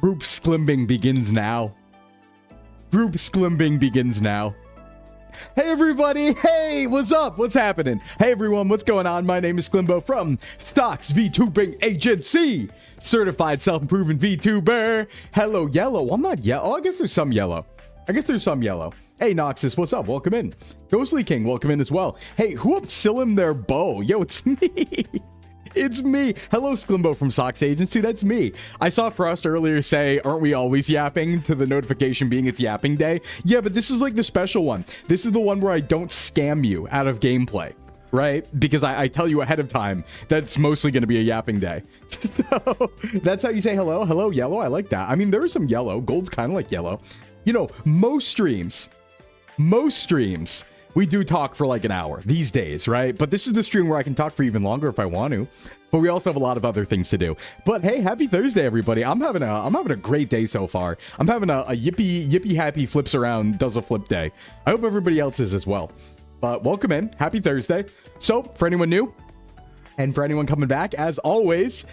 Group Sclimbing begins now. Group Sclimbing begins now. Hey everybody, hey, what's up? What's happening? Hey everyone, what's going on? My name is Sclimbo from Stock's VTubing Agency. Certified self-improvement VTuber. Hello, yellow. I'm not yellow. Oh, I guess there's some yellow. Hey, Noxus, what's up? Welcome in. Ghostly King, welcome in as well. Hey, who upsillim their bow? Yo, it's me. It's me. Hello, Sclimbo from Socks Agency. That's me. I saw Frost earlier say, aren't we always yapping, to the notification being it's yapping day. Yeah, but this is like the special one. This is the one where I don't scam you out of gameplay, right? Because I tell you ahead of time that it's mostly going to be a yapping day. So that's how you say hello. Hello, yellow. I like that. I mean, there is some yellow. Gold's kind of like yellow. You know, most streams, we do talk for like an hour these days, right? But this is the stream where I can talk for even longer if I want to. But we also have a lot of other things to do. But hey, happy Thursday, everybody! I'm having a great day so far. I'm having a yippee happy flips around does a flip day. I hope everybody else is as well. But welcome in, happy Thursday. So for anyone new and for anyone coming back, as always,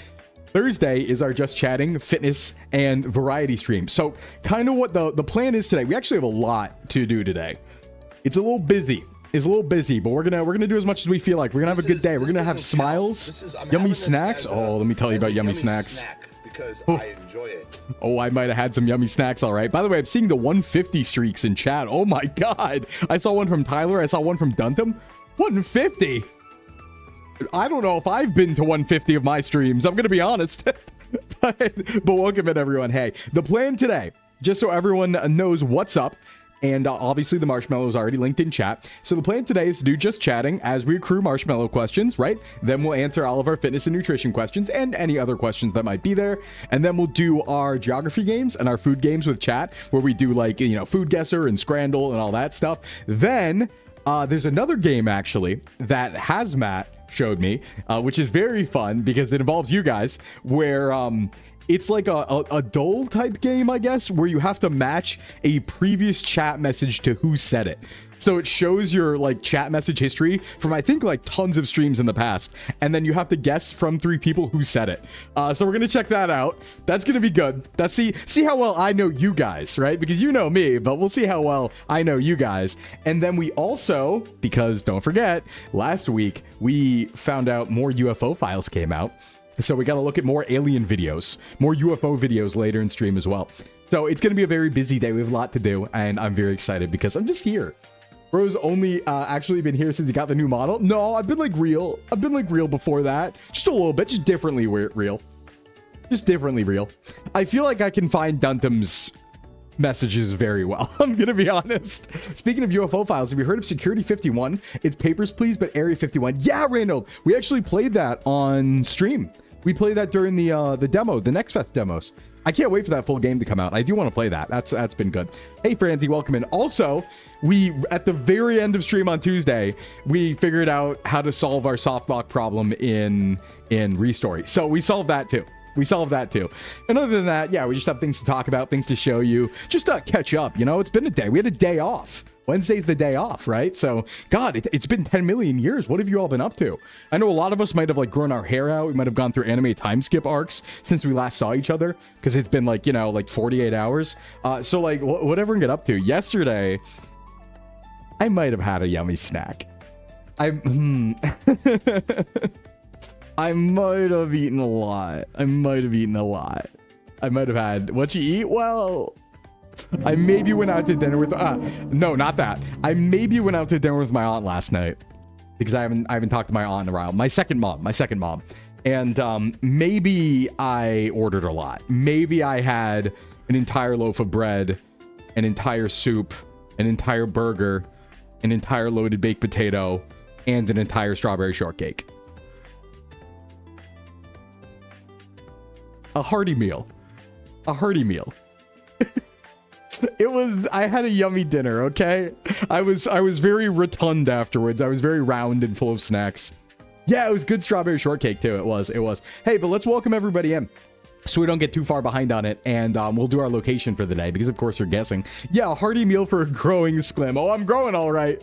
Thursday is our Just Chatting, fitness, and variety stream. So kind of what the plan is today. We actually have a lot to do today. It's a little busy. But we're gonna do as much as we feel like. We're gonna have a good day. We're gonna have smiles, yummy snacks. Oh, let me tell you about yummy snacks. Because I enjoy it. Oh, I might have had some yummy snacks. All right. By the way, I'm seeing the 150 streaks in chat. Oh my God! I saw one from Tyler. I saw one from Duntham. 150. I don't know if I've been to 150 of my streams. I'm gonna be honest. but welcome in, everyone. Hey, the plan today, just so everyone knows what's up. And obviously the marshmallow is already linked in chat. So the plan today is to do Just Chatting as we accrue marshmallow questions, right? Then we'll answer all of our fitness and nutrition questions and any other questions that might be there. And then we'll do our geography games and our food games with chat, where we do like, you know, Food Guesser and Scrandle and all that stuff. Then there's another game actually that Hazmat showed me, which is very fun because it involves you guys, where it's like a dull type game, I guess, where you have to match a previous chat message to who said it. So it shows your like chat message history from, I think, like tons of streams in the past, and then you have to guess from 3 people who said it. So we're gonna check that out. That's gonna be good. That's see how well I know you guys, right? Because you know me, but we'll see how well I know you guys. And then we also, because don't forget, last week we found out more UFO files came out. So we got to look at more alien videos, more UFO videos later in stream as well. So it's going to be a very busy day. We have a lot to do, and I'm very excited because I'm just here. Bro's only actually been here since he got the new model. No, I've been like real. I've been like real before that. Just a little bit, just differently real. Just differently real. I feel like I can find Duntham's messages very well. I'm gonna be honest. Speaking of UFO files, have you heard of Security 51? It's Papers, Please, but Area 51. Yeah, Reynold, we actually played that on stream. We played that during the demo, the Next Fest demos. I can't wait for that full game to come out. I do want to play that. That's been good. Hey, Francie, welcome in. Also, we, at the very end of stream on Tuesday, we figured out how to solve our softlock problem in Restory. So we solved that too. And other than that, yeah, we just have things to talk about, things to show you, just to catch up. You know, it's been a day. We had a day off. Wednesday's the day off, right? So, God, it's been 10 million years. What have you all been up to? I know a lot of us might have like grown our hair out. We might have gone through anime time skip arcs since we last saw each other, because it's been like, you know, like 48 hours. So like, whatever we get up to. Yesterday, I might have had a yummy snack. I might have eaten a lot. I might have had, what you eat? Well, I maybe went out to dinner with, no, not that. I maybe went out to dinner with my aunt last night, because I haven't talked to my aunt in a while. My second mom. And maybe I ordered a lot. Maybe I had an entire loaf of bread, an entire soup, an entire burger, an entire loaded baked potato, and an entire strawberry shortcake. A hearty meal. I had a yummy dinner, okay? I was very rotund afterwards. I was very round and full of snacks. Yeah, it was good strawberry shortcake too. It was. Hey, but let's welcome everybody in, so we don't get too far behind on it, and we'll do our location for the day, because of course you're guessing. Yeah, a hearty meal for a growing Sclim. Oh, I'm growing all right.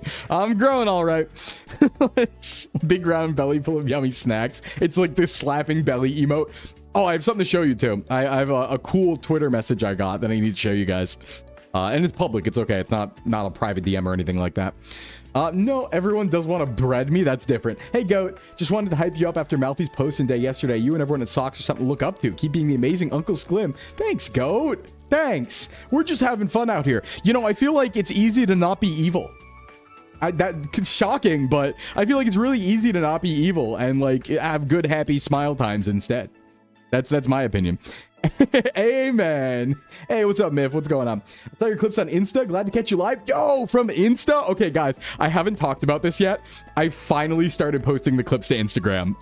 Big round belly full of yummy snacks. It's like this slapping belly emote. Oh, I have something to show you too. I have a cool Twitter message I got that I need to show you guys. And it's public. It's okay. It's not a private DM or anything like that. No, everyone does want to bread me. That's different. Hey, Goat. Just wanted to hype you up after Malfi's posting day yesterday. You and everyone at Socks are something to look up to. Keep being the amazing Uncle Sclim. Thanks, Goat. Thanks. We're just having fun out here. You know, I feel like it's easy to not be evil. That's shocking, but I feel like it's really easy to not be evil and like have good, happy smile times instead. That's my opinion. Amen. Hey, what's up, Miff? What's going on? I saw your clips on Insta. Glad to catch you live. Yo, from Insta? Okay, guys, I haven't talked about this yet. I finally started posting the clips to Instagram.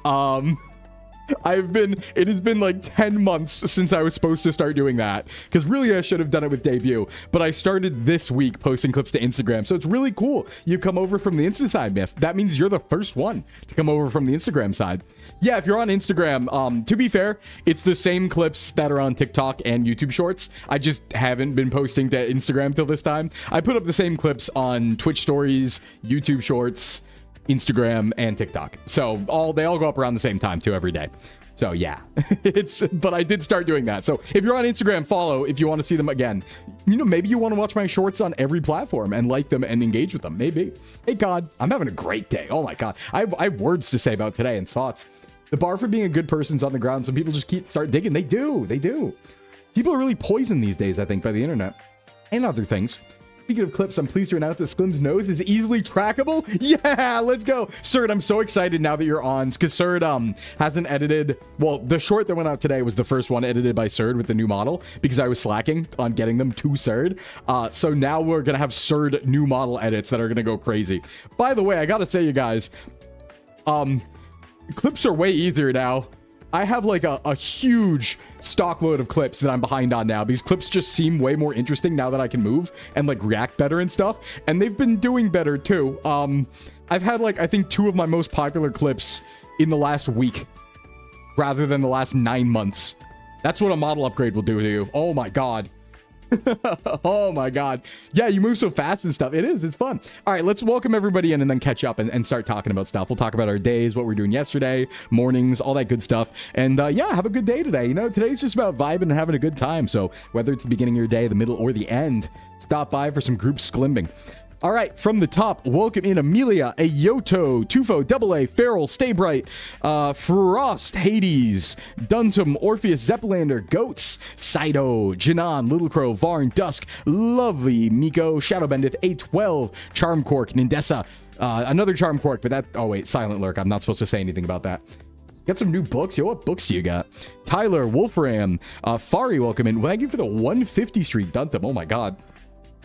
It has been like 10 months since I was supposed to start doing that, because really I should have done it with debut, but I started this week posting clips to Instagram, so it's really cool. You come over from the Insta side, Miff. That means you're the first one to come over from the Instagram side. Yeah, if you're on Instagram, to be fair, it's the same clips that are on TikTok and YouTube Shorts. I just haven't been posting to Instagram till this time. I put up the same clips on Twitch Stories, YouTube Shorts, Instagram, and TikTok. So they all go up around the same time too every day. So yeah, but I did start doing that. So if you're on Instagram, follow if you want to see them again. You know, maybe you want to watch my shorts on every platform and like them and engage with them. Maybe. Hey God, I'm having a great day. Oh my God. I have words to say about today and thoughts. The bar for being a good person's on the ground. Some people just start digging. They do. People are really poisoned these days, I think, by the internet and other things. Speaking of clips, I'm pleased to announce that Sclim's nose is easily trackable. Yeah, let's go. Serd, I'm so excited now that you're on, because Serd hasn't edited. Well, the short that went out today was the first one edited by Serd with the new model, because I was slacking on getting them to Serd. So now we're going to have Serd new model edits that are going to go crazy. By the way, I got to say, you guys, clips are way easier now. I have like a huge stock load of clips that I'm behind on now, because clips just seem way more interesting now that I can move and like react better and stuff. And they've been doing better too. I've had like, I think 2 of my most popular clips in the last week rather than the last 9 months. That's what a model upgrade will do to you. Oh my God. Oh my God. Yeah, you move so fast and stuff. It's fun. All right, let's welcome everybody in and then catch up and start talking about stuff. We'll talk about our days, what we're doing yesterday, mornings, all that good stuff. And yeah, have a good day today. You know, today's just about vibing and having a good time. So whether it's the beginning of your day, the middle, or the end, stop by for some group sglimbing. All right, from the top, welcome in Amelia, Ayoto, Tufo, AA, Feral, StayBright, Frost, Hades, Duntum, Orpheus, Zeppelander, Goats, Saito, Janan, Little Crow, Varn, Dusk, Lovely, Miko, Shadowbendith, A12, Charmcork, Nindessa, another Charmcork, but that, oh wait, Silent Lurk, I'm not supposed to say anything about that. Got some new books. Yo, what books do you got? Tyler, Wolfram, Fari, welcome in. Thank you for the 150 streak, Duntum, oh my God.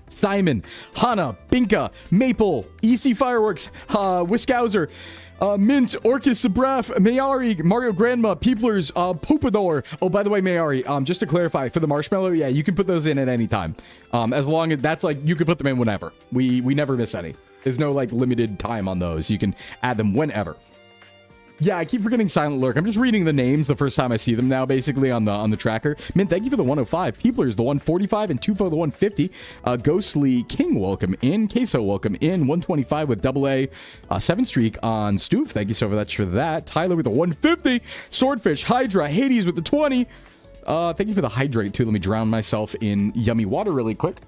Simon, Hana, Binka, Maple, EC Fireworks, Whiskauser, Mint, Orcus, Sabraf, Mayari, Mario Grandma, Peoplers, Poopador. Oh, by the way, Mayari, just to clarify, for the marshmallow, yeah, you can put those in at any time. As long as that's like, you can put them in whenever. We never miss any. There's no like limited time on those. You can add them whenever. Yeah, I keep forgetting Silent Lurk. I'm just reading the names the first time I see them now, basically, on the tracker. Mint, thank you for the 105. Peoplers, the 145, and Tufo, the 150. Ghostly King, welcome in. Queso, welcome in. 125 with AA. 7 streak on Stoof. Thank you so much for that. Tyler with the 150. Swordfish, Hydra, Hades with the 20. Thank you for the hydrate, too. Let me drown myself in yummy water really quick.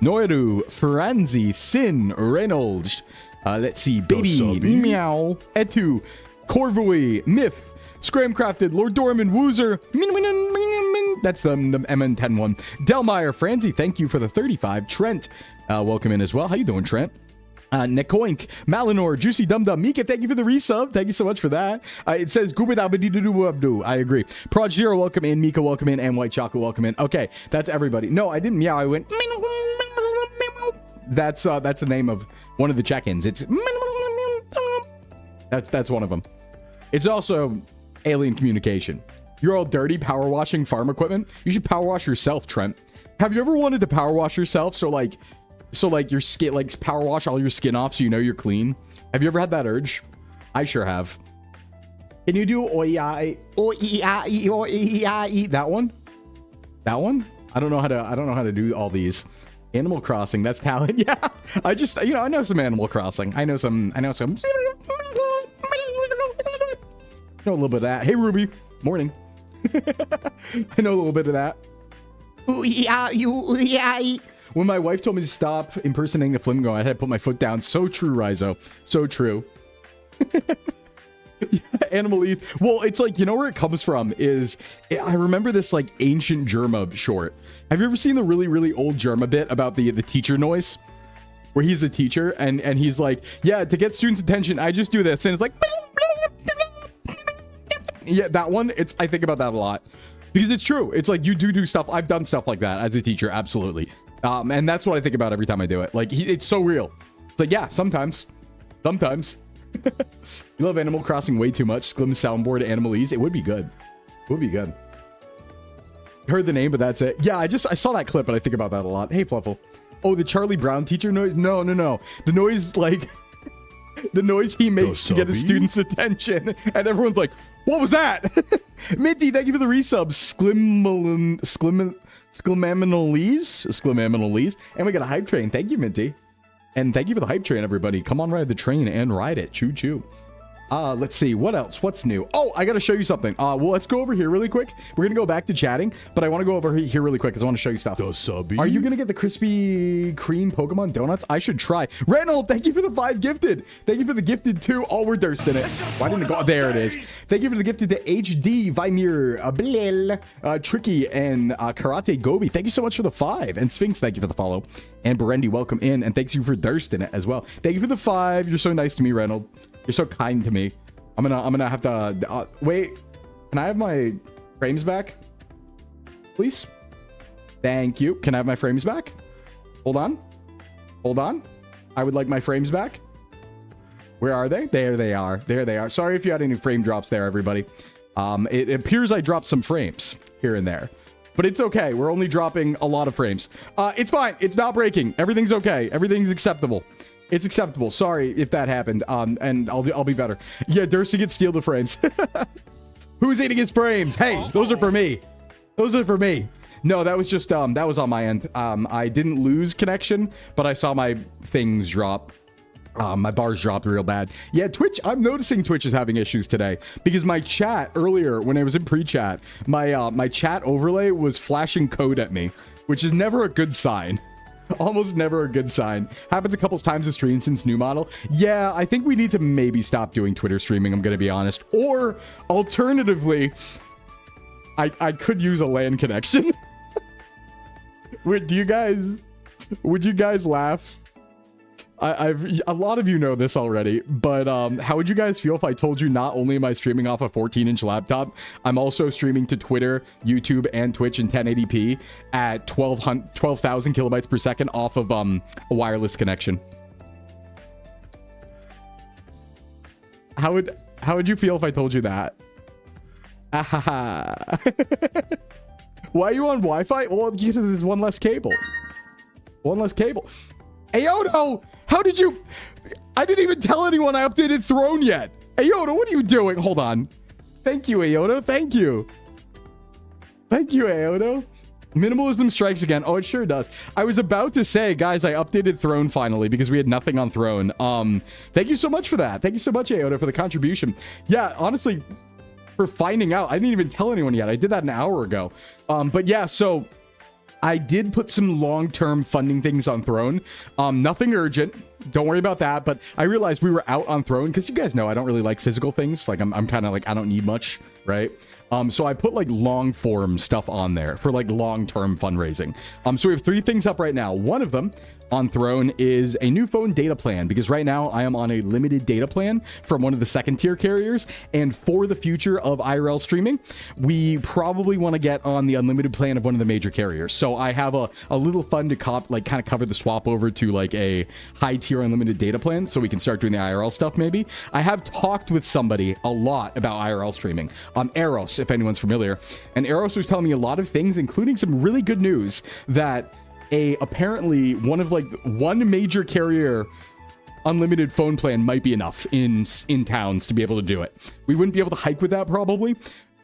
Noiru, Franzi, Sin, Reynolds. Let's see, Baby, Meow, Etu, Corvoy, Myth, Scramcrafted, Lord Dorman, Woozer, that's the MN10 one. Delmeyer, Franzi, thank you for the 35. Trent, welcome in as well. How you doing, Trent? Nekoink, Malinor, Juicy Dum Dum, Mika, thank you for the resub. Thank you so much for that. It says Gubidabadidu. I agree. Proj Zero, welcome in. Mika, welcome in. And White Chocolate, welcome in. Okay, that's everybody. No, I didn't meow. I went. That's the name of one of the check-ins. It's that's one of them. It's also alien communication. You're all dirty power washing farm equipment. You should power wash yourself, Trent. Have you ever wanted to power wash yourself? So like your skin, like power wash all your skin off so you know you're clean. Have you ever had that urge? I sure have. Can you do that one? That one? I don't know how to do all these. Animal Crossing, that's talent. Yeah, I know some Animal Crossing. I know some. Know a little bit of that. Hey, Ruby. Morning. I know a little bit of that. Ooh, yeah, ooh, yeah. When my wife told me to stop impersonating the Flimgo, I had to put my foot down. So true, Rizo. So true. Yeah, Animalese. Well, it's like, you know where it comes from is, I remember this like ancient Germa short. Have you ever seen the really, really old Germa bit about the teacher noise? Where he's a teacher and he's like, yeah, to get students' attention, I just do this. And it's like, yeah, that one, I think about that a lot. Because it's true. It's like, you do stuff. I've done stuff like that as a teacher. Absolutely. And that's what I think about every time I do it. Like, it's so real. It's like, yeah, sometimes. You love Animal Crossing way too much. Sclim soundboard Animalese. It would be good. It would be good. Heard the name, but that's it. Yeah, I saw that clip, and I think about that a lot. Hey, Fluffle. Oh, the Charlie Brown teacher noise? No. The noise, like, the noise he makes to get his students' attention. And everyone's like, what was that? Minty, thank you for the resub. Sclimaminalese. And we got a hype train. Thank you, Minty. And thank you for the hype train, everybody. Come on, ride the train and ride it. Choo choo. Let's see. What else? What's new? Oh, I got to show you something. Well, let's go over here really quick. We're going to go back to chatting, but I want to go over here really quick because I want to show you stuff. Are you going to get the Krispy Kreme Pokemon donuts? I should try. Reynold, thank you for the 5 gifted. Thank you for the gifted 2. Oh, we're thirsting it. Why didn't it go? There it is. Thank you for the gifted to HD, Vimir, Blil, Tricky, and Karate Gobi. Thank you so much for the 5. And Sphinx, thank you for the follow. And Berendi, welcome in. And thanks you for thirsting it as well. Thank you for the 5. You're so nice to me, Reynold. You're so kind to me. I'm gonna have to wait. Can I have my frames back, please? Thank you. Can I have my frames back? Hold on. I would like my frames back. Where are they? There they are. Sorry if you had any frame drops there, everybody. It appears I dropped some frames here and there, but it's okay. We're only dropping a lot of frames. It's fine. It's not breaking. Everything's okay. Everything's acceptable. It's acceptable. Sorry if that happened. And I'll be better. Yeah, Dursey gets steal the frames. Who's eating his frames? Hey, those are for me. No, that was just that was on my end. I didn't lose connection, but I saw my things drop. My bars dropped real bad. Yeah, Twitch. I'm noticing Twitch is having issues today because my chat earlier when I was in pre-chat, my chat overlay was flashing code at me, which is never a good sign. Almost never a good sign. Happens a couple times a stream since new model. Yeah, I think we need to maybe stop doing Twitter streaming, I'm gonna be honest. Or alternatively, I could use a LAN connection. Would you guys laugh? A lot of you know this already, but how would you guys feel if I told you not only am I streaming off a 14-inch laptop, I'm also streaming to Twitter, YouTube, and Twitch in 1080p at 12,000 kilobytes per second off of a wireless connection? How would you feel if I told you that? Why are you on Wi-Fi? Well, because there's one less cable. Ayoto, how did you... I didn't even tell anyone I updated Throne yet. Ayoto, what are you doing? Hold on. Thank you, Ayoto. Thank you, Ayoto. Minimalism strikes again. Oh, it sure does. I was about to say, guys, I updated Throne finally because we had nothing on Throne. Thank you so much for that. Thank you so much, Ayoto, for the contribution. Yeah, honestly, for finding out. I didn't even tell anyone yet. I did that an hour ago. But yeah, so... I did put some long-term funding things on Throne. Nothing urgent. Don't worry about that. But I realized we were out on Throne because you guys know I don't really like physical things. Like I'm kind of like, I don't need much, right? So I put like long-form stuff on there for like long-term fundraising. So we have 3 things up right now. One of them on Throne is a new phone data plan because right now I am on a limited data plan from one of the second tier carriers, and for the future of IRL streaming we probably want to get on the unlimited plan of one of the major carriers. So I have a little fund to kind of cover the swap over to like a high tier unlimited data plan so we can start doing the IRL stuff. Maybe I have talked with somebody a lot about IRL streaming, Eros, if anyone's familiar, and Eros was telling me a lot of things, including some really good news that apparently one major carrier unlimited phone plan might be enough in towns to be able to do it. We wouldn't be able to hike with that probably,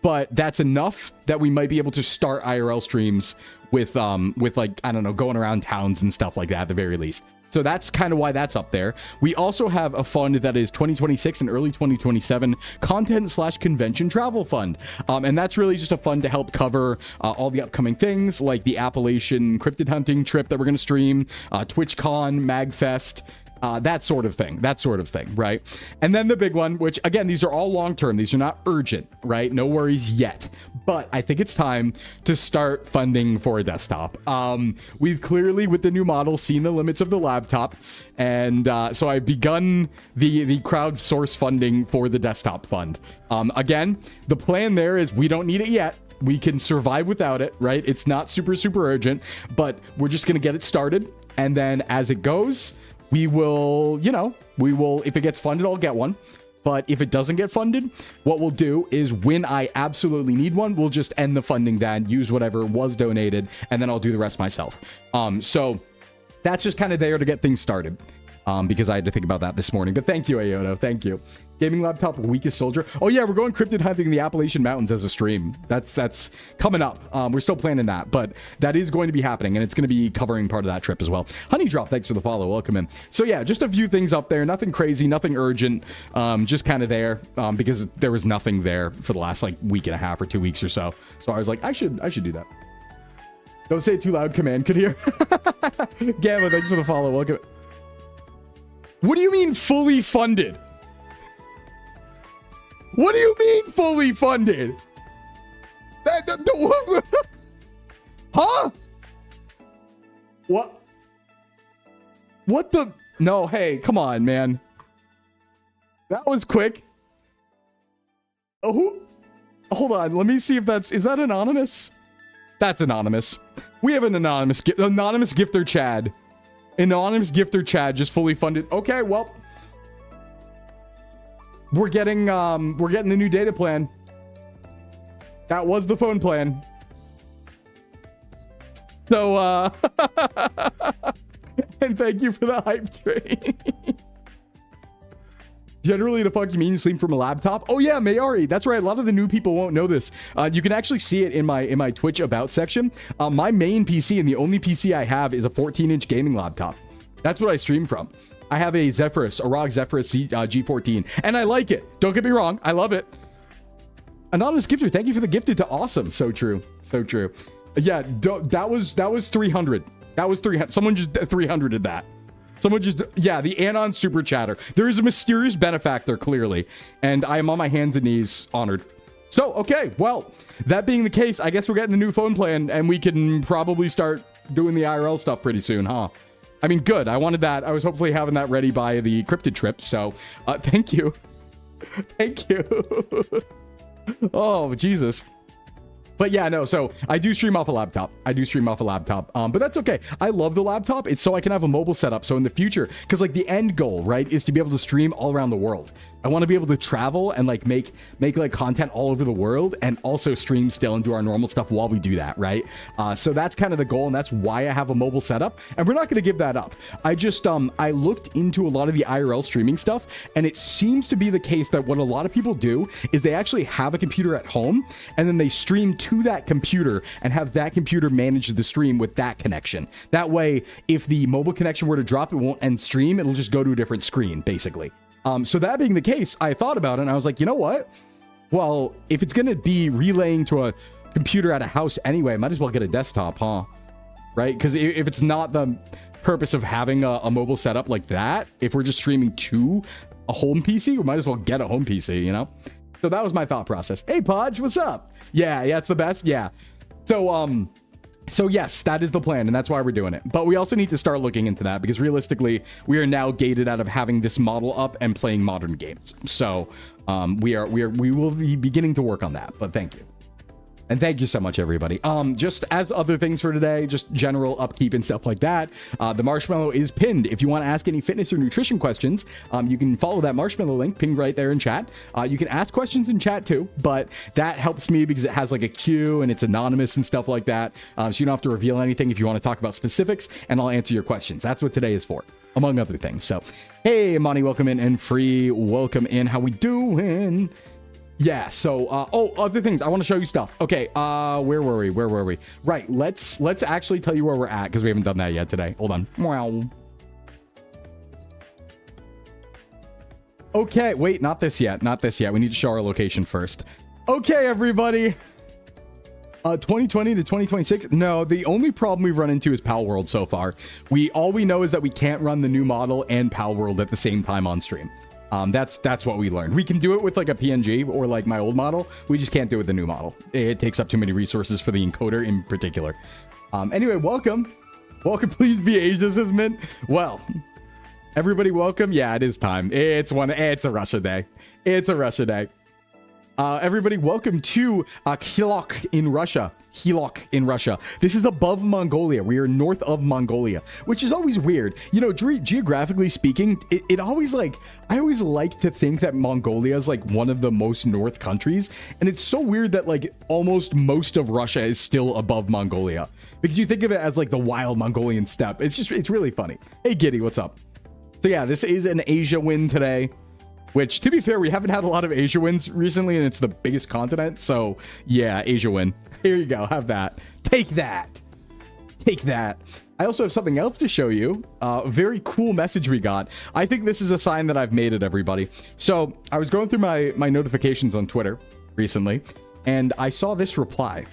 but that's enough that we might be able to start IRL streams with like, I don't know, going around towns and stuff like that at the very least. So that's kind of why that's up there. We also have a fund that is 2026 and early 2027 content/convention travel fund. And that's really just a fund to help cover all the upcoming things like the Appalachian cryptid hunting trip that we're going to stream, TwitchCon, MagFest, that sort of thing, right? And then the big one, which again, these are all long-term. These are not urgent, right? No worries yet. But I think it's time to start funding for a desktop. We've clearly, with the new model, seen the limits of the laptop. And so I've begun the crowdsource funding for the desktop fund. Again, the plan there is we don't need it yet. We can survive without it, right? It's not super, super urgent, but we're just going to get it started. And then as it goes, we will, if it gets funded, I'll get one. But if it doesn't get funded, what we'll do is when I absolutely need one, we'll just end the funding then, use whatever was donated, and then I'll do the rest myself. So that's just kind of there to get things started. Because I had to think about that this morning. But thank you, Ayono. Thank you. Gaming laptop, weakest soldier. Oh yeah, we're going cryptid hunting in the Appalachian Mountains as a stream. That's coming up. We're still planning that, but that is going to be happening, and it's going to be covering part of that trip as well. Honey Drop, thanks for the follow. Welcome in. So yeah, just a few things up there. Nothing crazy, nothing urgent. Just kind of there because there was nothing there for the last like week and a half or 2 weeks or so. So I was like, I should do that. Don't say it too loud. Command could hear. Gamma, thanks for the follow. Welcome. What do you mean fully funded? What do you mean fully funded? Huh? What? What the? No, hey, come on, man. That was quick. Oh, who? Hold on. Let me see if is that anonymous? That's anonymous. We have an anonymous gifter Chad. Anonymous gifter Chad just fully funded. Okay, well, we're getting the new data plan. That was the phone plan. So and thank you for the hype train. Generally, the fuck you mean you stream from a laptop? Oh yeah, Mayari, that's right. A lot of the new people won't know this. You can actually see it in my Twitch about section. My main PC and the only PC I have is a 14-inch gaming laptop. That's what I stream from. I have a ROG Zephyrus G14, and I like it. Don't get me wrong, I love it. Anonymous gifter, thank you for the gifted to awesome. So true, so true. Yeah, that was 300. That was 300. Someone just 300'd that. Someone just, yeah, the Anon super chatter. There is a mysterious benefactor, clearly, and I am on my hands and knees honored. So, okay, well, that being the case, I guess we're getting the new phone plan, and we can probably start doing the IRL stuff pretty soon, huh? I mean, good. I wanted that. I was hopefully having that ready by the cryptid trip, so thank you. Thank you. Oh, Jesus. But yeah, no, so I do stream off a laptop. But that's okay. I love the laptop. It's so I can have a mobile setup. So in the future, because like the end goal, right, is to be able to stream all around the world. I want to be able to travel and like make like content all over the world and also stream still and do our normal stuff while we do that, right? So that's kind of the goal, and that's why I have a mobile setup, and we're not going to give that up. I just I looked into a lot of the IRL streaming stuff, and it seems to be the case that what a lot of people do is they actually have a computer at home and then they stream to that computer and have that computer manage the stream with that connection. That way, if the mobile connection were to drop, it won't end stream. It'll just go to a different screen, basically. So that being the case, I thought about it and I was like, you know what? Well, if it's going to be relaying to a computer at a house anyway, I might as well get a desktop, huh? Right? Because if it's not the purpose of having a mobile setup like that, if we're just streaming to a home PC, we might as well get a home PC, you know? So that was my thought process. Hey, Podge, what's up? Yeah, it's the best. Yeah. So yes, that is the plan, and that's why we're doing it. But we also need to start looking into that because realistically, we are now gated out of having this model up and playing modern games. So we will be beginning to work on that. But thank you. And thank you so much, everybody. Just as other things for today, just general upkeep and stuff like that. The marshmallow is pinned. If you want to ask any fitness or nutrition questions, you can follow that marshmallow link pinned right there in chat. You can ask questions in chat too, but that helps me because it has like a queue and it's anonymous and stuff like that. So you don't have to reveal anything if you want to talk about specifics, and I'll answer your questions. That's what today is for, among other things. So, hey, Monty, welcome in, and Free, welcome in. How we doing? Yeah, so, other things. I want to show you stuff. Okay, where were we? Right, let's actually tell you where we're at, because we haven't done that yet today. Hold on. Okay, wait, not this yet. Not this yet. We need to show our location first. Okay, everybody. 2020 to 2026. No, the only problem we've run into is Pal World so far. All we know is that we can't run the new model and Pal World at the same time on stream. That's what we learned. We can do it with like a PNG or like my old model. We just can't do it with the new model. It takes up too many resources for the encoder in particular. Anyway, welcome. Welcome, please be Asia, says Mint. Well, everybody welcome. Yeah, it is time. It's a Russia day. It's a Russia day. Everybody, welcome to Hilok in Russia. Hilok in Russia. This is above Mongolia. We are north of Mongolia, which is always weird. You know, geographically speaking, it always like, I always like to think that Mongolia is like one of the most north countries. And it's so weird that like almost most of Russia is still above Mongolia, because you think of it as like the wild Mongolian steppe. It's really funny. Hey, Giddy, what's up? So yeah, this is an Asia win today. Which, to be fair, we haven't had a lot of Asia wins recently, and it's the biggest continent. So, yeah, Asia win. Here you go. Have that. Take that. Take that. I also have something else to show you. A very cool message we got. I think this is a sign that I've made it, everybody. So, I was going through my notifications on Twitter recently, and I saw this reply.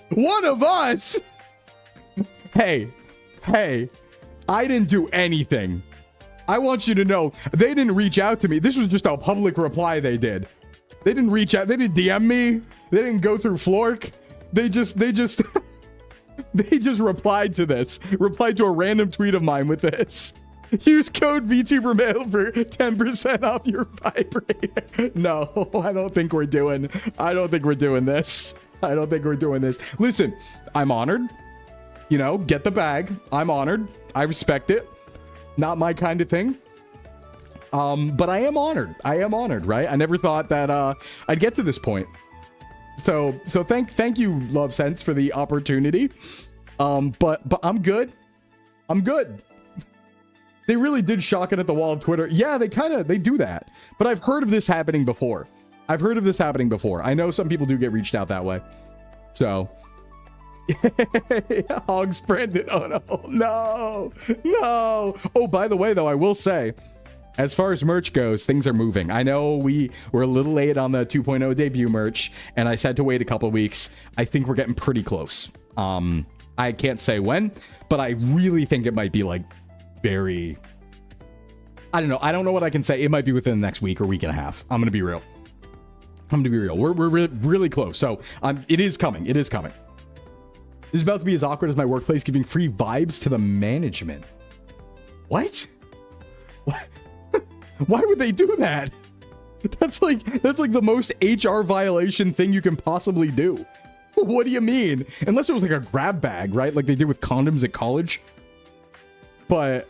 One of us. Hey, I didn't do anything. I want you to know they didn't reach out to me. This was just a public reply they did. They didn't reach out. They didn't DM me. They didn't go through Flork. They just they just replied to this. Replied to a random tweet of mine with this. Use code VTuber mail for 10% off your vibrator. No, I don't think we're doing this. I don't think we're doing this. Listen, I'm honored. You know, get the bag. I'm honored. I respect it. Not my kind of thing. But I am honored. Right? I never thought that I'd get to this point. So thank you, Love Sense, for the opportunity. But I'm good. They really did shock it at the wall of Twitter. Yeah, they do that. But I've heard of this happening before. I know some people do get reached out that way. So. Hogs Brandon. Oh, no. Oh, by the way, though, I will say, as far as merch goes, things are moving. I know we were a little late on the 2.0 debut merch, and I said to wait a couple of weeks. I think we're getting pretty close. I can't say when, but I really think it might be like very, I don't know what I can say. It might be within the next week or week and a half. I'm gonna be real. We're really close. So it is coming. This is about to be as awkward as my workplace giving free vibes to the management. What? Why would they do that? That's like the most HR violation thing you can possibly do. What do you mean? Unless it was like a grab bag, right? Like they did with condoms at college. But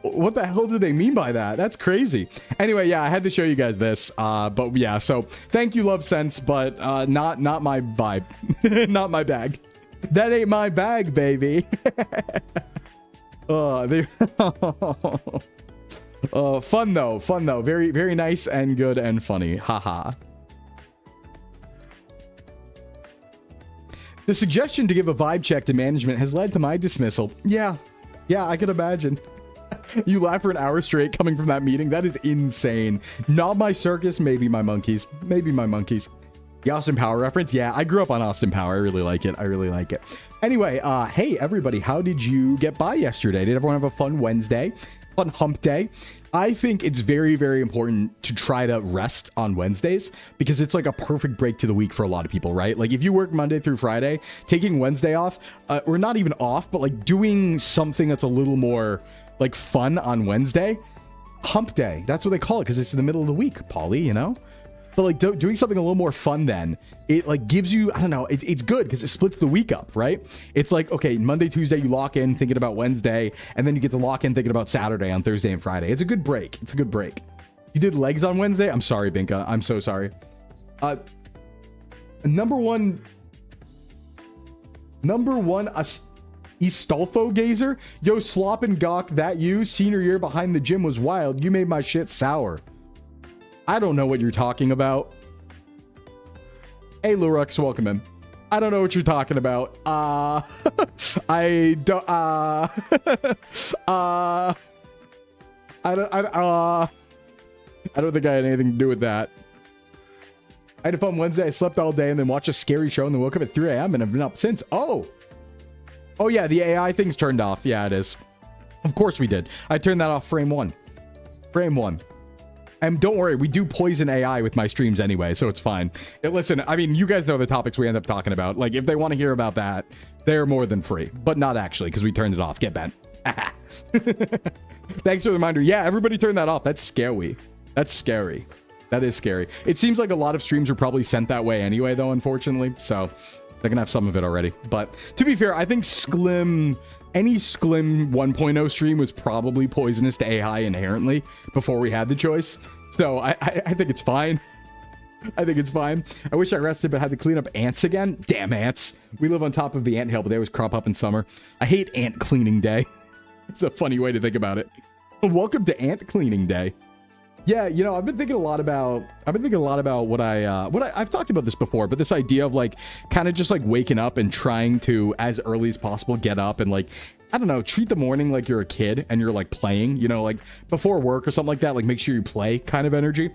what the hell do they mean by that? That's crazy. Anyway, yeah, I had to show you guys this. But yeah, so thank you, Love Sense, but not my vibe. Not my bag. That ain't my bag, baby. Fun though. Very, very nice and good and funny. Haha. The suggestion to give a vibe check to management has led to my dismissal. Yeah, I can imagine. You laugh for an hour straight coming from that meeting. That is insane. Not my circus, maybe my monkeys. The Austin Power reference. Yeah, I grew up on Austin Power. I really like it. Anyway, hey, everybody, how did you get by yesterday? Did everyone have a fun Wednesday? Fun hump day? I think it's very, very important to try to rest on Wednesdays because it's like a perfect break to the week for a lot of people, right? Like if you work Monday through Friday, taking Wednesday off, or not even off, but like doing something that's a little more like fun on Wednesday, hump day. That's what they call it because it's in the middle of the week, Paulie, you know? But like doing something a little more fun then, it like gives you, I don't know, it's good because it splits the week up, right? It's like, okay, Monday, Tuesday, you lock in thinking about Wednesday, and then you get to lock in thinking about Saturday on Thursday and Friday. It's a good break. You did legs on Wednesday? I'm sorry, Binka. I'm so sorry. Number one, Istolfo Gazer? Yo, slop and gawk, that you? Senior year behind the gym was wild. You made my shit sour. I don't know what you're talking about. Hey, Lurux, welcome in. I don't know what you're talking about. I don't, I don't think I had anything to do with that. I had a fun Wednesday. I slept all day and then watched a scary show and then woke up at 3 a.m. and have been up since. Oh, yeah, the AI thing's turned off. Yeah, it is. Of course we did. I turned that off frame one. And don't worry, we do poison AI with my streams anyway, so it's fine. Listen, I mean, you guys know the topics we end up talking about. Like, if they want to hear about that, they're more than free. But not actually, because we turned it off. Get bent. Thanks for the reminder. Yeah, everybody turned that off. That's scary. That's scary. That is scary. It seems like a lot of streams are probably sent that way anyway, though, unfortunately. So they're going to have some of it already. But to be fair, I think Sclim... Any Sclim 1.0 stream was probably poisonous to AI inherently before we had the choice. So I think it's fine. I think it's fine. I wish I rested but had to clean up ants again. Damn ants. We live on top of the ant hill, but they always crop up in summer. I hate ant cleaning day. It's a funny way to think about it. Welcome to ant cleaning day. Yeah, you know, I've been thinking a lot about what I've talked about this before, but this idea of like kind of just like waking up and trying to as early as possible get up and like, I don't know, treat the morning like you're a kid and you're like playing, you know, like before work or something like that, like make sure you play kind of energy.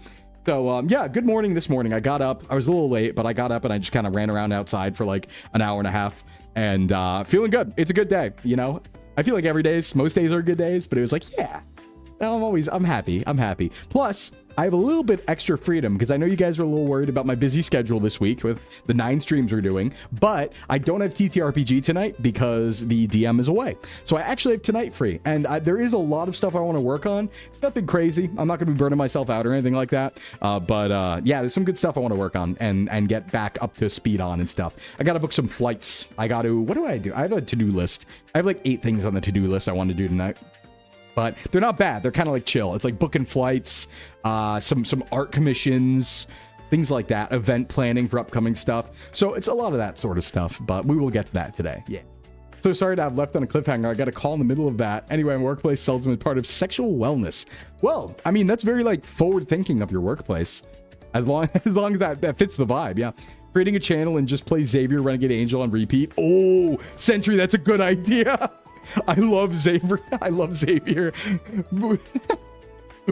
So yeah, good morning this morning. I got up, I was a little late, but I got up and I just kind of ran around outside for like an hour and a half and feeling good. It's a good day, you know. I feel like most days are good days, but it was like, yeah. I'm happy. Plus, I have a little bit extra freedom because I know you guys are a little worried about my busy schedule this week with the 9 streams we're doing, but I don't have TTRPG tonight because the DM is away. So I actually have tonight free, and there is a lot of stuff I want to work on. It's nothing crazy. I'm not going to be burning myself out or anything like that, but yeah, there's some good stuff I want to work on and get back up to speed on and stuff. I got to book some flights. What do I do? I have a to-do list. I have like 8 things on the to-do list I want to do tonight. But they're not bad. They're kind of like chill. It's like booking flights, some art commissions, things like that, event planning for upcoming stuff. So it's a lot of that sort of stuff, but we will get to that today. Yeah. So sorry to have left on a cliffhanger. I got a call in the middle of that. Anyway, my workplace seldom is part of sexual wellness. Well, I mean, that's very like forward thinking of your workplace. As long as that fits the vibe. Yeah. Creating a channel and just play Xavier Renegade Angel on repeat. Oh, Sentry, that's a good idea. I love Xavier.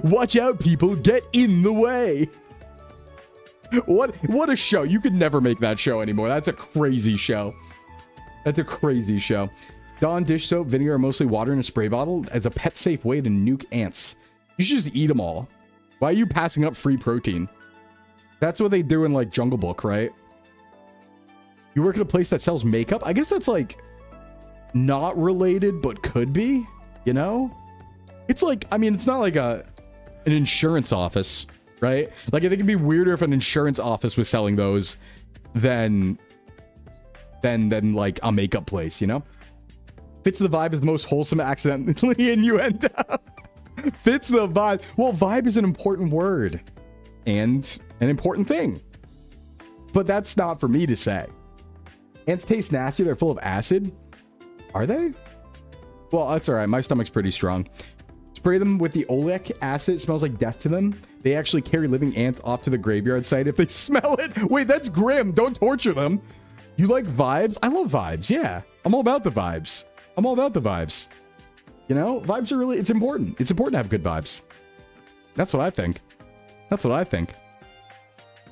Watch out, people. Get in the way. What a show. You could never make that show anymore. That's a crazy show. Dawn dish soap, vinegar, and mostly water in a spray bottle as a pet safe way to nuke ants. You should just eat them all. Why are you passing up free protein? That's what they do in like Jungle Book, right? You work at a place that sells makeup? I guess that's like not related, but could be, you know? It's like, I mean, it's not like an insurance office, right? Like, I think it'd be weirder if an insurance office was selling those than like a makeup place, you know? Fits the vibe is the most wholesome accidentally innuendo. Fits the vibe. Well, vibe is an important word and an important thing, but that's not for me to say. Ants taste nasty. They're full of acid. Are they? Well, that's all right. My stomach's pretty strong. Spray them with the oleic acid. It smells like death to them. They actually carry living ants off to the graveyard site if they smell it. Wait, that's grim. Don't torture them. You like vibes? I love vibes. Yeah. I'm all about the vibes. You know, vibes are really, it's important. It's important to have good vibes. That's what I think.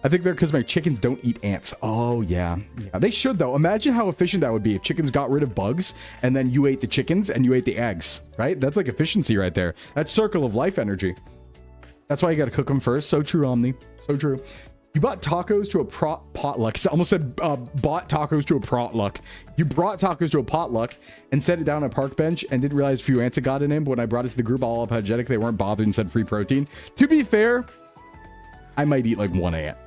I think they're because my chickens don't eat ants. Oh, yeah. They should, though. Imagine how efficient that would be if chickens got rid of bugs and then you ate the chickens and you ate the eggs, right? That's like efficiency right there. That's circle of life energy. That's why you got to cook them first. So true, Omni. So true. You bought tacos to a potluck. I almost said bought tacos to a potluck. You brought tacos to a potluck and set it down on a park bench and didn't realize a few ants had gotten in. But when I brought it to the group, all apologetic, they weren't bothered and said free protein. To be fair, I might eat like 1 ant.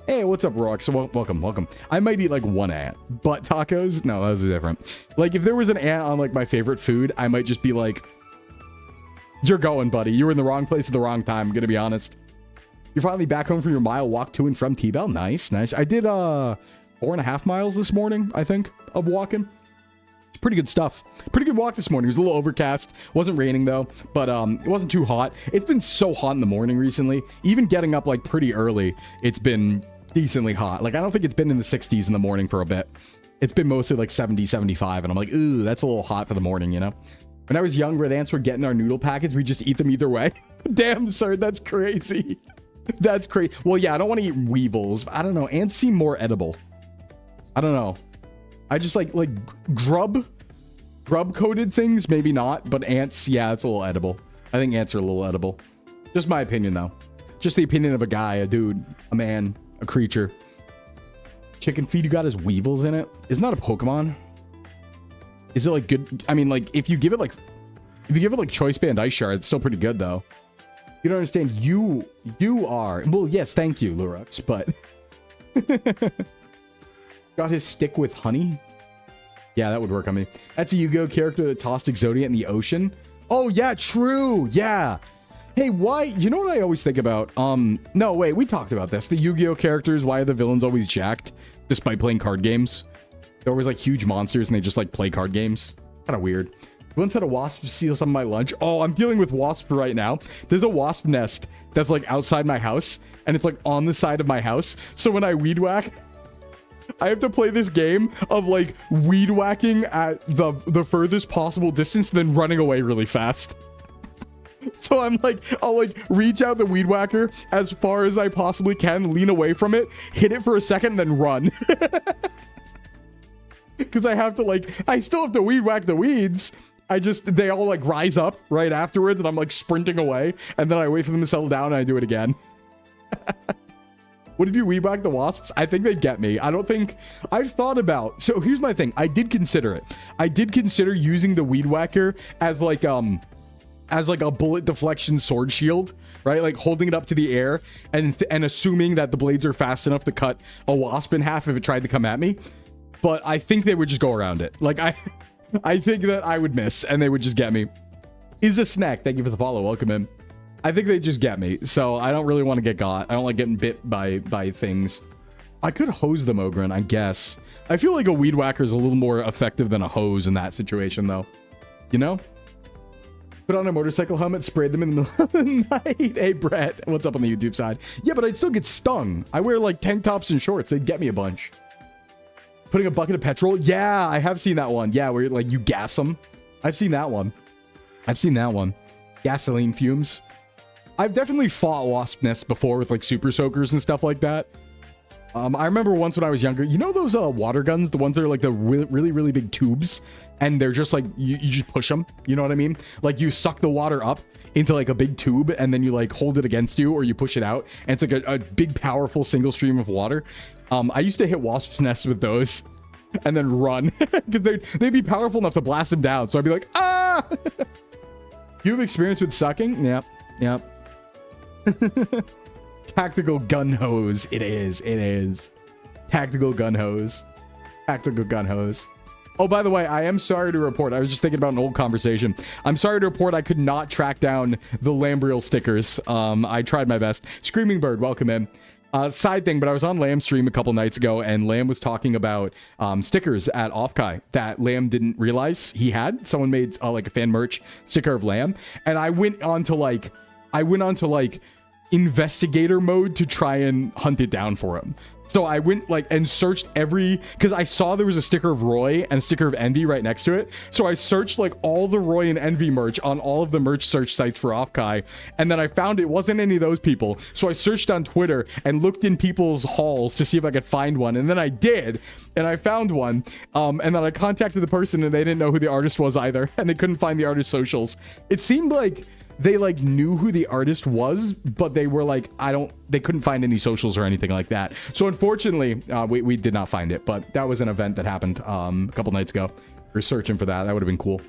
Hey, what's up, Rock? So welcome. I might eat like 1 ant, but tacos? No, those are different. Like if there was an ant on like my favorite food, I might just be like, you're going, buddy. You were in the wrong place at the wrong time. I'm going to be honest. You're finally back home from your mile walk to and from T-Bell. Nice. I did 4.5 miles this morning, I think, of walking. It's pretty good stuff. Pretty good walk this morning. It was a little overcast. Wasn't raining though, but it wasn't too hot. It's been so hot in the morning recently. Even getting up like pretty early, it's been decently hot. Like, I don't think it's been in the 60s in the morning for a bit. It's been mostly like 70, 75. And I'm like, ooh, that's a little hot for the morning, you know? When I was young, red ants were getting our noodle packets. We just eat them either way. Damn, sir, that's crazy. That's crazy. Well, yeah, I don't want to eat weevils. I don't know. Ants seem more edible. I don't know. I just like grub coated things. Maybe not, but ants, yeah, it's a little edible. I think ants are a little edible. Just my opinion, though. Just the opinion of a guy, a dude, a man, a creature. Chicken feed you got has weevils in it. Isn't that a Pokemon? Is it like good? I mean, like if you give it like choice band ice shard, it's still pretty good though. You don't understand. You are, well, yes, thank you, Lurux, but got his stick with honey. Yeah, that would work on me. That's a Yu-Gi-Oh character that tossed Exodia in the ocean. Oh yeah, true. Yeah. Hey, why? You know what I always think about? No, wait, we talked about this. The Yu-Gi-Oh characters, why are the villains always jacked despite playing card games? They're always like huge monsters and they just like play card games. Kind of weird. Once had a wasp steal some of my lunch. Oh, I'm dealing with wasps right now. There's a wasp nest that's like outside my house and it's like on the side of my house. So when I weed whack, I have to play this game of like weed whacking at the furthest possible distance, then running away really fast. So I'm like, I'll like reach out the weed whacker as far as I possibly can, lean away from it, hit it for a second, then run. Because I have to like, I still have to weed whack the weeds. They all like rise up right afterwards and I'm like sprinting away. And then I wait for them to settle down and I do it again. What if you weed whack the wasps? I think they'd get me. I don't think, I've thought about, so here's my thing. I did consider it. I did consider using the weed whacker as like a bullet deflection sword shield, right? Like holding it up to the air and assuming that the blades are fast enough to cut a wasp in half if it tried to come at me. But I think they would just go around it. Like I think that I would miss and they would just get me. Is a snack. Thank you for the follow. Welcome in. I think they just get me. So I don't really want to get got. I don't like getting bit by things. I could hose them, Ogren, I guess. I feel like a weed whacker is a little more effective than a hose in that situation, though. You know? Put on a motorcycle helmet, sprayed them in the middle of the night. Hey, Brett, what's up on the YouTube side? Yeah, but I'd still get stung. I wear like tank tops and shorts. They'd get me a bunch. Putting a bucket of petrol. Yeah, I have seen that one. Yeah, where like you gas them. I've seen that one. Gasoline fumes. I've definitely fought wasp nests before with like super soakers and stuff like that. I remember once when I was younger, you know those water guns, the ones that are like the really, really big tubes, and they're just like, you just push them, you know what I mean? Like you suck the water up into like a big tube and then you like hold it against you or you push it out and it's like a big powerful single stream of water. I used to hit wasps nests with those and then run because they'd be powerful enough to blast them down. So I'd be like, ah! You have experience with sucking? Yep. Tactical gun hose. It is. Tactical gun hose. Oh, by the way, I am sorry to report. I was just thinking about an old conversation. I'm sorry to report I could not track down the Lambriel stickers. I tried my best. Screaming Bird, welcome in. Side thing, but I was on Lam's stream a couple nights ago, and Lam was talking about stickers at Offkai that Lam didn't realize he had. Someone made like a fan merch sticker of Lam, and I went on to like investigator mode to try and hunt it down for him. So I went like and searched because I saw there was a sticker of Roy and a sticker of Envy right next to it. So I searched like all the Roy and Envy merch on all of the merch search sites for Offkai. And then I found it wasn't any of those people. So I searched on Twitter and looked in people's hauls to see if I could find one. And then I did. And I found one. And then I contacted the person and they didn't know who the artist was either. And they couldn't find the artist's socials. It seemed like they like knew who the artist was, but they were like, they couldn't find any socials or anything like that. So unfortunately, we did not find it, but that was an event that happened a couple nights ago. We're searching for that. That would have been cool.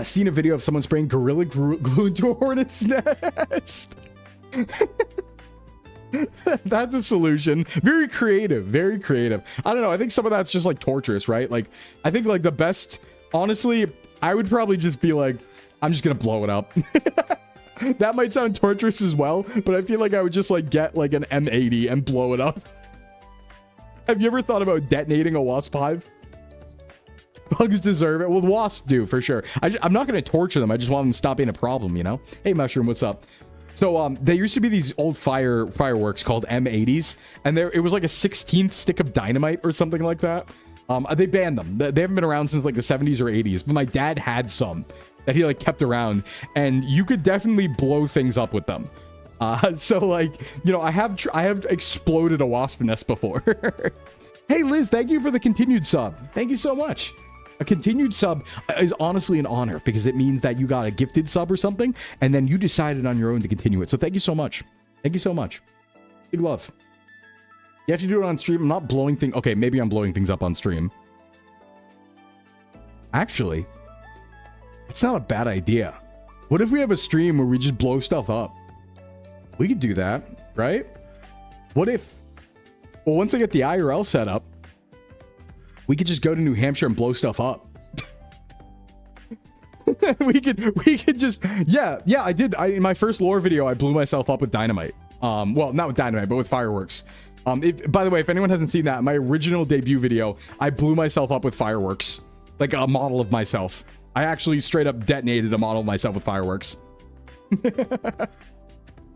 Seen a video of someone spraying Gorilla Glue into a hornet's nest. That's a solution. Very creative. I don't know. I think some of that's just like torturous, right? Like, I think like the best, honestly, I would probably just be like, I'm just gonna blow it up. That might sound torturous as well, but I feel like I would just like get like an M80 and blow it up. Have you ever thought about detonating a wasp hive? Bugs deserve it. Well, wasps do for sure. I'm not gonna torture them. I just want them to stop being a problem, you know? Hey, Mushroom, what's up? So there used to be these old fireworks called M80s, and it was like a 16th stick of dynamite or something like that. They banned them. They haven't been around since like the 70s or 80s, but my dad had some that he like kept around, and you could definitely blow things up with them. So like, you know, I have exploded a wasp nest before. Hey Liz, thank you for the continued sub. Thank you so much. A continued sub is honestly an honor because it means that you got a gifted sub or something, and then you decided on your own to continue it. So thank you so much. Thank you so much. Big love. You have to do it on stream. I'm not blowing things. Okay, maybe I'm blowing things up on stream. Actually, it's not a bad idea. What if we have a stream where we just blow stuff up? We could do that, right? What if, well, once I get the IRL set up, we could just go to New Hampshire and blow stuff up. we could just, yeah, I did. In my first lore video, I blew myself up with dynamite. Well, not with dynamite, but with fireworks. By the way, if anyone hasn't seen that, my original debut video, I blew myself up with fireworks. Like a model of myself. I actually straight up detonated a model of myself with fireworks.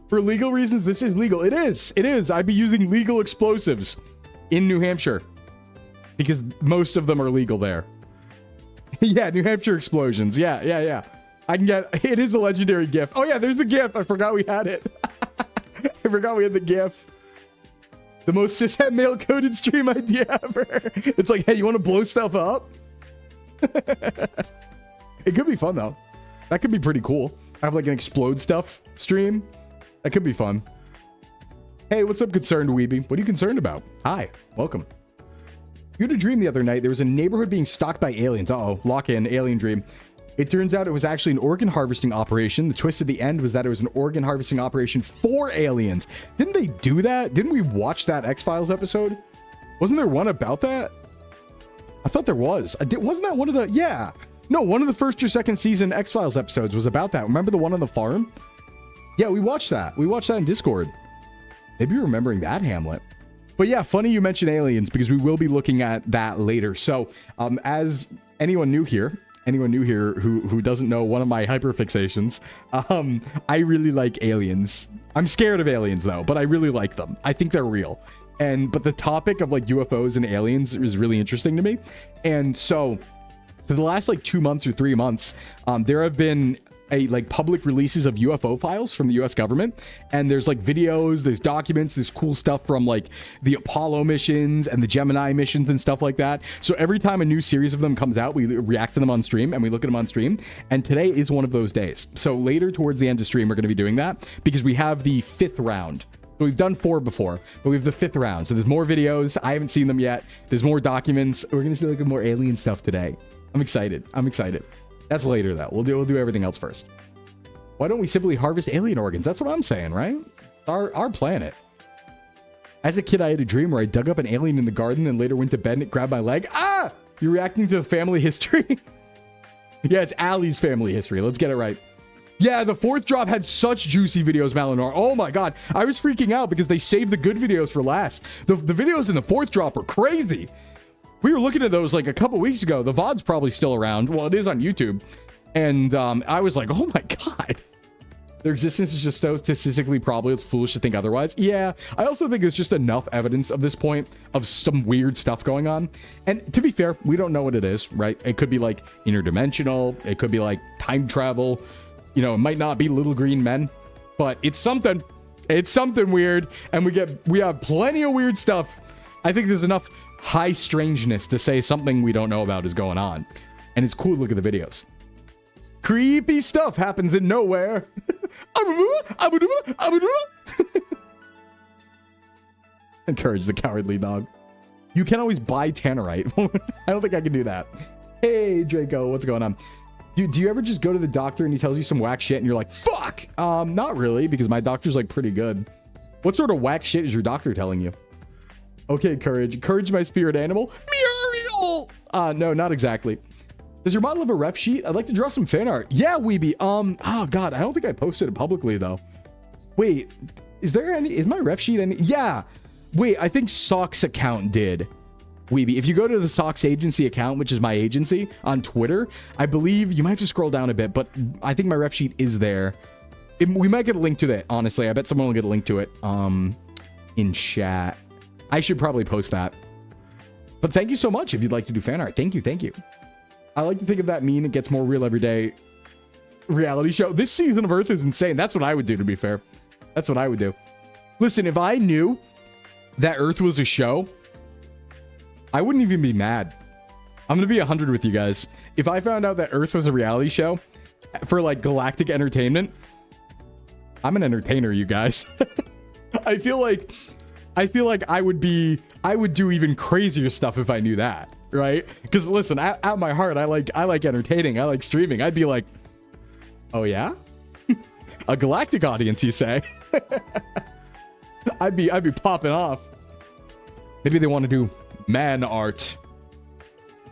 For legal reasons, this is legal. It is. It is. I'd be using legal explosives in New Hampshire. Because most of them are legal there. Yeah, New Hampshire explosions. Yeah. I can get... It is a legendary GIF. Oh, yeah, there's a GIF. I forgot we had it. I forgot we had the GIF. The most cishet male-coded stream idea ever. It's like, hey, you want to blow stuff up? It could be fun, though. That could be pretty cool. I have, like, an explode stuff stream. That could be fun. Hey, what's up, concerned weeby? What are you concerned about? Hi. Welcome. You had a dream the other night. There was a neighborhood being stalked by aliens. Uh-oh. Lock in. Alien dream. It turns out it was actually an organ harvesting operation. The twist at the end was that it was an organ harvesting operation for aliens. Didn't they do that? Didn't we watch that X-Files episode? Wasn't there one about that? I thought there was. Wasn't that one of the... Yeah. No, one of the first or second season X-Files episodes was about that. Remember the one on the farm? Yeah, we watched that. We watched that in Discord. Maybe you're remembering that, Hamlet. But yeah, funny you mentioned aliens because we will be looking at that later. So as anyone new here who doesn't know one of my hyperfixations, I really like aliens. I'm scared of aliens though, but I really like them. I think they're real. But the topic of like UFOs and aliens is really interesting to me. And so for the last like 2 months or 3 months, there have been like public releases of UFO files from the US government, and there's like videos, there's documents, there's cool stuff from like the Apollo missions and the Gemini missions and stuff like that. So every time a new series of them comes out, we react to them on stream and we look at them on stream, and today is one of those days. So later towards the end of stream, we're going to be doing that because we have the 5th round. So we've done 4 before, but we have the 5th round. So there's more videos. I haven't seen them yet. There's more documents. We're going to see like more alien stuff today. I'm excited. That's later, though. We'll do everything else first. Why don't we simply harvest alien organs? That's what I'm saying, right? Our planet. As a kid, I had a dream where I dug up an alien in the garden and later went to bed and it grabbed my leg. Ah! You're reacting to the family history? Yeah, it's Allie's family history. Let's get it right. Yeah, the 4th drop had such juicy videos, Malinor. Oh my god. I was freaking out because they saved the good videos for last. The videos in the 4th drop are crazy. We were looking at those like a couple weeks ago. The VOD's probably still around. Well, it is on YouTube. And I was like, oh my god. Their existence is just so statistically probably. It's foolish to think otherwise. Yeah, I also think there's just enough evidence of this point of some weird stuff going on. And to be fair, we don't know what it is, right? It could be like interdimensional. It could be like time travel. You know, it might not be little green men. But it's something. It's something weird. And we have plenty of weird stuff. I think there's enough high strangeness to say something we don't know about is going on. And it's cool to look at the videos. Creepy stuff happens in nowhere. Encourage the cowardly dog. You can always buy tannerite. I don't think I can do that. Hey, Draco, what's going on? Do you ever just go to the doctor and he tells you some whack shit and you're like, fuck? Not really, because my doctor's like pretty good. What sort of whack shit is your doctor telling you? Okay, Courage. Courage, my spirit animal. Muriel! No, not exactly. Does your model have a ref sheet? I'd like to draw some fan art. Yeah, Weeby. Oh god, I don't think I posted it publicly though. Wait, is my ref sheet any? Yeah. Wait, I think Sock's account did. Weeby, if you go to the Socks agency account, which is my agency on Twitter, I believe you might have to scroll down a bit, but I think my ref sheet is there. We might get a link to that, honestly. I bet someone will get a link to it in chat. I should probably post that. But thank you so much if you'd like to do fan art. Thank you, thank you. I like to think of that meme. It gets more real every day. Reality show. This season of Earth is insane. That's what I would do, to be fair. That's what I would do. Listen, if I knew that Earth was a show, I wouldn't even be mad. I'm going to be 100 with you guys. If I found out that Earth was a reality show for like galactic entertainment, I'm an entertainer, you guys. I feel like I would do even crazier stuff if I knew that, right? Because listen, at my heart, I like entertaining. I like streaming. I'd be like, oh yeah? A galactic audience, you say? I'd be popping off. Maybe they want to do man art.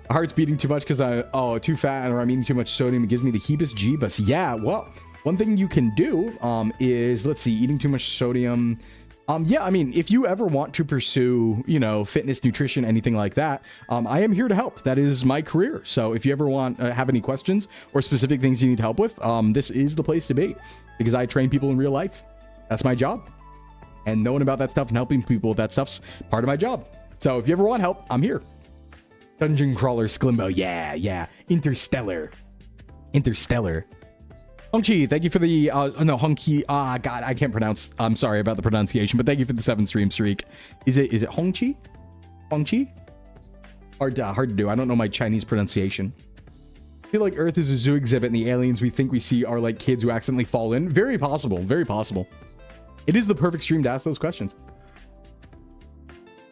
Heart's beating too much because too fat, or I'm eating too much sodium. It gives me the heebus jeebus. Yeah, well, one thing you can do is, let's see, eating too much sodium. Yeah, I mean, if you ever want to pursue, fitness, nutrition, anything like that, I am here to help. That is my career. So if you ever have any questions or specific things you need help with, this is the place to be, because I train people in real life. That's my job. And knowing about that stuff and helping people with that stuff's part of my job. So if you ever want help, I'm here. Dungeon Crawler Sclimbo. Yeah. Interstellar. Hongchi, thank you for the, Hongchi, God, I can't pronounce, I'm sorry about the pronunciation, but thank you for the 7-stream streak. Is it Hongchi? Hongchi? Hard to do. I don't know my Chinese pronunciation. I feel like Earth is a zoo exhibit and the aliens we think we see are like kids who accidentally fall in. Very possible. Very possible. It is the perfect stream to ask those questions.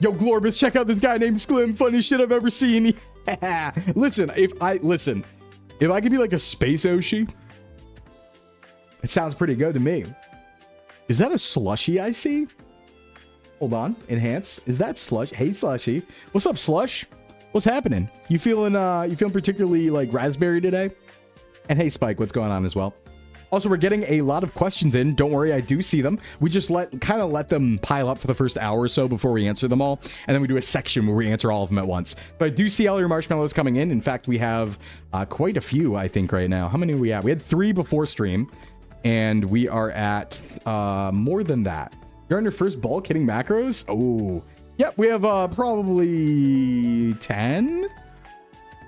Yo, Glorbus, check out this guy named Sclim. Funny shit I've ever seen. Yeah. Listen, if I could be like a space Oshi, it sounds pretty good to me. Is that a slushy I see? Hold on. Enhance. Is that slush? Hey, slushy. What's up, slush? What's happening? You feeling particularly like raspberry today? And hey, Spike, what's going on as well? Also, we're getting a lot of questions in. Don't worry, I do see them. We just let them pile up for the first hour or so before we answer them all. And then we do a section where we answer all of them at once. But I do see all your marshmallows coming in. In fact, we have quite a few, I think, right now. How many do we have? We had 3 before stream. And we are at more than that. You're on your first bulk hitting macros? Oh, yep. We have probably 10?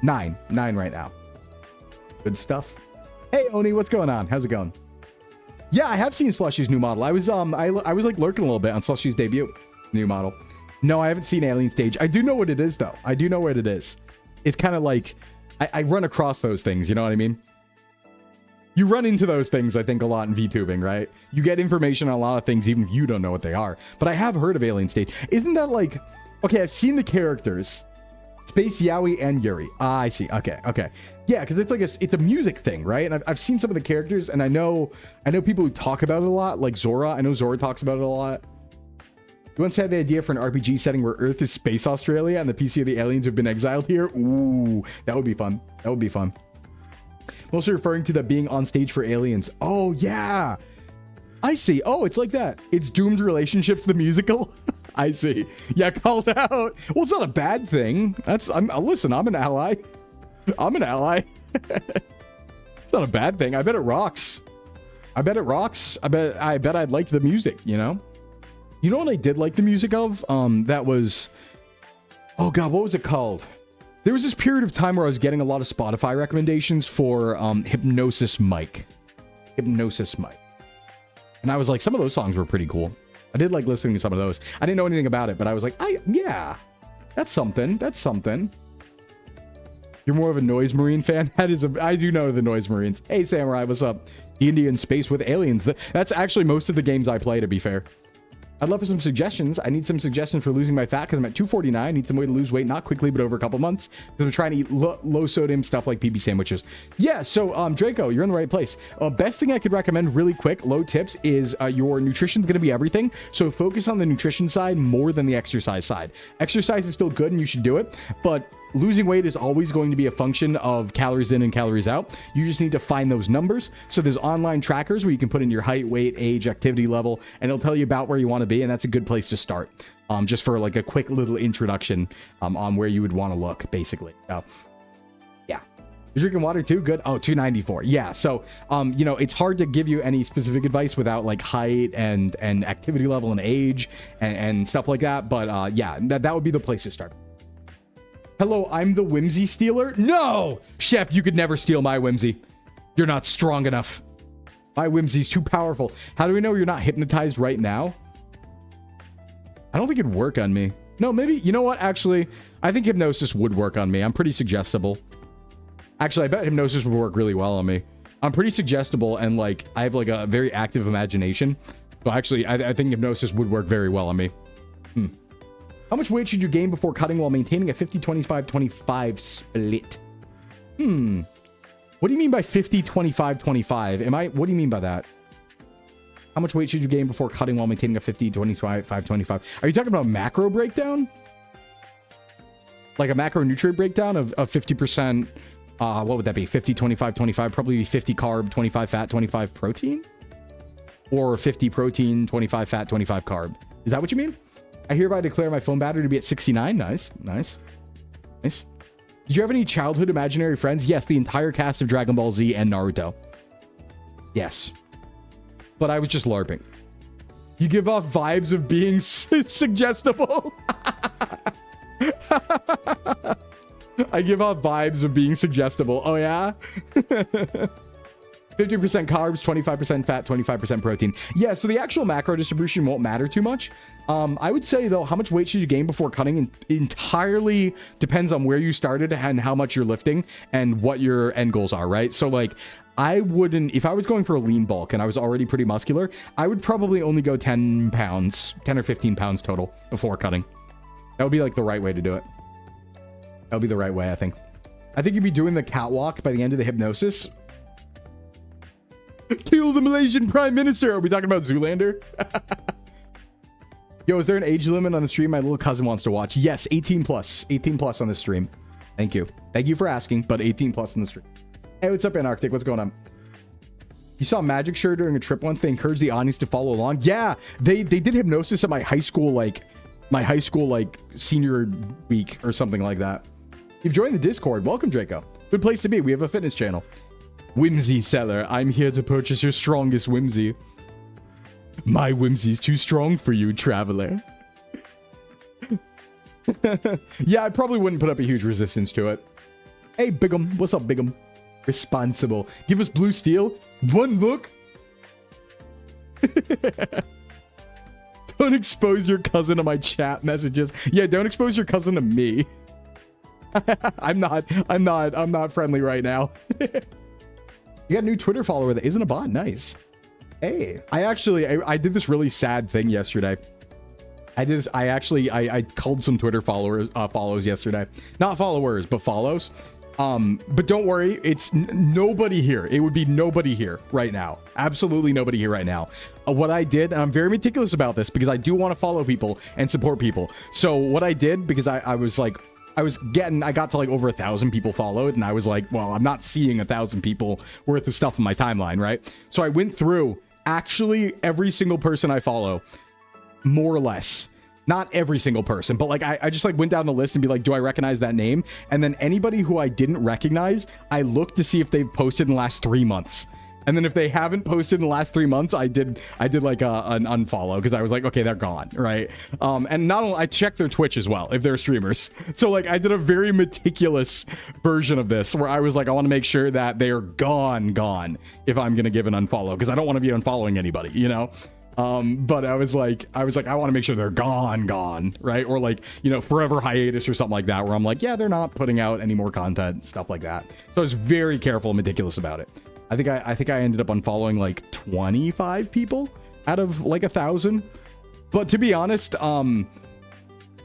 9 right now. Good stuff. Hey, Oni, what's going on? How's it going? Yeah, I have seen Slushy's new model. I was like lurking a little bit on Slushy's debut new model. No, I haven't seen Alien Stage. I do know what it is, though. I do know what it is. It's kind of like I run across those things. You know what I mean? You run into those things, I think, a lot in VTubing, right? You get information on a lot of things, even if you don't know what they are. But I have heard of Alien Stage. Isn't that like... Okay, I've seen the characters. Space Yowie and Yuri. I see. Okay. Yeah, because it's like it's a music thing, right? And I've seen some of the characters, and I know people who talk about it a lot, like Zora. I know Zora talks about it a lot. You once had the idea for an RPG setting where Earth is Space Australia, and the PC of the aliens have been exiled here? Ooh, that would be fun. That would be fun. Mostly referring to the being on stage for aliens. Oh, yeah. I see. Oh, it's like that. It's Doomed Relationships, the musical. I see. Yeah, called out. Well, it's not a bad thing. Listen, I'm an ally. It's not a bad thing. I bet it rocks. I bet I'd like the music, You know what I did like the music of? That was... Oh, God, what was it called? There was this period of time where I was getting a lot of Spotify recommendations for Hypnosis Mike. And I was like, some of those songs were pretty cool. I did like listening to some of those. I didn't know anything about it, but I was like, yeah, that's something. You're more of a Noise Marine fan? I do know the Noise Marines. Hey, Samurai, what's up? D&D in space with aliens. That's actually most of the games I play, to be fair. I'd love for some suggestions. I need some suggestions for losing my fat because I'm at 249. I need some way to lose weight, not quickly, but over a couple months. Because I'm trying to eat low sodium stuff like PB sandwiches. Yeah, so Draco, you're in the right place. Best thing I could recommend really quick, low tips, is your nutrition's going to be everything. So focus on the nutrition side more than the exercise side. Exercise is still good and you should do it, but losing weight is always going to be a function of calories in and calories out. You just need to find those numbers. So there's online trackers where you can put in your height, weight, age, activity level, and it'll tell you about where you want to be. And that's a good place to start. Just for like a quick little introduction on where you would want to look, basically. So, yeah. You're drinking water too? Good. Oh, 294. Yeah. So, you know, it's hard to give you any specific advice without like height and activity level and age and stuff like that. But yeah, that would be the place to start. Hello, I'm the Whimsy Stealer. No, Chef, you could never steal my Whimsy. You're not strong enough. My Whimsy's too powerful. How do we know you're not hypnotized right now? I don't think it'd work on me. No, maybe, you know what? Actually, I think hypnosis would work on me. I'm pretty suggestible. Actually, I bet hypnosis would work really well on me. I'm pretty suggestible and like, I have like a very active imagination. So actually, I think hypnosis would work very well on me. How much weight should you gain before cutting while maintaining a 50-25-25 split? What do you mean by 50-25-25? What do you mean by that? How much weight should you gain before cutting while maintaining a 50-25-25? Are you talking about macro breakdown? Like a macronutrient breakdown of 50%, what would that be? 50-25-25, probably 50 carb, 25 fat, 25 protein? Or 50 protein, 25 fat, 25 carb. Is that what you mean? I hereby declare my phone battery to be at 69. Nice. Did you have any childhood imaginary friends? Yes, the entire cast of Dragon Ball Z and Naruto. Yes. But I was just LARPing. You give off vibes of being suggestible. I give off vibes of being suggestible. Oh, yeah? 50% carbs, 25% fat, 25% protein. Yeah, so the actual macro distribution won't matter too much. I would say, though, how much weight should you gain before cutting entirely depends on where you started and how much you're lifting and what your end goals are, right? So, like, I wouldn't, if I was going for a lean bulk and I was already pretty muscular, I would probably only go 10 pounds, 10 or 15 pounds total before cutting. That would be, like, the right way to do it. That would be the right way, I think. I think you'd be doing the catwalk by the end of the hypnosis. Kill the Malaysian Prime Minister. Are we talking about Zoolander? Yo, is there an age limit on the stream? My little cousin wants to watch. Yes, 18 plus. 18 plus on the stream. Thank you. Thank you for asking, but 18 plus on the stream. Hey, what's up, Antarctic? What's going on? You saw Magic Sure during a trip once. They encouraged the audience to follow along. Yeah, they did hypnosis at my high school, like senior week or something like that. You've joined the Discord. Welcome, Draco. Good place to be. We have a fitness channel. Whimsy seller, I'm here to purchase your strongest whimsy. My whimsy's too strong for you, traveler. Yeah, I probably wouldn't put up a huge resistance to it. Hey, Bigum. What's up, Bigum? Responsible. Give us blue steel. One look. Don't expose your cousin to my chat messages. Yeah, don't expose your cousin to me. I'm not friendly right now. You got a new Twitter follower that isn't a bot. Nice. Hey, I did this really sad thing yesterday. I culled some Twitter follows yesterday. Not followers, but follows. But don't worry, it's nobody here. It would be nobody here right now. Absolutely nobody here right now. What I did, and I'm very meticulous about this because I do want to follow people and support people. So what I did, because I got to like over 1,000 people followed, and I was like, well, I'm not seeing 1,000 people worth of stuff in my timeline, right? So I went through actually every single person I follow, more or less. Not every single person, but like I just like went down the list and be like, do I recognize that name? And then anybody who I didn't recognize, I looked to see if they've posted in the last 3 months. And then if they haven't posted in the last 3 months, I did like an unfollow because I was like, okay, they're gone, right? And not only I checked their Twitch as well if they're streamers. So like I did a very meticulous version of this where I was like, I want to make sure that they are gone if I'm gonna give an unfollow because I don't want to be unfollowing anybody, you know. But I was like, I want to make sure they're gone, right? Or like, you know, forever hiatus or something like that, where I'm like, yeah, they're not putting out any more content, stuff like that. So I was very careful and meticulous about it. I think I ended up unfollowing like 25 people out of like 1,000. But to be honest,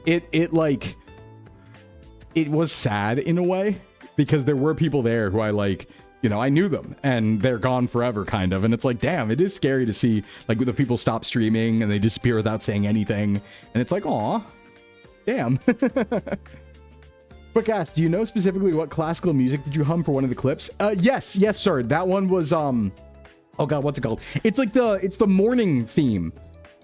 it was sad in a way because there were people there who I like, you know, I knew them and they're gone forever kind of. And it's like, damn, it is scary to see like the people stop streaming and they disappear without saying anything. And it's like, aw, damn. Quick ask, do you know specifically what classical music did you hum for one of the clips? Yes, sir. That one was, oh God, what's it called? It's like it's the morning theme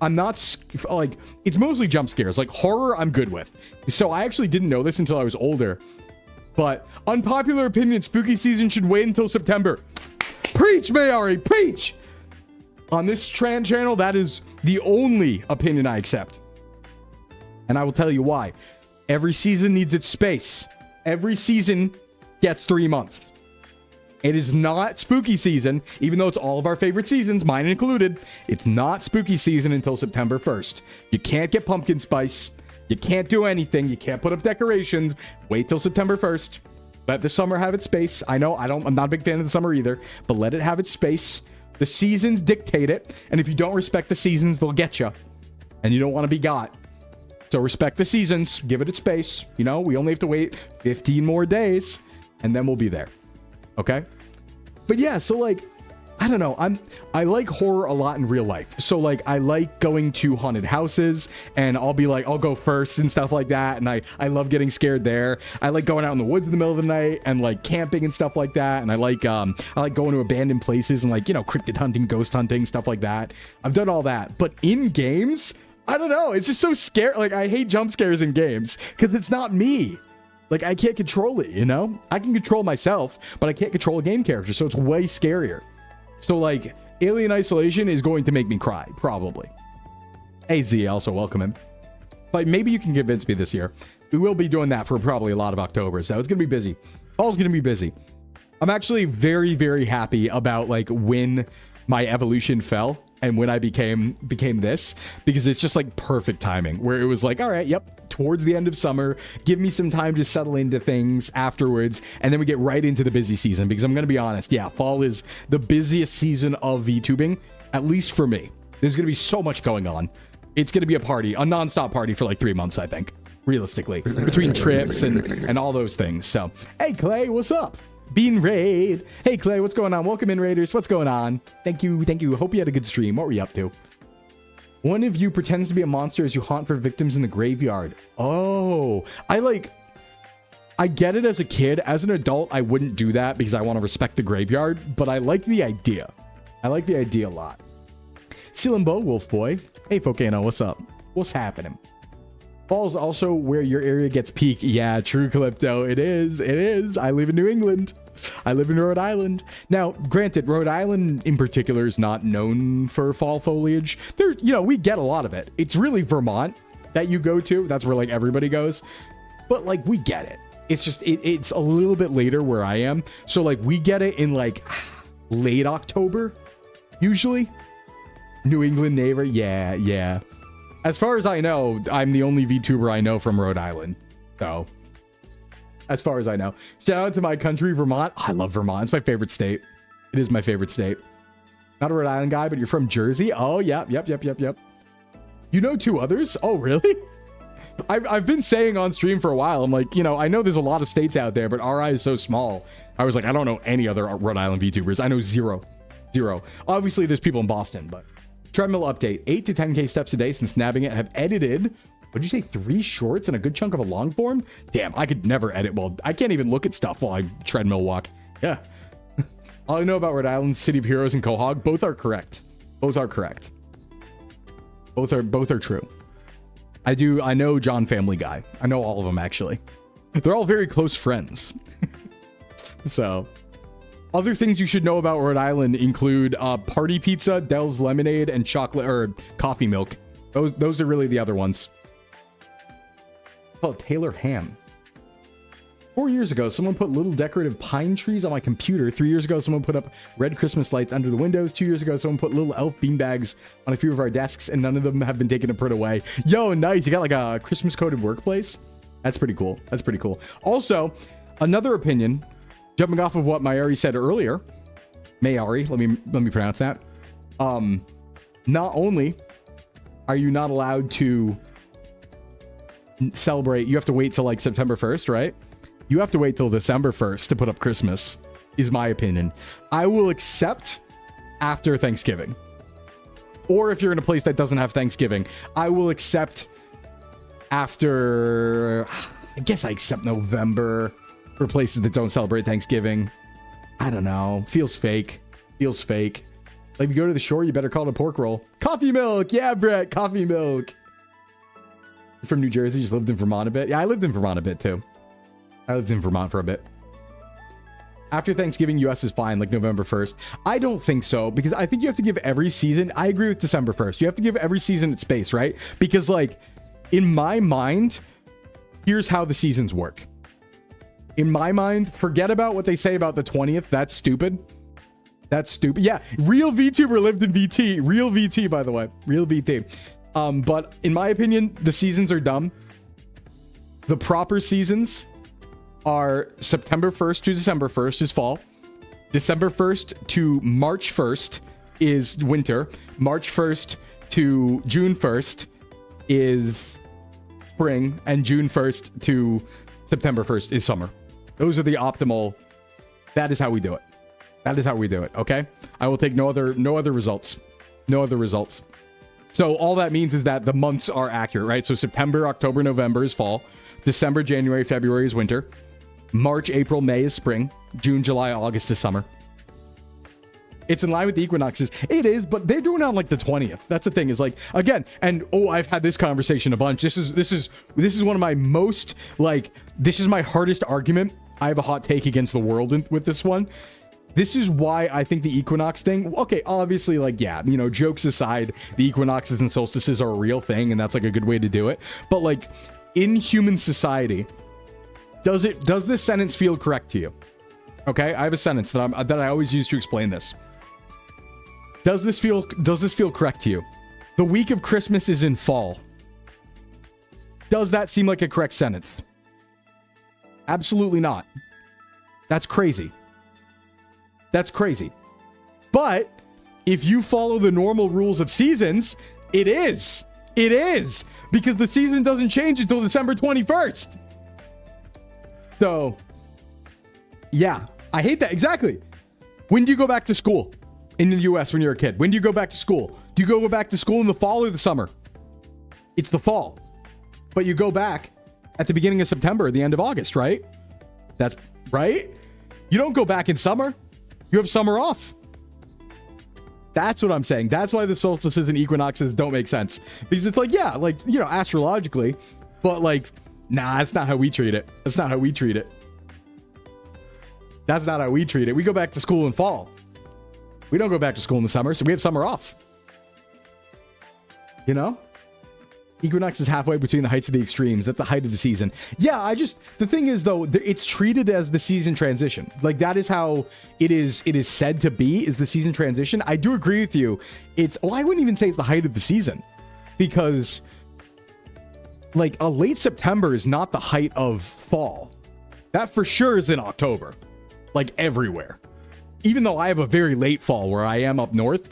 I'm not like, it's mostly jump scares. Like horror, I'm good with. So I actually didn't know this until I was older. But unpopular opinion, spooky season should wait until September. Preach, Mayari, preach! On this channel, that is the only opinion I accept. And I will tell you why. Every season needs its space. Every season gets 3 months. It is not spooky season, even though it's all of our favorite seasons, mine included. It's not spooky season until September 1st. You can't get pumpkin spice. You can't do anything. You can't put up decorations. Wait till September 1st. Let the summer have its space. I know I'm not a big fan of the summer either, but let it have its space. The seasons dictate it. And if you don't respect the seasons, they'll get you. And you don't want to be got. So respect the seasons. Give it its space. You know, we only have to wait 15 more days and then we'll be there. Okay? But yeah, so like, I don't know. I like horror a lot in real life. So like, I like going to haunted houses and I'll be like, I'll go first and stuff like that. And I love getting scared there. I like going out in the woods in the middle of the night and like camping and stuff like that. And I like going to abandoned places and like, you know, cryptid hunting, ghost hunting, stuff like that. I've done all that. But in games, I don't know. It's just so scary. Like I hate jump scares in games because it's not me. Like, I can't control it, you know? I can control myself, but I can't control a game character, so it's way scarier. So, like, Alien Isolation is going to make me cry, probably. Hey, Z, also welcome him. But maybe you can convince me this year. We will be doing that for probably a lot of October, so it's going to be busy. Fall's going to be busy. I'm actually very, very happy about, like, when my evolution fell and when I became this, because it's just like perfect timing where it was like, all right, yep, towards the end of summer, give me some time to settle into things afterwards, and then we get right into the busy season. Because I'm going to be honest, yeah, fall is the busiest season of VTubing, at least for me. There's going to be so much going on. It's going to be a party, a non-stop party for like 3 months, I think, realistically, between trips and all those things. So, hey, Clay, what's up? Bean Raid. Hey, Clay, what's going on? Welcome in, Raiders. What's going on? Thank you. Thank you. Hope you had a good stream. What were you up to? One of you pretends to be a monster as you haunt for victims in the graveyard. Oh, I get it as a kid. As an adult, I wouldn't do that because I want to respect the graveyard, but I like the idea. I like the idea a lot. Sclimbo, Wolf Boy. Hey, Focano, what's up? What's happening? Fall's also where your area gets peak. Yeah, true, Calypto. It is. It is. I live in New England. I live in Rhode Island. Now, granted, Rhode Island in particular is not known for fall foliage. There, you know, we get a lot of it. It's really Vermont that you go to. That's where like everybody goes. But like, we get it. It's just, it's a little bit later where I am. So like, we get it in like late October, usually. New England neighbor. Yeah, yeah. As far as I know, I'm the only VTuber I know from Rhode Island. So, as far as I know. Shout out to my country, Vermont. I love Vermont. It's my favorite state. It is my favorite state. Not a Rhode Island guy, but you're from Jersey? Oh, yeah. Yep. You know 2 others? Oh, really? I've been saying on stream for a while, I'm like, you know, I know there's a lot of states out there, but RI is so small. I was like, I don't know any other Rhode Island VTubers. I know zero. Obviously, there's people in Boston, but... Treadmill update. 8 to 10k steps a day since nabbing it. Have edited, what did you say, 3 shorts and a good chunk of a long form? Damn, I could never edit well. I can't even look at stuff while I treadmill walk. Yeah. All I know about Rhode Island, City of Heroes, and Quahog, both are correct. Both are true. I know John Family Guy. I know all of them, actually. They're all very close friends. So... Other things you should know about Rhode Island include party pizza, Dell's lemonade, and chocolate or coffee milk. Those are really the other ones. Oh, Taylor Ham. 4 years ago, someone put little decorative pine trees on my computer. 3 years ago, someone put up red Christmas lights under the windows. 2 years ago, someone put little elf beanbags on a few of our desks, and none of them have been taken and put away. Yo, nice. You got like a Christmas coded workplace. That's pretty cool. Also, another opinion. Jumping off of what Mayari said earlier, Mayari, let me pronounce that. Not only are you not allowed to celebrate, you have to wait till like September 1st, right? You have to wait till December 1st to put up Christmas, is my opinion. I will accept after Thanksgiving. Or if you're in a place that doesn't have Thanksgiving, I will accept after, I guess I accept November. For places that don't celebrate Thanksgiving. I don't know. Feels fake. Like, if you go to the shore, you better call it a pork roll. Coffee milk. Yeah, Brett. Coffee milk. From New Jersey, just lived in Vermont a bit. Yeah, I lived in Vermont a bit too. I lived in Vermont for a bit. After Thanksgiving, US is fine, like November 1st. I don't think so, because I think you have to give every season, I agree with December 1st. You have to give every season its space, right? Because, like, in my mind, here's how the seasons work. In my mind, forget about what they say about the 20th. That's stupid. That's stupid. Yeah, real VTuber lived in VT. Real VT, by the way. Real VT. But in my opinion, the seasons are dumb. The proper seasons are September 1st to December 1st is fall. December 1st to March 1st is winter. March 1st to June 1st is spring. And June 1st to September 1st is summer. Those are the optimal. That is how we do it. That is how we do it. Okay. I will take no other results. No other results. So all that means is that the months are accurate, right? So September, October, November is fall. December, January, February is winter. March, April, May is spring. June, July, August is summer. It's in line with the equinoxes. It is, but they're doing it on like the 20th. That's the thing, is like, again, and I've had this conversation a bunch. This is one of my most, like, this is my hardest argument. I have a hot take against the world with this one. This is why I think the equinox thing, okay, obviously, like, yeah, you know, jokes aside, the equinoxes and solstices are a real thing, and that's like a good way to do it. But, like, in human society, does this sentence feel correct to you? Okay, I have a sentence that I always use to explain this. Does this feel correct to you? The week of Christmas is in fall. Does that seem like a correct sentence? Absolutely not. That's crazy. That's crazy. But if you follow the normal rules of seasons, it is. It is. Because the season doesn't change until December 21st. So, yeah. I hate that. Exactly. When do you go back to school in the US when you're a kid? When do you go back to school? Do you go back to school in the fall or the summer? It's the fall. But you go back at the beginning of September or the end of August, right? That's right. You don't go back in summer. You have summer off. That's what I'm saying. That's why the solstices and equinoxes don't make sense. Because it's like, yeah, like, you know, astrologically, but like, nah, that's not how we treat it. That's not how we treat it. That's not how we treat it. We go back to school in fall. We don't go back to school in the summer, so we have summer off. You know? Equinox is halfway between the heights of the extremes. That's the height of the season. Yeah, the thing is, though, it's treated as the season transition. Like, that is how it is said to be, is the season transition. I do agree with you. I wouldn't even say it's the height of the season, because like a late September is not the height of fall. That for sure is in October, like everywhere. Even though I have a very late fall where I am up north,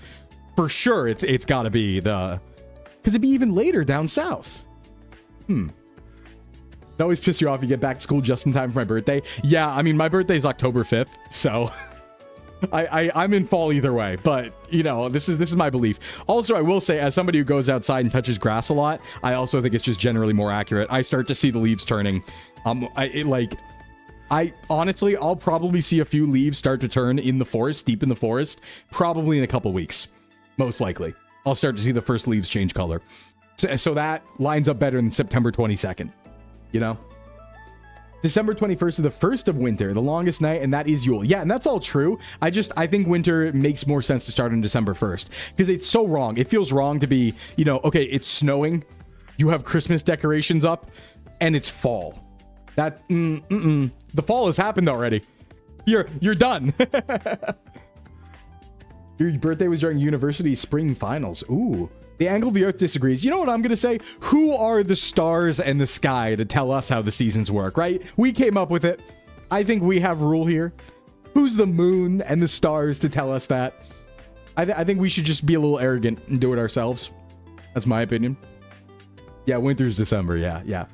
for sure it's got to be because it'd be even later down south. It always pisses you off you get back to school just in time for my birthday. Yeah, I mean, my birthday is October 5th, so I'm in fall either way. But, you know, this is my belief. Also, I will say, as somebody who goes outside and touches grass a lot, I also think it's just generally more accurate. I start to see the leaves turning. Honestly, I'll probably see a few leaves start to turn in the forest, deep in the forest, probably in a couple weeks, most likely. I'll start to see the first leaves change color. So that lines up better than September 22nd, you know? December 21st is the first of winter, the longest night, and that is Yule. Yeah, and that's all true. I think winter makes more sense to start on December 1st, because it's so wrong. It feels wrong to be, you know, okay, it's snowing, you have Christmas decorations up, and it's fall. That, the fall has happened already. You're done. Your birthday was during university spring finals. Ooh. The Angle of the Earth disagrees. You know what I'm going to say? Who are the stars and the sky to tell us how the seasons work, right? We came up with it. I think we have rule here. Who's the moon and the stars to tell us that? I think we should just be a little arrogant and do it ourselves. That's my opinion. Yeah, winter's December. Yeah.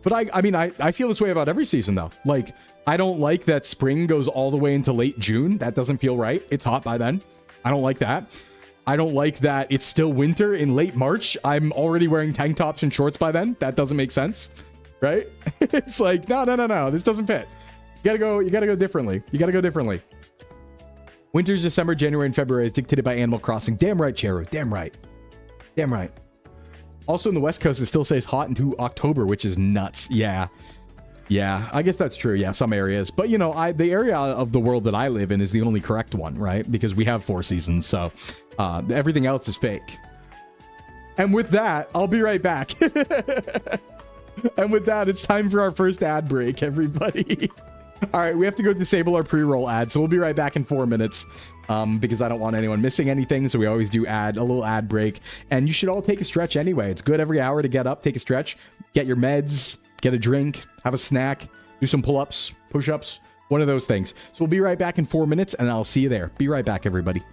But I mean, I feel this way about every season, though. Like, I don't like that spring goes all the way into late June. That doesn't feel right. It's hot by then. I don't like that. I don't like that it's still winter in late March. I'm already wearing tank tops and shorts by then. That doesn't make sense, right? It's like, no. This doesn't fit. You gotta go differently. Winters, December, January, and February is dictated by Animal Crossing. Damn right, Cheru. Damn right. Damn right. Also, in the West Coast, it still says hot into October, which is nuts. Yeah. Yeah, I guess that's true. Yeah, some areas. But, you know, the area of the world that I live in is the only correct one, right? Because we have 4 seasons, so everything else is fake. And with that, I'll be right back. And with that, it's time for our first ad break, everybody. All right, we have to go disable our pre-roll ad, so we'll be right back in 4 minutes because I don't want anyone missing anything, so we always do a little ad break. And you should all take a stretch anyway. It's good every hour to get up, take a stretch, get your meds, get a drink, have a snack, do some pull-ups, push-ups, one of those things. So we'll be right back in 4 minutes, and I'll see you there. Be right back, everybody.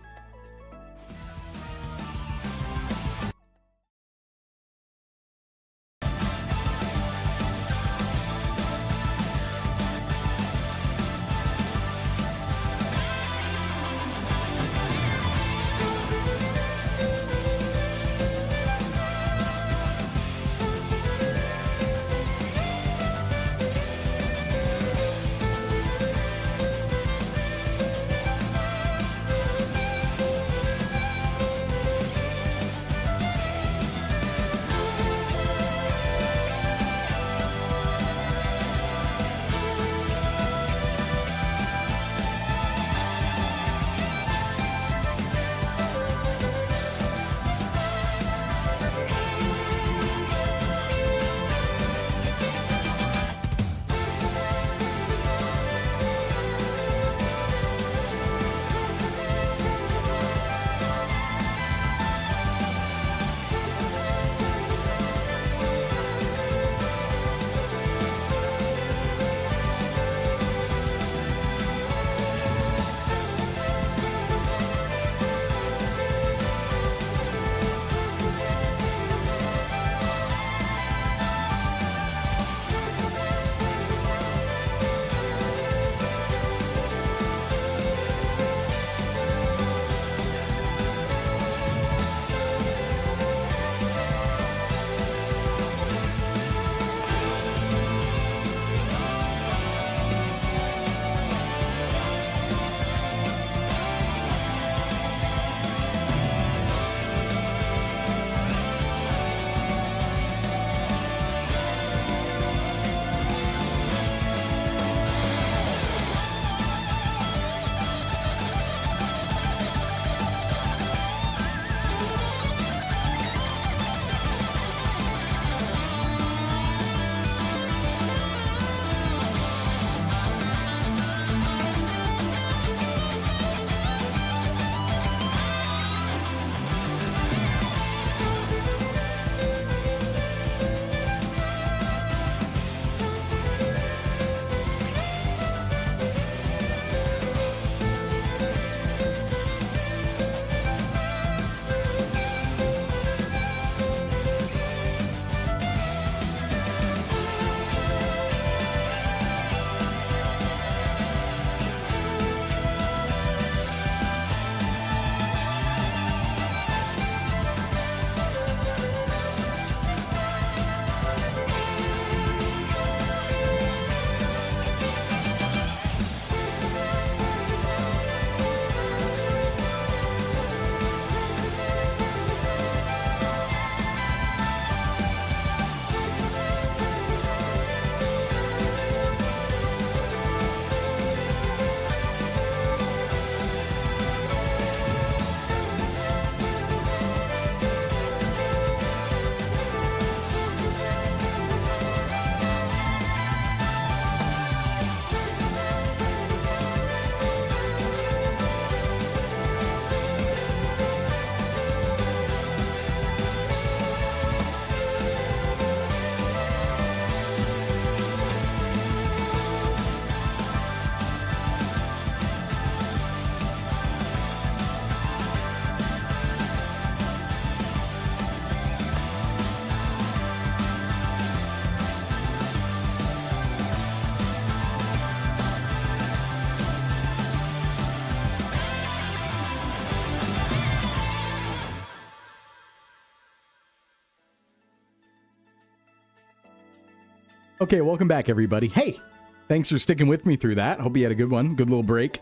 Okay, welcome back, everybody. Hey, thanks for sticking with me through that. Hope you had a good one. Good little break.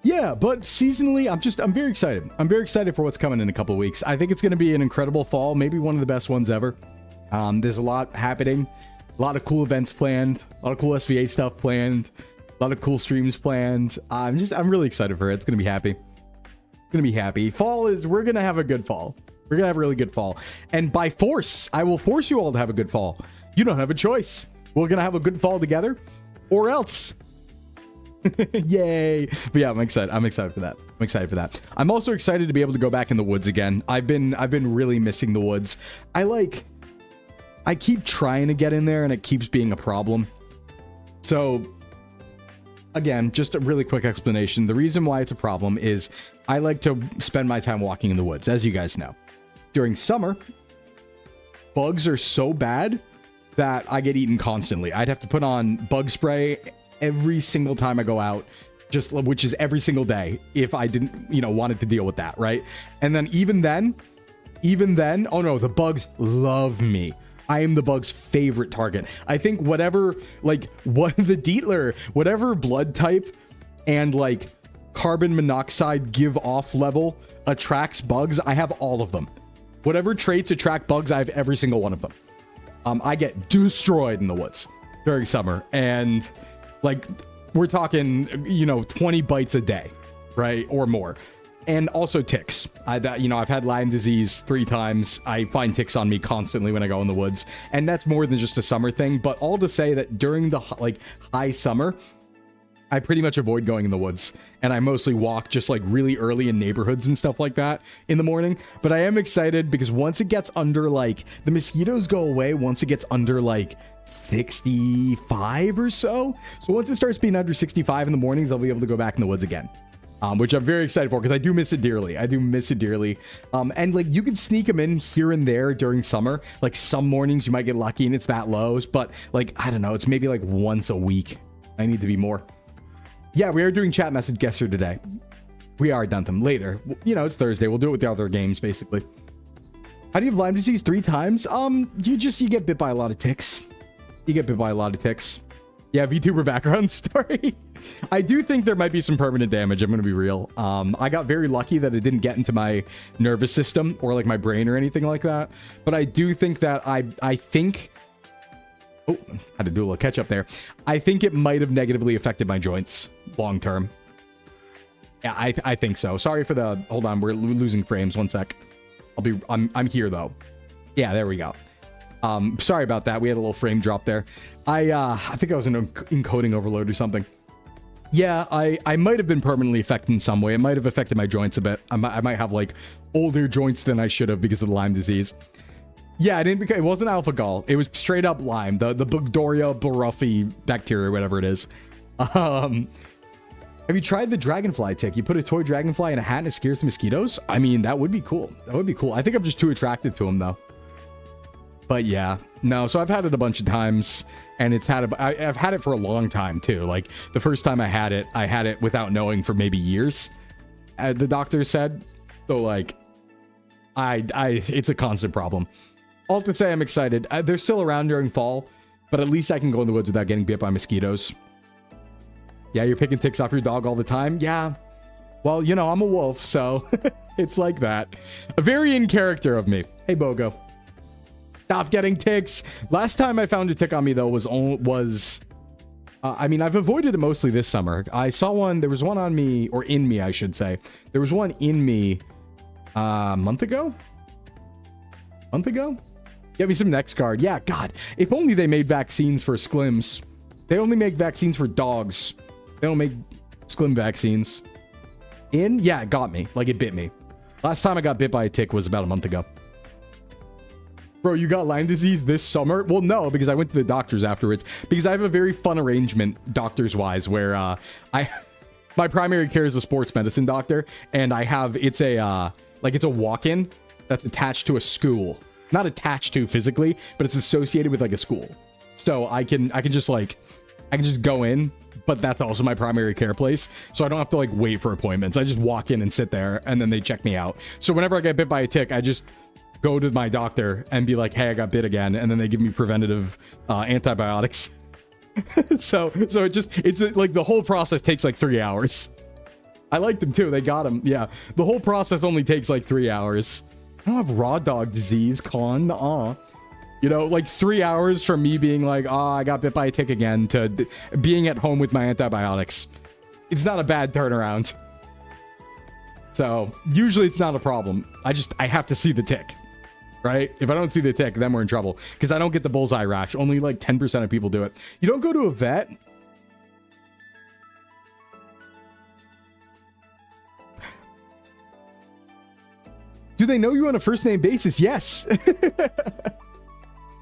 Yeah, but seasonally, I'm very excited. I'm very excited for what's coming in a couple of weeks. I think it's going to be an incredible fall, maybe one of the best ones ever. There's a lot happening, a lot of cool events planned, a lot of cool SVA stuff planned, a lot of cool streams planned. I'm really excited for it. It's going to be happy. It's going to be happy. We're going to have a good fall. We're going to have a really good fall. And by force, I will force you all to have a good fall. You don't have a choice. We're going to have a good fall together or else. Yay. But yeah, I'm excited for that. I'm also excited to be able to go back in the woods again. I've been really missing the woods. I keep trying to get in there and it keeps being a problem. So again, just a really quick explanation. The reason why it's a problem is I like to spend my time walking in the woods, as you guys know. During summer, bugs are so bad that I get eaten constantly. I'd have to put on bug spray every single time I go out, which is every single day if I didn't, wanted to deal with that, right? And then even then, oh no, the bugs love me. I am the bug's favorite target. I think whatever blood type and like carbon monoxide give off level attracts bugs, I have all of them. Whatever traits attract bugs, I have every single one of them. I get destroyed in the woods during summer, and like we're talking, 20 bites a day, right? Or more. And also ticks. I've had Lyme disease 3 times. I find ticks on me constantly when I go in the woods. And that's more than just a summer thing. But all to say that during the high summer, I pretty much avoid going in the woods. And I mostly walk just like really early in neighborhoods and stuff like that in the morning. But I am excited because once it gets under the mosquitoes go away once it gets under 65 or so. So once it starts being under 65 in the mornings, I'll be able to go back in the woods again. Which I'm very excited for because I do miss it dearly. And you can sneak them in here and there during summer. Like some mornings you might get lucky and it's that low, but I don't know, it's maybe once a week. I need to be more. Yeah, we are doing chat message guesser today. We are done them later. It's Thursday. We'll do it with the other games basically. How do you have Lyme disease 3 times? You get bit by a lot of ticks. Yeah, VTuber background story. I do think there might be some permanent damage. I'm going to be real. I got very lucky that it didn't get into my nervous system or my brain or anything like that. But I do think that I think... Oh, had to do a little catch up there. I think it might have negatively affected my joints long term. Yeah, I think so. Sorry for the... Hold on, we're losing frames. One sec. I'm here though. Yeah, there we go. Sorry about that. We had a little frame drop there. I think I was in encoding overload or something. Yeah, I might have been permanently affected in some way. It might have affected my joints a bit. I might have older joints than I should have because of the Lyme disease. Yeah, it wasn't alpha gall. It was straight up Lyme, the Bugdoria burrufi bacteria, whatever it is. Have you tried the dragonfly tick? You put a toy dragonfly in a hat and it scares the mosquitoes? I mean, that would be cool. I think I'm just too attracted to them though. But yeah, no, so I've had it a bunch of times and I've had it for a long time too. The first time I had it without knowing for maybe years, the doctor said. So it's a constant problem. All to say, I'm excited. They're still around during fall, but at least I can go in the woods without getting bit by mosquitoes. Yeah, you're picking ticks off your dog all the time? Yeah. Well, I'm a wolf, so it's like that. A very in character of me. Hey, Bogo. Stop getting ticks. Last time I found a tick on me though I've avoided it mostly this summer. I saw one. There was one on me, or in me, I should say. There was one in me a month ago. Get me some NexGard. Yeah, God. If only they made vaccines for Sclims. They only make vaccines for dogs. They don't make Sclim vaccines. Yeah, it got me. It bit me. Last time I got bit by a tick was about a month ago. Bro, you got Lyme disease this summer? Well, no, because I went to the doctors afterwards. Because I have a very fun arrangement, doctors-wise, where my primary care is a sports medicine doctor, and it's a walk-in that's attached to a school. Not attached to physically, but it's associated with a school. So I can just go in, but that's also my primary care place. So I don't have to wait for appointments. I just walk in and sit there, and then they check me out. So whenever I get bit by a tick, I just go to my doctor and be like, hey, I got bit again. And then they give me preventative antibiotics. so it's the whole process takes 3 hours. I like them too. They got them. Yeah. The whole process only takes like 3 hours. I don't have raw dog disease, con. You know, like 3 hours from me being like, oh, I got bit by a tick again to being at home with my antibiotics. It's not a bad turnaround. So usually it's not a problem. I have to see the tick, right? If I don't see the tick, then we're in trouble because I don't get the bullseye rash. Only like 10% of people do it. You don't go to a vet. Do they know you on a first name basis? Yes.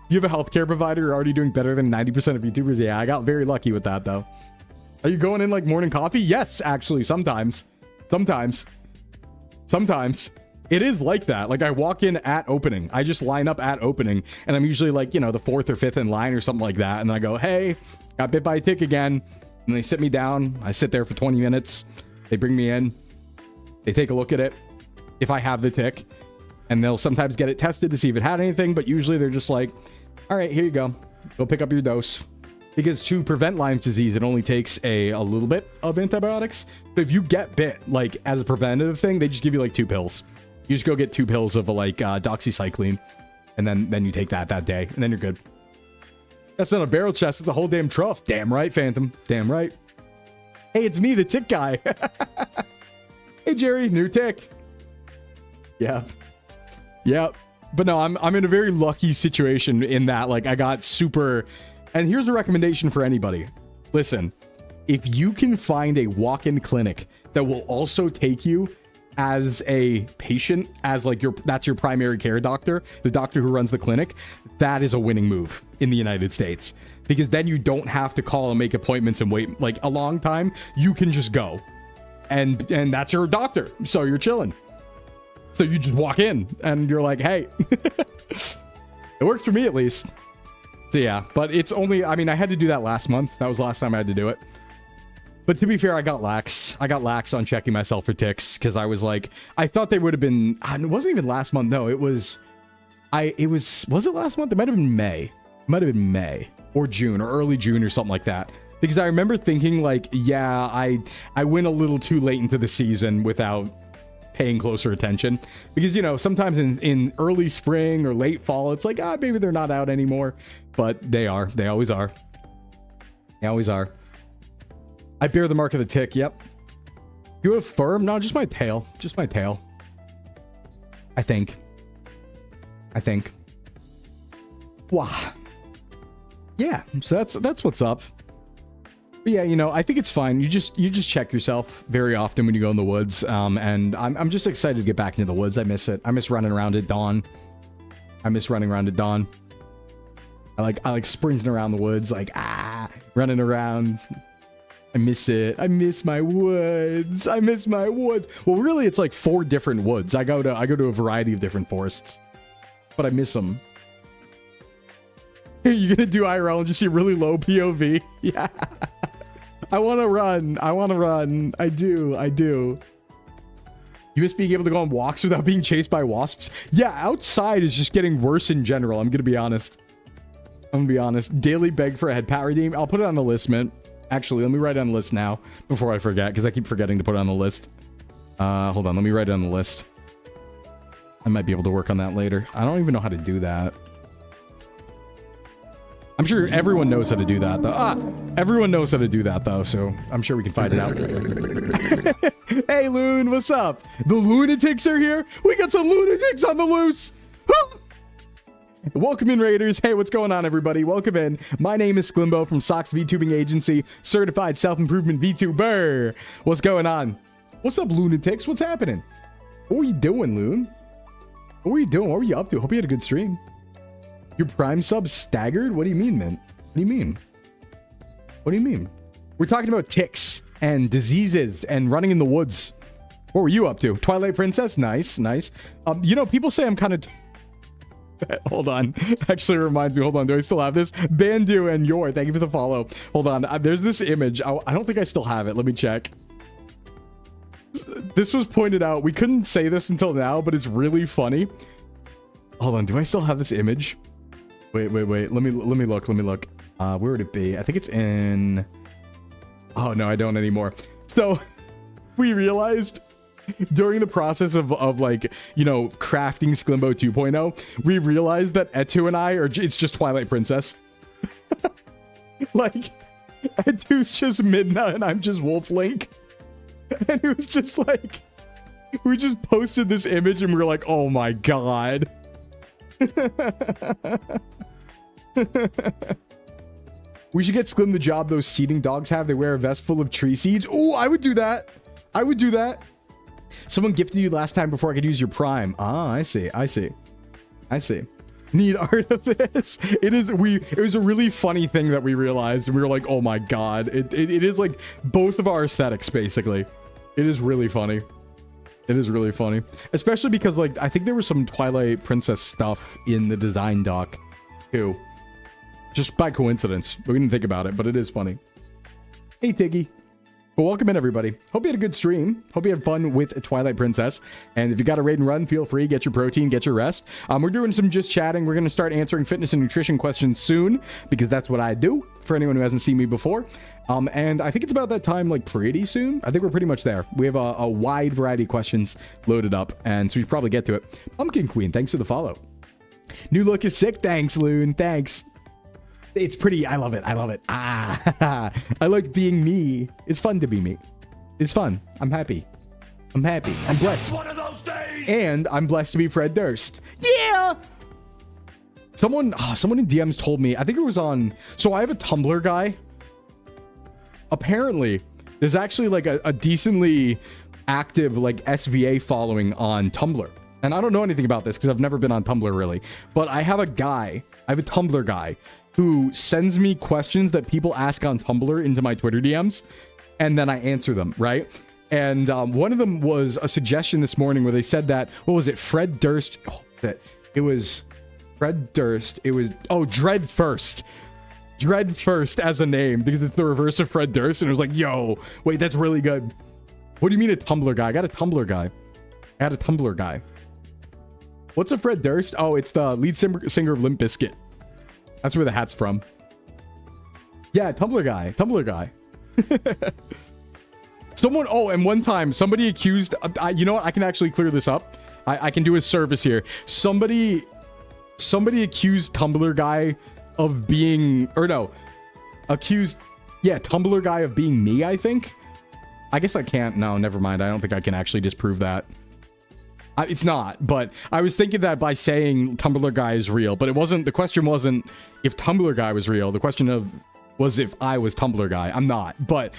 You have a healthcare provider. You're already doing better than 90% of YouTubers. Yeah, I got very lucky with that though. Are you going in like morning coffee? Yes, actually, sometimes. Sometimes. It is like that. Like I walk in at opening. I just line up at opening and I'm usually like, you know, the 4th or 5th in line or something like that. And I go, hey, got bit by a tick again. And they sit me down. I sit there for 20 minutes. They bring me in. They take a look at it. If I have the tick, and they'll sometimes get it tested to see if it had anything, but usually they're just like, all right, here you go. Go pick up your dose. Because to prevent Lyme's disease, it only takes a little bit of antibiotics. So if you get bit, like as a preventative thing, they just give you like 2 pills. You just go get 2 pills of like doxycycline, and then you take that day, and then you're good. That's not a barrel chest, it's a whole damn trough. Damn right, Phantom. Damn right. Hey, it's me, the tick guy. Hey, Jerry, new tick. Yeah. But no, I'm in a very lucky situation in that, like, I got super... And here's a recommendation for anybody. Listen, if you can find a walk-in clinic that will also take you as a patient, as like that's your primary care doctor, the doctor who runs the clinic, that is a winning move in the United States. Because then you don't have to call and make appointments and wait like a long time. You can just go. And that's your doctor. So you're chilling. So you just walk in and you're like, hey, it worked for me at least. So yeah, but it's only, I mean, I had to do that last month. That was the last time I had to do it. But to be fair, I got lax. I got lax on checking myself for ticks because I was like, I thought they would have been, it wasn't even last month. No, was it last month? It might have been May. It might have been May or June or early June or something like that. Because I remember thinking like, yeah, I went a little too late into the season without paying closer attention, because you know sometimes in early spring or late fall it's like maybe they're not out anymore, but they always are. I bear the mark of the tick. Yep. You have fur? No, just my tail. I think wow. Yeah, so that's what's up. But yeah, you know, I think it's fine. You just check yourself very often when you go in the woods. And I'm just excited to get back into the woods. I miss it. I miss running around at dawn. I like sprinting around the woods, like running around. I miss it. I miss my woods. Well, really, it's like 4 different woods. I go to a variety of different forests, but I miss them. Hey, you gonna do IRL and just see really low POV? Yeah. I want to run. I do. You miss being able to go on walks without being chased by wasps? Yeah, outside is just getting worse in general. I'm going to be honest. Daily beg for a head pat redeem. I'll put it on the list, man. Actually, let me write it on the list now before I forget, because I keep forgetting to put it on the list. Hold on. Let me write it on the list. I might be able to work on that later. I don't even know how to do that. I'm sure everyone knows how to do that, though. Everyone knows how to do that, though, so I'm sure we can find it out. Hey, Loon, what's up? The lunatics are here? We got some lunatics on the loose! Welcome in, Raiders. Hey, what's going on, everybody? Welcome in. My name is Sclimbo from Sox VTubing Agency, certified self-improvement VTuber. What's going on? What's up, lunatics? What's happening? What are you doing, Loon? What were you doing? What were you up to? Hope you had a good stream. Your Prime sub staggered? What do you mean, man? What do you mean? We're talking about ticks and diseases and running in the woods. What were you up to? Twilight Princess? Nice. You know, people say I'm kind of... Hold on. Actually reminds me. Hold on. Do I still have this? Bandu and Yor. Thank you for the follow. Hold on. There's this image. I don't think I still have it. Let me check. This was pointed out. We couldn't say this until now, but it's really funny. Hold on. Do I still have this image? Wait. Let me look. Where would it be? I think it's in... Oh, no, I don't anymore. So, we realized during the process of like, you know, crafting Sclimbo 2.0, we realized that Etu and I are, it's just Twilight Princess. Like, Etu's just Midna and I'm just Wolf Link. And it was just like, we just posted this image and we were like, oh my god. We should get Sclim the job those seeding dogs have. They wear a vest full of tree seeds. Oh, I would do that. I would do that. Someone gifted you last time before I could use your prime. Ah, I see. I see. I see. Need art of this. It was a really funny thing that we realized, and we were like, oh my god. It is like both of our aesthetics, basically. It is really funny. It is really funny. Especially because, like, I think there was some Twilight Princess stuff in the design doc, too. Just by coincidence. We didn't think about it, but it is funny. Hey, Tiggy. Well, welcome in, everybody. Hope you had a good stream. Hope you had fun with Twilight Princess. And if you got a raid and run, feel free. Get your protein, get your rest. We're doing some just chatting. We're going to start answering fitness and nutrition questions soon, because that's what I do, for anyone who hasn't seen me before. And I think it's about that time, like, pretty soon. I think we're pretty much there. We have a wide variety of questions loaded up, and so we should probably get to it. Pumpkin Queen, thanks for the follow. New look is sick. Thanks, Loon. Thanks. It's pretty. I love it. I love it. Ah, I like being me. It's fun to be me. It's fun. I'm happy. I'm happy. I'm blessed. One of those days. And I'm blessed to be Fred Durst. Yeah. Someone in DMs told me, I think it was on, so I have a Tumblr guy. Apparently, there's actually like a decently active like SVA following on Tumblr. And I don't know anything about this because I've never been on Tumblr really. But I have a Tumblr guy who sends me questions that people ask on Tumblr into my Twitter DMs, and then I answer them, right? And one of them was a suggestion this morning where they said that, what was it, Fred Durst? Oh, it was Fred Durst. It was, oh, Dread First. Dread First as a name, because it's the reverse of Fred Durst, and it was like, yo, wait, that's really good. What do you mean a Tumblr guy? I got a Tumblr guy. I had a Tumblr guy. What's a Fred Durst? Oh, it's the lead singer of Limp Bizkit. That's where the hat's from. Yeah, Tumblr guy. Tumblr guy. Someone, oh, and one time somebody accused, you know what? I can actually clear this up. I can do a service here. Somebody accused Tumblr guy of being, or no, accused, yeah, Tumblr guy of being me, I think. I guess I can't. No, never mind. I don't think I can actually disprove that. It's not, but I was thinking that by saying Tumblr guy is real, but it wasn't, the question wasn't if Tumblr guy was real. The question was if I was Tumblr guy. I'm not, but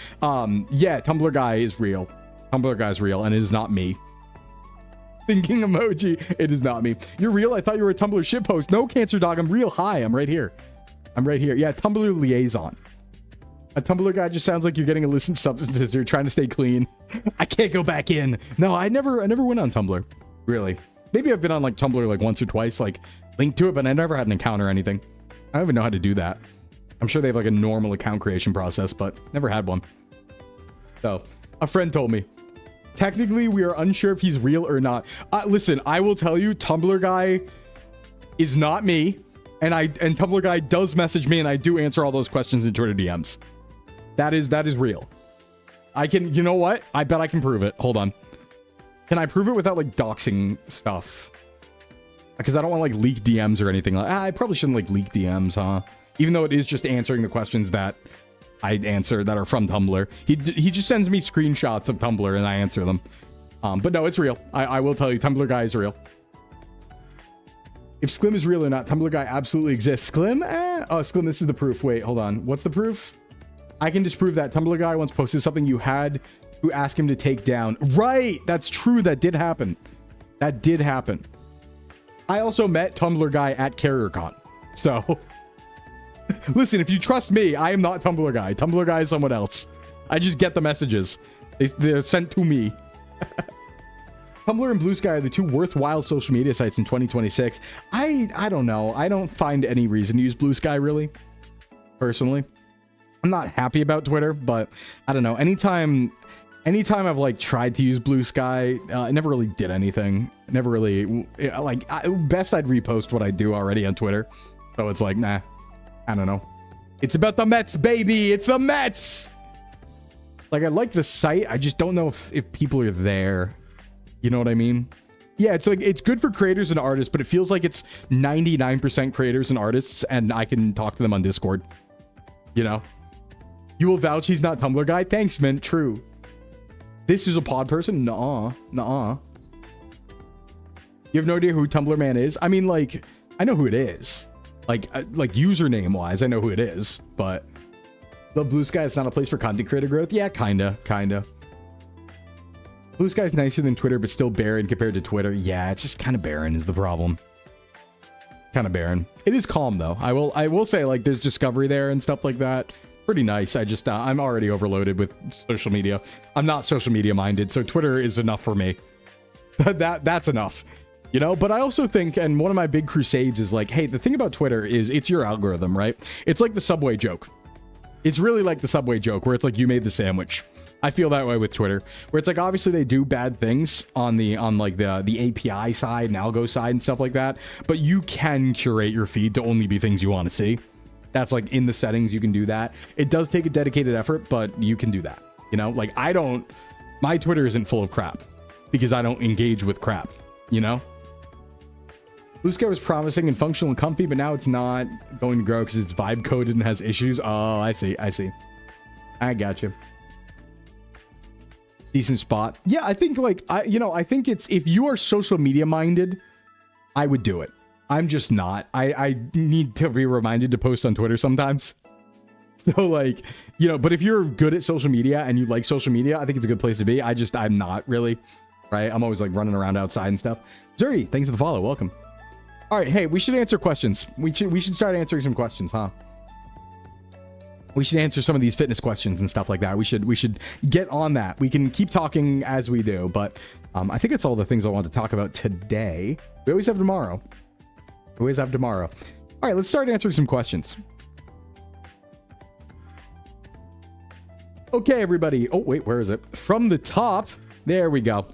yeah, Tumblr guy is real. Tumblr guy is real, and it is not me. Thinking emoji, it is not me. You're real? I thought you were a Tumblr shitpost. No, Cancer Dog, I'm real. Hi, I'm right here. I'm right here. Yeah, Tumblr liaison. A Tumblr guy just sounds like you're getting illicit substances. You're trying to stay clean. I can't go back in. No, I never went on Tumblr. Really. Maybe I've been on like Tumblr like once or twice, like linked to it, but I never had an account or anything. I don't even know how to do that. I'm sure they have like a normal account creation process, but never had one. So a friend told me, technically we are unsure if he's real or not. Listen, I will tell you, Tumblr guy is not me. And Tumblr guy does message me, and I do answer all those questions in Twitter DMs. That is real. I can, you know what? I bet I can prove it. Hold on. Can I prove it without like doxing stuff? Because I don't want like leak DMs or anything. Like, I probably shouldn't like leak DMs, huh? Even though it is just answering the questions that I answer that are from Tumblr. He just sends me screenshots of Tumblr and I answer them. But no, it's real. I will tell you, Tumblr guy is real. If Sclim is real or not, Tumblr guy absolutely exists. Sclim? Oh, Sclim, this is the proof. Wait, hold on. What's the proof? I can disprove that. Tumblr guy once posted something you had to ask him to take down. Right! That's true. That did happen. That did happen. I also met Tumblr guy at CarrierCon. So, listen, if you trust me, I am not Tumblr guy. Tumblr guy is someone else. I just get the messages. They're sent to me. Tumblr and Blue Sky are the two worthwhile social media sites in 2026. I don't know. I don't find any reason to use Blue Sky, really. Personally. I'm not happy about Twitter, but I don't know. Anytime I've like tried to use Blue Sky, I never really did anything. Never really, like, best I'd repost what I do already on Twitter. So it's like, nah, I don't know. It's about the Mets, baby. It's the Mets. Like, I like the site. I just don't know if people are there. You know what I mean? Yeah, it's like, it's good for creators and artists, but it feels like it's 99% creators and artists, and I can talk to them on Discord. You know? You will vouch he's not Tumblr guy? Thanks, Mint. True. This is a pod person? Nuh-uh. Nuh-uh. You have no idea who Tumblr man is? I mean, like, I know who it is. Like username-wise, I know who it is, but... The Blue Sky is not a place for content creator growth? Yeah, kinda. Blue Sky's nicer than Twitter, but still barren compared to Twitter. Yeah, it's just kind of barren is the problem. Kind of barren. It is calm, though. I will say, like, there's discovery there and stuff like that. Pretty nice. I just, I'm already overloaded with social media. I'm not social media minded, so Twitter is enough for me. That's enough. You know, but I also think, and one of my big crusades is like, hey, the thing about Twitter is it's your algorithm, right? It's like the Subway joke. It's really like the Subway joke where it's like you made the sandwich. I feel that way with Twitter, where it's like obviously they do bad things on the API side and algo side and stuff like that, but you can curate your feed to only be things you want to see. That's like in the settings, you can do that. It does take a dedicated effort, but you can do that. You know, like my Twitter isn't full of crap because I don't engage with crap, you know? Blue Sky was promising and functional and comfy, but now it's not going to grow because it's vibe coded and has issues. Oh, I see. I got you. Decent spot. Yeah, I think like, I think it's, if you are social media minded, I would do it. I'm just not. I need to be reminded to post on Twitter sometimes. So like, you know, but if you're good at social media and you like social media, I think it's a good place to be. I'm not really, right? I'm always like running around outside and stuff. Zuri, thanks for the follow. Welcome. All right, hey, we should answer questions. We should start answering some questions, huh? We should answer some of these fitness questions and stuff like that. We should get on that. We can keep talking as we do, but I think it's all the things I want to talk about today. We always have tomorrow. All right, let's start answering some questions. Okay, everybody. Oh, wait, where is it? From the top. There we go.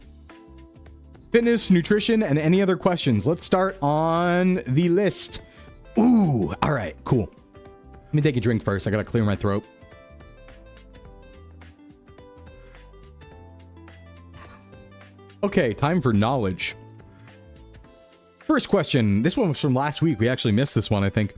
Fitness, nutrition, and any other questions. Let's start on the list. Ooh, all right, cool. Let me take a drink first. I gotta clear my throat. Okay, time for knowledge. First question. This one was from last week. We actually missed this one, I think.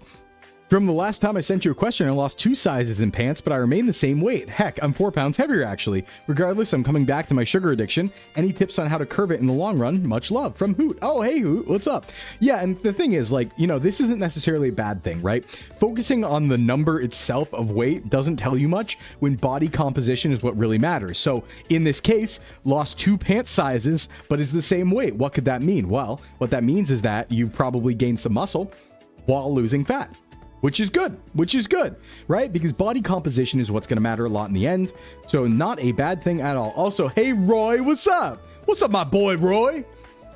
From the last time I sent you a question, I lost 2 sizes in pants, but I remain the same weight. Heck, I'm 4 pounds heavier, actually. Regardless, I'm coming back to my sugar addiction. Any tips on how to curb it in the long run? Much love. From Hoot. Oh, hey, Hoot. What's up? Yeah, and the thing is, like, you know, this isn't necessarily a bad thing, right? Focusing on the number itself of weight doesn't tell you much when body composition is what really matters. So, in this case, lost 2 pant sizes, but is the same weight. What could that mean? Well, what that means is that you've probably gained some muscle while losing fat. Which is good, right? Because body composition is what's going to matter a lot in the end. So not a bad thing at all. Also, hey, Roy, what's up? What's up, my boy, Roy?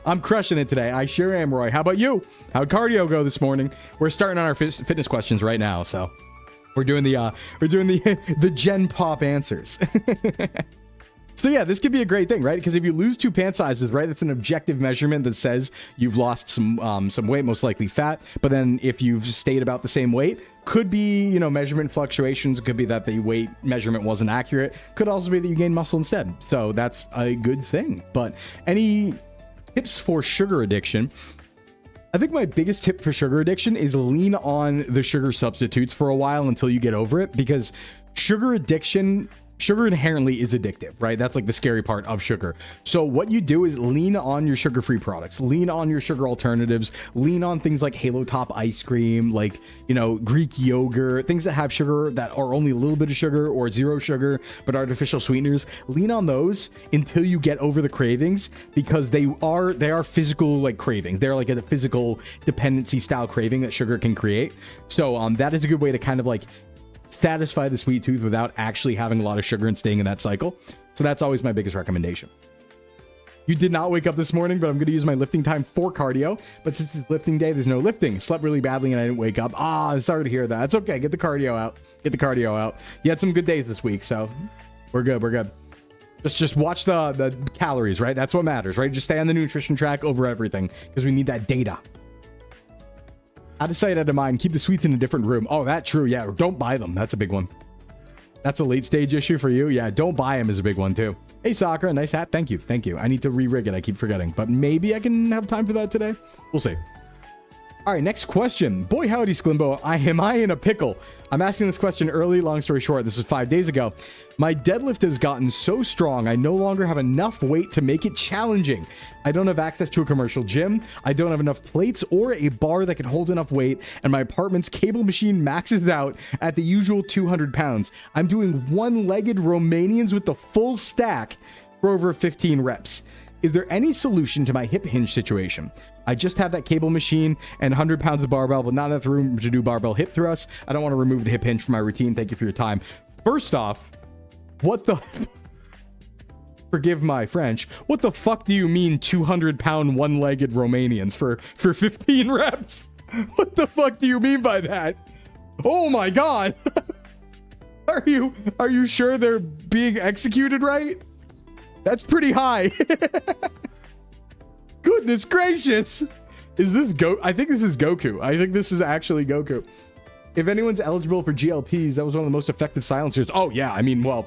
I'm crushing it today. I sure am, Roy. How about you? How'd cardio go this morning? We're starting on our fitness questions right now. So we're doing the Gen Pop answers. So yeah, this could be a great thing, right? Because if you lose 2 pant sizes, right, that's an objective measurement that says you've lost some weight, most likely fat. But then if you've stayed about the same weight, could be, you know, measurement fluctuations. Could be that the weight measurement wasn't accurate. Could also be that you gained muscle instead. So that's a good thing. But any tips for sugar addiction? I think my biggest tip for sugar addiction is lean on the sugar substitutes for a while until you get over it, because sugar inherently is addictive, right? That's like the scary part of sugar. So what you do is lean on your sugar-free products, lean on your sugar alternatives, lean on things like Halo Top ice cream, like, you know, Greek yogurt, things that have sugar that are only a little bit of sugar or 0 sugar, but artificial sweeteners. Lean on those until you get over the cravings, because they are physical, like, cravings. They're like a physical dependency style craving that sugar can create. So that is a good way to kind of like satisfy the sweet tooth without actually having a lot of sugar and staying in that cycle. So that's always my biggest recommendation. You did not wake up this morning, but I'm going to use my lifting time for cardio. But since it's lifting day, there's no lifting. Slept really badly and I didn't wake up. I'm sorry to hear that. It's okay. Get the cardio out. You had some good days this week, so we're good. Just watch the calories, right? That's what matters, right? Just stay on the nutrition track over everything, because we need that data. Out of sight, out of mind. Keep the sweets in a different room. Oh, that's true. Yeah, don't buy them. That's a big one. That's a late stage issue for you. Yeah, don't buy him is a big one too. Hey, Sakura, nice hat. Thank you. Thank you. I need to re-rig it. I keep forgetting, but maybe I can have time for that today. We'll see. All right, next question. Boy, howdy, Sclimbo. Am I in a pickle? I'm asking this question early. Long story short, this was 5 days ago. My deadlift has gotten so strong, I no longer have enough weight to make it challenging. I don't have access to a commercial gym. I don't have enough plates or a bar that can hold enough weight, and my apartment's cable machine maxes out at the usual 200 pounds. I'm doing one-legged Romanians with the full stack for over 15 reps. Is there any solution to my hip hinge situation? I just have that cable machine and 100 pounds of barbell, but not enough room to do barbell hip thrusts. I don't want to remove the hip hinge from my routine. Thank you for your time. First off, what the... Forgive my French. What the fuck do you mean 200-pound one-legged Romanians for 15 reps? What the fuck do you mean by that? Oh my god! Are you sure they're being executed right? That's pretty high. Goodness gracious. Is this I think this is Goku. I think this is actually Goku. If anyone's eligible for GLPs, that was one of the most effective silencers. Oh yeah, I mean, well,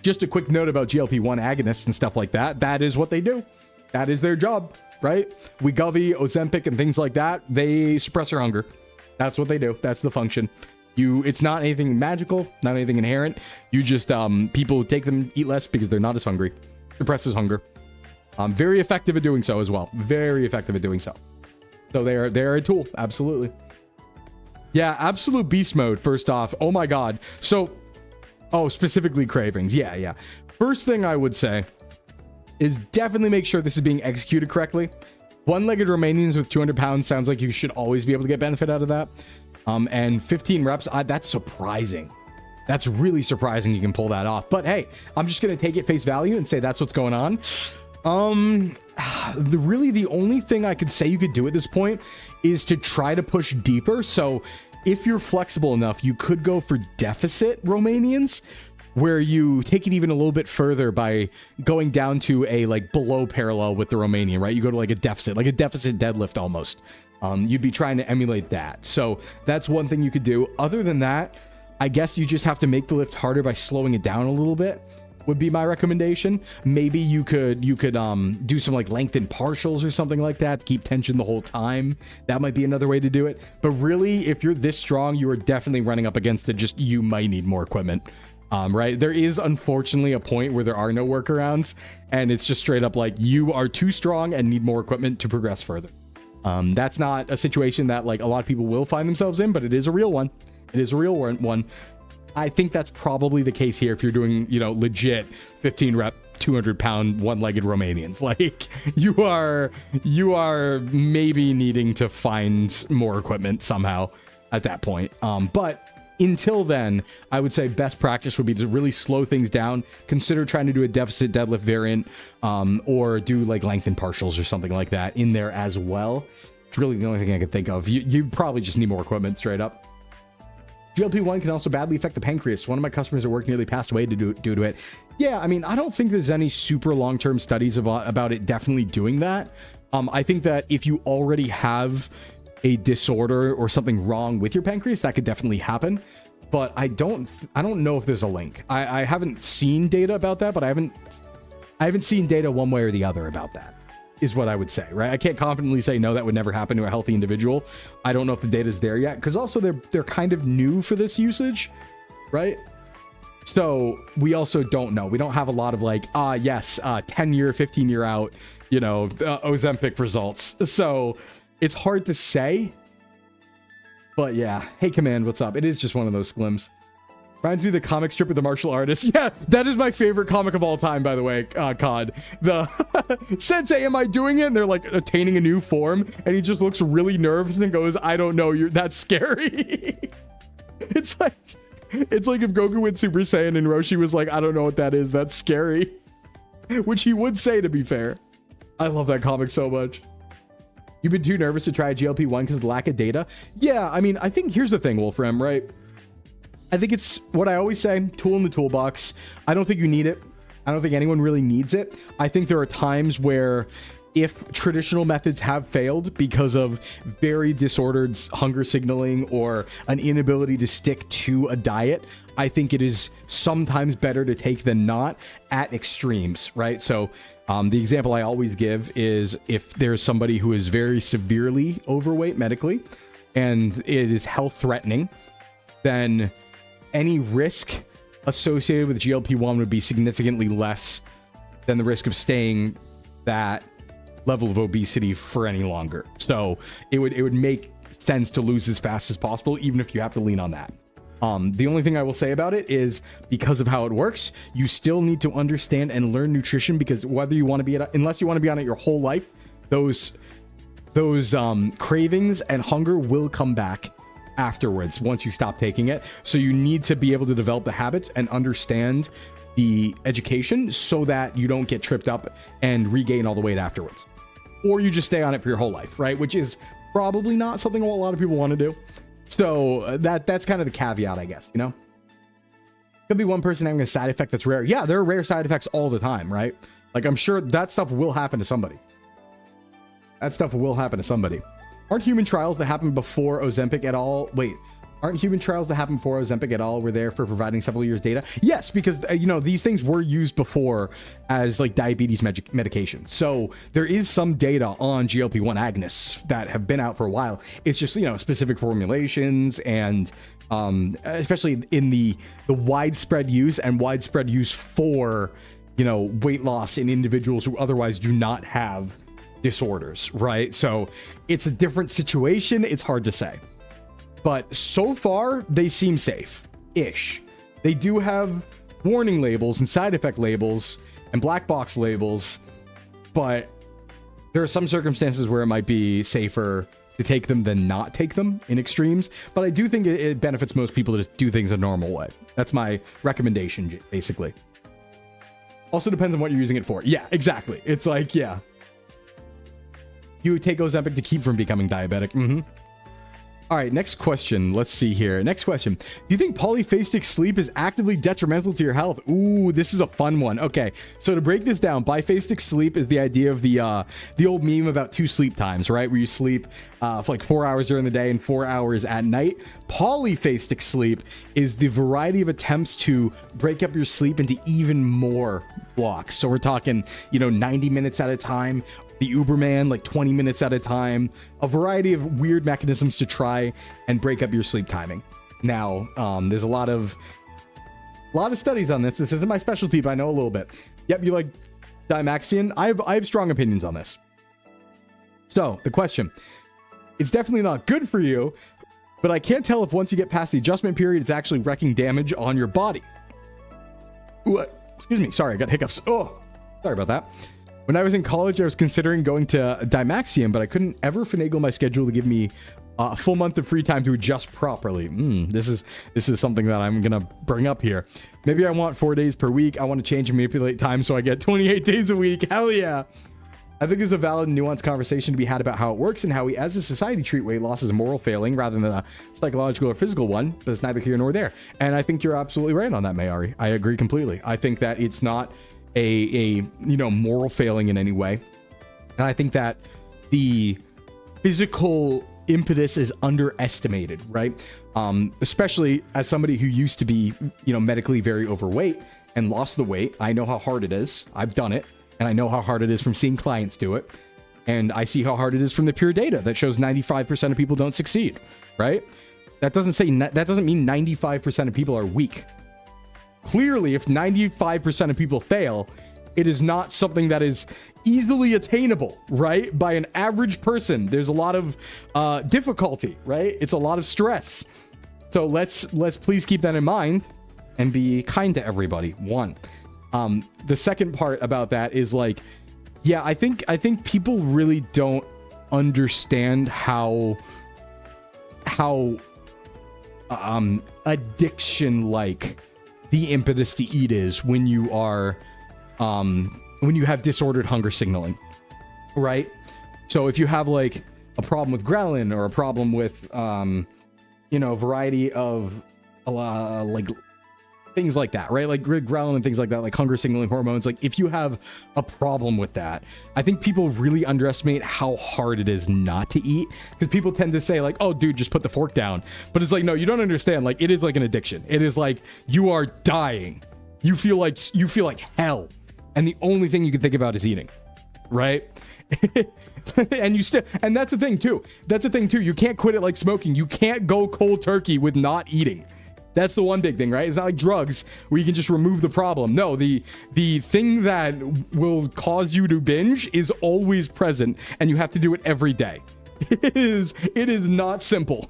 just a quick note about GLP-1 agonists and stuff like that. That is what they do. That is their job, right? Wegovy, Ozempic, and things like that, they suppress your hunger. That's what they do. That's the function. It's not anything magical, not anything inherent. You just, people who take them eat less because they're not as hungry. Suppresses hunger. Very effective at doing so as well. Very effective at doing so. So they're a tool. Absolutely. Yeah, absolute beast mode, first off. Oh my god. So, specifically cravings. Yeah. First thing I would say is definitely make sure this is being executed correctly. One-legged Romanians with 200 pounds sounds like you should always be able to get benefit out of that. And 15 reps, that's surprising. That's really surprising you can pull that off. But hey, I'm just going to take it face value and say that's what's going on. Really the only thing I could say you could do at this point is to try to push deeper. So if you're flexible enough, you could go for deficit Romanians, where you take it even a little bit further by going down to a like below parallel with the Romanian, right? You go to like a deficit deadlift almost. You'd be trying to emulate that. So that's one thing you could do. Other than that, I guess you just have to make the lift harder by slowing it down a little bit, would be my recommendation. Maybe you could do some like lengthened partials or something like that to keep tension the whole time. That might be another way to do it. But really, if you're this strong, you are definitely running up against it. Just you might need more equipment. Right? There is unfortunately a point where there are no workarounds, and it's just straight up like you are too strong and need more equipment to progress further. That's not a situation that like a lot of people will find themselves in, but it is a real one. It is a real one. I think that's probably the case here if you're doing, legit 15 rep, 200 pound, one-legged Romanians. Like you are maybe needing to find more equipment somehow at that point. But until then, I would say best practice would be to really slow things down. Consider trying to do a deficit deadlift variant, or do like lengthened partials or something like that in there as well. It's really the only thing I could think of. You probably just need more equipment straight up. GLP-1 can also badly affect the pancreas. One of my customers at work nearly passed away due to it. Yeah, I mean, I don't think there's any super long-term studies about it definitely doing that. I think that if you already have a disorder or something wrong with your pancreas, that could definitely happen. But I don't know if there's a link. I haven't seen data about that, but I haven't seen data one way or the other about that, is what I would say, right? I can't confidently say, no, that would never happen to a healthy individual. I don't know if the data's there yet, because also they're kind of new for this usage, right? So we also don't know. We don't have a lot of like, 10-year, 15-year out, Ozempic results. So it's hard to say. But yeah. Hey, Command, what's up? It is just one of those Sclims. Reminds me of the comic strip with the martial artist. Yeah, that is my favorite comic of all time, by the way, COD. The Sensei, am I doing it? And they're like attaining a new form, and he just looks really nervous and goes, I don't know, that's scary. It's like if Goku went Super Saiyan and Roshi was like, I don't know what that is, that's scary. Which he would say, to be fair. I love that comic so much. You've been too nervous to try a GLP-1 because of the lack of data? Yeah, I mean, I think here's the thing, Wolfram, right? I think it's what I always say, tool in the toolbox. I don't think you need it. I don't think anyone really needs it. I think there are times where if traditional methods have failed because of very disordered hunger signaling or an inability to stick to a diet, I think it is sometimes better to take than not at extremes, right? So the example I always give is if there's somebody who is very severely overweight medically and it is health threatening, then any risk associated with GLP-1 would be significantly less than the risk of staying that level of obesity for any longer. So it would make sense to lose as fast as possible, even if you have to lean on that. The only thing I will say about it is because of how it works, you still need to understand and learn nutrition, because whether you want to be unless you want to be on it your whole life, those cravings and hunger will come back afterwards once you stop taking it. So you need to be able to develop the habits and understand the education so that you don't get tripped up and regain all the weight afterwards. Or you just stay on it for your whole life, right? Which is probably not something a lot of people want to do. So that's kind of the caveat, I guess, you know? Could be one person having a side effect that's rare. Yeah, there are rare side effects all the time, right? Like, I'm sure that stuff will happen to somebody. That stuff will happen to somebody. Aren't human trials that happened before Ozempic at all? Wait, aren't human trials that happened before Ozempic at all were there for providing several years data? Yes, because, you know, these things were used before as like diabetes medication. So there is some data on GLP-1 agonists that have been out for a while. It's just, you know, specific formulations and especially in the widespread use for, you know, weight loss in individuals who otherwise do not have disorders, right? So it's a different situation. It's hard to say. But so far, they seem safe-ish. They do have warning labels and side effect labels and black box labels, but there are some circumstances where it might be safer to take them than not take them in extremes. But I do think it benefits most people to just do things a normal way. That's my recommendation, basically. Also depends on what you're using it for. Yeah, exactly. It's like, yeah. You would take Ozempic to keep from becoming diabetic. Mm-hmm. All right, next question. Let's see here. Next question. Do you think polyphasic sleep is actively detrimental to your health? Ooh, this is a fun one. Okay, so to break this down, biphasic sleep is the idea of the old meme about 2 sleep times, right? Where you sleep for like 4 hours during the day and 4 hours at night. Polyphasic sleep is the variety of attempts to break up your sleep into even more blocks. So we're talking, you know, 90 minutes at a time. The Uberman, like 20 minutes at a time, a variety of weird mechanisms to try and break up your sleep timing. Now, there's a lot of studies on this. This isn't my specialty, but I know a little bit. Yep, you like Dimaxion? I have strong opinions on this. So, the question. It's definitely not good for you, but I can't tell if once you get past the adjustment period, it's actually wreaking damage on your body. Ooh, excuse me. Sorry, I got hiccups. Oh, sorry about that. When I was in college, I was considering going to Dimaxion, but I couldn't ever finagle my schedule to give me a full month of free time to adjust properly. This is something that I'm going to bring up here. Maybe I want 4 days per week. I want to change and manipulate time so I get 28 days a week. Hell yeah. I think there's a valid and nuanced conversation to be had about how it works and how we as a society treat weight loss as a moral failing rather than a psychological or physical one, but it's neither here nor there. And I think you're absolutely right on that, Mayari. I agree completely. I think that it's not a you know, moral failing in any way. And I think that the physical impetus is underestimated, right? Especially as somebody who used to be, you know, medically very overweight and lost the weight. I know how hard it is. I've done it. And I know how hard it is from seeing clients do it. And I see how hard it is from the pure data that shows 95% of people don't succeed, right? That doesn't mean 95% of people are weak. Clearly, if 95% of people fail, it is not something that is easily attainable, right? By an average person, there's a lot of difficulty, right? It's a lot of stress. So let's please keep that in mind and be kind to everybody. One. The second part about that is like, yeah, I think people really don't understand how addiction like the impetus to eat is when you are when you have disordered hunger signaling, right? So if you have like a problem with ghrelin or a problem with you know, a variety of like things like that, right? Like ghrelin and things like that, like hunger signaling hormones. Like if you have a problem with that, I think people really underestimate how hard it is not to eat, because people tend to say like, oh dude, just put the fork down. But it's like, no, you don't understand. Like it is like an addiction. It is like you are dying. You feel like hell. And the only thing you can think about is eating, right? And that's the thing too. You can't quit it like smoking. You can't go cold turkey with not eating. That's the one big thing, right? It's not like drugs where you can just remove the problem. No, the thing that will cause you to binge is always present, and you have to do it every day. It is not simple.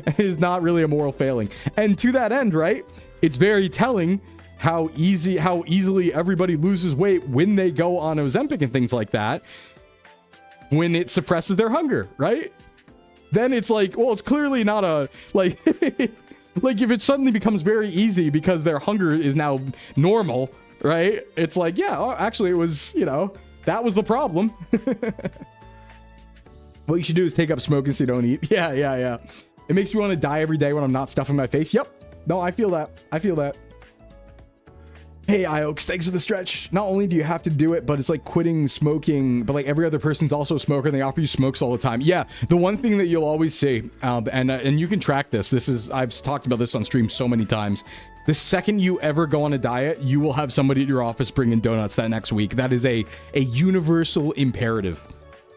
It is not really a moral failing. And to that end, right? It's very telling how easily everybody loses weight when they go on Ozempic and things like that, when it suppresses their hunger, right? Then it's like, well, it's clearly not a, like, like if it suddenly becomes very easy because their hunger is now normal, right? It's like, yeah, actually it was, that was the problem. What you should do is take up smoking so you don't eat. Yeah. It makes me want to die every day when I'm not stuffing my face. Yep. No, I feel that. Hey, Iox, thanks for the stretch. Not only do you have to do it, but it's like quitting smoking, but like every other person's also a smoker and they offer you smokes all the time. Yeah, the one thing that you'll always see, and you can track this. I've talked about this on stream so many times. The second you ever go on a diet, you will have somebody at your office bringing donuts that next week. That is a universal imperative.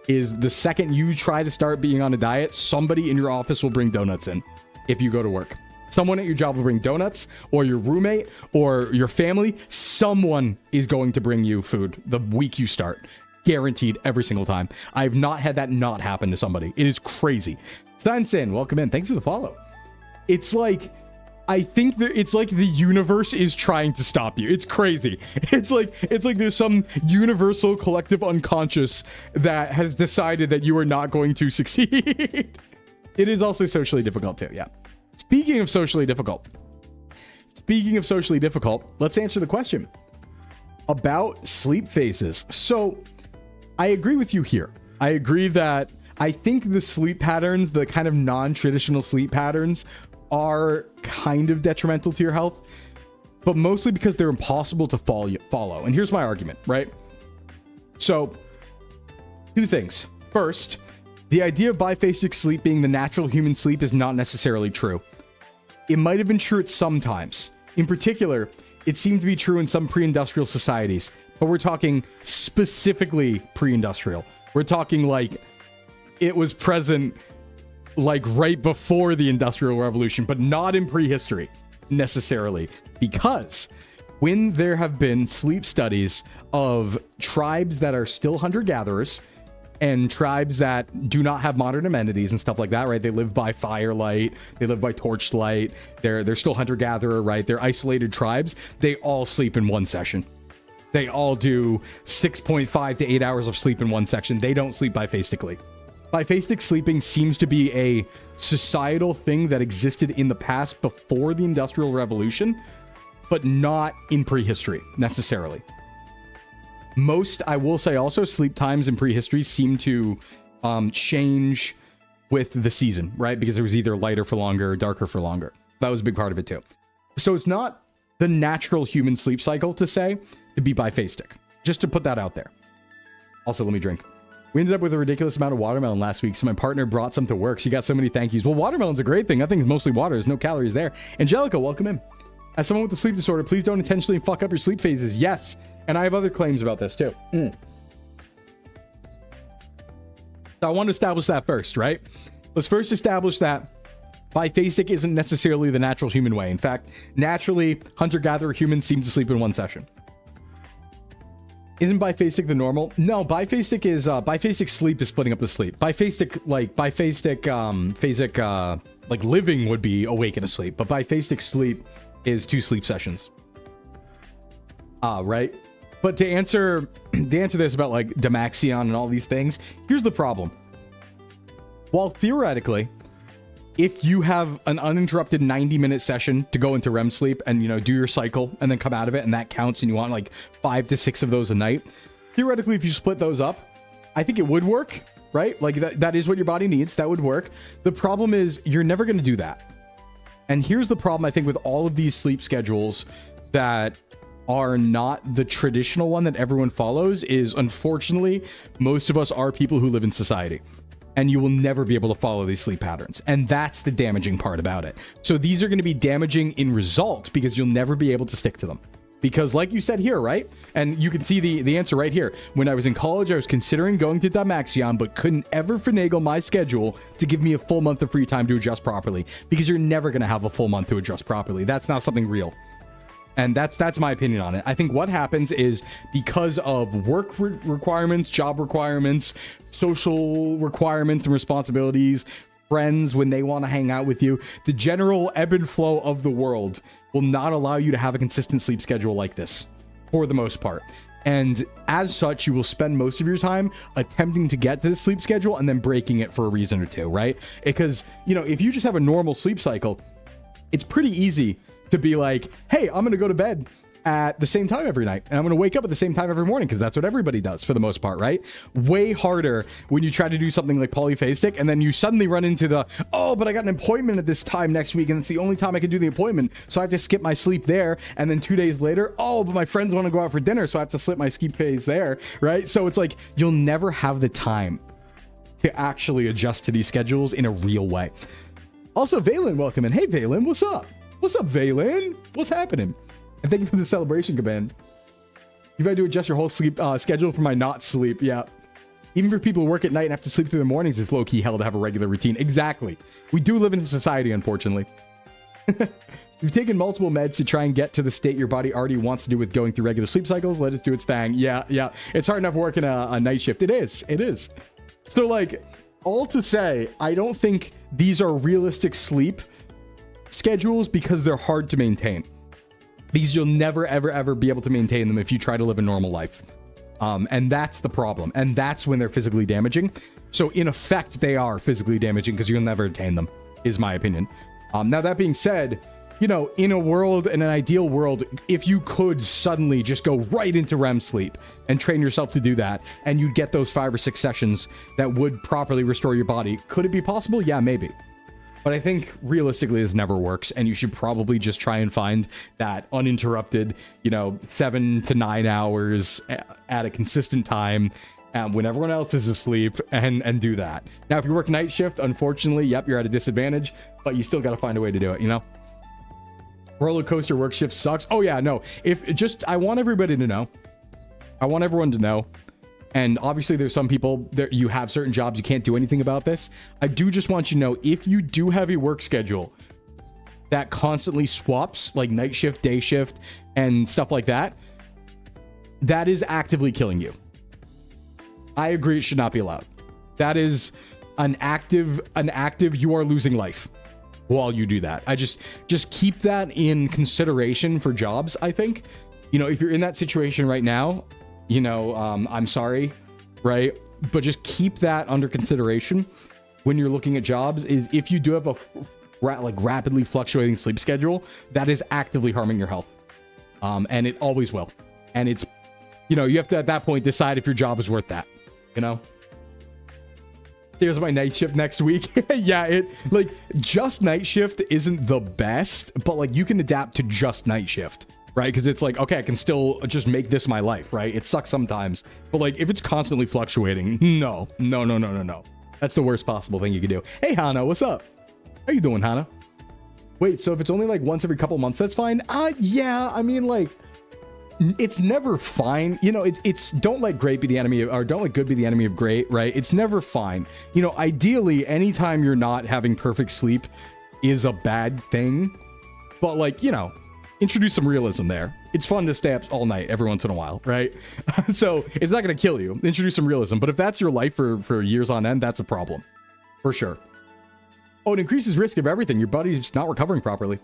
Is the second you try to start being on a diet, somebody in your office will bring donuts in if you go to work. Someone at your job will bring donuts, or your roommate, or your family. Someone is going to bring you food the week you start. Guaranteed every single time. I've not had that not happen to somebody. It is crazy. Steinson, welcome in. Thanks for the follow. It's like, I think that it's like the universe is trying to stop you. It's crazy. It's like there's some universal collective unconscious that has decided that you are not going to succeed. It is also socially difficult too, yeah. Speaking of socially difficult, let's answer the question about sleep phases. So I agree with you here. I agree that I think the sleep patterns, the kind of non-traditional sleep patterns, are kind of detrimental to your health, but mostly because they're impossible to follow. And here's my argument, right? So, two things. First, the idea of biphasic sleep being the natural human sleep is not necessarily true. It might have been true at some times. In particular, it seemed to be true in some pre-industrial societies, but we're talking specifically pre-industrial. We're talking like it was present like right before the Industrial Revolution, but not in prehistory necessarily, because when there have been sleep studies of tribes that are still hunter-gatherers and tribes that do not have modern amenities and stuff like that, right? They live by firelight, they live by torchlight, they're still hunter-gatherer, right? They're isolated tribes. They all sleep in one session. They all do 6.5 to 8 hours of sleep in one section. They don't sleep biphasically. Biphasic sleeping seems to be a societal thing that existed in the past before the Industrial Revolution, but not in prehistory necessarily. Most, I will say also, sleep times in prehistory seem to change with the season, right? Because it was either lighter for longer or darker for longer. That was a big part of it too. So it's not the natural human sleep cycle to say to be biphasic. Just to put that out there. Also, let me drink. We ended up with a ridiculous amount of watermelon last week, so my partner brought some to work. She got so many thank yous. Well, watermelon's a great thing. I think it's mostly water. There's no calories there. Angelica, welcome in. As someone with a sleep disorder, please don't intentionally fuck up your sleep phases. Yes. And I have other claims about this too. So I want to establish that first, right? Let's first establish that biphasic isn't necessarily the natural human way. In fact, naturally, hunter-gatherer humans seem to sleep in one session. Isn't biphasic the normal? No, biphasic is biphasic sleep is splitting up the sleep. Biphasic like living would be awake and asleep, but biphasic sleep is 2 sleep sessions. Right. But to answer this about like Damaxion and all these things, here's the problem. While theoretically, if you have an uninterrupted 90-minute session to go into REM sleep and, do your cycle and then come out of it, and that counts, and you want like 5 to 6 of those a night, theoretically, if you split those up, I think it would work, right? Like that is what your body needs. That would work. The problem is you're never going to do that. And here's the problem, I think, with all of these sleep schedules that are not the traditional one that everyone follows is, unfortunately, most of us are people who live in society. And you will never be able to follow these sleep patterns. And that's the damaging part about it. So these are going to be damaging in result because you'll never be able to stick to them. Because like you said here, right? And you can see the answer right here. When I was in college, I was considering going to Dymaxion, but couldn't ever finagle my schedule to give me a full month of free time to adjust properly. Because you're never going to have a full month to adjust properly. That's not something real. And that's my opinion on it. I think what happens is because of work requirements, job requirements, social requirements and responsibilities, friends when they want to hang out with you, the general ebb and flow of the world will not allow you to have a consistent sleep schedule like this for the most part. And as such, you will spend most of your time attempting to get to the sleep schedule and then breaking it for a reason or two, right? Because, you know, if you just have a normal sleep cycle, it's pretty easy to be like, hey, I'm going to go to bed at the same time every night, and I'm going to wake up at the same time every morning, because that's what everybody does for the most part, right? Way harder when you try to do something like polyphasic, and then you suddenly run into the, oh, but I got an appointment at this time next week, and it's the only time I can do the appointment, so I have to skip my sleep there. And then 2 days later, oh, but my friends want to go out for dinner, so I have to slip my sleep phase there, right? So it's like, you'll never have the time to actually adjust to these schedules in a real way. Also, Valen, welcome in. Hey, Valen, what's up? What's up, Valen? What's happening? And thank you for the celebration command. You've had to adjust your whole sleep schedule for my not sleep. Yeah. Even for people who work at night and have to sleep through the mornings, it's low-key hell to have a regular routine. Exactly. We do live in a society, unfortunately. You've taken multiple meds to try and get to the state your body already wants to do with going through regular sleep cycles. Let it do its thing. Yeah, yeah. It's hard enough working a night shift. It is. It is. So, like, all to say, I don't think these are realistic sleep schedules because they're hard to maintain. These you'll never, ever, ever be able to maintain them if you try to live a normal life. And that's the problem. And that's when they're physically damaging. So in effect, they are physically damaging because you'll never attain them, is my opinion. Now, that being said, you know, in a world, in an ideal world, if you could suddenly just go right into REM sleep and train yourself to do that, and you'd get those 5 or 6 sessions that would properly restore your body, could it be possible? Yeah, maybe. But I think realistically this never works, and you should probably just try and find that uninterrupted, you know, 7 to 9 hours at a consistent time when everyone else is asleep, and do that. Now, if you work night shift, unfortunately, yep, you're at a disadvantage, but you still got to find a way to do it, you know? Roller coaster work shift sucks. Oh yeah, no. I want everybody to know. I want everyone to know. And obviously there's some people that you have certain jobs, you can't do anything about this. I do just want you to know, if you do have a work schedule that constantly swaps, like night shift, day shift, and stuff like that, that is actively killing you. I agree, it should not be allowed. That is an active, you are losing life while you do that. I just keep that in consideration for jobs, I think. You know, if you're in that situation right now, you know, I'm sorry, right? But just keep that under consideration when you're looking at jobs, is if you do have a rapidly fluctuating sleep schedule, that is actively harming your health. And it always will. And it's, you know, you have to at that point decide if your job is worth that, you know? Here's my night shift next week. Yeah, just night shift isn't the best, but like you can adapt to just night shift. Right? Because it's like, okay, I can still just make this my life, right? It sucks sometimes. But like, if it's constantly fluctuating, no. That's the worst possible thing you can do. Hey, Hana, what's up? How you doing, Hana? Wait, so if it's only like once every couple months, that's fine? Yeah, I mean, like, it's never fine. You know, it's don't let great be the enemy of, or don't let good be the enemy of great, right? It's never fine. You know, ideally, anytime you're not having perfect sleep is a bad thing. But like, you know, introduce some realism there. It's fun to stay up all night every once in a while, right? So it's not going to kill you. Introduce some realism. But if that's your life for years on end, that's a problem. For sure. Oh, it increases risk of everything. Your body's not recovering properly.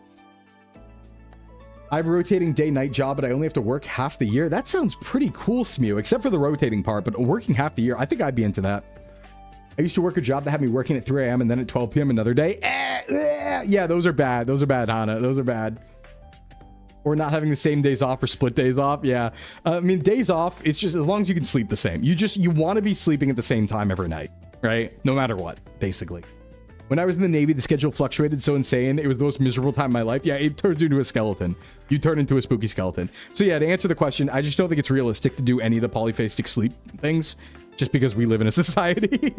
I have a rotating day-night job, but I only have to work half the year. That sounds pretty cool, Smew, except for the rotating part. But working half the year, I think I'd be into that. I used to work a job that had me working at 3 a.m. and then at 12 p.m. another day. Yeah, those are bad. Those are bad, Hana. Those are bad. Or not having the same days off or split days off. Yeah. I mean, days off, it's just as long as you can sleep the same. You want to be sleeping at the same time every night, right? No matter what, basically. When I was in the Navy, the schedule fluctuated so insane. It was the most miserable time of my life. Yeah, it turns you into a skeleton. You turn into a spooky skeleton. So yeah, to answer the question, I just don't think it's realistic to do any of the polyphasic sleep things just because we live in a society.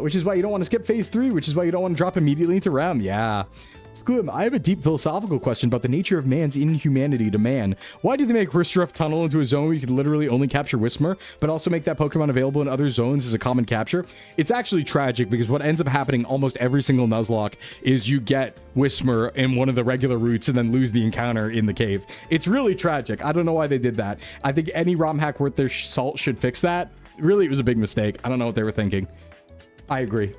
Which is why you don't want to skip phase 3, which is why you don't want to drop immediately into round. Yeah. Sclim, I have a deep philosophical question about the nature of man's inhumanity to man. Why do they make Ristruff Tunnel into a zone where you can literally only capture Whismur, but also make that Pokemon available in other zones as a common capture? It's actually tragic because what ends up happening almost every single Nuzlocke is you get Whismur in one of the regular routes and then lose the encounter in the cave. It's really tragic. I don't know why they did that. I think any ROM hack worth their salt should fix that. Really, it was a big mistake. I don't know what they were thinking. I agree.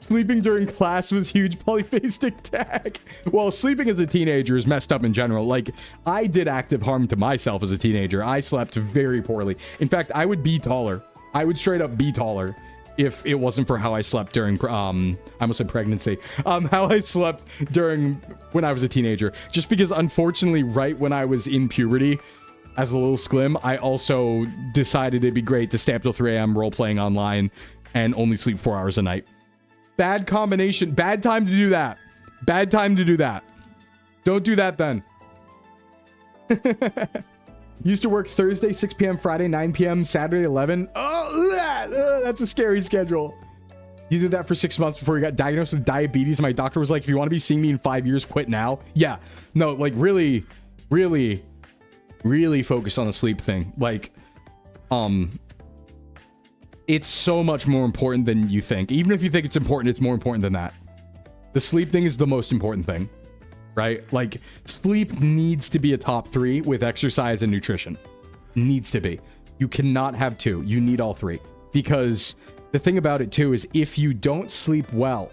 Sleeping during class was huge polyphasic tag. Well, sleeping as a teenager is messed up in general. Like, I did active harm to myself as a teenager. I slept very poorly. In fact, I would be taller. I would straight up be taller if it wasn't for how I slept during, I almost said pregnancy. How I slept during when I was a teenager. Just because, unfortunately, right when I was in puberty, as a little Sclim, I also decided it'd be great to stay up till 3 a.m. role-playing online and only sleep 4 hours a night. Bad combination. Bad time to do that. Bad time to do that. Don't do that then. Used to work Thursday, 6 p.m., Friday, 9 p.m., Saturday, 11. Oh, that's a scary schedule. You did that for 6 months before you got diagnosed with diabetes. My doctor was like, if you want to be seeing me in 5 years, quit now. Yeah. No, like really focus on the sleep thing. Like, it's so much more important than you think. Even if you think it's important, it's more important than that. The sleep thing is the most important thing, right? Like, sleep needs to be a top 3 with exercise and nutrition. Needs to be. You cannot have 2. You need all 3. Because the thing about it too is if you don't sleep well,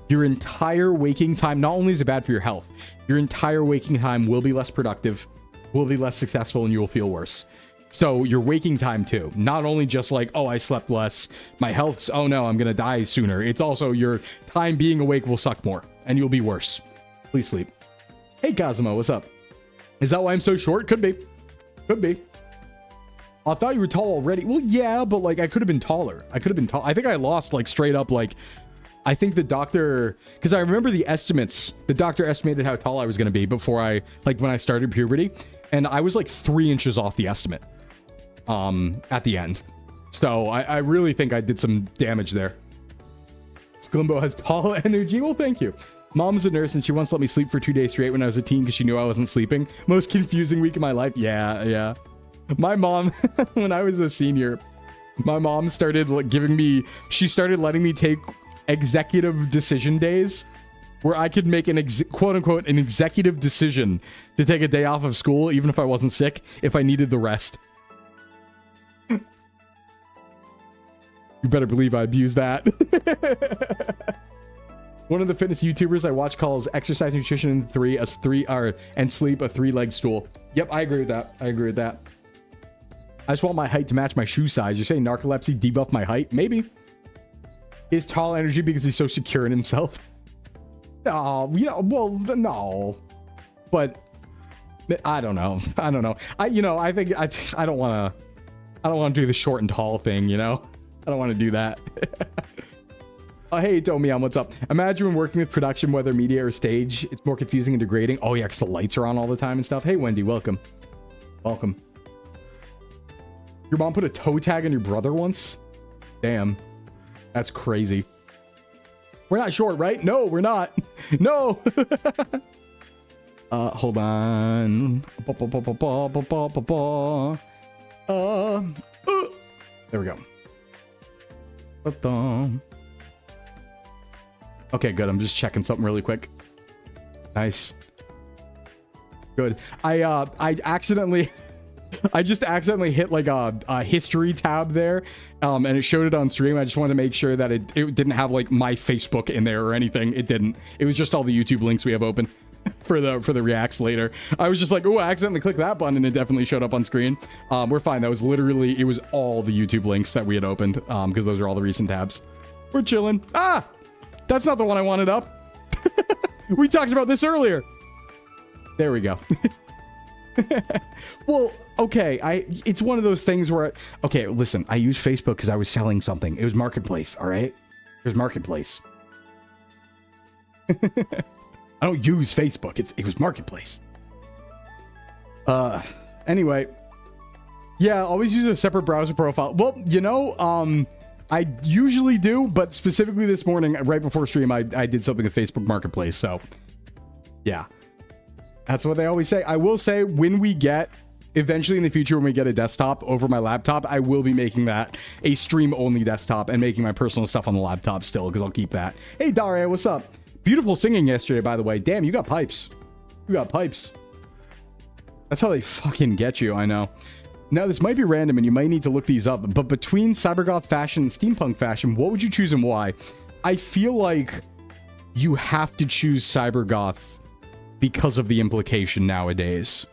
your entire waking time, not only is it bad for your health, your entire waking time will be less productive, will be less successful, and you will feel worse. So your waking time too, not only just like, oh, I slept less, my health's, oh no, I'm gonna die sooner. It's also your time being awake will suck more and you'll be worse. Please sleep. Hey Cosmo, what's up? Is that why I'm so short? Could be. Could be. I thought you were tall already. Well, yeah, but like I could have been taller. I could have been tall. I think I lost like straight up like, I think the doctor, because I remember the estimates, the doctor estimated how tall I was going to be before I, like when I started puberty. And I was like 3 inches off the estimate at the end. So I really think I did some damage there. Sclimbo has tall energy. Well, thank you. Mom's a nurse and she once let me sleep for 2 days straight when I was a teen because she knew I wasn't sleeping. Most confusing week of my life. Yeah. My mom, when I was a senior, my mom started like she started letting me take executive decision days where I could make an quote unquote an executive decision to take a day off of school even if I wasn't sick, if I needed the rest. You better believe I abused that. One of the fitness YouTubers I watch calls exercise, nutrition, and and sleep a 3-leg stool. Yep, I agree with that. I just want my height to match my shoe size. You're saying narcolepsy debuffed my height? Maybe. Is tall energy because he's so secure in himself? Oh, no. But I don't know. I think I don't want to do the short and tall thing, I don't want to do that. Hey, Domian, what's up? Imagine when working with production, whether media or stage, it's more confusing and degrading. Oh, yeah, because the lights are on all the time and stuff. Hey, Wendy, welcome. Welcome. Your mom put a toe tag on your brother once? Damn. That's crazy. We're not short, right? No, we're not. No. Hold on. There we go. Okay, good. I'm just checking something really quick. Nice. Good. I just accidentally hit like a history tab there, and it showed it on stream. I just wanted to make sure that it didn't have like my Facebook in there or anything. It didn't. It was just all the YouTube links we have open for the reacts later. I was just like, oh, I accidentally clicked that button, and it definitely showed up on screen. We're fine. That was literally, it was all the YouTube links that we had opened, because those are all the recent tabs. We're chilling. Ah, that's not the one I wanted up. We talked about this earlier. There we go. Well, okay, it's one of those things where, okay, listen, I used Facebook because I was selling something. It was Marketplace, all right? It was Marketplace. I don't use Facebook. It was Marketplace. Anyway, yeah, always use a separate browser profile. Well, you know, I usually do, but specifically this morning, right before stream, I did something with Facebook Marketplace. So, yeah, that's what they always say. I will say, when we get, eventually in the future, when we get a desktop over my laptop, I will be making that a stream-only desktop and making my personal stuff on the laptop still, because I'll keep that. Hey, Daria, what's up? Beautiful singing yesterday, by the way. Damn, you got pipes. You got pipes. That's how they fucking get you, I know. Now, this might be random, and you might need to look these up, but between cybergoth fashion and steampunk fashion, what would you choose and why? I feel like you have to choose cybergoth because of the implication nowadays.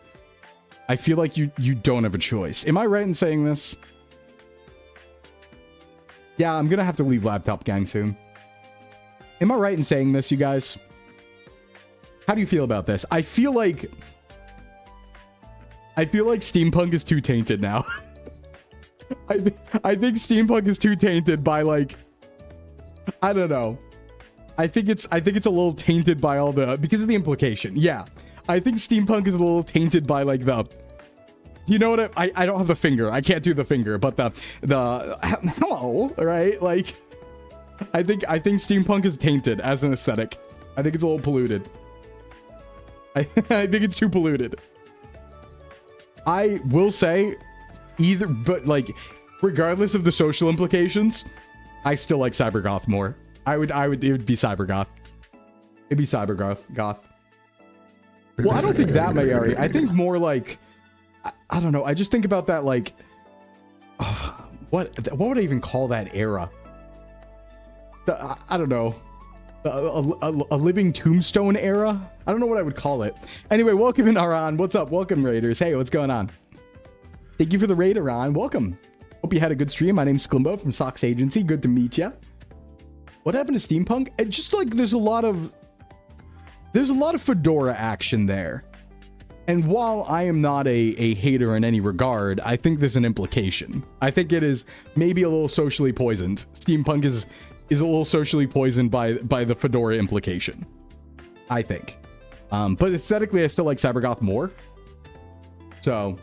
I feel like you don't have a choice. Am I right in saying this? Yeah, I'm gonna have to leave Laptop Gang soon. Am I right in saying this, you guys? How do you feel about this? I feel like steampunk is too tainted now. I think steampunk is too tainted by, like, I don't know. I think it's a little tainted by all the, because of the implication. Yeah. I think steampunk is a little tainted by, like, the, you know what? I don't have the finger. I can't do the finger, but the hello, right? Like, I think steampunk is tainted as an aesthetic. I think it's a little polluted. I think it's too polluted. I will say either, but like, regardless of the social implications, I still like cybergoth more. It would be cybergoth. It'd be cybergoth. Well, I don't think that, Mayari. I think more like, I don't know. I just think about that, like, what would I even call that era? I don't know. A living tombstone era? I don't know what I would call it. Anyway, welcome in, Aran. What's up? Welcome, Raiders. Hey, what's going on? Thank you for the raid, Aran. Welcome. Hope you had a good stream. My name's Sclimbo from Socks Agency. Good to meet you. What happened to steampunk? It just, like, there's a lot of fedora action there. And while I am not a hater in any regard, I think there's an implication. I think it is maybe a little socially poisoned. Steampunk is a little socially poisoned by the fedora implication, I think. But aesthetically, I still like cybergoth more. So,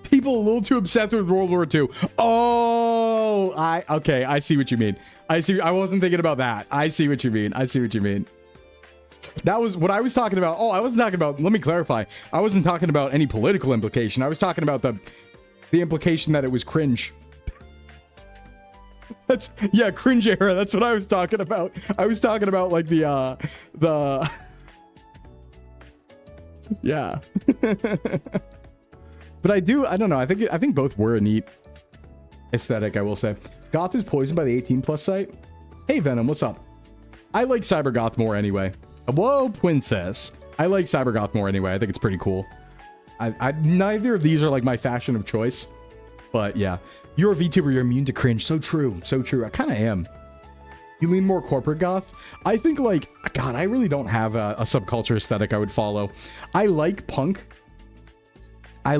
people a little too obsessed with World War II. Oh, okay, I see what you mean. I wasn't thinking about that. I see what you mean. That was what I was talking about. Oh, I wasn't talking about, let me clarify. I wasn't talking about any political implication. I was talking about the implication that it was cringe. Yeah, cringe era. That's what I was talking about. I was talking about, like, the yeah. But I don't know. I think both were a neat aesthetic, I will say. Goth is poisoned by the 18+ site. Hey, Venom, what's up? I like cybergoth more anyway. Whoa, Princess. I like cybergoth more anyway. I think it's pretty cool. Neither of these are, like, my fashion of choice. But yeah. You're a VTuber, you're immune to cringe. So true. So true. I kind of am. You lean more corporate goth? I think, like, God, I really don't have a subculture aesthetic I would follow. I like punk. I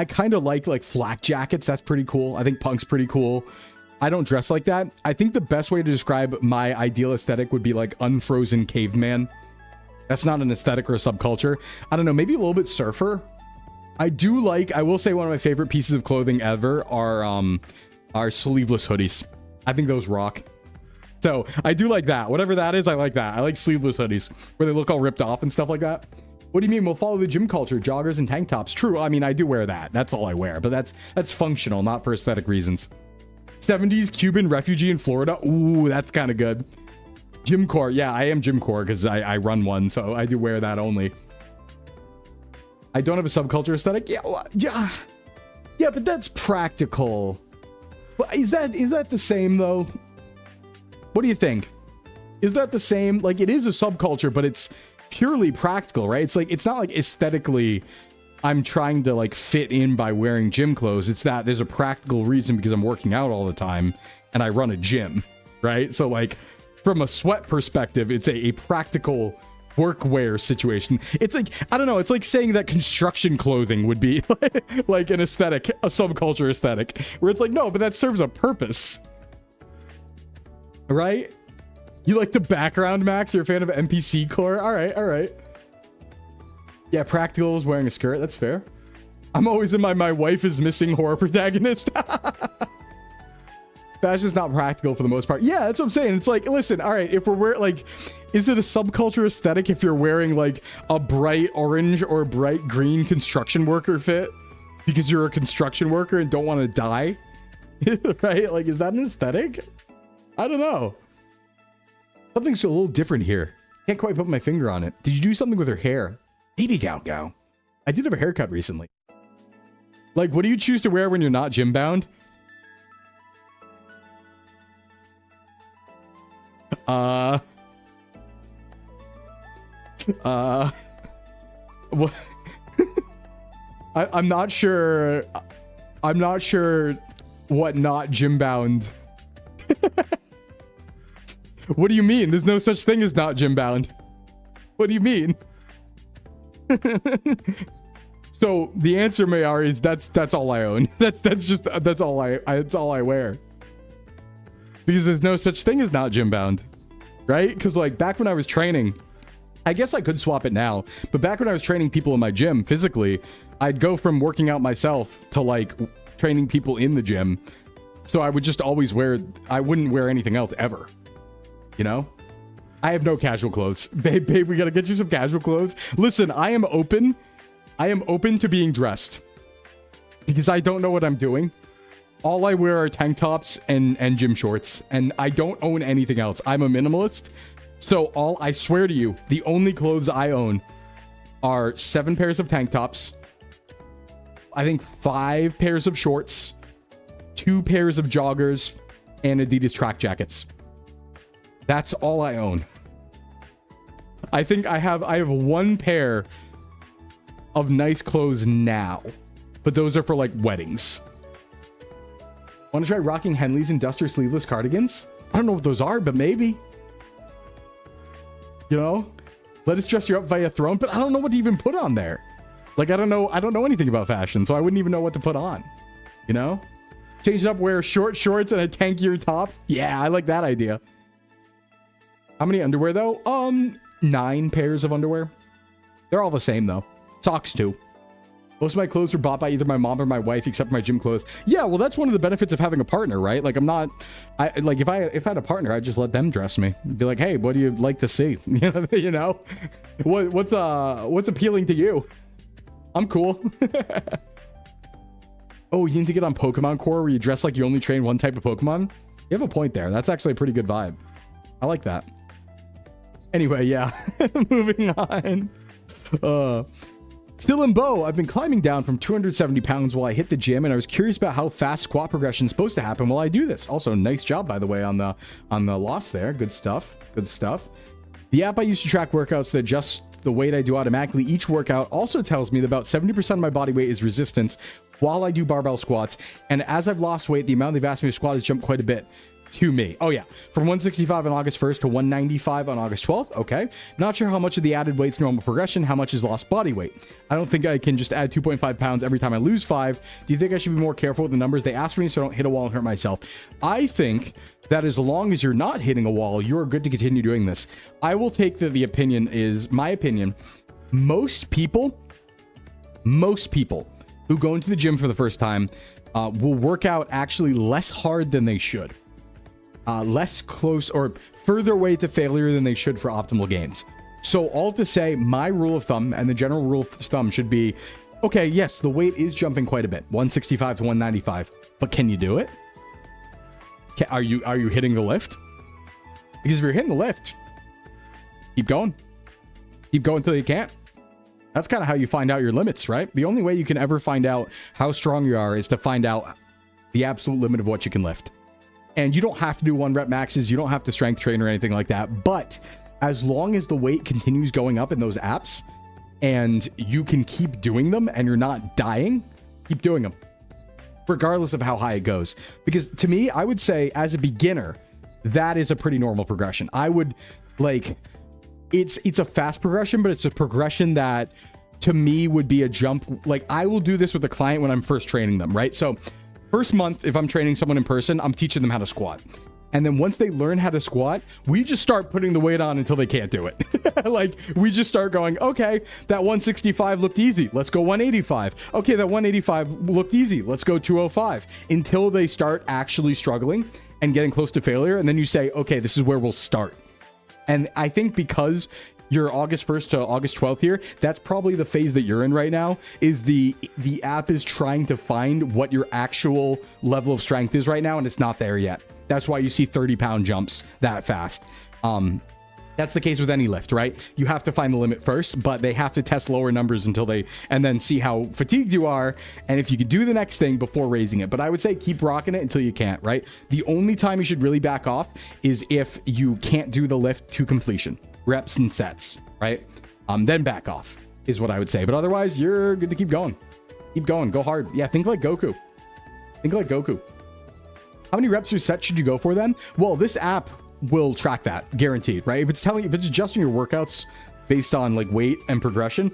kind of like flak jackets. That's pretty cool. I think punk's pretty cool. I don't dress like that. I think the best way to describe my ideal aesthetic would be like unfrozen caveman. That's not an aesthetic or a subculture. I don't know, maybe a little bit surfer. I will say one of my favorite pieces of clothing ever are sleeveless hoodies. I think those rock. So I do like that. Whatever that is, I like that. I like sleeveless hoodies where they look all ripped off and stuff like that. What do you mean? We'll follow the gym culture, joggers and tank tops. True. I mean, I do wear that. That's all I wear, but that's functional, not for aesthetic reasons. 70s Cuban refugee in Florida. Ooh, that's kind of good. Gym core. Yeah, I am gym core because I run one, so I do wear that only. I don't have a subculture aesthetic. Yeah, but that's practical. But is that the same though? What do you think? Is that the same? Like, it is a subculture, but it's purely practical, right? It's like, it's not like aesthetically I'm trying to like fit in by wearing gym clothes. It's that there's a practical reason because I'm working out all the time and I run a gym, right? So like from a sweat perspective, it's a practical workwear situation. It's like, I don't know, it's like saying that construction clothing would be like an aesthetic, a subculture aesthetic, where it's like, no, but that serves a purpose. Right? You like the background, Max? You're a fan of NPC core? All right, all right. Yeah, practical is wearing a skirt. That's fair. I'm always in my wife is missing horror protagonist. Fashion's not practical for the most part. Yeah, that's what I'm saying. It's like, listen, all right, if we're wearing, like, is it a subculture aesthetic if you're wearing, like, a bright orange or bright green construction worker fit because you're a construction worker and don't want to die? Right? Like, is that an aesthetic? I don't know. Something's a little different here. Can't quite put my finger on it. Did you do something with her hair? Maybe Gao. I did have a haircut recently. Like, what do you choose to wear when you're not gym bound? What? I'm not sure. I'm not sure what not gym bound. What do you mean? There's no such thing as not gym bound. What do you mean? So the answer, Mayari, is that's all I own. That's all I wear. Because there's no such thing as not gym bound, right? Because like back when I was training, I guess I could swap it now, but back when I was training people in my gym physically, I'd go from working out myself to like training people in the gym. So I would just always I wouldn't wear anything else ever. You know? I have no casual clothes. Babe, we gotta get you some casual clothes. Listen, I am open to being dressed. Because I don't know what I'm doing. All I wear are tank tops and gym shorts. And I don't own anything else. I'm a minimalist. So I swear to you, the only clothes I own are 7 pairs of tank tops. I think 5 pairs of shorts. 2 pairs of joggers. And Adidas track jackets. That's all I own. I think I have 1 pair of nice clothes now, but those are for like weddings. Want to try rocking Henley's and Duster sleeveless cardigans? I don't know what those are, but maybe. You know, let us dress you up via throne, but I don't know what to even put on there. Like I don't know anything about fashion, so I wouldn't even know what to put on. You know, change it up, wear short shorts and a tankier top. Yeah, I like that idea. How many underwear though? 9 pairs of underwear. They're all the same though. Socks too. Most of my clothes were bought by either my mom or my wife, except for my gym clothes. Yeah, well, that's one of the benefits of having a partner, right? Like, if I had a partner, I'd just let them dress me. Be like, hey, what do you like to see? You know, what's appealing to you? I'm cool. Oh, you need to get on Pokemon Core where you dress like you only train one type of Pokemon. You have a point there. That's actually a pretty good vibe. I like that. Anyway, yeah. Moving on. Sclimbo, I've been climbing down from 270 pounds while I hit the gym, and I was curious about how fast squat progression is supposed to happen while I do this. Also, nice job, by the way, on the loss there. Good stuff. Good stuff. The app I use to track workouts that adjusts the weight I do automatically each workout also tells me that about 70% of my body weight is resistance while I do barbell squats, and as I've lost weight, the amount they've asked me to squat has jumped quite a bit. To me. Oh yeah. From 165 on August 1st to 195 on August 12th. Okay. Not sure how much of the added weight's normal progression, how much is lost body weight. I don't think I can just add 2.5 pounds every time I lose 5. Do you think I should be more careful with the numbers they ask for me so I don't hit a wall and hurt myself? I think that as long as you're not hitting a wall, you're good to continue doing this. I will take the opinion is, my opinion, most people who go into the gym for the first time will work out actually less hard than they should. Less close or further away to failure than they should for optimal gains. So all to say, my rule of thumb and the general rule of thumb should be, okay, yes, the weight is jumping quite a bit, 165 to 195, but can you do it? Are you hitting the lift? Because if you're hitting the lift, keep going. Keep going till you can't. That's kind of how you find out your limits, right? The only way you can ever find out how strong you are is to find out the absolute limit of what you can lift. And you don't have to do 1 rep maxes. You don't have to strength train or anything like that. But as long as the weight continues going up in those apps and you can keep doing them and you're not dying, keep doing them regardless of how high it goes. Because to me, I would say as a beginner, that is a pretty normal progression. I would like it's a fast progression, but it's a progression that to me would be a jump. Like I will do this with a client when I'm first training them, right? So first month, if I'm training someone in person, I'm teaching them how to squat. And then once they learn how to squat, we just start putting the weight on until they can't do it. Like we just start going, okay, that 165 looked easy. Let's go 185. Okay, that 185 looked easy. Let's go 205 until they start actually struggling and getting close to failure. And then you say, okay, this is where we'll start. And I think because you're August 1st to August 12th here, that's probably the phase that you're in right now, is the app is trying to find what your actual level of strength is right now, and it's not there yet. That's why you see 30-pound jumps that fast. That's the case with any lift, right? You have to find the limit first, but they have to test lower numbers and then see how fatigued you are, and if you can do the next thing before raising it. But I would say keep rocking it until you can't, right? The only time you should really back off is if you can't do the lift to completion. Reps and sets, right? Then back off is what I would say. But otherwise, you're good to keep going. Keep going. Go hard. Yeah, think like Goku. Think like Goku. How many reps or sets should you go for then? Well, this app will track that, guaranteed, right? If it's adjusting your workouts based on like weight and progression,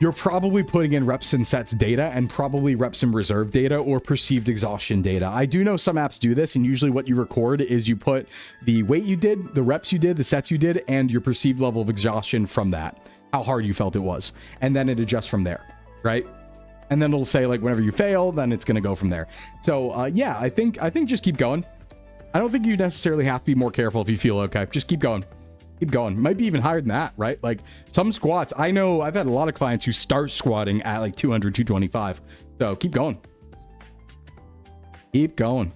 you're probably putting in reps and sets data and probably reps and reserve data or perceived exhaustion data. I do know some apps do this, and usually what you record is you put the weight you did, the reps you did, the sets you did, and your perceived level of exhaustion from that, how hard you felt it was. And then it adjusts from there, right? And then it'll say like whenever you fail, then it's going to go from there. So yeah, I think just keep going. I don't think you necessarily have to be more careful if you feel okay. Just keep going. Keep going. Might be even higher than that, right? Like some squats, I know I've had a lot of clients who start squatting at like 200, 225. So keep going. Keep going.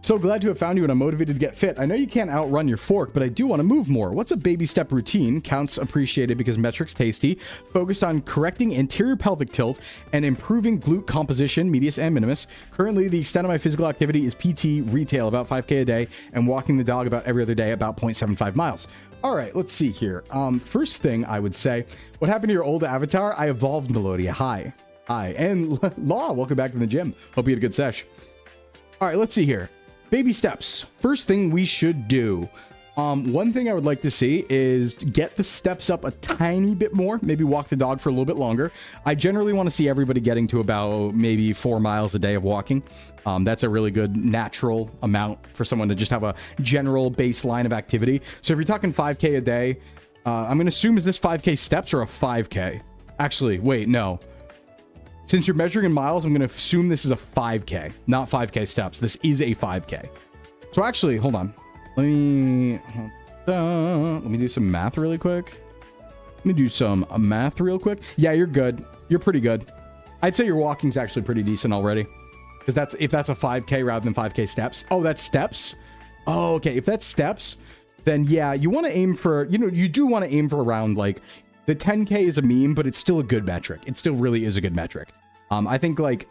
So glad to have found you and I'm motivated to get fit. I know you can't outrun your fork, but I do want to move more. What's a baby step routine? Counts appreciated because metrics tasty. Focused on correcting anterior pelvic tilt and improving glute composition, medius and minimus. Currently, the extent of my physical activity is PT retail, about 5K a day, and walking the dog about every other day, about 0.75 miles. All right, let's see here. First thing I would say, what happened to your old avatar? I evolved, Melodia. Hi. Hi. And Law, welcome back to the gym. Hope you had a good sesh. All right, let's see here. Baby steps. First thing we should do. One thing I would like to see is get the steps up a tiny bit more. Maybe walk the dog for a little bit longer. I generally want to see everybody getting to about maybe 4 miles a day of walking. That's a really good natural amount for someone to just have a general baseline of activity. So if you're talking 5K a day, I'm going to assume, is this 5K steps or a 5K? Actually, wait, no. Since you're measuring in miles, I'm going to assume this is a 5K, not 5K steps. This is a 5K. So actually, hold on. Let me do some math really quick. Yeah, you're good. You're pretty good. I'd say your walking's actually pretty decent already. Because if that's a 5K rather than 5K steps. Oh, that's steps? Oh, okay. If that's steps, then yeah, you want to aim for, you do want to aim for around like, the 10K is a meme, but it's still a good metric. It still really is a good metric. I think like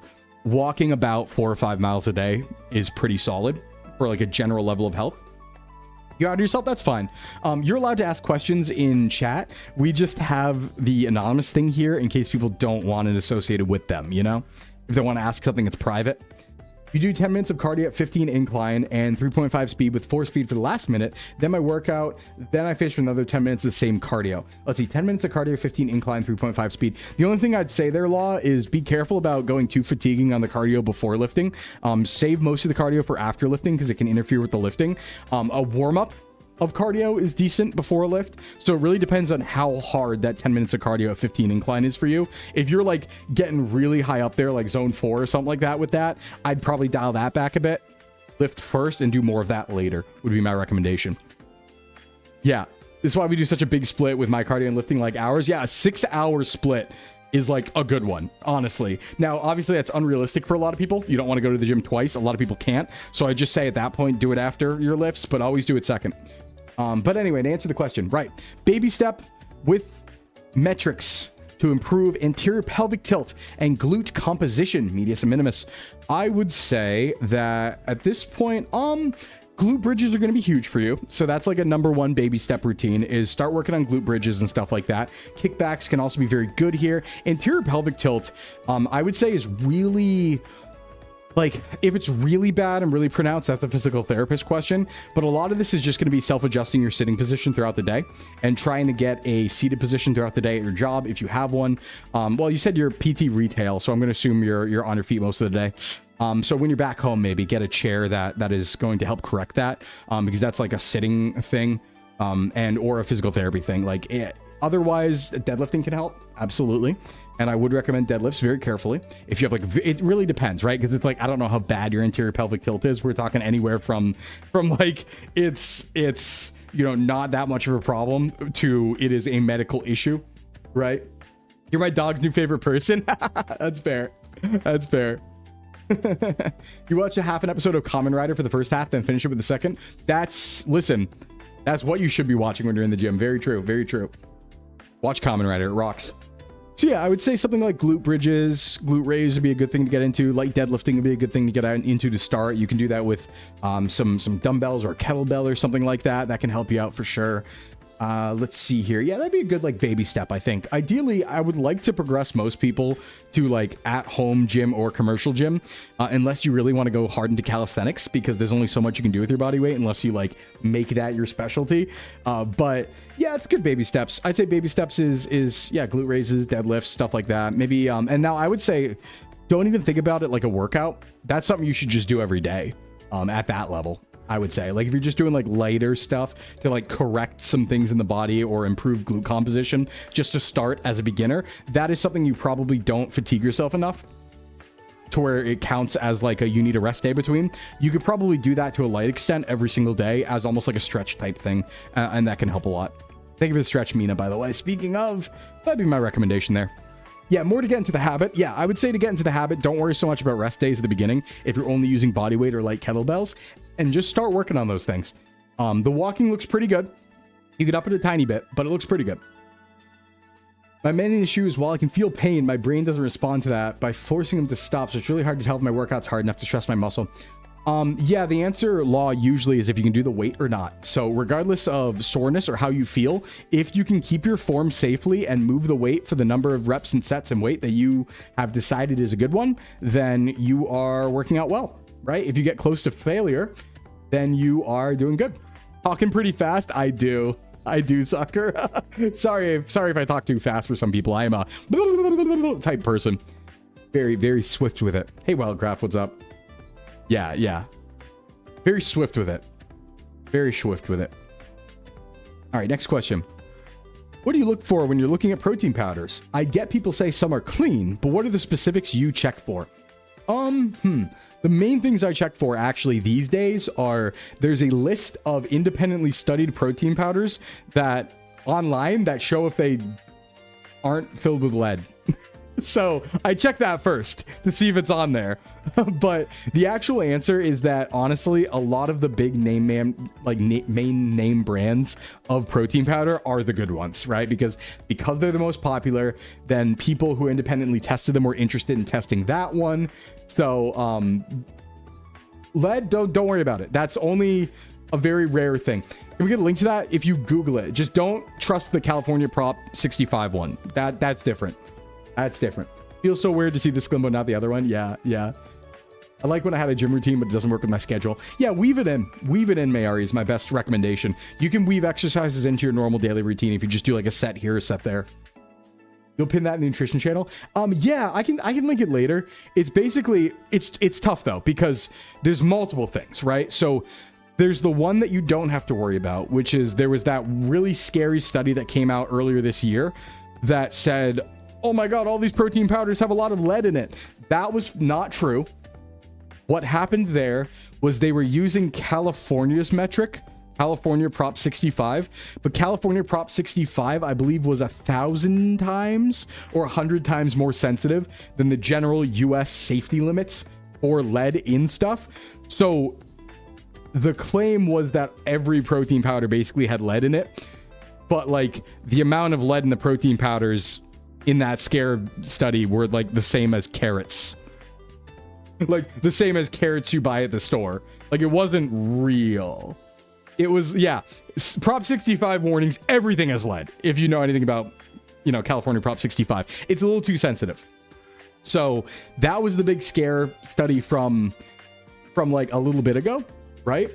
walking about 4 or 5 miles a day is pretty solid for like a general level of health. You're out of yourself, that's fine. You're allowed to ask questions in chat. We just have the anonymous thing here in case people don't want it associated with them, If they want to ask something that's private. You do 10 minutes of cardio at 15 incline and 3.5 speed with 4 speed for the last minute. Then my workout. Then I finish with another 10 minutes of the same cardio. Let's see, 10 minutes of cardio, 15 incline, 3.5 speed. The only thing I'd say there, Law, is be careful about going too fatiguing on the cardio before lifting. Save most of the cardio for after lifting because it can interfere with the lifting. A warm-up of cardio is decent before a lift. So it really depends on how hard that 10 minutes of cardio at 15 incline is for you. If you're like getting really high up there, like zone 4 or something like that with that, I'd probably dial that back a bit. Lift first and do more of that later would be my recommendation. Yeah, this is why we do such a big split with my cardio and lifting, like hours. Yeah, a 6-hour split is like a good one, honestly. Now, obviously that's unrealistic for a lot of people. You don't want to go to the gym twice. A lot of people can't. So I just say at that point, do it after your lifts, but always do it second. But anyway, to answer the question, right. Baby step with metrics to improve anterior pelvic tilt and glute composition, medius and minimus. I would say that at this point, glute bridges are going to be huge for you. So that's like a number one baby step routine is start working on glute bridges and stuff like that. Kickbacks can also be very good here. Anterior pelvic tilt, I would say is really Like, if it's really bad and really pronounced, that's a physical therapist question. But a lot of this is just going to be self-adjusting your sitting position throughout the day and trying to get a seated position throughout the day at your job if you have one. Well, you said you're PT retail, so I'm going to assume you're on your feet most of the day. So when you're back home, maybe get a chair that is going to help correct that, because that's like a sitting thing, and or a physical therapy thing. Like, otherwise, deadlifting can help, absolutely. And I would recommend deadlifts very carefully. If you have like, it really depends, right? Because it's like, I don't know how bad your anterior pelvic tilt is. We're talking anywhere from like, it's you know, not that much of a problem to it is a medical issue, right? You're my dog's new favorite person. That's fair. That's fair. You watch a half an episode of Kamen Rider for the first half, then finish it with the second. Listen, that's what you should be watching when you're in the gym. Very true. Very true. Watch Kamen Rider. It rocks. So yeah, I would say something like glute bridges, glute raise would be a good thing to get into. Light deadlifting would be a good thing to get into to start. You can do that with some dumbbells or a kettlebell or something like that. That can help you out for sure. Let's see here. Yeah, that'd be a good like baby step, I think. Ideally, I would like to progress most people to like at-home gym or commercial gym, unless you really want to go hard into calisthenics, because there's only so much you can do with your body weight unless you like make that your specialty. But yeah, it's good baby steps. I'd say baby steps is yeah, glute raises, deadlifts, stuff like that. Maybe and now I would say don't even think about it like a workout. That's something you should just do every day at that level. I would say, like, if you're just doing like lighter stuff to like correct some things in the body or improve glute composition just to start as a beginner, that is something you probably don't fatigue yourself enough to where it counts as like you need a rest day between. You could probably do that to a light extent every single day as almost like a stretch type thing, and that can help a lot. Thank you for the stretch, Mina, by the way. Speaking of, that'd be my recommendation there. Yeah, more to get into the habit. Yeah, I would say to get into the habit, don't worry so much about rest days at the beginning if you're only using body weight or light kettlebells, and just start working on those things. The walking looks pretty good. You can up it a tiny bit, but it looks pretty good. My main issue is while I can feel pain, my brain doesn't respond to that by forcing them to stop, so it's really hard to tell if my workout's hard enough to stress my muscle. Yeah, the answer law usually is if you can do the weight or not. So regardless of soreness or how you feel, if you can keep your form safely and move the weight for the number of reps and sets and weight that you have decided is a good one, then you are working out well, right? If you get close to failure, then you are doing good. Talking pretty fast. I do, sucker. sorry if I talk too fast for some people. I am a type person. Very, very swift with it. Hey, Wildcraft, what's up? Yeah. Very swift with it. Very swift with it. All right, next question. What do you look for when you're looking at protein powders? I get people say some are clean, but what are the specifics you check for? The main things I check for actually these days are there's a list of independently studied protein powders that online that show if they aren't filled with lead. So I check that first to see if it's on there. But the actual answer is that honestly, a lot of the big main name brands of protein powder are the good ones, right? Because they're the most popular, then people who independently tested them were interested in testing that one. So lead, don't worry about it. That's only a very rare thing. Can we get a link to that? If you Google it, just don't trust the California Prop 65 one. That's different. That's different. Feels so weird to see the Sclimbo, not the other one. Yeah. I like when I had a gym routine, but it doesn't work with my schedule. Yeah, weave it in. Weave it in, Mayari, is my best recommendation. You can weave exercises into your normal daily routine if you just do like a set here, a set there. You'll pin that in the nutrition channel. Yeah, I can link it later. It's basically, it's tough though, because there's multiple things, right? So there's the one that you don't have to worry about, which is there was that really scary study that came out earlier this year that said, oh my God, all these protein powders have a lot of lead in it. That was not true. What happened there was they were using California's metric, California Prop 65, but California Prop 65, I believe, was 1,000 times or 100 times more sensitive than the general US safety limits for lead in stuff. So the claim was that every protein powder basically had lead in it, but like the amount of lead in the protein powders in that scare study were like the same as carrots. Like the same as carrots you buy at the store. Like it wasn't real. It was, yeah. Prop 65 warnings, everything has lead. If you know anything about, California Prop 65. It's a little too sensitive. So that was the big scare study from like a little bit ago, right?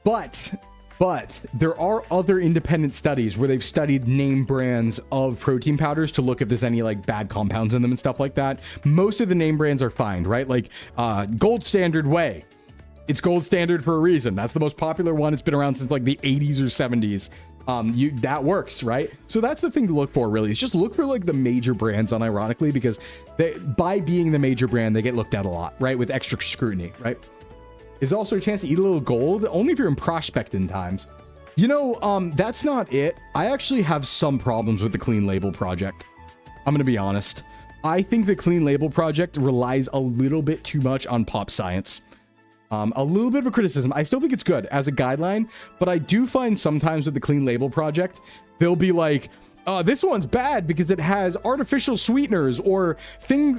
But there are other independent studies where they've studied name brands of protein powders to look if there's any like bad compounds in them and stuff like that. Most of the name brands are fine, right? Like Gold Standard Whey. It's gold standard for a reason. That's the most popular one. It's been around since like the 80s or 70s. That works, right? So that's the thing to look for, really. Is just look for like the major brands, unironically, because by being the major brand, they get looked at a lot, right? With extra scrutiny, right? There's also a chance to eat a little gold, only if you're in prospecting times. You know, that's not it. I actually have some problems with the Clean Label Project. I'm going to be honest. I think the Clean Label Project relies a little bit too much on pop science. A little bit of a criticism. I still think it's good as a guideline, but I do find sometimes with the Clean Label Project, they'll be like, this one's bad because it has artificial sweeteners or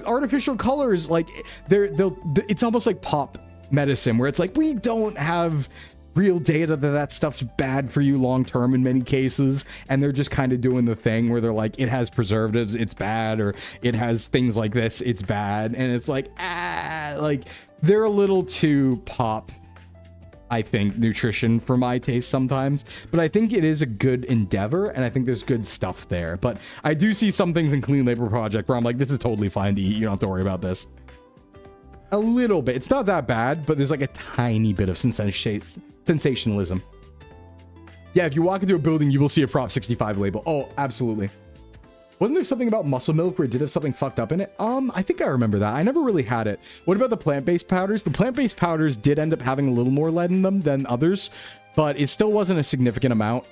artificial colors. Like it's almost like pop medicine where it's like, we don't have real data that stuff's bad for you long term in many cases, and they're just kind of doing the thing where they're like, it has preservatives, it's bad, or it has things like this, it's bad. And it's like, like they're a little too pop, I think, nutrition for my taste sometimes. But I think it is a good endeavor, and I think there's good stuff there. But I do see some things in Clean Label Project where I'm like, this is totally fine to eat, you don't have to worry about this. A little bit. It's not that bad, but there's like a tiny bit of sensationalism. Yeah, if you walk into a building, you will see a Prop 65 label. Oh, absolutely. Wasn't there something about muscle milk where it did have something fucked up in it? I think I remember that. I never really had it. What about the plant-based powders? The plant-based powders did end up having a little more lead in them than others, but it still wasn't a significant amount.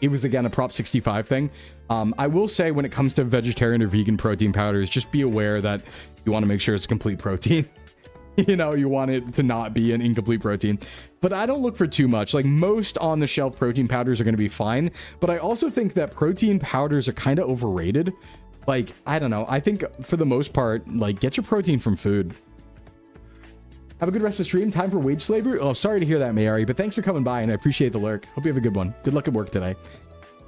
It was, again, a Prop 65 thing. I will say when it comes to vegetarian or vegan protein powders, just be aware that you want to make sure it's complete protein. You know, you want it to not be an incomplete protein. But I don't look for too much. Like, most on the shelf protein powders are going to be fine. But I also think that protein powders are kind of overrated. Like, I don't know. I think for the most part, like, get your protein from food. Have a good rest of the stream. Time for wage slavery. Oh, sorry to hear that, Mayari, but thanks for coming by, and I appreciate the lurk. Hope you have a good one. Good luck at work today.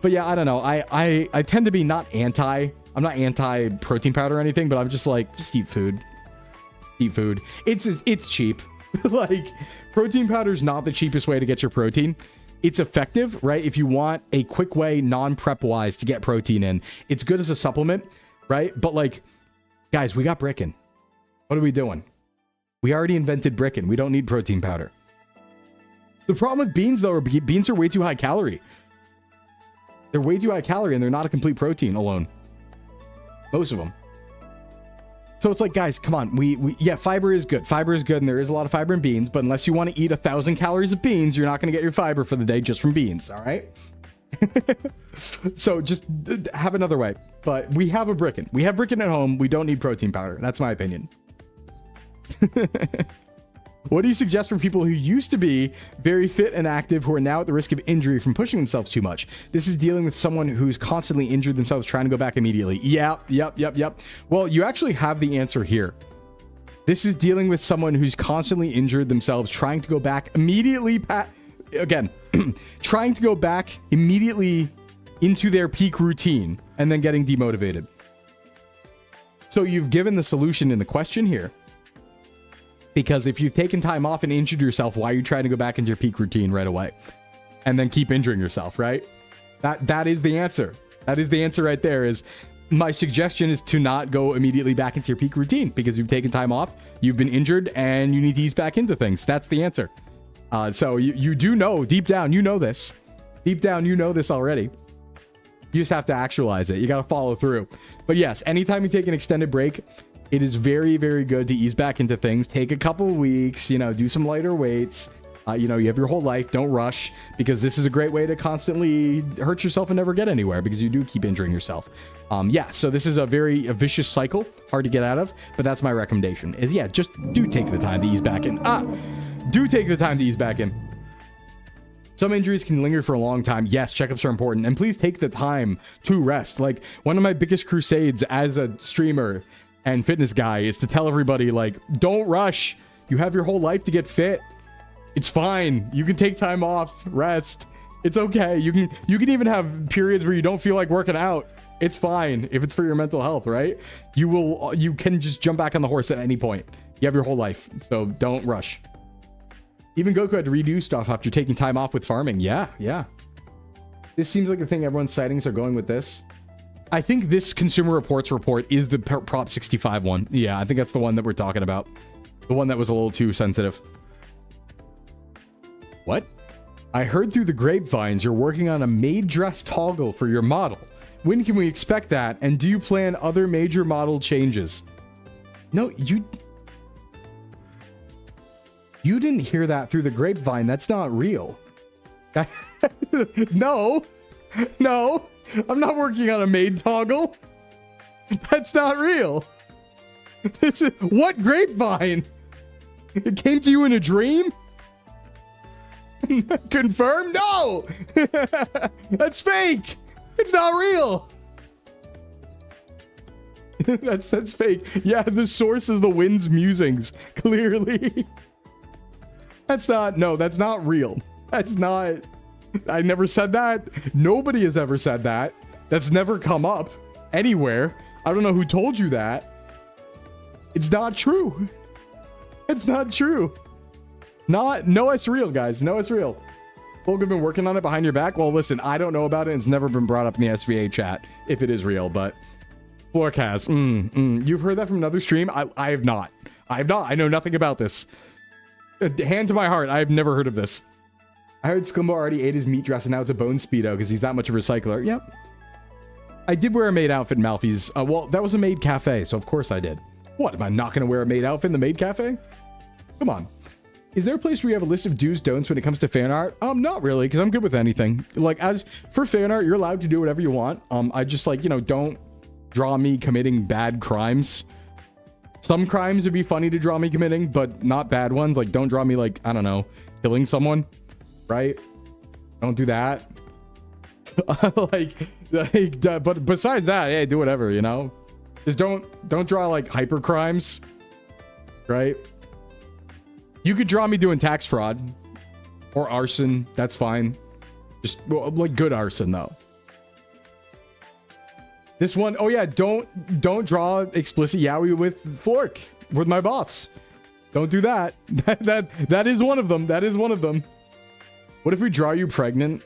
But yeah, I don't know. I tend to be not I'm not anti protein powder or anything, but I'm just like, just eat food. Eat food. It's cheap. Like, protein powder is not the cheapest way to get your protein. It's effective, right? If you want a quick way, non-prep wise, to get protein in, it's good as a supplement, right? But like, guys, we got brickin'. What are we doing? We already invented brickin'. We don't need protein powder. The problem with beans, though, beans are way too high calorie. They're way too high calorie, and they're not a complete protein alone. Most of them. So it's like, guys, come on. Yeah, fiber is good. Fiber is good, and there is a lot of fiber in beans, but unless you want to eat 1,000 calories of beans, you're not going to get your fiber for the day just from beans, all right? So just have another way. But we have a brickin'. We have brickin' at home. We don't need protein powder. That's my opinion. What do you suggest for people who used to be very fit and active who are now at the risk of injury from pushing themselves too much? This is dealing with someone who's constantly injured themselves trying to go back immediately. Yep. Well, you actually have the answer here. This is dealing with someone who's constantly injured themselves trying to go back immediately. Trying to go back immediately into their peak routine and then getting demotivated. So you've given the solution in the question here. Because if you've taken time off and injured yourself, why are you trying to go back into your peak routine right away? And then keep injuring yourself, right? That is the answer. That is the answer right there. Is my suggestion is to not go immediately back into your peak routine because you've taken time off, you've been injured, and you need to ease back into things. That's the answer. So you do know, deep down, you know this. Deep down, you know this already. You just have to actualize it. You got to follow through. But yes, anytime you take an extended break, it is very, very good to ease back into things. Take a couple of weeks, do some lighter weights. You have your whole life. Don't rush, because this is a great way to constantly hurt yourself and never get anywhere because you do keep injuring yourself. Yeah, so this is a vicious cycle, hard to get out of, but that's my recommendation is, yeah, just do take the time to ease back in. Do take the time to ease back in. Some injuries can linger for a long time. Yes, checkups are important. And please take the time to rest. Like, one of my biggest crusades as a streamer and fitness guy is to tell everybody, like, don't rush. You have your whole life to get fit. It's fine. You can take time off, rest. It's okay. You can even have periods where you don't feel like working out. It's fine if it's for your mental health, right? You can just jump back on the horse at any point. You have your whole life, so don't rush. Even Goku had to redo stuff after taking time off with farming. Yeah. This seems like the thing everyone's citing, so going with this. I think this Consumer Reports report is the Prop 65 one. Yeah, I think that's the one that we're talking about. The one that was a little too sensitive. What? I heard through the grapevines you're working on a maid dress toggle for your model. When can we expect that? And do you plan other major model changes? No, you didn't hear that through the grapevine. That's not real. No, I'm not working on a maid toggle. That's not real. What grapevine? It came to you in a dream? Confirmed? No! That's fake! It's not real! That's fake. Yeah, the source is the wind's musings, clearly. That's not real. That's not... I never said that. Nobody has ever said that. That's never come up anywhere. I don't know who told you that. It's not true. It's not true. No, it's real, guys. No, it's real. Folk have been working on it behind your back. Well, listen, I don't know about it. It's never been brought up in the SVA chat if it is real, but Flork has. You've heard that from another stream? I have not. I know nothing about this. Hand to my heart. I have never heard of this. I heard Sclimbo already ate his meat dress and now it's a bone speedo because he's that much of a recycler. Yep. I did wear a maid outfit in Malfi's. Well, that was a maid cafe, so of course I did. What, am I not going to wear a maid outfit in the maid cafe? Come on. Is there a place where you have a list of do's, don'ts when it comes to fan art? Not really, because I'm good with anything. Like, as for fan art, you're allowed to do whatever you want. I just, like, don't draw me committing bad crimes. Some crimes would be funny to draw me committing, but not bad ones. Like, don't draw me, like, I don't know, killing someone, right? Don't do that. But besides that, hey, do whatever, Just don't draw, like, hyper crimes, right? You could draw me doing tax fraud or arson. That's fine. Just like good arson though. This one, oh yeah, don't draw explicit yaoi with Flork, with my boss. Don't do that. That is one of them. That is one of them. What if we draw you pregnant?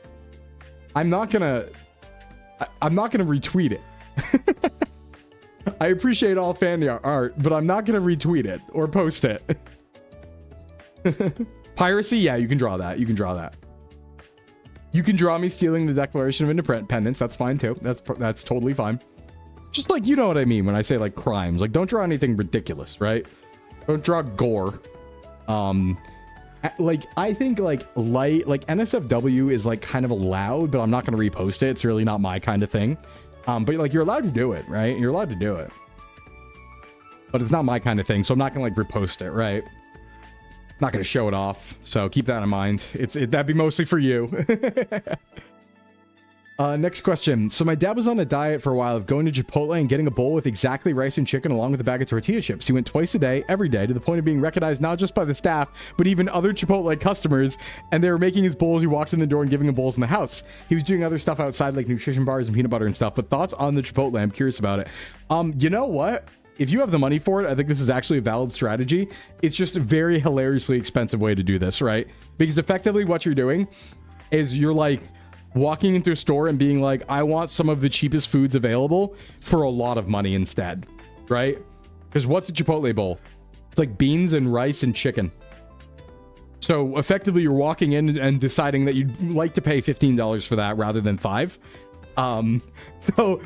I'm not gonna retweet it. I appreciate all fan art, but I'm not gonna retweet it or post it. Piracy, yeah, you can draw that. You can draw that. You can draw me stealing the Declaration of Independence. That's fine too. That's totally fine. Just like, you know what I mean when I say like crimes. Like, don't draw anything ridiculous, right? Don't draw gore. Like, I think like NSFW is like kind of allowed, but I'm not going to repost it. It's really not my kind of thing. But like, you're allowed to do it, right? You're allowed to do it. But it's not my kind of thing, so I'm not going to like repost it, right? Not going to show it off, so keep that in mind. That'd be mostly for you. Next question. So my dad was on a diet for a while of going to Chipotle and getting a bowl with exactly rice and chicken along with a bag of tortilla chips. He went twice a day, every day, to the point of being recognized not just by the staff, but even other Chipotle customers. And they were making his bowls. He walked in the door and giving him bowls in the house. He was doing other stuff outside, like nutrition bars and peanut butter and stuff. But thoughts on the Chipotle? I'm curious about it. You know what? If you have the money for it, I think this is actually a valid strategy. It's just a very hilariously expensive way to do this, right? Because effectively what you're doing is you're like walking into a store and being like, I want some of the cheapest foods available for a lot of money instead, right? Because what's a Chipotle bowl? It's like beans and rice and chicken. So effectively you're walking in and deciding that you'd like to pay $15 for that rather than $5.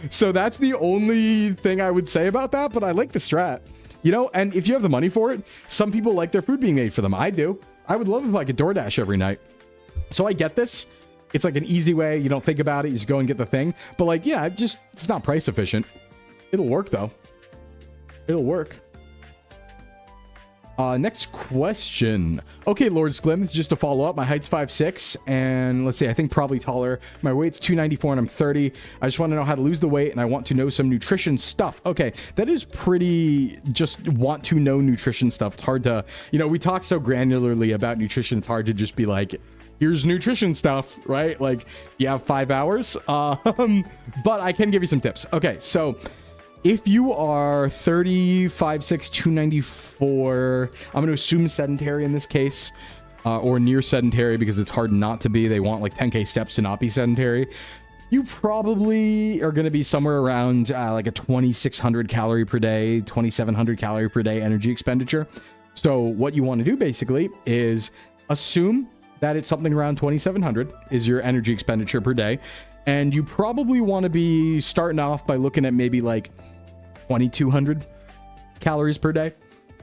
So that's the only thing I would say about that, but I like the strat, and if you have the money for it, some people like their food being made for them. I do. I would love if I could DoorDash every night. So I get this. It's like an easy way. You don't think about it. You just go and get the thing. But like, yeah, it's not price efficient. It'll work though. It'll work. Next question. Okay, Lord Sclim, just to follow up. My height's 5'6", and let's see, I think probably taller. My weight's 294 and I'm 30. I just want to know how to lose the weight, and I want to know some nutrition stuff. Okay, that is pretty just want to know nutrition stuff. It's hard to, we talk so granularly about nutrition. It's hard to just be like, here's nutrition stuff, right? Like, you have 5 hours. But I can give you some tips. Okay, so if you are 35'6", 294, I'm going to assume sedentary in this case, or near sedentary because it's hard not to be. They want like 10K steps to not be sedentary. You probably are going to be somewhere around like a 2,600 calorie per day, 2,700 calorie per day energy expenditure. So what you want to do basically is assume that it's something around 2,700 is your energy expenditure per day. And you probably want to be starting off by looking at maybe like 2,200 calories per day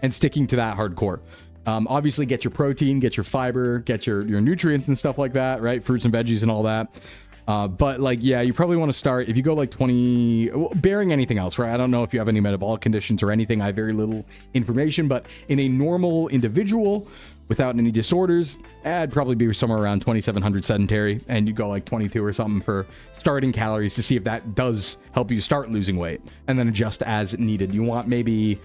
and sticking to that hardcore. Obviously get your protein, get your fiber, get your nutrients and stuff like that, right? Fruits and veggies and all that. But like, yeah, you probably want to start if you go like 20, bearing anything else, right? I don't know if you have any metabolic conditions or anything. I have very little information, but in a normal individual without any disorders, I'd probably be somewhere around 2,700 sedentary, and you go like 22 or something for starting calories to see if that does help you start losing weight, and then adjust as needed. You want maybe,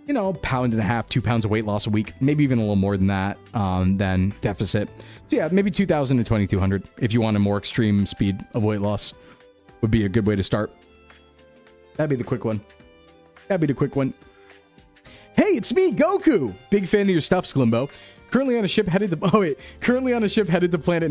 you know, 1.5 pounds, 2 pounds of weight loss a week, maybe even a little more than that, than deficit. So yeah, maybe 2,000 to 2,200 if you want a more extreme speed of weight loss would be a good way to start. That'd be the quick one. Hey, it's me, Goku. Big fan of your stuff, Sclimbo. Currently on a ship headed to Planet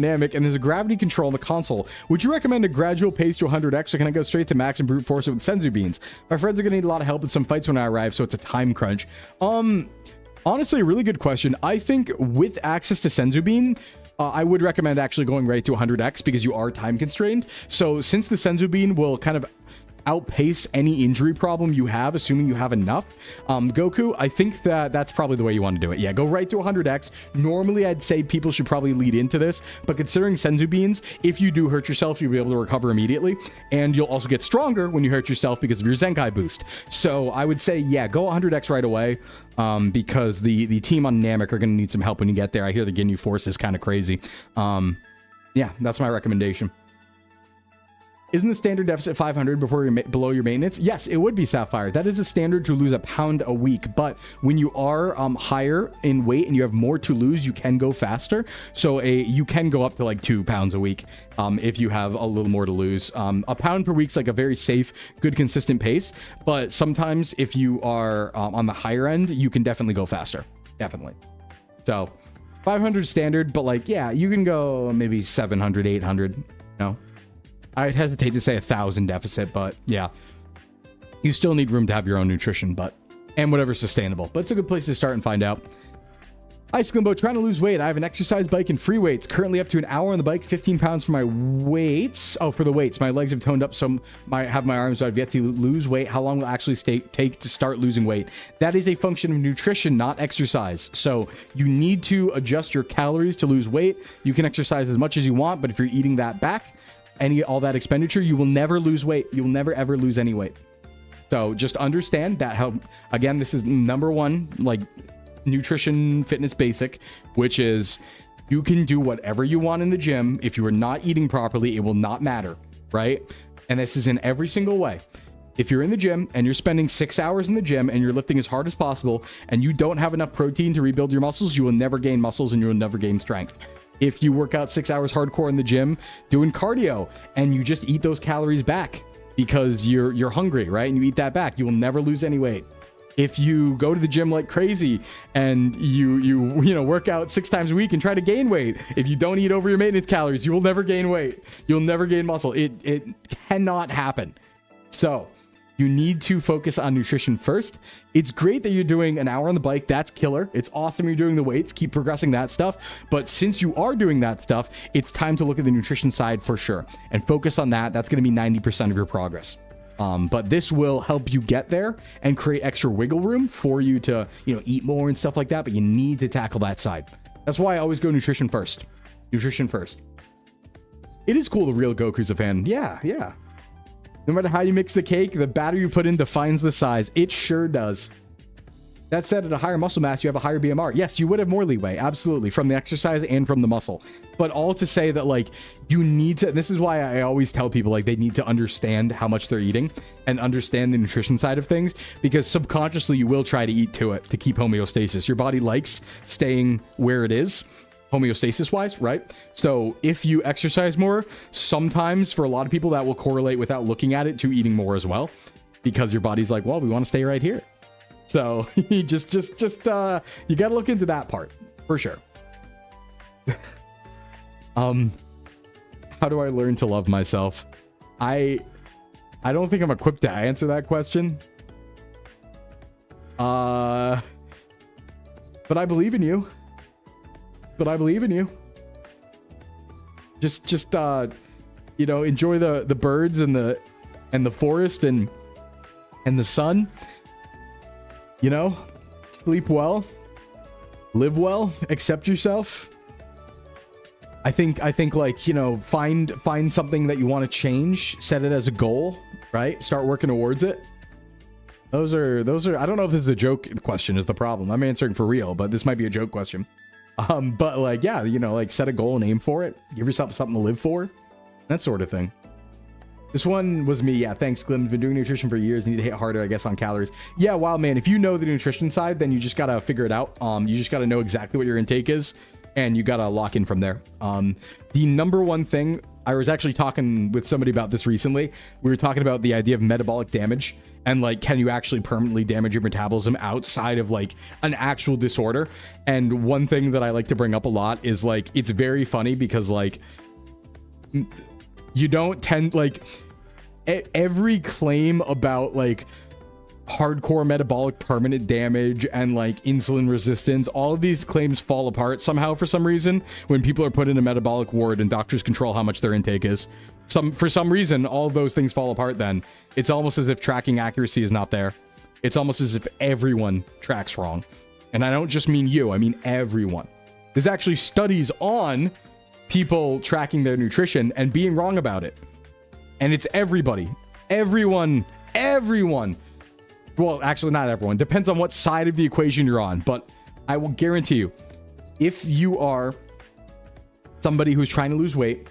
Namek, and there's a gravity control on the console. Would you recommend a gradual pace to 100x, or can I go straight to max and brute force it with senzu beans? My friends are gonna need a lot of help with some fights when I arrive, so it's a time crunch. Honestly, a really good question. I think with access to senzu bean, I would recommend actually going right to 100x because you are time constrained. So since the senzu bean will kind of outpace any injury problem you have, assuming you have enough, Goku, I think that's probably the way you want to do it. Yeah, go right to 100x. Normally I'd say people should probably lead into this, but considering senzu beans, if you do hurt yourself, you'll be able to recover immediately, and you'll also get stronger when you hurt yourself because of your Zenkai boost. So I would say, yeah, go 100x right away, because the team on Namek are going to need some help when you get there. I hear the Ginyu Force is kind of crazy. Yeah, that's my recommendation. Isn't the standard deficit 500 before you're below your maintenance? Yes, it would be, Sapphire. That is a standard to lose 1 pound a week. But when you are higher in weight and you have more to lose, you can go faster. So you can go up to like 2 pounds a week if you have a little more to lose. 1 pound per week is like a very safe, good, consistent pace. But sometimes if you are on the higher end, you can definitely go faster. Definitely. So 500 standard, but like, yeah, you can go maybe 700, 800, you know? I'd hesitate to say 1,000 deficit, but yeah, you still need room to have your own nutrition, and whatever's sustainable. But it's a good place to start and find out. Hi, Sclimbo, trying to lose weight. I have an exercise bike and free weights. Currently up to an hour on the bike, 15 pounds for my weights. Oh, for the weights. My legs have toned up, so I have my arms, so I've yet to lose weight. How long will it actually take to start losing weight? That is a function of nutrition, not exercise. So you need to adjust your calories to lose weight. You can exercise as much as you want, but if you're eating that back, all that expenditure, you will never lose weight. You'll never ever lose any weight. So just understand that again, this is number one, like nutrition fitness basic, which is you can do whatever you want in the gym. If you are not eating properly, it will not matter, right? And this is in every single way. If you're in the gym and you're spending 6 hours in the gym and you're lifting as hard as possible and you don't have enough protein to rebuild your muscles, you will never gain muscles and you will never gain strength. If you work out 6 hours hardcore in the gym doing cardio and you just eat those calories back because you're hungry, right? And you eat that back, you will never lose any weight. If you go to the gym like crazy and you work out 6 times a week and try to gain weight, if you don't eat over your maintenance calories, you will never gain weight. You'll never gain muscle. It cannot happen. So you need to focus on nutrition first. It's great that you're doing an hour on the bike. That's killer. It's awesome you're doing the weights. Keep progressing that stuff. But since you are doing that stuff, it's time to look at the nutrition side for sure and focus on that. That's going to be 90% of your progress. But this will help you get there and create extra wiggle room for you to, eat more and stuff like that. But you need to tackle that side. That's why I always go nutrition first. Nutrition first. It is cool the real Goku's a fan. Yeah. No matter how you mix the cake, the batter you put in defines the size. It sure does. That said, at a higher muscle mass, you have a higher BMR. Yes, you would have more leeway, absolutely, from the exercise and from the muscle. But all to say that, like, you need to, this is why I always tell people, like, they need to understand how much they're eating and understand the nutrition side of things, because subconsciously you will try to eat to it to keep homeostasis. Your body likes staying where it is. homeostasis wise, right? So if you exercise more, sometimes for a lot of people that will correlate without looking at it to eating more as well, because your body's like, well, we want to stay right here. So you just you got to look into that part for sure. How do I learn to love myself? I don't think I'm equipped to answer that question. But I believe in you. Just you know, enjoy the birds and the forest and the sun. You know, sleep well, live well, accept yourself. I think like, you know, find something that you want to change, set it as a goal, right? Start working towards it. Those are, I don't know if this is a joke question is the problem. I'm answering for real, but this might be a joke question. But like, yeah, you know, like set a goal and aim for it. Give yourself something to live for. That sort of thing. This one was me. Yeah, thanks, Sclim. Been doing nutrition for years. Need to hit harder, I guess, on calories. Yeah, wild man. If you know the nutrition side, then you just got to figure it out. You just got to know exactly what your intake is, and you got to lock in from there. The number one thing, I was actually talking with somebody about this recently. We were talking about the idea of metabolic damage and like, can you actually permanently damage your metabolism outside of like an actual disorder? And one thing that I like to bring up a lot is like, it's very funny because like, you don't tend like every claim about like hardcore metabolic permanent damage and like insulin resistance, all of these claims fall apart somehow for some reason when people are put in a metabolic ward and doctors control how much their intake is. For some reason, all of those things fall apart. Then it's almost as if tracking accuracy is not there. It's almost as if everyone tracks wrong. And I don't just mean you, I mean everyone. There's actually studies on people tracking their nutrition and being wrong about it. And it's everybody. Everyone. Well, actually not everyone. Depends on what side of the equation you're on. But I will guarantee you, if you are somebody who's trying to lose weight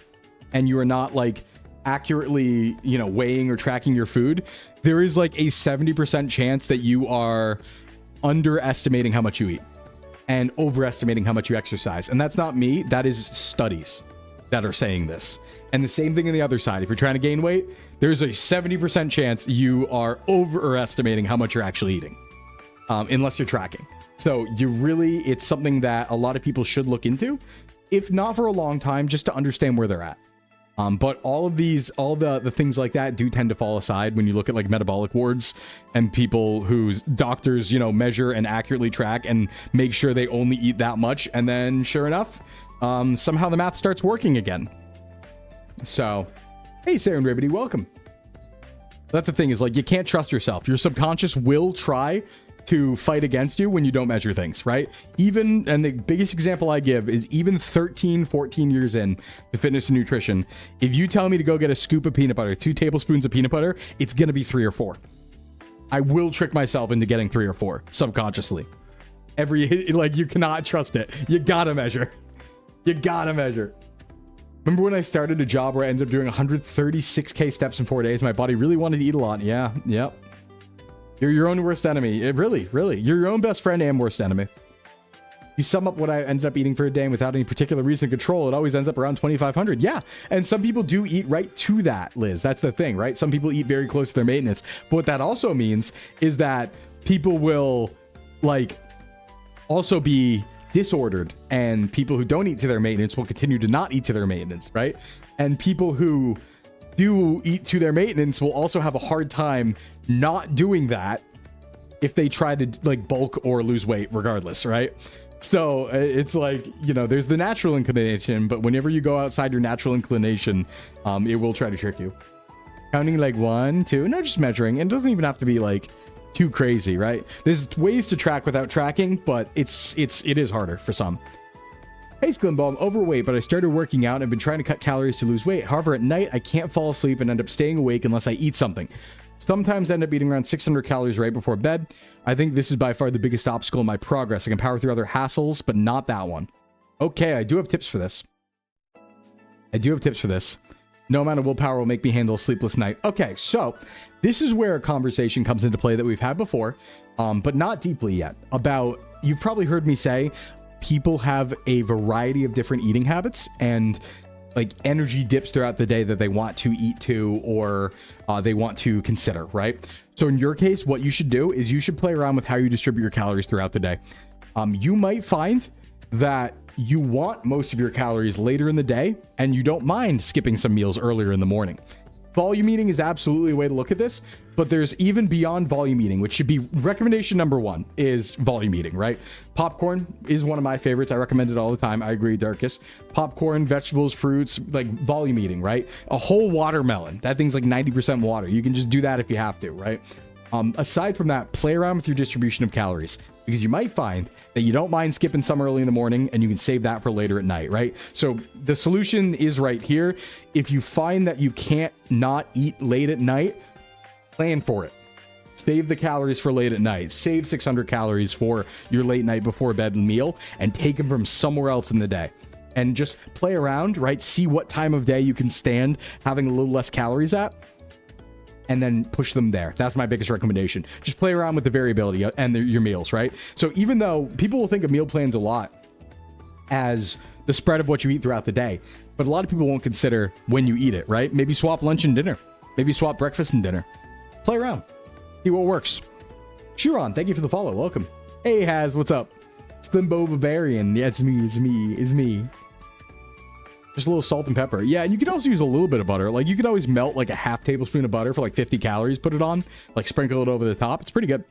and you are not like accurately, you know, weighing or tracking your food, there is like a 70% chance that you are underestimating how much you eat and overestimating how much you exercise. And that's not me. That is studies that are saying this. And the same thing on the other side. If you're trying to gain weight, there's a 70% chance you are overestimating how much you're actually eating, unless you're tracking. So it's something that a lot of people should look into, if not for a long time, just to understand where they're at. But all the things like that do tend to fall aside when you look at like metabolic wards and people whose doctors, you know, measure and accurately track and make sure they only eat that much. And then sure enough, somehow the math starts working again. So, hey, Sarah and Ribbity, welcome. That's the thing, is like, you can't trust yourself. Your subconscious will try to fight against you when you don't measure things, right? Even, and the biggest example I give is even 13, 14 years in to fitness and nutrition, if you tell me to go get a scoop of peanut butter, 2 tablespoons of peanut butter, it's going to be 3 or 4. I will trick myself into getting 3 or 4 subconsciously. Like, you cannot trust it. You gotta measure. Remember when I started a job where I ended up doing 136k steps in 4 days? My body really wanted to eat a lot. Yeah, yep. You're your own worst enemy. Really. You're your own best friend and worst enemy. You sum up what I ended up eating for a day and without any particular reason to control, it always ends up around 2,500. Yeah, and some people do eat right to that, Liz. That's the thing, right? Some people eat very close to their maintenance. But what that also means is that people will, like, also be disordered, and people who don't eat to their maintenance will continue to not eat to their maintenance, right? And people who do eat to their maintenance will also have a hard time not doing that if they try to like bulk or lose weight regardless, right? So it's like, you know, there's the natural inclination, but whenever you go outside your natural inclination, it will try to trick you. Counting like 1, 2, no, just measuring. And it doesn't even have to be like too crazy, right? There's ways to track without tracking, but it is harder for some. Hey, Sclimbo, I'm overweight, but I started working out and I've been trying to cut calories to lose weight. However, at night, I can't fall asleep and end up staying awake unless I eat something. Sometimes I end up eating around 600 calories right before bed. I think this is by far the biggest obstacle in my progress. I can power through other hassles, but not that one. Okay, I do have tips for this. No amount of willpower will make me handle a sleepless night. Okay, so this is where a conversation comes into play that we've had before, but not deeply yet. About, you've probably heard me say, people have a variety of different eating habits and like energy dips throughout the day that they want to eat to, or they want to consider, right? So in your case, what you should do is you should play around with how you distribute your calories throughout the day. You might find that you want most of your calories later in the day and you don't mind skipping some meals earlier in the morning. Volume eating is absolutely a way to look at this, but there's even beyond volume eating, which should be recommendation number one is volume eating, right? Popcorn is one of my favorites. I recommend it all the time. I agree, Darkus. Popcorn, vegetables, fruits, like volume eating, right? A whole watermelon. That thing's like 90% water. You can just do that if you have to, right? Aside from that, play around with your distribution of calories, because you might find that you don't mind skipping some early in the morning and you can save that for later at night, right? So the solution is right here. If you find that you can't not eat late at night, plan for it. Save the calories for late at night. Save 600 calories for your late night before bed meal and take them from somewhere else in the day. And just play around, right? See what time of day you can stand having a little less calories at, and then push them there. That's my biggest recommendation. Just play around with the variability and your meals, right? So even though people will think of meal plans a lot as the spread of what you eat throughout the day, but a lot of people won't consider when you eat it, right? Maybe swap lunch and dinner. Maybe swap breakfast and dinner. Play around. See what works. Chiron, thank you for the follow. Welcome. Hey, Haz, what's up? Sclimbo Bavarian. Yeah, it's me. Just a little salt and pepper. Yeah, and you can also use a little bit of butter. Like, you could always melt like a half tablespoon of butter for like 50 calories, put it on, like sprinkle it over the top. It's pretty good.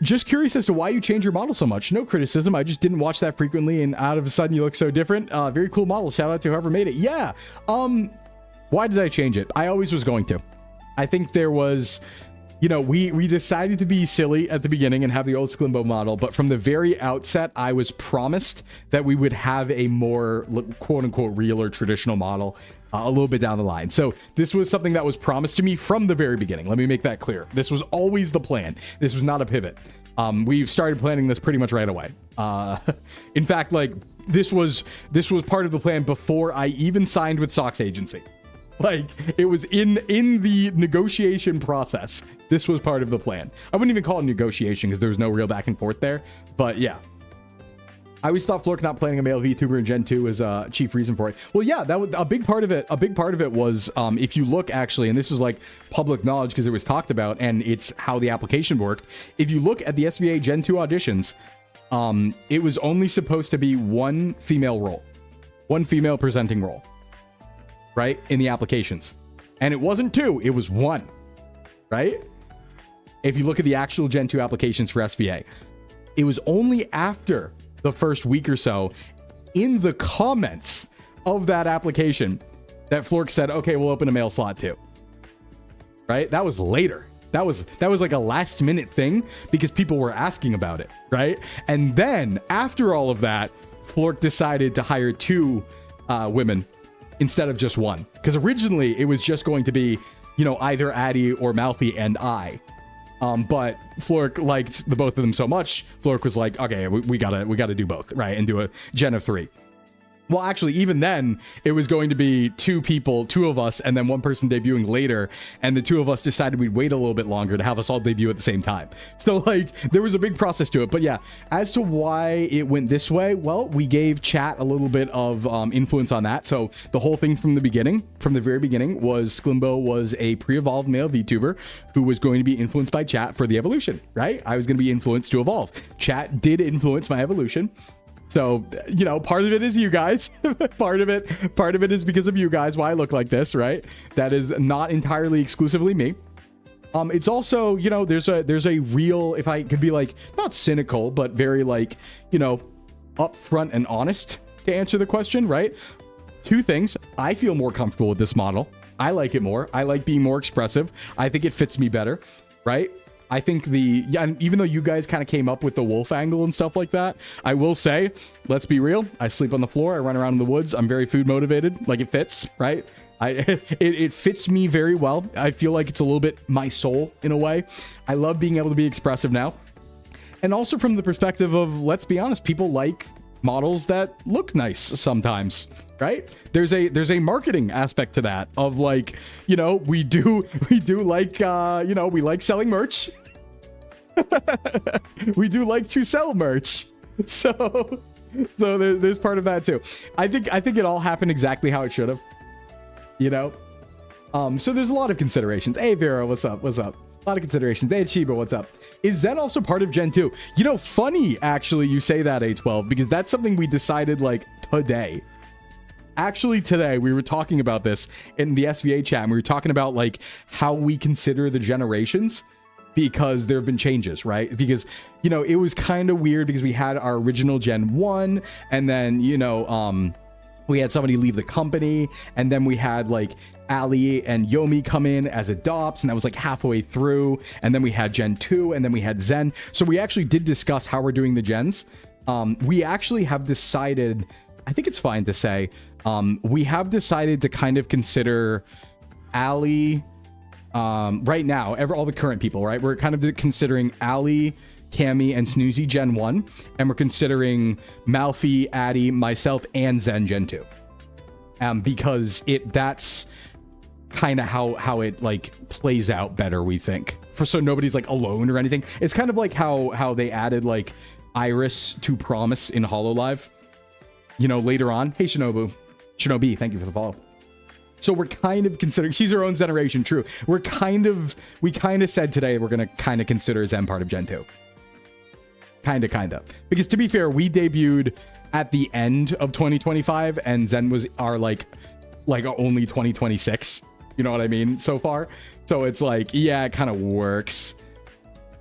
Just curious as to why you change your model so much. No criticism. I just didn't watch that frequently, and out of a sudden you look so different. Very cool model. Shout out to whoever made it. Yeah. Why did I change it? I always was going to. I think there was... You know, we decided to be silly at the beginning and have the old Sclimbo model, but from the very outset, I was promised that we would have a more quote-unquote real or traditional model a little bit down the line. So this was something that was promised to me from the very beginning. Let me make that clear. This was always the plan. This was not a pivot. We've started planning this pretty much right away. In fact, like, this was part of the plan before I even signed with Socks Agency. Like, it was in the negotiation process. This was part of the plan. I wouldn't even call it negotiation because there was no real back and forth there. But yeah, I always thought Flork not planning a male VTuber in Gen 2 was a chief reason for it. Well, yeah, that was a big part of it. A big part of it was, if you look actually, and this is like public knowledge because it was talked about and it's how the application worked. If you look at the SVA Gen 2 auditions, it was only supposed to be one female role, one female presenting role. Right, in the applications, and it wasn't two, it was one, right? If you look at the actual Gen 2 applications for SVA, it was only after the first week or so in the comments of that application that Flork said, okay, we'll open a male slot too. Right? That was later. That was like a last minute thing because people were asking about it, right? And then after all of that, Flork decided to hire two women instead of just one, because originally it was just going to be, you know, either Addy or Malfi and I. But Flork liked the both of them so much, Flork was like, okay, we gotta do both, right? And do a Gen of 3. Well, actually, even then, it was going to be two of us, and then one person debuting later, and the two of us decided we'd wait a little bit longer to have us all debut at the same time. So, like, there was a big process to it. But yeah, as to why it went this way, well, we gave chat a little bit of influence on that. So the whole thing from the very beginning, was Sclimbo was a pre-evolved male VTuber who was going to be influenced by chat for the evolution, right? I was going to be influenced to evolve. Chat did influence my evolution. So, you know, part of it is you guys. part of it is because of you guys why I look like this, right? That is not entirely exclusively me. It's also, you know, there's a real, if I could be like, not cynical, but very like, you know, upfront and honest to answer the question, right? Two things. I feel more comfortable with this model. I like it more. I like being more expressive. I think it fits me better, right? I think and even though you guys kind of came up with the wolf angle and stuff like that, I will say, let's be real. I sleep on the floor. I run around in the woods. I'm very food motivated. Like, it fits, right? It fits me very well. I feel like it's a little bit my soul in a way. I love being able to be expressive now. And also from the perspective of, let's be honest, people like models that look nice sometimes, right? There's a marketing aspect to that of, like, you know, we do like, you know, we like selling merch. We do like to sell merch. So there's part of that too. I think it all happened exactly how it should have, you know. So there's a lot of considerations. Hey Vera, what's up? What's up? A lot of considerations. Hey Chiba, what's up? Is Zen also part of Gen 2? You know, funny actually you say that, A12, because that's something we decided like today. Actually today we were talking about this in the SVA chat, and we were talking about like how we consider the generations, because there have been changes, right? Because, you know, it was kind of weird because we had our original Gen 1, and then, you know, we had somebody leave the company, and then we had like Ali and Yomi come in as adopts, and that was like halfway through, and then we had Gen 2, and then we had Zen. So we actually did discuss how we're doing the gens. We actually have decided, I think it's fine to say, we have decided to kind of consider Ali, right now, all the current people, right? We're kind of considering Ali, Cammy, and Snoozy Gen 1, and we're considering Malfi, Addy, myself, and Zen Gen 2. Because that's kind of how it like plays out better, we think. So nobody's like alone or anything. It's kind of like how they added like Iris to Promise in HoloLive, you know, later on. Hey Shinobi, thank you for the follow. So we're kind of considering, she's her own generation, true. We kind of said today we're going to kind of consider Zen part of Gen 2. Kind of. Because to be fair, we debuted at the end of 2025, and Zen was our like only 2026. You know what I mean? So far. So it's like, yeah, it kind of works.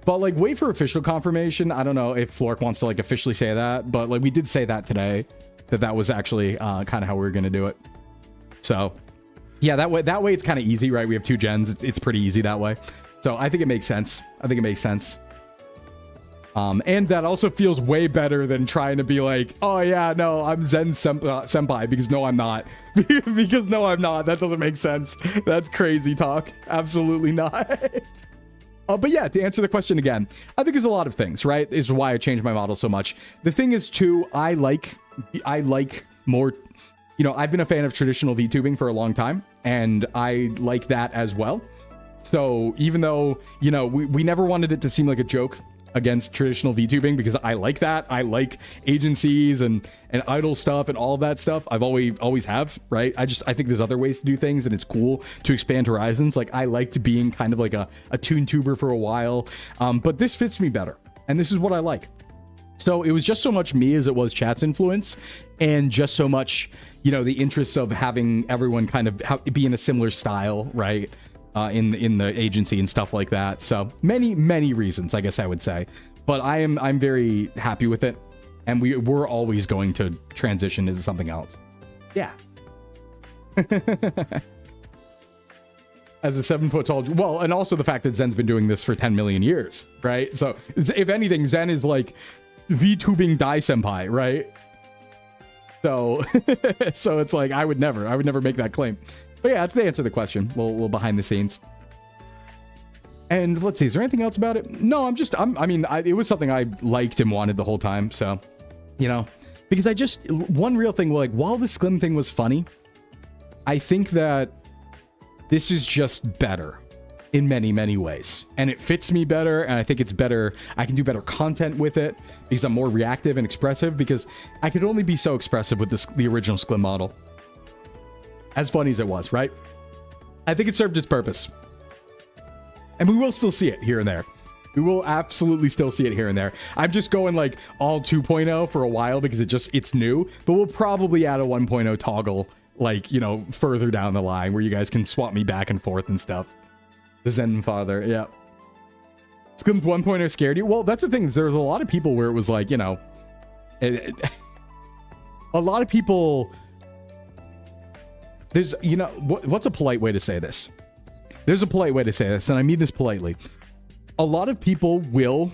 But like, wait for official confirmation. I don't know if Flork wants to like officially say that, but like we did say that today, that was actually kind of how we were going to do it. So yeah, that way it's kind of easy, right? We have two gens. It's pretty easy that way. So I think it makes sense. And that also feels way better than trying to be like, oh yeah, no, I'm Zen senpai, because no, I'm not. Because no, I'm not. That doesn't make sense. That's crazy talk. Absolutely not. But yeah, to answer the question again, I think there's a lot of things, right? Is why I changed my model so much. The thing is too, I like more, you know, I've been a fan of traditional VTubing for a long time, and I like that as well. So even though, you know, we never wanted it to seem like a joke against traditional VTubing, because I like that. I like agencies and idol stuff and all of that stuff. I've always have, right? I think there's other ways to do things, and it's cool to expand horizons. Like I liked being kind of like a toon tuber for a while, but this fits me better, and this is what I like. So it was just so much me as it was chat's influence, and just so much, you know, the interests of having everyone kind of be in a similar style, right? In the agency and stuff like that. So many reasons, I guess I would say, but I'm very happy with it, and we're always going to transition into something else. Yeah. As a 7-foot tall, well, and also the fact that Zen's been doing this for 10 million years, right? So if anything, Zen is like VTubing Dai Senpai, right? So so it's like I would never make that claim. But yeah, that's the answer to the question. A little behind the scenes. And let's see, is there anything else about it? No, it was something I liked and wanted the whole time. So, you know, because one real thing, like, while the Sclim thing was funny, I think that this is just better in many ways. And it fits me better, and I think it's better. I can do better content with it because I'm more reactive and expressive, because I could only be so expressive with the original Sclim model. As funny as it was, right? I think it served its purpose. And we will still see it here and there. We will absolutely still see it here and there. I'm just going like all 2.0 for a while because it's new. But we'll probably add a 1.0 toggle, like, you know, further down the line, where you guys can swap me back and forth and stuff. The Zen father, yeah. Sclim's 1.0 scared you? Well, that's the thing. There's a lot of people where it was like, you know, a lot of people... There's, you know, what's a polite way to say this? There's a polite way to say this, and I mean this politely. A lot of people will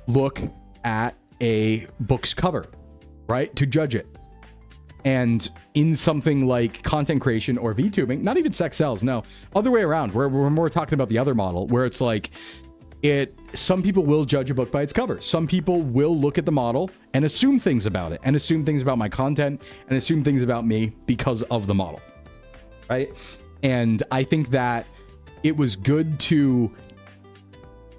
look at a book's cover, right, to judge it. And in something like content creation or VTubing, not even sex sells, no, other way around, where we're more talking about the other model, where it's like, some people will judge a book by its cover. Some people will look at the model and assume things about it, and assume things about my content, and assume things about me because of the model. Right? And I think that it was good to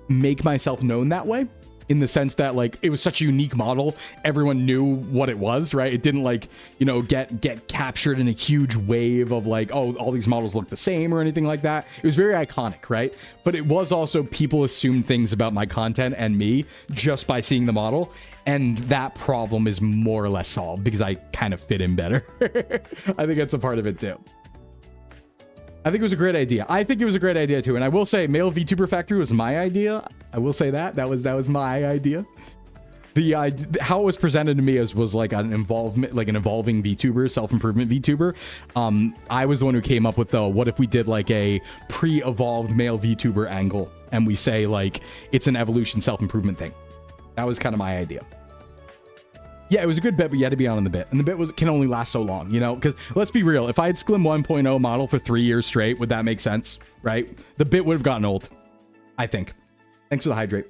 make myself known that way, in the sense that like it was such a unique model, everyone knew what it was, right? It didn't like, you know, get captured in a huge wave of like, oh, all these models look the same or anything like that. It was very iconic, right? But it was also, people assumed things about my content and me just by seeing the model, and that problem is more or less solved because I kind of fit in better. I think that's a part of it too. I think it was a great idea. I think it was a great idea too. And I will say, male VTuber factory was my idea. I will say that was my idea. The how it was presented to me was like an evolving VTuber, self-improvement VTuber. I was the one who came up with the, what if we did like a pre-evolved male VTuber angle, and we say like it's an evolution self-improvement thing. That was kind of my idea. Yeah, it was a good bit, but you had to be on the bit. And the bit can only last so long, you know? Because let's be real. If I had Sclim 1.0 model for 3 years straight, would that make sense? Right? The bit would have gotten old, I think. Thanks for the hydrate.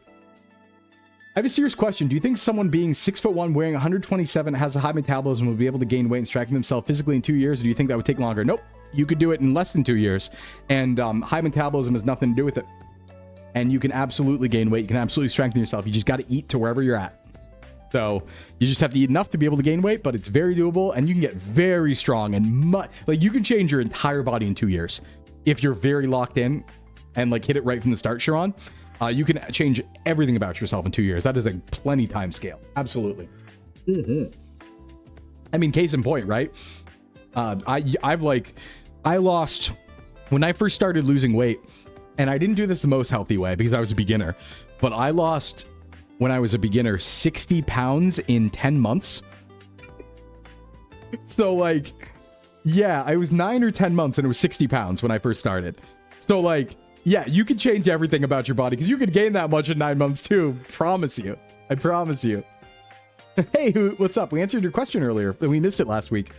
I have a serious question. Do you think someone being 6'1", weighing 127, has a high metabolism, will be able to gain weight and strengthen themselves physically in 2 years? Or do you think that would take longer? Nope. You could do it in less than 2 years. And high metabolism has nothing to do with it. And you can absolutely gain weight. You can absolutely strengthen yourself. You just got to eat to wherever you're at. So you just have to eat enough to be able to gain weight, but it's very doable, and you can get very strong and like you can change your entire body in 2 years if you're very locked in and like hit it right from the start, Sharon. You can change everything about yourself in 2 years. That is a plenty time scale. Absolutely. I mean, case in point, right? I lost when I first started losing weight, and I didn't do this the most healthy way because I was a beginner, but I lost, when I was a beginner, 60 pounds in 10 months. So like, yeah, I was 9 or 10 months and it was 60 pounds when I first started. So like, yeah, you could change everything about your body because you could gain that much in 9 months too. Promise you. I promise you. Hey, what's up? We answered your question earlier. We missed it last week.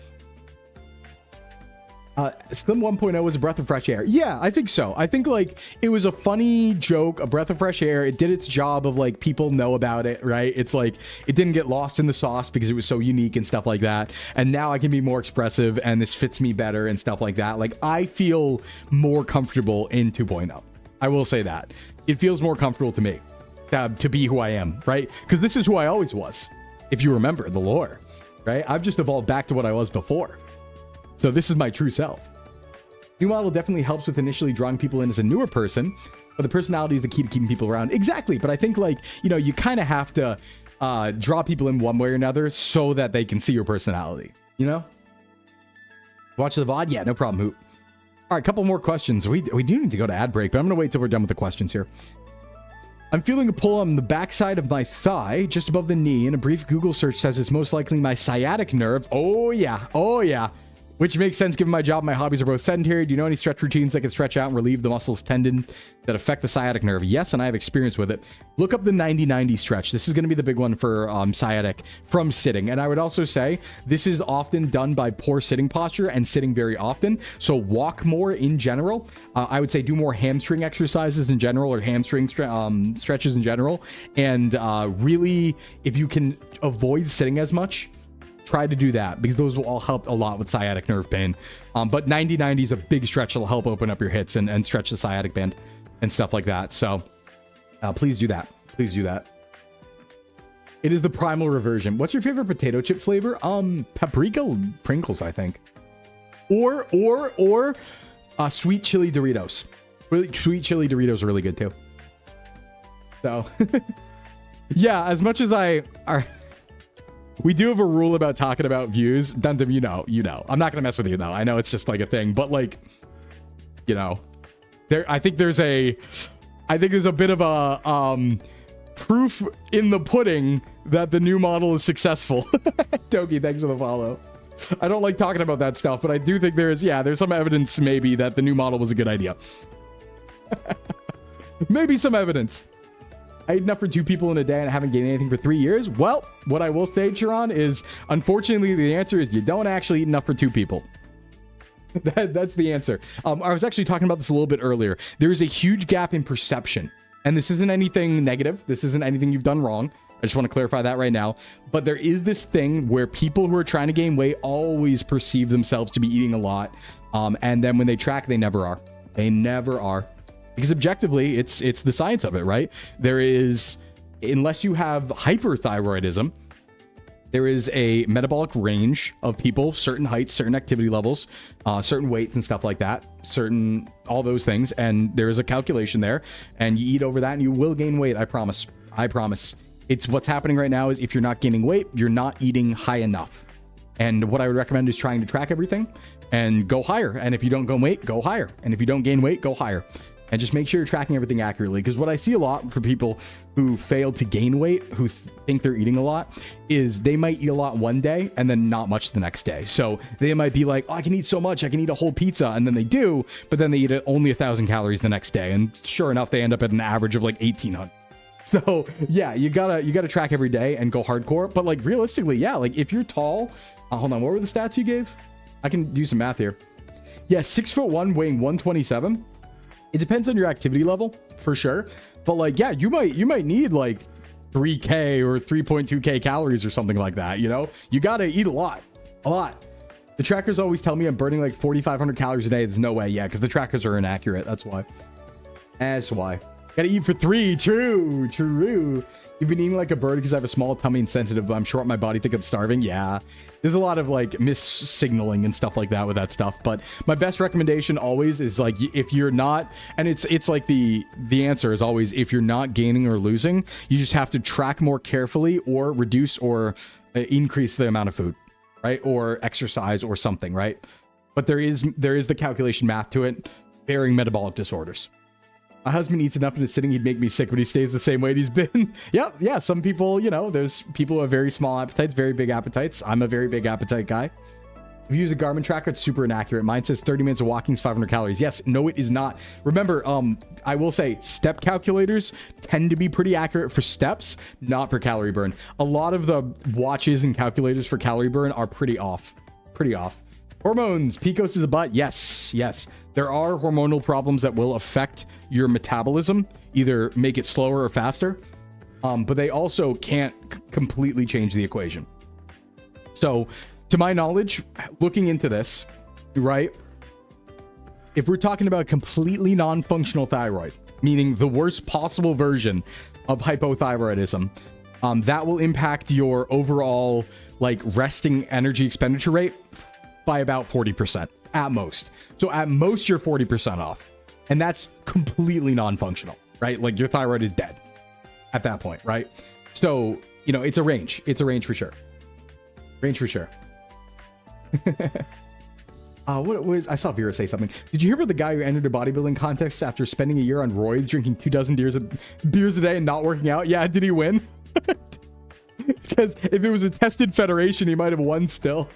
Sclim 1.0 was a breath of fresh air. Yeah, I think so. I think like it was a funny joke, a breath of fresh air. It did its job of like people know about it, right? It's like it didn't get lost in the sauce because it was so unique and stuff like that. And now I can be more expressive and this fits me better and stuff like that. Like I feel more comfortable in 2.0. I will say that. It feels more comfortable to me to be who I am, right? Because this is who I always was. If you remember the lore, right? I've just evolved back to what I was before. So this is my true self. New model definitely helps with initially drawing people in as a newer person, but the personality is the key to keeping people around. Exactly. But I think like, you know, you kind of have to draw people in one way or another so that they can see your personality, you know? Watch the VOD? Yeah, no problem, Hoot. All right, a couple more questions. We do need to go to ad break, but I'm going to wait till we're done with the questions here. I'm feeling a pull on the backside of my thigh, just above the knee, and a brief Google search says it's most likely my sciatic nerve. Oh, yeah. Oh, yeah. Which makes sense given my job and my hobbies are both sedentary. Do you know any stretch routines that can stretch out and relieve the muscles tendon that affect the sciatic nerve? Yes, and I have experience with it. Look up the 90-90 stretch. This is going to be the big one for sciatic from sitting. And I would also say this is often done by poor sitting posture and sitting very often. So walk more in general. I would say do more hamstring exercises in general, or hamstring stretches in general. And really, if you can avoid sitting as much, try to do that because those will all help a lot with sciatic nerve pain. But 90-90 is a big stretch that'll help open up your hits and stretch the sciatic band and stuff like that. So please do that. Please do that. It is the primal reversion. What's your favorite potato chip flavor? Paprika Pringles, I think. Or sweet chili Doritos. Really, sweet chili Doritos are really good too. So yeah, as much as we do have a rule about talking about views. Dundum, you know. I'm not going to mess with you, though. I know it's just like a thing. But, like, you know, I think there's a bit of a proof in the pudding that the new model is successful. Toki, thanks for the follow. I don't like talking about that stuff, but I do think there's some evidence maybe that the new model was a good idea. Maybe some evidence. I ate enough for 2 people in a day and I haven't gained anything for 3 years. Well, what I will say, Chiron, is unfortunately the answer is you don't actually eat enough for 2 people. That's the answer. I was actually talking about this a little bit earlier. There is a huge gap in perception. And this isn't anything negative. This isn't anything you've done wrong. I just want to clarify that right now. But there is this thing where people who are trying to gain weight always perceive themselves to be eating a lot. And then when they track, they never are. They never are. Because objectively, it's the science of it, right? There is unless you have hyperthyroidism, there is a metabolic range of people, certain heights, certain activity levels, certain weights and stuff like that, certain, all those things. And there is a calculation there, and you eat over that and you will gain weight. I promise. I promise. It's what's happening right now is if you're not gaining weight, you're not eating high enough. And what I would recommend is trying to track everything and go higher. And if you don't gain weight, go higher. And if you don't gain weight, go higher. And just make sure you're tracking everything accurately. Because what I see a lot for people who fail to gain weight, who think they're eating a lot, is they might eat a lot one day and then not much the next day. So they might be like, oh, I can eat so much, I can eat a whole pizza. And then they do, but then they eat only 1,000 calories the next day. And sure enough, they end up at an average of like 1,800. So yeah, you gotta track every day and go hardcore. But like realistically, yeah, like if you're tall, hold on, what were the stats you gave? I can do some math here. Yeah, 6'1", weighing 127. It depends on your activity level for sure. But like, yeah, you might need like 3K or 3.2K calories or something like that. You know, you got to eat a lot. The trackers always tell me I'm burning like 4,500 calories a day. There's no way. Yeah. Cause the trackers are inaccurate. That's why. Gotta eat for 3. True. You've been eating like a bird because I have a small tummy and sensitive, but I'm short my body, think I'm starving. Yeah. There's a lot of like mis-signaling and stuff like that with that stuff. But my best recommendation always is like, if you're not, and it's like the answer is always, if you're not gaining or losing, you just have to track more carefully or reduce or increase the amount of food, right? Or exercise or something, right? But there is the calculation math to it, bearing metabolic disorders. My husband eats enough in his sitting, he'd make me sick, but he stays the same weight he's been. Yep. Yeah. Some people, you know, there's people who have very small appetites, very big appetites. I'm a very big appetite guy. If you use a Garmin tracker, it's super inaccurate. Mine says 30 minutes of walking is 500 calories. Yes. No, it is not. Remember, I will say step calculators tend to be pretty accurate for steps, not for calorie burn. A lot of the watches and calculators for calorie burn are pretty off. Hormones. PCOS is a butt. Yes. There are hormonal problems that will affect your metabolism, either make it slower or faster. But they also can't completely change the equation. So to my knowledge, looking into this, right? If we're talking about completely non-functional thyroid, meaning the worst possible version of hypothyroidism, that will impact your overall like resting energy expenditure rate by about 40% at most. So at most you're 40% off, and that's completely non-functional, right? Like your thyroid is dead at that point, right? So, you know, it's a range for sure. What was, I saw Vera say something. Did you hear about the guy who entered a bodybuilding contest after spending a year on roids, drinking 24 beers a day and not working out? Yeah, did he win? Because if it was a tested federation, he might have won still.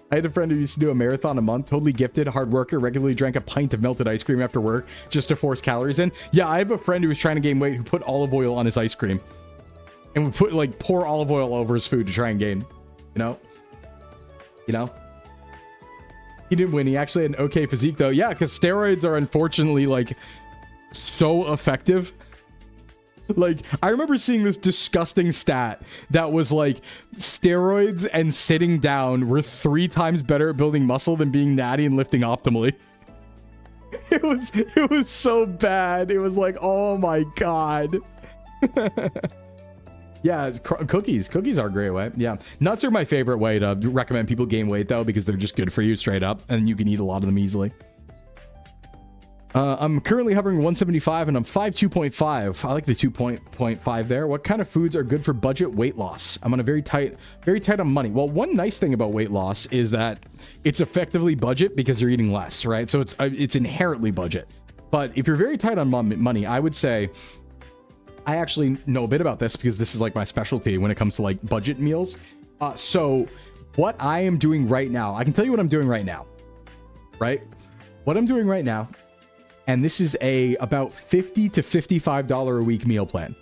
I had a friend who used to do a marathon a month, totally gifted, hard worker, regularly drank a pint of melted ice cream after work just to force calories in. Yeah, I have a friend who was trying to gain weight who put olive oil on his ice cream and would put like pour olive oil over his food to try and gain, you know? He didn't win. He actually had an okay physique though. Yeah, because steroids are unfortunately like so effective. Like, I remember seeing this disgusting stat that was like steroids and sitting down were 3 times better at building muscle than being natty and lifting optimally. It was so bad. It was like, oh my God. Yeah, cookies are a great way. Yeah, nuts are my favorite way to recommend people gain weight though, because they're just good for you straight up and you can eat a lot of them easily. I'm currently hovering 175 and I'm 5'2.5. I like the 2.5 there. What kind of foods are good for budget weight loss? I'm on a very tight on money. Well, one nice thing about weight loss is that it's effectively budget because you're eating less, right? So it's inherently budget. But if you're very tight on money, I would say, I actually know a bit about this because this is like my specialty when it comes to like budget meals. So what I am doing right now, I can tell you what I'm doing right now, right? What I'm doing right now, and this is about $50 to $55 a week meal plan.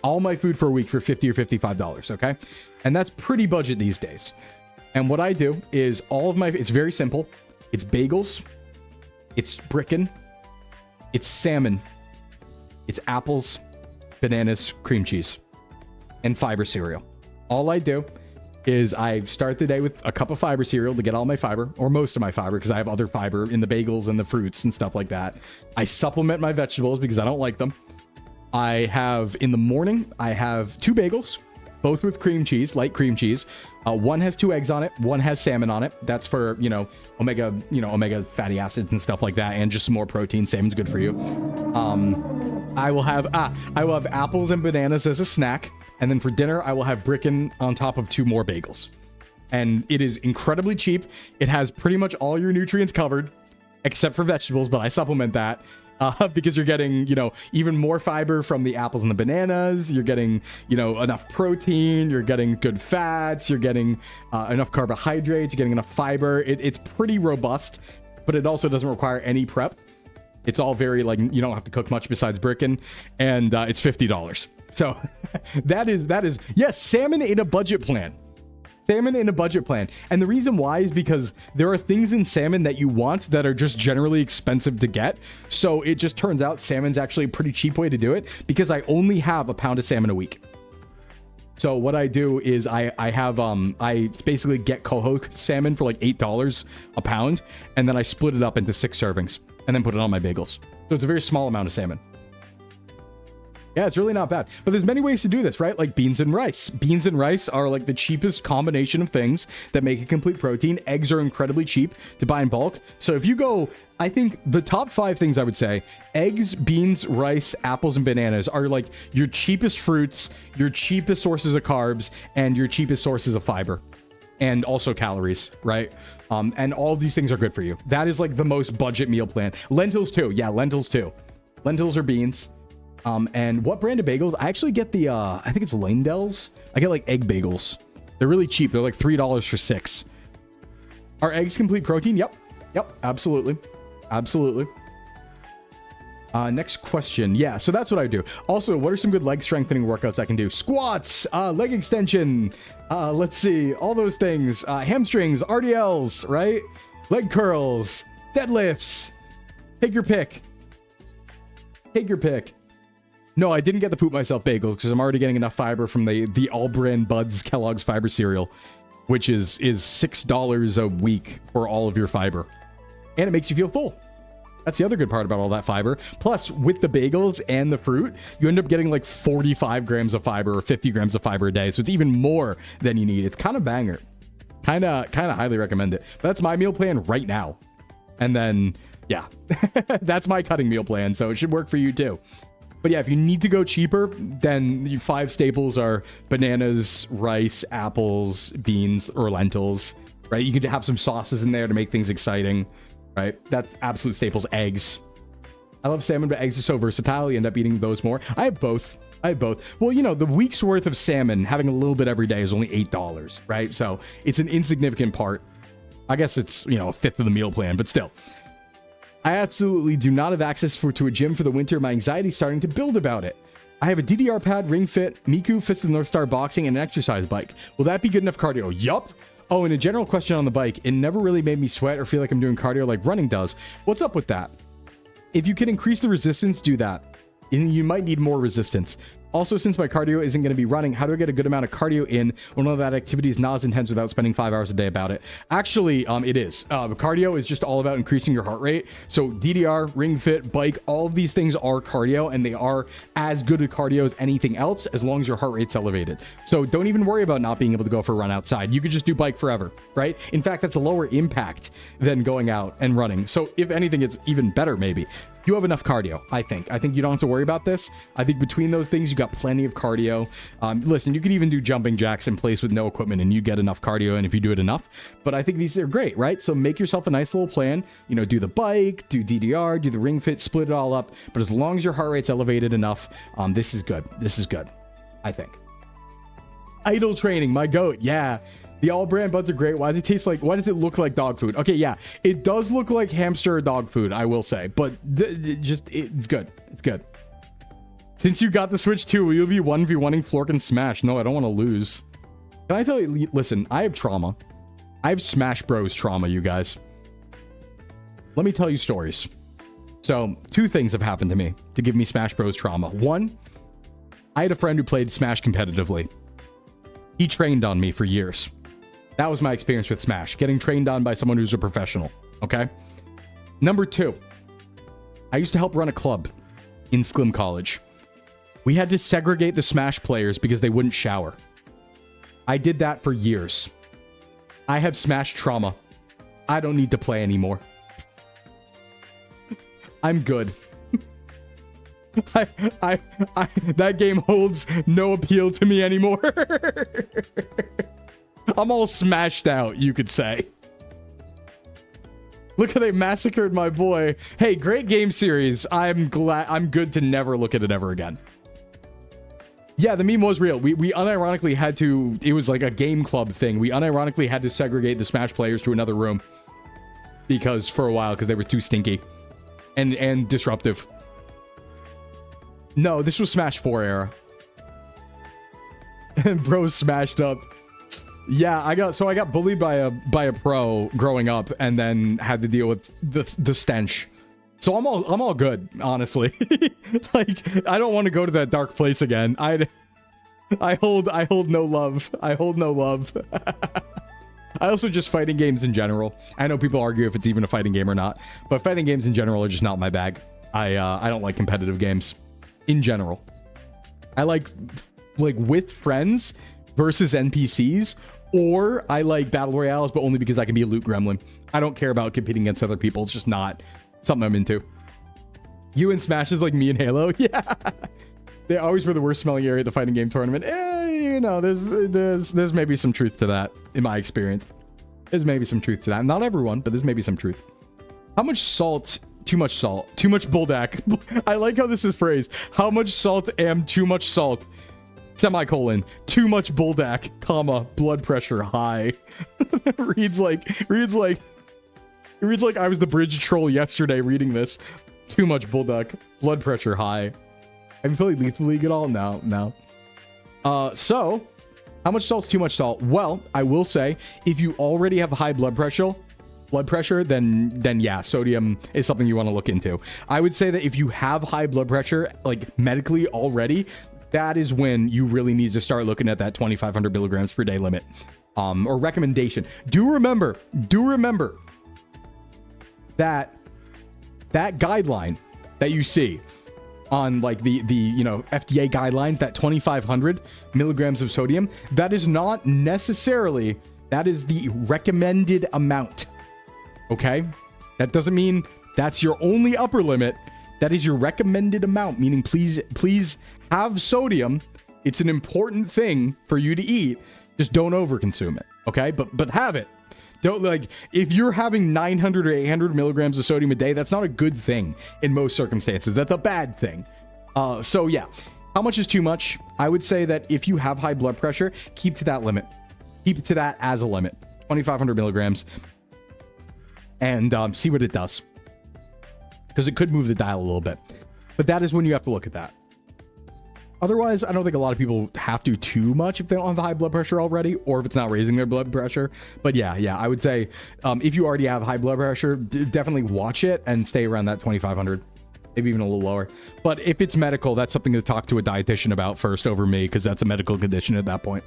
All my food for a week for $50 or $55, okay? And that's pretty budget these days. And what I do is it's very simple. It's bagels, it's brickin', it's salmon, it's apples, bananas, cream cheese, and fiber cereal. All I do is I start the day with a cup of fiber cereal to get all my fiber, or most of my fiber, because I have other fiber in the bagels and the fruits and stuff like that. I supplement my vegetables because I don't like them. I have, in the morning, I have 2 bagels, both with cream cheese, light cream cheese. One has 2 eggs on it. One has salmon on it. That's for, omega fatty acids and stuff like that. And just some more protein. Salmon's good for you. I will have apples and bananas as a snack. And then for dinner, I will have Bricken on top of 2 more bagels. And it is incredibly cheap. It has pretty much all your nutrients covered, except for vegetables, but I supplement that. Because you're getting, even more fiber from the apples and the bananas. You're getting, enough protein. You're getting good fats. You're getting enough carbohydrates. You're getting enough fiber. It's pretty robust, but it also doesn't require any prep. It's all very, you don't have to cook much besides Bricken, and it's $50. So that is, yes, salmon in a budget plan. Salmon in a budget plan. And the reason why is because there are things in salmon that you want that are just generally expensive to get. So it just turns out salmon's actually a pretty cheap way to do it because I only have a pound of salmon a week. So what I do is I basically get coho salmon for like $8 a pound, and then I split it up into 6 servings and then put it on my bagels. So it's a very small amount of salmon. Yeah, it's really not bad. But there's many ways to do this, right? Like beans and rice. Beans and rice are like the cheapest combination of things that make a complete protein. Eggs are incredibly cheap to buy in bulk. So if you go, I think the top 5 things I would say, eggs, beans, rice, apples, and bananas are like your cheapest fruits, your cheapest sources of carbs, and your cheapest sources of fiber. And also calories, right? And all of these things are good for you. That is like the most budget meal plan. Lentils too. Yeah, lentils too. Lentils or beans. And what brand of bagels? I actually get the, I think it's Langdell's. I get like egg bagels. They're really cheap. They're like $3 for 6. Are eggs complete protein? Yep. Absolutely. Next question. Yeah, so that's what I do. Also, what are some good leg strengthening workouts I can do? Squats, leg extension. Let's see, all those things. Hamstrings, RDLs, right? Leg curls, deadlifts. Take your pick. No, I didn't get the Poop Myself bagels because I'm already getting enough fiber from the all-brand Buds Kellogg's fiber cereal, which is $6 a week for all of your fiber. And it makes you feel full. That's the other good part about all that fiber. Plus, with the bagels and the fruit, you end up getting like 45 grams of fiber or 50 grams of fiber a day. So it's even more than you need. It's kind of banger. Kind of highly recommend it. But that's my meal plan right now. And then, yeah, that's my cutting meal plan. So it should work for you too. But yeah, if you need to go cheaper, then your 5 staples are bananas, rice, apples, beans, or lentils, right? You could have some sauces in there to make things exciting, right? That's absolute staples. Eggs. I love salmon, but eggs are so versatile. You end up eating those more. I have both. Well, the week's worth of salmon, having a little bit every day is only $8, right? So it's an insignificant part. I guess it's, a fifth of the meal plan, but still. I absolutely do not have access to a gym for the winter. My anxiety's starting to build about it. I have a DDR pad, Ring Fit, Miku, Fist of the North Star boxing, and an exercise bike. Will that be good enough cardio? Yup. Oh, and a general question on the bike. It never really made me sweat or feel like I'm doing cardio like running does. What's up with that? If you can increase the resistance, do that. And you might need more resistance. Also, since my cardio isn't going to be running, how do I get a good amount of cardio in when all that activity is not as intense without spending 5 hours a day about it? Actually, it is. Cardio is just all about increasing your heart rate. So DDR, Ring Fit, bike, all of these things are cardio, and they are as good a cardio as anything else as long as your heart rate's elevated. So don't even worry about not being able to go for a run outside. You could just do bike forever, right? In fact, that's a lower impact than going out and running. So if anything, it's even better maybe. You have enough cardio, I think. I think you don't have to worry about this. I think between those things, you got plenty of cardio. Listen, you could even do jumping jacks in place with no equipment and you get enough cardio and if you do it enough. But I think these are great, right? So make yourself a nice little plan. Do the bike, do DDR, do the Ring Fit, split it all up. But as long as your heart rate's elevated enough, this is good. This is good, I think. Idle training, my goat. Yeah. The all brand buds are great. Why does it look like dog food? Okay, yeah, it does look like hamster dog food, I will say, but it's good. It's good. Since you got the Switch 2, will you be 1v1ing Flork and Smash? No, I don't want to lose. Can I tell you, listen, I have trauma. I have Smash Bros trauma, you guys. Let me tell you stories. So, 2 things have happened to me to give me Smash Bros trauma. 1, I had a friend who played Smash competitively. He trained on me for years. That was my experience with Smash, getting trained on by someone who's a professional, okay? Number 2, I used to help run a club in Sclim College. We had to segregate the Smash players because they wouldn't shower. I did that for years. I have Smash trauma. I don't need to play anymore. I'm good. That game holds no appeal to me anymore. I'm all smashed out, you could say. Look how they massacred my boy. Hey, great game series. I'm good to never look at it ever again. Yeah, the meme was real. We unironically had to, it was like a game club thing. We unironically had to segregate the Smash players to another room. Because for a while, because they were too stinky. And disruptive. No, this was Smash 4 era. And bro smashed up. Yeah, I got bullied by a pro growing up, and then had to deal with the stench. So I'm all good, honestly. Like, I don't want to go to that dark place again. I hold no love. I hold no love. I also just fighting games in general. I know people argue if it's even a fighting game or not, but fighting games in general are just not my bag. I don't like competitive games in general. I like with friends versus NPCs, or I like battle royales, but only because I can be a loot gremlin. I don't care about competing against other people. It's just not something I'm into. You and Smash is like me and Halo. Yeah. They always were the worst smelling area at the fighting game tournament. You know, there's maybe some truth to that in my experience. There's maybe some truth to that. Not everyone, but there's maybe some truth. How much salt? Too much salt. Too much buldak. I like how this is phrased. How much salt am too much salt? Semicolon. Too much buldak, comma, blood pressure high. reads like I was the bridge troll yesterday reading this. Too much buldak, blood pressure high. Have you played Lethal League at all? No. So, how much salt's too much salt? Well, I will say, if you already have high blood pressure, then yeah, sodium is something you want to look into. I would say that if you have high blood pressure, like medically already, that is when you really need to start looking at that 2,500 milligrams per day limit, or recommendation. Do remember that guideline that you see on like the you know, FDA guidelines, that 2,500 milligrams of sodium, that is not necessarily, that is the recommended amount. Okay, that doesn't mean that's your only upper limit. That is your recommended amount, meaning please have sodium. It's an important thing for you to eat. Just don't overconsume it. Okay, but have it. Don't, like, if you're having 900 or 800 milligrams of sodium a day, that's not a good thing in most circumstances. That's a bad thing. So yeah, how much is too much? I would say that if you have high blood pressure, keep to that limit. Keep it to that as a limit, 2,500 milligrams, and see what it does, because it could move the dial a little bit. But that is when you have to look at that. Otherwise, I don't think a lot of people have to too much if they don't have high blood pressure already, or if it's not raising their blood pressure. But yeah, I would say if you already have high blood pressure, definitely watch it and stay around that 2,500, maybe even a little lower. But if it's medical, that's something to talk to a dietitian about first over me, because that's a medical condition at that point.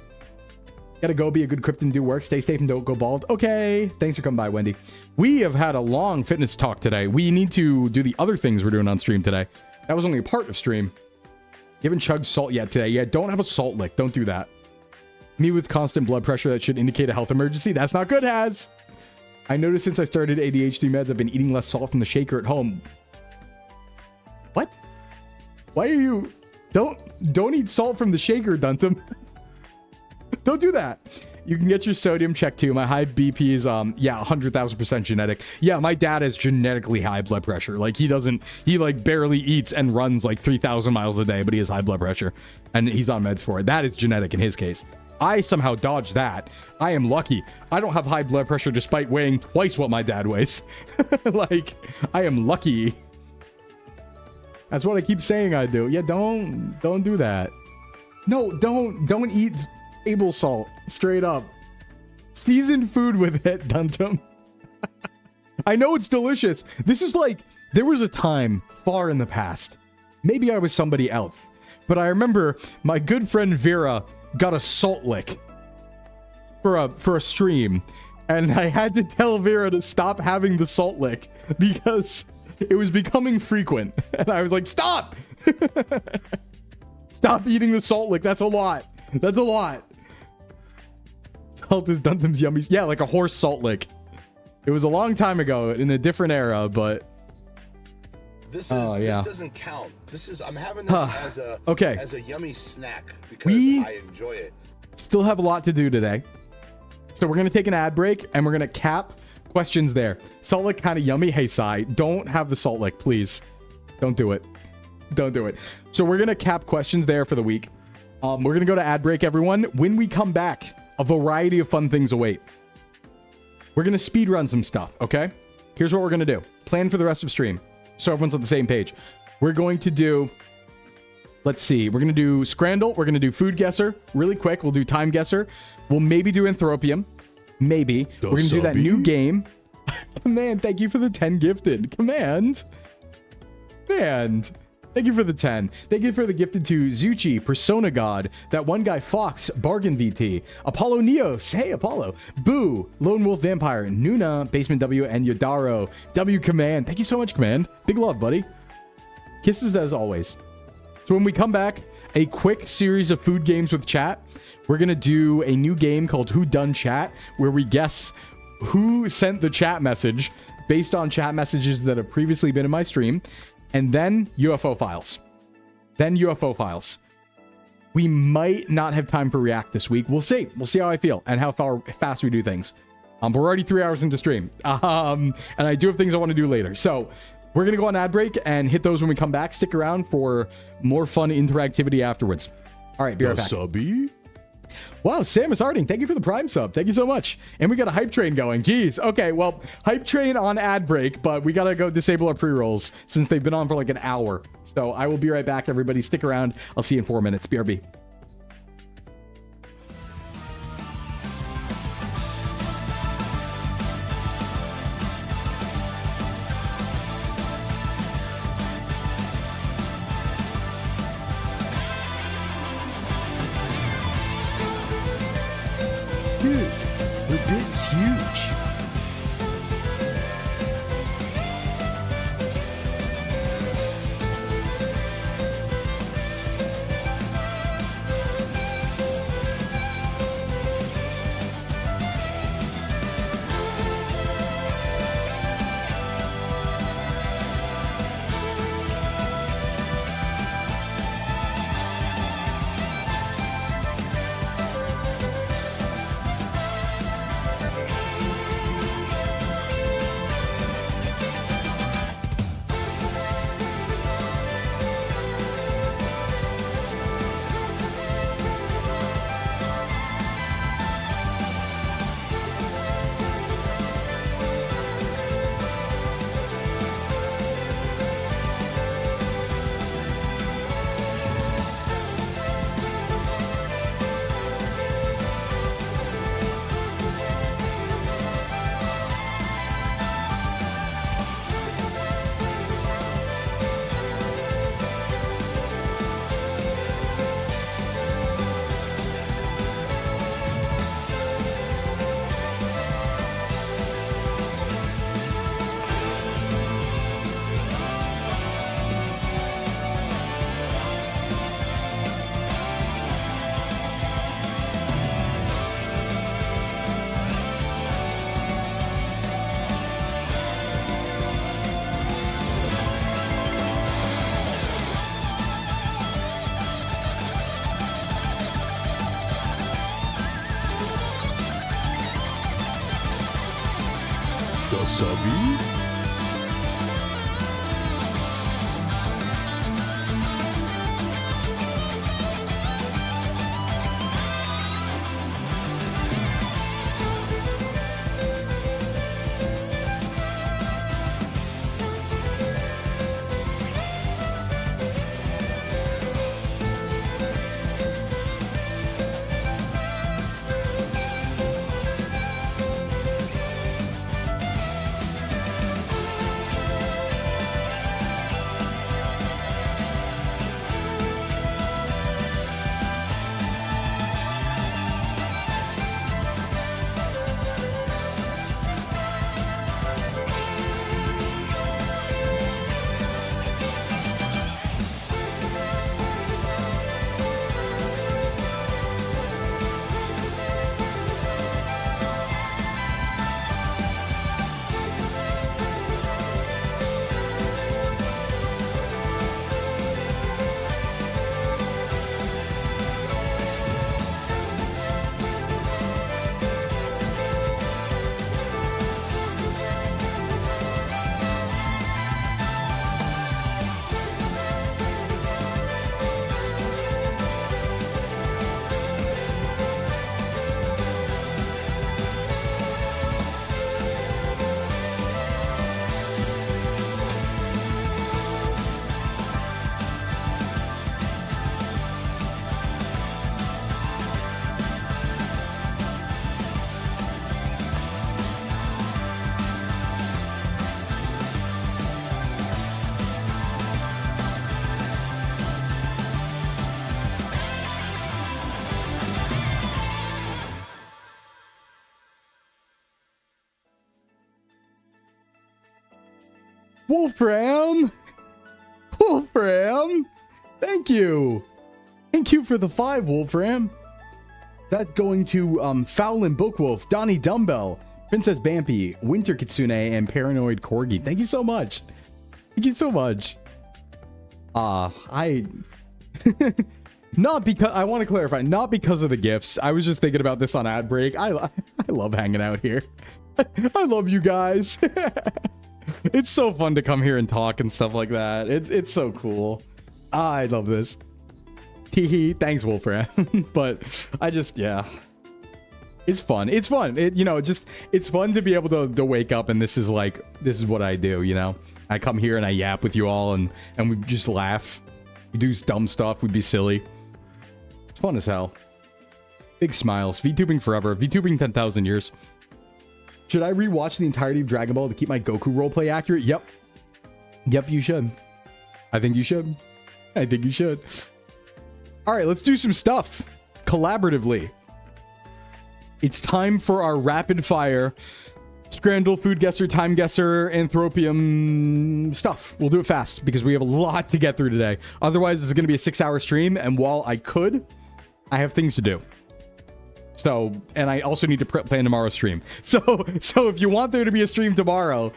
Gotta go be a good Krypton, do work, stay safe, and don't go bald. Okay, thanks for coming by, Wendy. We have had a long fitness talk today. We need to do the other things we're doing on stream today. That was only a part of stream. You haven't chugged salt yet today. Yeah, don't have a salt lick. Don't do that. Me with constant blood pressure, that should indicate a health emergency. That's not good, Haz. I noticed since I started ADHD meds, I've been eating less salt from the shaker at home. What? Why are you... Don't eat salt from the shaker, Duntum. Don't do that. You can get your sodium checked too. My high BP is, yeah, 100,000% genetic. Yeah, my dad has genetically high blood pressure. Like, he like barely eats and runs like 3,000 miles a day, but he has high blood pressure and he's on meds for it. That is genetic in his case. I somehow dodged that. I am lucky. I don't have high blood pressure despite weighing twice what my dad weighs. Like, I am lucky. That's what I keep saying I do. Yeah, don't do that. No, don't eat table salt. Straight up. Seasoned food with it, Duntum. I know it's delicious. This is like, there was a time far in the past. Maybe I was somebody else. But I remember my good friend Vera got a salt lick for a stream. And I had to tell Vera to stop having the salt lick because it was becoming frequent. And I was like, stop! Stop eating the salt lick. That's a lot. That's a lot. Salt is Duntum's yummy. Yeah, like a horse salt lick. It was a long time ago in a different era, but this yeah. doesn't count. I'm having this as a as a yummy snack because I enjoy it. Still have a lot to do today. So we're gonna take an ad break and we're gonna cap questions there. Salt lick kind of yummy. Hey, Sai, don't have the salt lick, please. Don't do it. Don't do it. So we're gonna cap questions there for the week. We're gonna go to ad break, everyone. When we come back, a variety of fun things await. We're gonna speed run some stuff, okay? Here's what we're gonna do. Plan for the rest of stream, so everyone's on the same page. We're going to do, let's see, we're gonna do Scrandle, we're gonna do Food Guesser, really quick. We'll do Time Guesser. We'll maybe do Anthropium, maybe. We're gonna do that new game. Command, thank you for the 10 gifted. Command. Thank you for the 10. Thank you for the gifted to Zuchi, Persona God, that one guy Fox, Bargain VT, Apollo Neos, hey Apollo, Boo, Lone Wolf Vampire, Nuna, Basement W, and Yodaro. W Command, thank you so much, Command. Big love, buddy. Kisses as always. So when we come back, a quick series of food games with chat. We're gonna do a new game called Who Done Chat, where we guess who sent the chat message based on chat messages that have previously been in my stream. And then UFO files. We might not have time for React this week. We'll see. We'll see how I feel and how fast we do things. We're already 3 hours into stream. And I do have things I want to do later. So we're going to go on ad break and hit those when we come back. Stick around for more fun interactivity afterwards. All right, be right back. Subby. Wow, Samus Harding, thank you for the Prime sub. Thank you so much. And we got a hype train going. Jeez. Okay, well, hype train on ad break, but we got to go disable our pre-rolls since they've been on for like an hour. So I will be right back, everybody. Stick around. I'll see you in 4 minutes. BRB. Dude, the bit's huge. Subby. Wolfram. Wolfram. Thank you. Thank you for the 5, Wolfram. That's going to Fowlin Bookwolf, Donnie Dumbbell, Princess Bampy, Winter Kitsune, and Paranoid Corgi. Thank you so much. Thank you so much. Not because, I want to clarify, not because of the gifts. I was just thinking about this on ad break. I love hanging out here. I love you guys. It's so fun to come here and talk and stuff like that. It's so cool. I love this. Teehee, thanks, Wolfram. But I just, yeah. It's fun. It's fun. It's fun to be able to wake up and this is what I do, you know? I come here and I yap with you all and we just laugh. We do dumb stuff. We'd be silly. It's fun as hell. Big smiles. VTubing forever. VTubing 10,000 years. Should I rewatch the entirety of Dragon Ball to keep my Goku roleplay accurate? Yep. Yep, you should. I think you should. I think you should. All right, let's do some stuff collaboratively. It's time for our rapid fire Scrandle, Food Guesser, Time Guesser, Anthropium stuff. We'll do it fast because we have a lot to get through today. Otherwise, this is going to be a 6-hour stream. And while I could, I have things to do. So, and I also need to plan tomorrow's stream. So if you want there to be a stream tomorrow,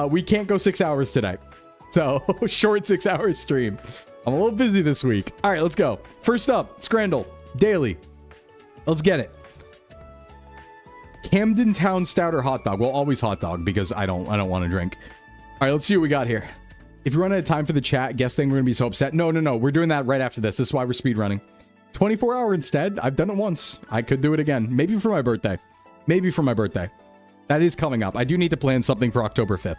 we can't go 6 hours today. So short 6-hour stream. I'm a little busy this week. All right, let's go. First up, Scrandle, daily. Let's get it. Camden Town Stouter hot dog. Well, always hot dog because I don't want to drink. All right, let's see what we got here. If you run out of time for the chat guest thing, we're going to be so upset. No. We're doing that right after this. This is why we're speed running. 24-hour instead. I've done it once. I could do it again. Maybe for my birthday. Maybe for my birthday. That is coming up. I do need to plan something for October 5th.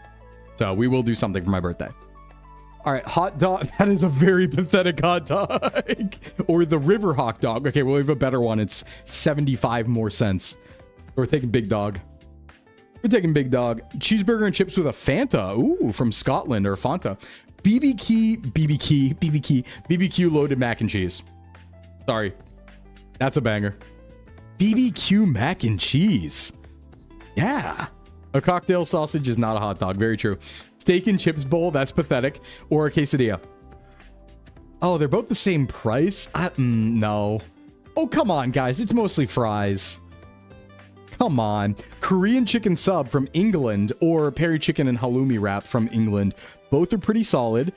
So we will do something for my birthday. All right, hot dog. That is a very pathetic hot dog. Or the river hot dog. Okay, we'll have a better one. It's 75 more cents. We're taking big dog. We're taking big dog. Cheeseburger and chips with a Fanta. Ooh, from Scotland or Fanta. BBQ loaded mac and cheese. Sorry. That's a banger. BBQ mac and cheese. Yeah. A cocktail sausage is not a hot dog. Very true. Steak and chips bowl. That's pathetic. Or a quesadilla. Oh, they're both the same price? No. Oh, come on, guys. It's mostly fries. Come on. Korean chicken sub from England or peri chicken and halloumi wrap from England. Both are pretty solid.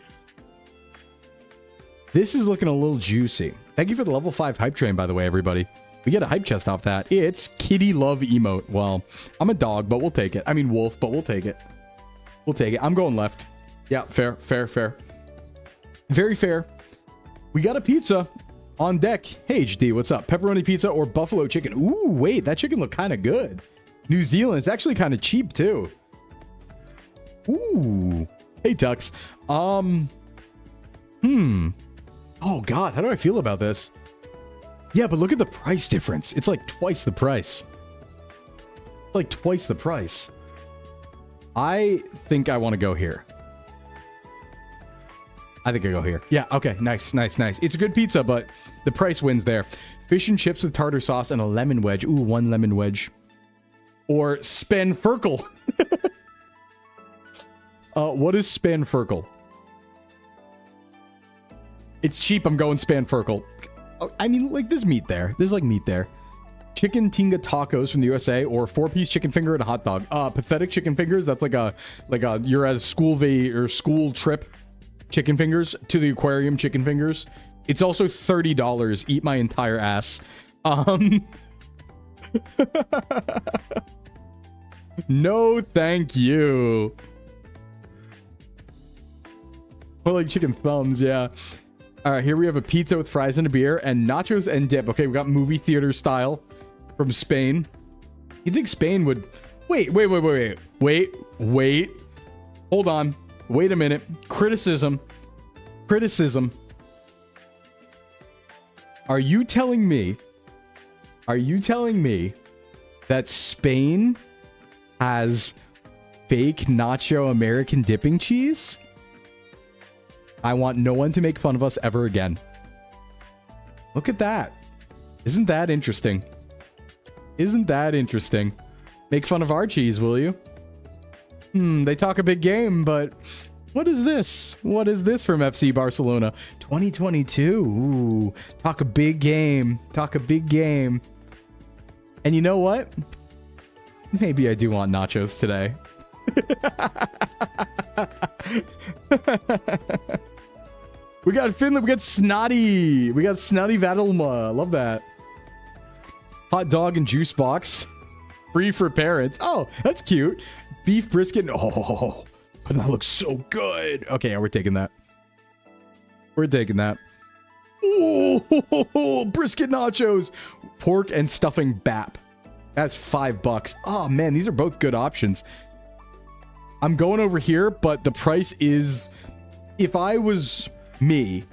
This is looking a little juicy. Thank you for the level 5 hype train, by the way, everybody. We get a hype chest off that. It's kitty love emote. Well, I'm a dog, but we'll take it. I mean wolf, but we'll take it. We'll take it. I'm going left. Yeah, fair. Very fair. We got a pizza on deck. Hey, HD, what's up? Pepperoni pizza or buffalo chicken? Ooh, wait, that chicken looked kind of good. New Zealand. It's actually kind of cheap, too. Ooh. Hey, Tux. Oh, God, how do I feel about this? Yeah, but look at the price difference. It's like twice the price. Like twice the price. I think I want to go here. I think I go here. Yeah, okay, nice. It's a good pizza, but the price wins there. Fish and chips with tartar sauce and a lemon wedge. Ooh, 1 lemon wedge. Or Spanferkel. What is Spanferkel? It's cheap. I'm going Spanferkel. I mean, like, there's meat there. There's, like, meat there. Chicken tinga tacos from the USA or 4-piece chicken finger and a hot dog. Pathetic chicken fingers. That's like a you're at a school trip. Chicken fingers to the aquarium chicken fingers. It's also $30. Eat my entire ass. No, thank you. Well, like chicken thumbs, yeah. All right, here we have a pizza with fries and a beer and nachos and dip. Okay, we got movie theater style from Spain. You think Spain would... Wait. Hold on. Wait a minute. Criticism. Are you telling me that Spain has fake nacho American dipping cheese? I want no one to make fun of us ever again. Look at that. Isn't that interesting? Make fun of our cheese, will you? They talk a big game, but What is this? What is this from FC Barcelona 2022? Ooh, talk a big game. Talk a big game. And you know what? Maybe I do want nachos today. We got Finland. We got Snotty. We got Snotty Vadelma. Love that. Hot dog and juice box. Free for parents. Oh, that's cute. Beef brisket. Oh, that looks so good. Okay, yeah, we're taking that. We're taking that. Oh, brisket nachos. Pork and stuffing bap. That's $5. Oh, man, these are both good options. I'm going over here, but the price is... If I was me,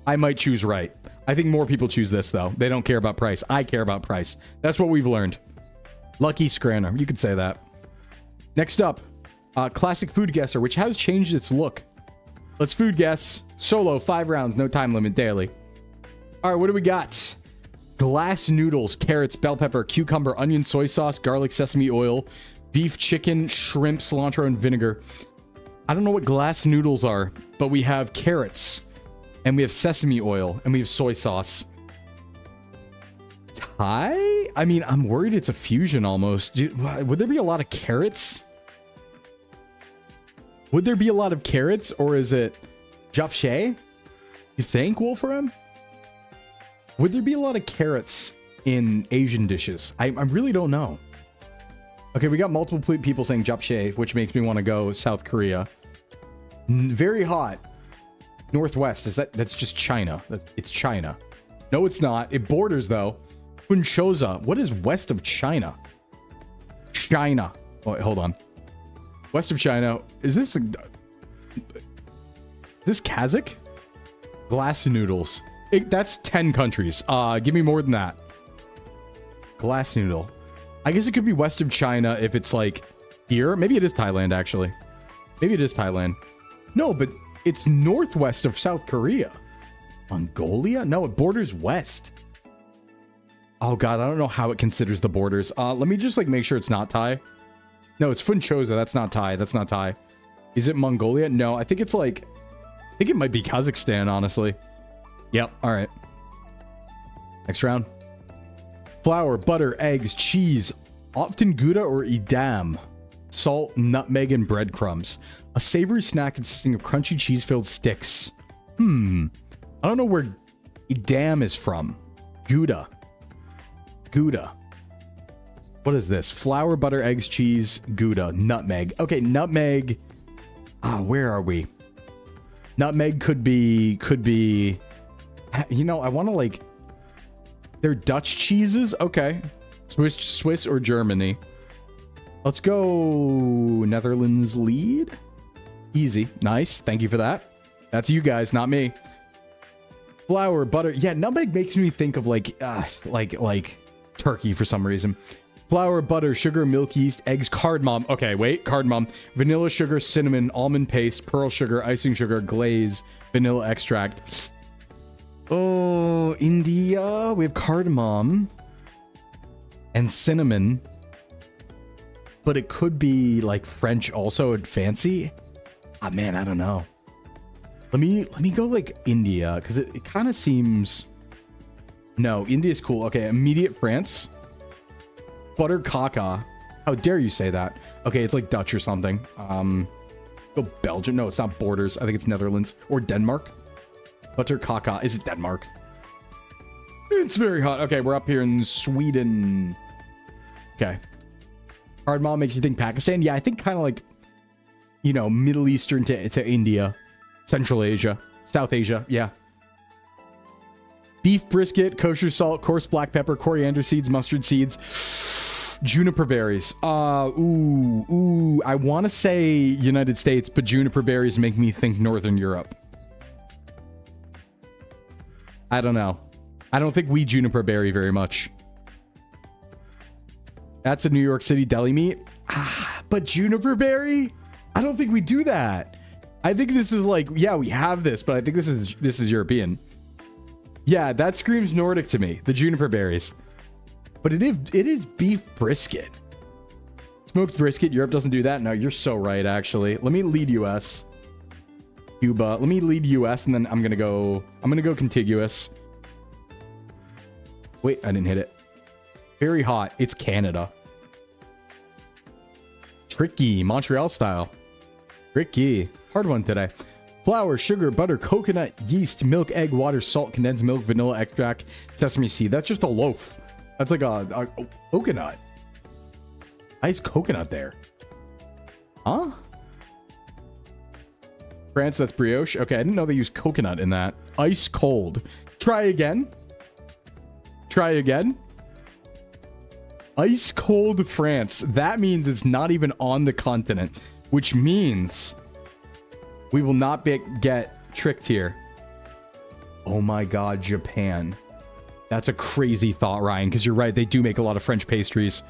I might choose right. I think more people choose this, though. They don't care about price. I care about price. That's what we've learned. Lucky Scranner. You could say that. Next up, Classic Food Guesser, which has changed its look. Let's food guess. Solo, 5 rounds, no time limit, daily. All right, what do we got? Glass noodles, carrots, bell pepper, cucumber, onion, soy sauce, garlic, sesame oil, beef, chicken, shrimp, cilantro, and vinegar. I don't know what glass noodles are, but we have carrots, and we have sesame oil, and we have soy sauce. Thai? I mean, I'm worried it's a fusion almost. Would there be a lot of carrots? Would there be a lot of carrots, or is it japchae? You think, Wolfram? Would there be a lot of carrots in Asian dishes? I really don't know. Okay, we got multiple people saying japchae, which makes me want to go South Korea. Very hot. Northwest. That's just China. It's China. No, it's not. It borders, though. Funchosa. What is west of China? China. Oh, wait, hold on. West of China. Is this Kazakh? Glass noodles. That's 10 countries. Give me more than that. Glass noodle. I guess it could be west of China if it's like here. Maybe it is Thailand, actually. Maybe it is Thailand. No, but it's northwest of South Korea. Mongolia? No, it borders west. Oh, God, I don't know how it considers the borders. Let me just, like, make sure it's not Thai. No, it's Funchosa. That's not Thai. That's not Thai. Is it Mongolia? No, I think it's, like... I think it might be Kazakhstan, honestly. Yep. All right. Next round. Flour, butter, eggs, cheese, often Gouda or Edam, salt, nutmeg, and breadcrumbs. A savory snack consisting of crunchy cheese-filled sticks. I don't know where Edam is from. Gouda. What is this? Flour, butter, eggs, cheese, Gouda, nutmeg. Okay, nutmeg. Where are we? Nutmeg could be... You know, I want to, like... They're Dutch cheeses? Okay. Swiss or Germany. Let's go Netherlands lead. Easy. Nice. Thank you for that. That's you guys, not me. Flour, butter. Yeah, nutmeg makes me think of like turkey for some reason. Flour, butter, sugar, milk, yeast, eggs, cardamom. Okay, wait. Cardamom. Vanilla sugar, cinnamon, almond paste, pearl sugar, icing sugar, glaze, vanilla extract. Oh, India. We have cardamom and cinnamon. But it could be like French also and fancy. Ah, man, I don't know. Let me go like India because it kind of seems... No, India's cool. Okay, immediate France. Butter caca. How dare you say that? Okay, it's like Dutch or something. Go Belgium. No, it's not borders. I think it's Netherlands or Denmark. Butter caca. Is it Denmark? It's very hot. Okay, we're up here in Sweden. Okay. Cardamom makes you think Pakistan. Yeah, I think kind of like, you know, Middle Eastern to India. Central Asia. South Asia. Yeah. Beef brisket, kosher salt, coarse black pepper, coriander seeds, mustard seeds, juniper berries. I want to say United States, but juniper berries make me think Northern Europe. I don't know. I don't think we juniper berry very much. That's a New York City deli meat. But juniper berry? I don't think we do that. I think this is like, yeah, we have this, but I think this is European. Yeah, that screams Nordic to me, the juniper berries. But it is beef brisket. Smoked brisket, Europe doesn't do that. No, you're so right, actually. Let me lead US. Cuba. Let me lead US, and then I'm gonna go contiguous. Wait, I didn't hit it. Very hot. It's Canada. Tricky. Montreal style. Tricky. Hard one today. Flour, sugar, butter, coconut, yeast, milk, egg, water, salt, condensed milk, vanilla extract, sesame seed. That's just a loaf. That's like a coconut. Nice coconut there. Huh? France, that's brioche. Okay, I didn't know they used coconut in that. Ice cold. Try again. Try again. Ice cold France. That means it's not even on the continent, which means we will not get tricked here. Oh my God, Japan. That's a crazy thought, Ryan, because you're right. They do make a lot of French pastries.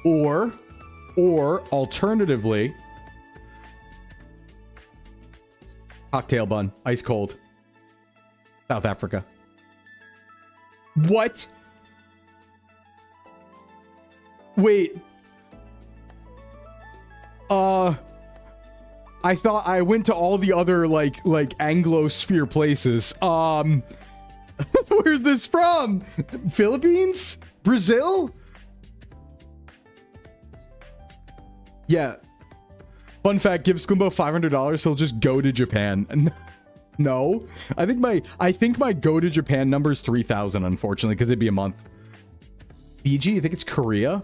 Or alternatively, cocktail bun, ice cold. South Africa. What? Wait. I thought I went to all the other like Anglosphere places. Where's this from? Philippines? Brazil? Yeah. Fun fact, give Sclimbo $500, he'll just go to Japan. No. I think my go to Japan number is 3,000, unfortunately, because it'd be a month. Fiji? I think it's Korea.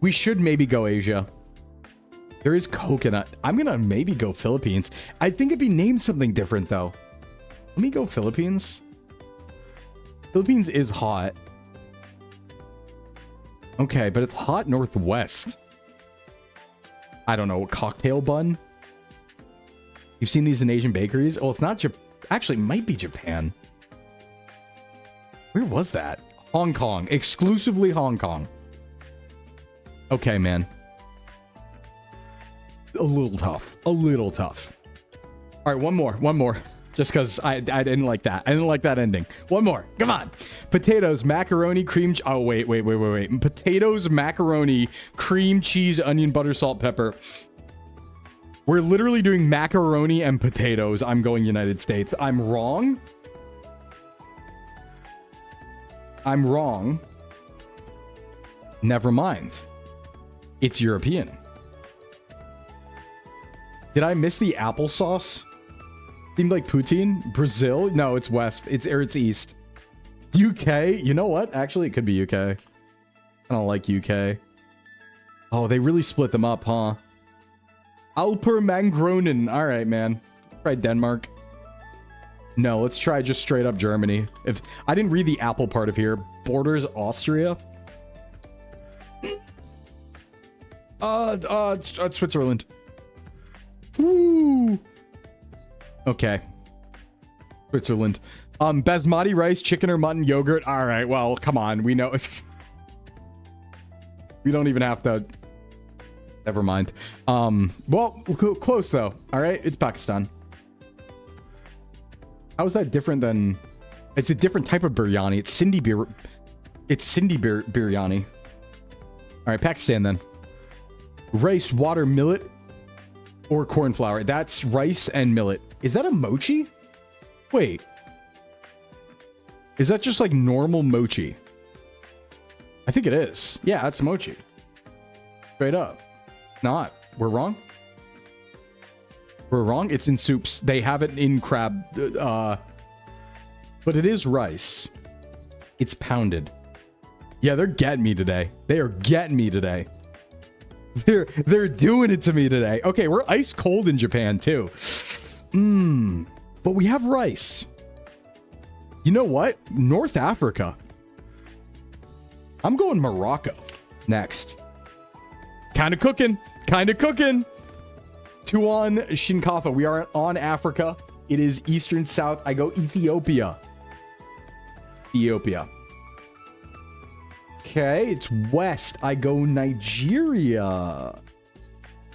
We should maybe go Asia. There is coconut. I'm gonna maybe go Philippines. I think it'd be named something different though. Let me go Philippines. Philippines is hot. Okay, but it's hot northwest. I don't know, cocktail bun? You've seen these in Asian bakeries? Oh, it's not actually, it might be Japan. Where was that? Hong Kong. Exclusively Hong Kong. Okay, man. A little tough. A little tough. All right, one more. Just because I didn't like that. I didn't like that ending. One more. Come on. Potatoes, macaroni, cream... Oh, wait. Potatoes, macaroni, cream cheese, onion, butter, salt, pepper. We're literally doing macaroni and potatoes. I'm going United States. I'm wrong. Never mind. It's European. Did I miss the applesauce? Seemed like poutine. Brazil? No, it's west. It's east. UK? You know what? Actually, it could be UK. I don't like UK. Oh, they really split them up, huh? Alper Mangronen. All right, man. Try Denmark. No, let's try just straight up Germany. If I didn't read the apple part of here. Borders Austria. Switzerland. Woo. Okay. Switzerland. Basmati rice, chicken or mutton, yogurt. All right. Well, come on. We know it's... We don't even have to... Never mind. Well, close though. All right. It's Pakistan. How is that different than... It's a different type of biryani. It's Sindhi biryani. All right. Pakistan then. Rice, water, millet, or corn flour. That's rice and millet. Is that a mochi? Wait. Is that just like normal mochi? I think it is. Yeah, that's mochi. Straight up. Not. We're wrong? We're wrong? It's in soups. They have it in crab. But it is rice. It's pounded. Yeah, they're getting me today. They are getting me today. They're doing it to me today. Okay, we're ice cold in Japan too. But we have rice. You know what? North Africa. I'm going Morocco next. Kind of cooking. Tuan Shinkafa. We are on Africa. It is Eastern South. I go Ethiopia. Okay, it's west. I go Nigeria.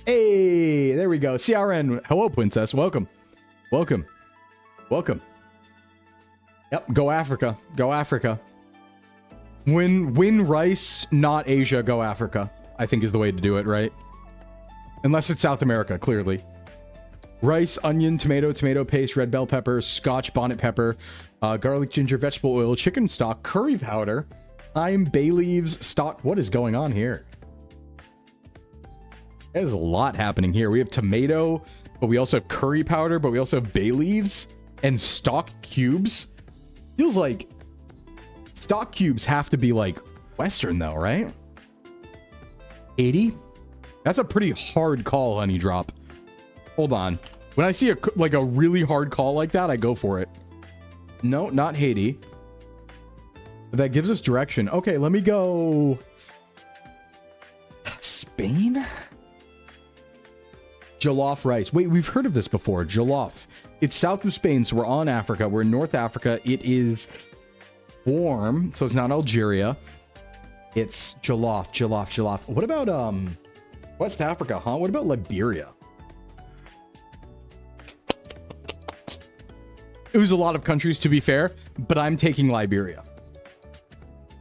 Hey, there we go. CRN. Hello, princess. Welcome. Yep, go Africa. Win rice, not Asia. Go Africa, I think is the way to do it, right? Unless it's South America, clearly. Rice, onion, tomato, tomato paste, red bell pepper, scotch bonnet pepper, garlic, ginger, vegetable oil, chicken stock, curry powder, thyme, bay leaves, stock. What is going on here? There's a lot happening here. We have tomato, but we also have curry powder, but we also have bay leaves and stock cubes. Feels like stock cubes have to be like Western though, right? 80? That's a pretty hard call, honey drop. Hold on. When I see a really hard call like that, I go for it. No, not Haiti. That gives us direction. Okay, let me go. Spain? Jollof rice. Wait, we've heard of this before. Jollof. It's south of Spain, so we're on Africa. We're in North Africa. It is warm, so it's not Algeria. It's jollof, jollof, jollof. What about West Africa, huh? What about Liberia? It was a lot of countries, to be fair, but I'm taking Liberia.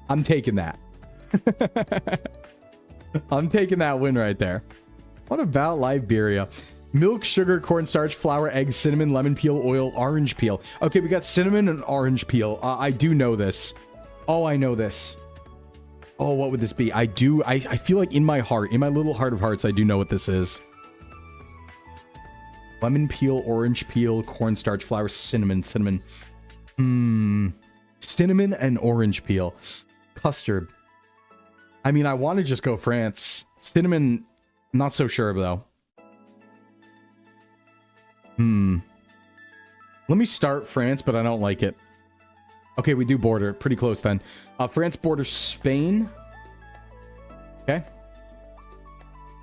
I'm taking that. I'm taking that win right there. What about Liberia? Milk, sugar, cornstarch, flour, eggs, cinnamon, lemon peel, oil, orange peel. Okay, we got cinnamon and orange peel. I do know this. Oh, I know this. Oh, what would this be? I feel like in my heart, in my little heart of hearts, I do know what this is. Lemon peel, orange peel, cornstarch, flour, cinnamon. Cinnamon and orange peel. Custard. I mean, I want to just go France. Cinnamon, not so sure, though. Let me start France, but I don't like it. Okay, we do border. Pretty close, then. France borders Spain. Okay.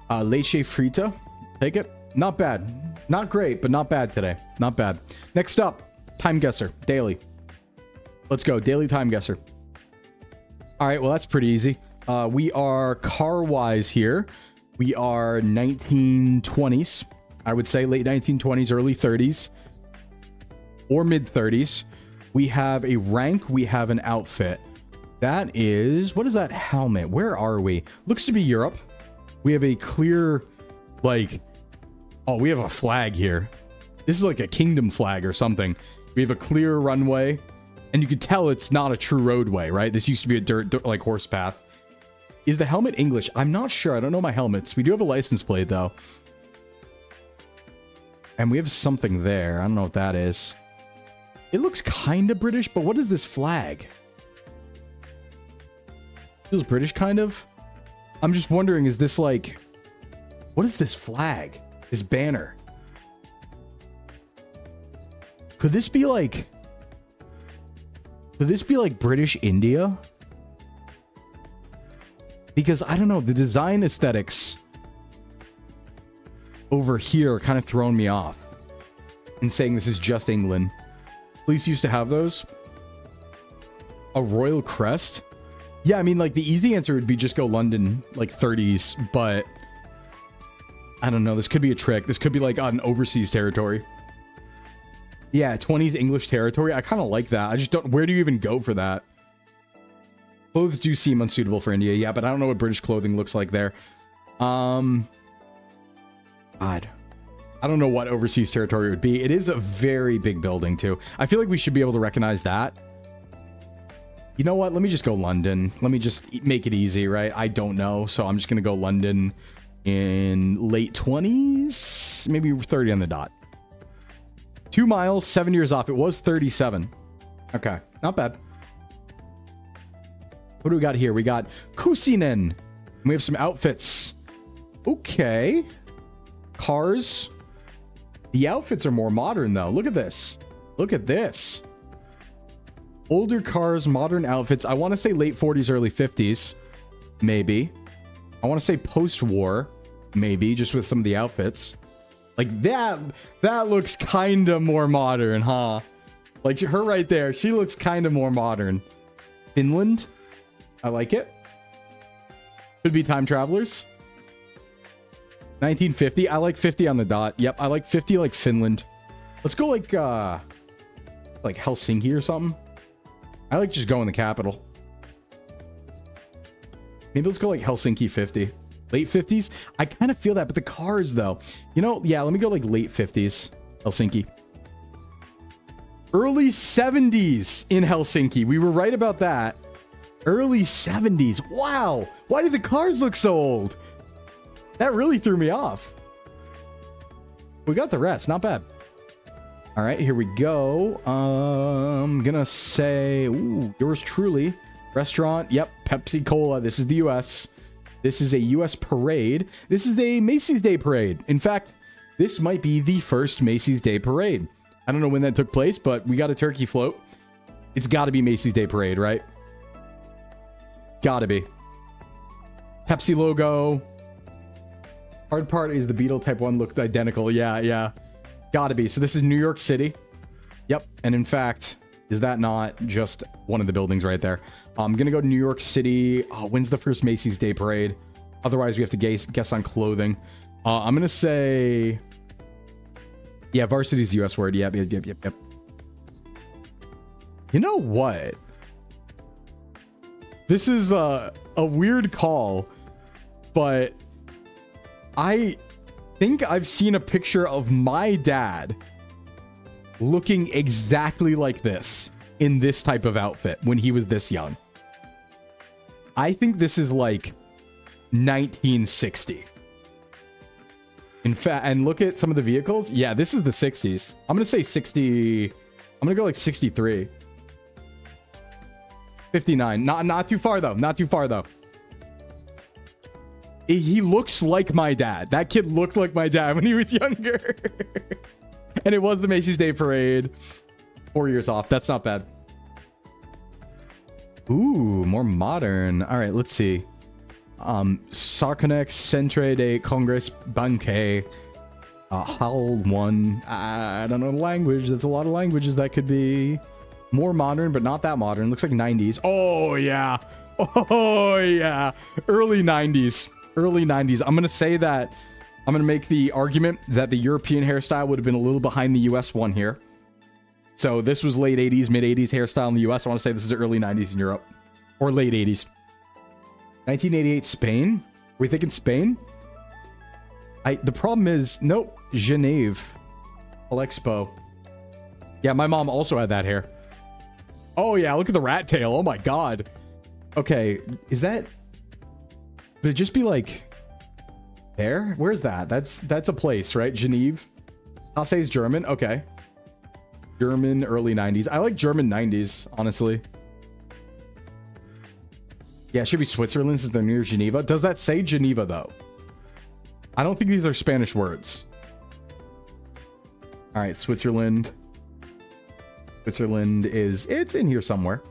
Leche frita. Take it. Not bad. Not great, but not bad today. Not bad. Next up, time guesser. Daily. Let's go. Daily time guesser. All right, well, that's pretty easy. We are car-wise here. We are 1920s. I would say late 1920s, early 30s. Or mid-30s. We have a rank. We have an outfit. That is... What is that helmet? Where are we? Looks to be Europe. We have a clear, like... Oh, we have a flag here. This is like a kingdom flag or something. We have a clear runway. And you can tell it's not a true roadway, right? This used to be a dirt like horse path. Is the helmet English? I'm not sure. I don't know my helmets. We do have a license plate, though. And we have something there. I don't know what that is. It looks kind of British, but what is this flag? Feels British, kind of. I'm just wondering, is this like... What is this flag? This banner? Could this be like... Could this be like British India? Because, I don't know, the design aesthetics over here are kind of throwing me off. And saying this is just England. Police used to have those. A royal crest? Yeah, I mean, like, the easy answer would be just go London, like, 30s, but... I don't know, this could be a trick. This could be, like, on overseas territory. Yeah, 20s English territory. I kind of like that. I just don't... Where do you even go for that? Clothes do seem unsuitable for India, yeah, but I don't know what British clothing looks like there. God. I don't know what overseas territory it would be. It is a very big building, too. I feel like we should be able to recognize that. You know what? Let me just go London. Let me just make it easy, right? I don't know, so I'm just going to go London in late 20s, maybe 30 on the dot. 2 miles, 7 years off. It was 37. Okay, not bad. What do we got here? We got Kusinen. We have some outfits. Okay. Cars. The outfits are more modern, though. Look at this. Look at this. Older cars, modern outfits. I want to say late 40s, early 50s. Maybe. I want to say post-war. Maybe, just with some of the outfits. Like, that looks kind of more modern, huh? Like, her right there. She looks kind of more modern. Finland. I like it. Could be time travelers. 1950. I like 50 on the dot. Yep, I like 50 like Finland. Let's go like Helsinki or something. I like just going the capital. Maybe let's go like Helsinki 50. Late 50s? I kind of feel that, but the cars though. You know, yeah, let me go like late 50s. Helsinki. Early 70s in Helsinki. We were right about that. Early 70s. Wow. Why do the cars look so old? That really threw me off. We got the rest. Not bad. All right, here we go. I'm gonna say, ooh, yours truly. Restaurant. Yep, Pepsi Cola. This is the U.S. This is a U.S. parade. This is a Macy's Day Parade. In fact, this might be the first Macy's Day Parade. I don't know when that took place, but we got a turkey float. It's got to be Macy's Day Parade, right? Gotta be. Pepsi logo. Hard part is the Beetle Type 1 looked identical. Yeah. Gotta be. So this is New York City. Yep. And in fact, is that not just one of the buildings right there? I'm going to go to New York City. When's the first Macy's Day Parade? Otherwise, we have to guess on clothing. I'm going to say... Yeah, varsity is the US word. Yep. You know what? This is a weird call, but I think I've seen a picture of my dad looking exactly like this in this type of outfit when he was this young. I think this is like 1960. In fact, and look at some of the vehicles. Yeah, this is the 60s. I'm going to say 60. I'm going to go like 63. 59. Not too far though. Not too far though. He looks like my dad. That kid looked like my dad when he was younger. And it was the Macy's Day Parade. 4 years off. That's not bad. Ooh, more modern. All right, let's see. Sarconex Centre de Congress Banque. Hal 1. I don't know the language. That's a lot of languages that could be more modern, but not that modern. Looks like 90s. Oh, yeah. Oh, yeah. Early 90s. Early 90s. I'm going to say that I'm going to make the argument that the European hairstyle would have been a little behind the US one here. So this was late 80s, mid 80s hairstyle in the US. I want to say this is early 90s in Europe or late 80s. 1988 Spain. Are we thinking Spain? The problem is, nope, Genève. Expo. Yeah, my mom also had that hair. Oh yeah, look at the rat tail. Oh my God. Okay, is that... Would it just be like... There? Where's that? That's a place, right? Genève. I'll say it's German. Okay. German early 90s. I like German 90s, honestly. Yeah, it should be Switzerland since they're near Geneva. Does that say Geneva, though? I don't think these are Spanish words. All right, Switzerland. Switzerland is... It's in here somewhere.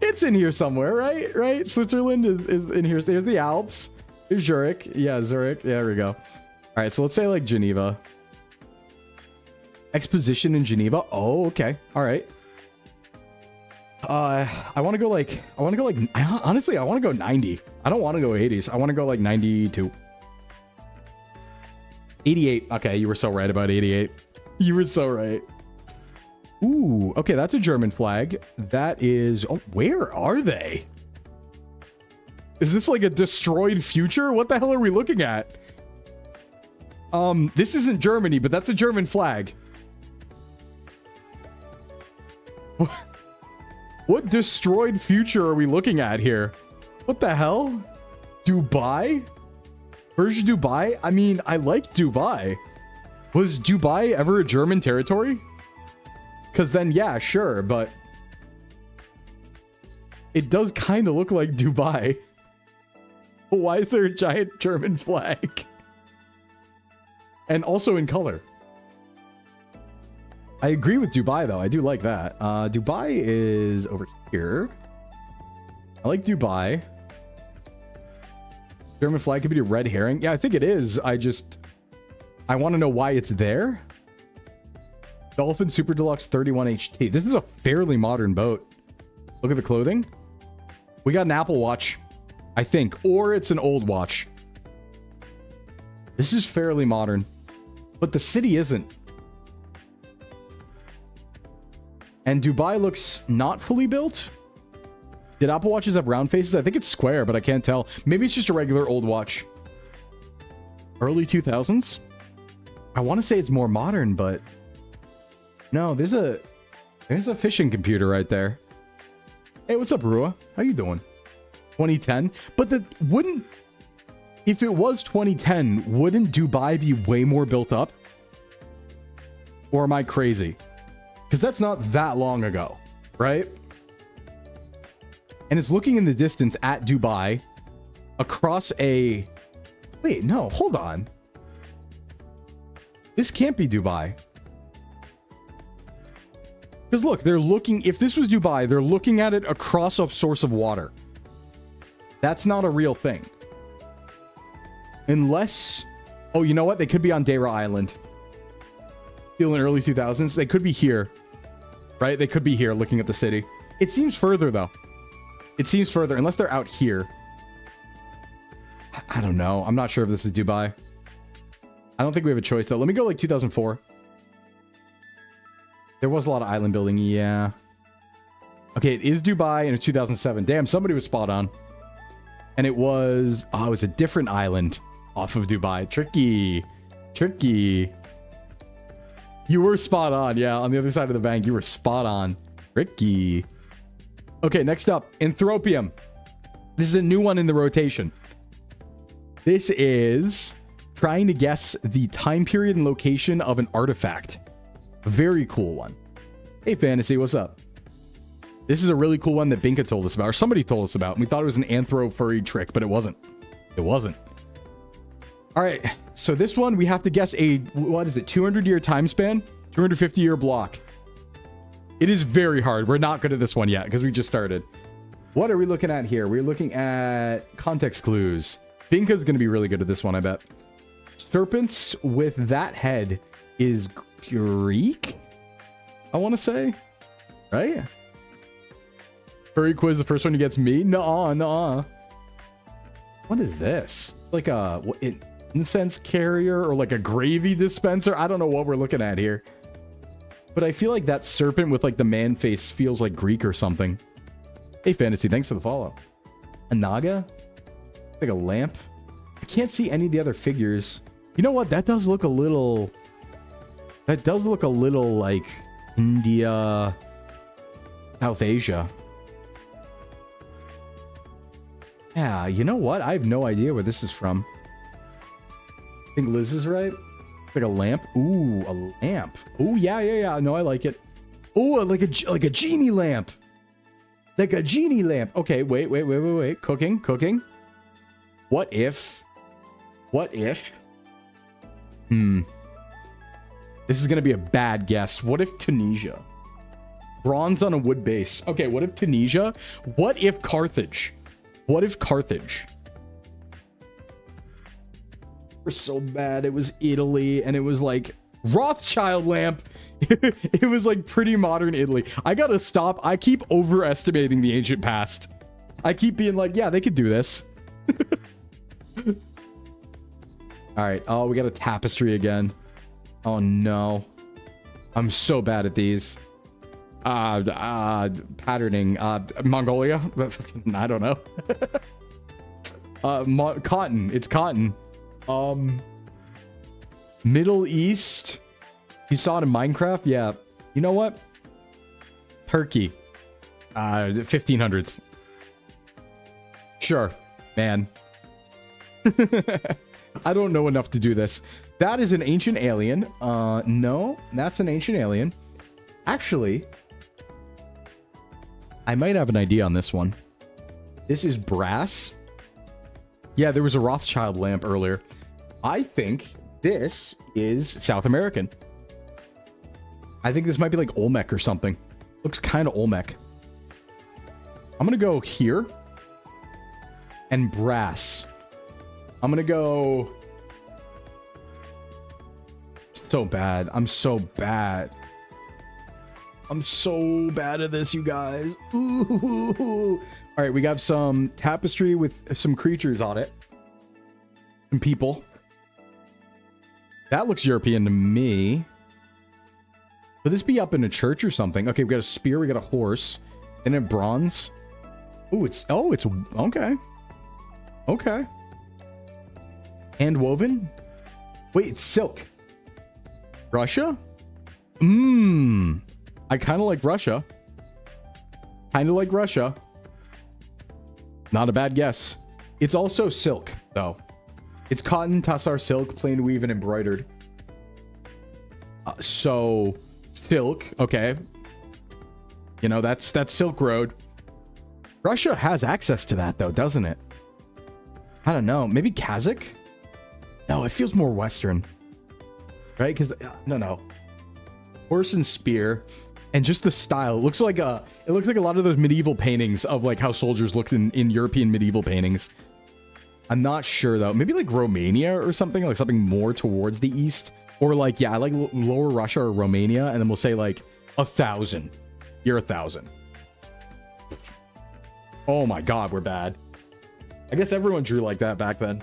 It's in here somewhere, right? Right? Switzerland is in here. There's the Alps. There's Zurich. Yeah, Zurich. Yeah, there we go. All right, so let's say like Geneva. Exposition in Geneva. Oh, okay. All right. I want to go like, honestly, I want to go 90. I don't want to go 80s. I want to go like 92. 88. Okay, you were so right about 88. You were so right. Ooh, okay, that's a German flag. That is... Oh, where are they? Is this like a destroyed future? What the hell are we looking at? This isn't Germany, but that's a German flag. What destroyed future are we looking at here? What the hell? Dubai? Where's Dubai? I mean, I like Dubai. Was Dubai ever a German territory? Because then, yeah, sure, but... It does kind of look like Dubai. Why is there a giant German flag? And also in color. I agree with Dubai, though. I do like that. Dubai is over here. I like Dubai. German flag could be a red herring. Yeah, I think it is. I want to know why it's there. Dolphin Super Deluxe 31 HT. This is a fairly modern boat. Look at the clothing. We got an Apple Watch, I think. Or it's an old watch. This is fairly modern. But the city isn't. And Dubai looks not fully built. Did Apple Watches have round faces? I think it's square, but I can't tell. Maybe it's just a regular old watch. Early 2000s? I want to say it's more modern, but no, there's a fishing computer right there. Hey, what's up, Rua? How you doing? 2010? But if it was 2010, wouldn't Dubai be way more built up? Or am I crazy? Because that's not that long ago, right? And it's looking in the distance at Dubai across a... Wait, no, hold on. This can't be Dubai. Because look, they're looking... If this was Dubai, they're looking at it across a source of water. That's not a real thing. Unless... Oh, you know what? They could be on Deira Island. Still in early 2000s. They could be here. Right? They could be here looking at the city. It seems further, though. It seems further. Unless they're out here. I don't know. I'm not sure if this is Dubai. I don't think we have a choice, though. Let me go like 2004. There was a lot of island building. Yeah. Okay, it is Dubai and it's 2007. Damn, somebody was spot on. And it was... Oh, it was a different island off of Dubai. Tricky. Tricky. You were spot on. Yeah, on the other side of the bank, you were spot on. Tricky. Okay, next up. Anthropium. This is a new one in the rotation. This is trying to guess the time period and location of an artifact. Very cool one. Hey, Fantasy, what's up? This is a really cool one that Binka told us about, or somebody told us about. And we thought it was an anthro furry trick, but it wasn't. It wasn't. All right, so this one, we have to guess a, what is it, 200-year time span? 250-year block. It is very hard. We're not good at this one yet, because we just started. What are we looking at here? We're looking at context clues. Binka's going to be really good at this one, I bet. Serpents with that head is Greek, I want to say. Right? Furry quiz, the first one who gets me? Nuh-uh. What is this? Like a incense carrier or like a gravy dispenser? I don't know what we're looking at here. But I feel like that serpent with like the man face feels like Greek or something. Hey, Fantasy, thanks for the follow. A naga? Like a lamp? I can't see any of the other figures. You know what? That does look a little... That does look a little like India, South Asia. Yeah, you know what? I have no idea where this is from. I think Liz is right. Like a lamp. Ooh, a lamp. Ooh, yeah. No, I like it. Ooh, like a genie lamp. Like a genie lamp. Okay, wait. Cooking. What if? This is going to be a bad guess. What if Tunisia? Bronze on a wood base. Okay, what if Tunisia? What if Carthage? We're so bad. It was Italy, and it was like Rothschild lamp. It was like pretty modern Italy. I gotta stop. I keep overestimating the ancient past. I keep being like, yeah, they could do this. All right. Oh, we got a tapestry again. Oh, no. I'm so bad at these. Patterning. Mongolia? I don't know. Cotton. It's cotton. Middle East. You saw it in Minecraft? Yeah. You know what? Turkey. 1500s. Sure, man. I don't know enough to do this. That is an ancient alien. No, that's an ancient alien. Actually, I might have an idea on this one. This is brass. Yeah, there was a Rothschild lamp earlier. I think this is South American. I think this might be like Olmec or something. Looks kind of Olmec. I'm going to go here. And brass. I'm going to go... So bad. I'm so bad. I'm so bad at this, you guys. Ooh. All right, we got some tapestry with some creatures on it. Some people. That looks European to me. Would this be up in a church or something? Okay, we got a spear, we got a horse, and a bronze. Ooh, it's okay. Okay. Hand woven? Wait, it's silk. Russia? I kind of like Russia. Kind of like Russia. Not a bad guess. It's also silk, though. It's cotton, tassar silk, plain weave, and embroidered. So, silk, okay. You know, that's Silk Road. Russia has access to that, though, doesn't it? I don't know. Maybe Kazakh? No, it feels more Western. Right? Because, no. Horse and spear. And just the style. It looks like a lot of those medieval paintings of like how soldiers looked in European medieval paintings. I'm not sure, though. Maybe like Romania or something. Like something more towards the east. Or like, yeah, I like Lower Russia or Romania. And then we'll say like 1,000. You're 1,000. Oh my god, we're bad. I guess everyone drew like that back then.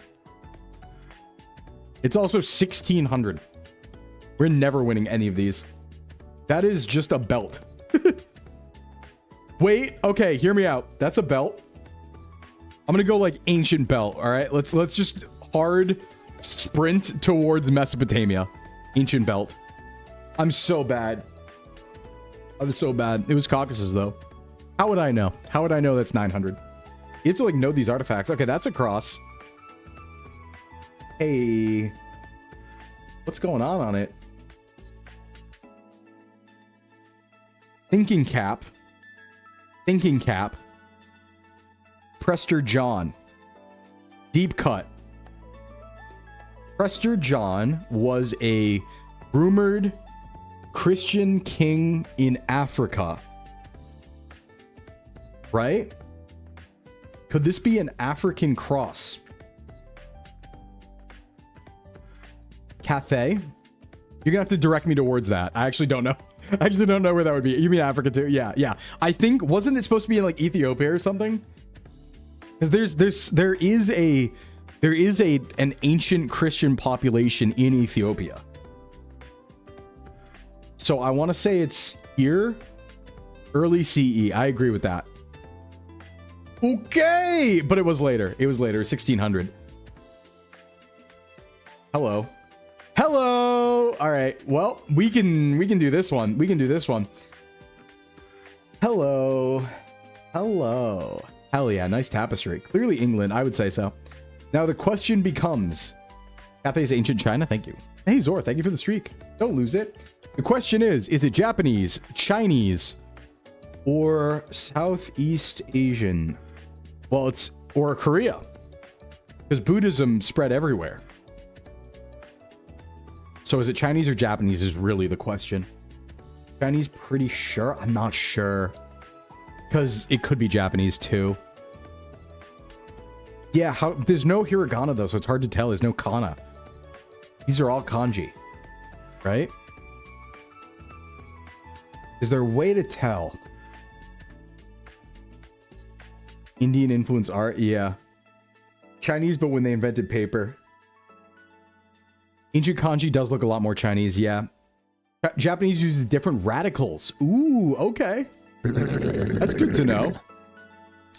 It's also 1,600. We're never winning any of these. That is just a belt. Wait, okay, hear me out. That's a belt. I'm gonna go like ancient belt, all right? Let's just hard sprint towards Mesopotamia. Ancient belt. I'm so bad. I'm so bad. It was Caucasus, though. How would I know? How would I know that's 900? You have to like know these artifacts. Okay, that's a cross. Hey, what's going on it? Thinking cap. Thinking cap. Prester John. Deep cut. Prester John was a rumored Christian king in Africa. Right? Could this be an African cross? Cathay? You're gonna have to direct me towards that. I actually don't know. I actually don't know where that would be. You mean Africa too? Yeah. I think, wasn't it supposed to be in like Ethiopia or something? Because there is an ancient Christian population in Ethiopia. So I want to say it's here. Early CE. I agree with that. Okay, but it was later. It was later, 1600. Hello. All right. Well, we can do this one. Hello. Hell yeah, nice tapestry. Clearly England, I would say so. Now the question becomes, Cathay's ancient China. Thank you. Hey Zor, thank you for the streak. Don't lose it. The question is it Japanese, Chinese, or Southeast Asian? Well, or Korea, because Buddhism spread everywhere. So is it Chinese or Japanese is really the question. Chinese, pretty sure. I'm not sure, because it could be Japanese too. Yeah, there's no hiragana though, so it's hard to tell. There's no kana. These are all kanji, right? Is there a way to tell? Indian influence art, yeah. Chinese, but when they invented paper. Ancient kanji does look a lot more Chinese, yeah. Japanese uses different radicals. Ooh, okay. That's good to know.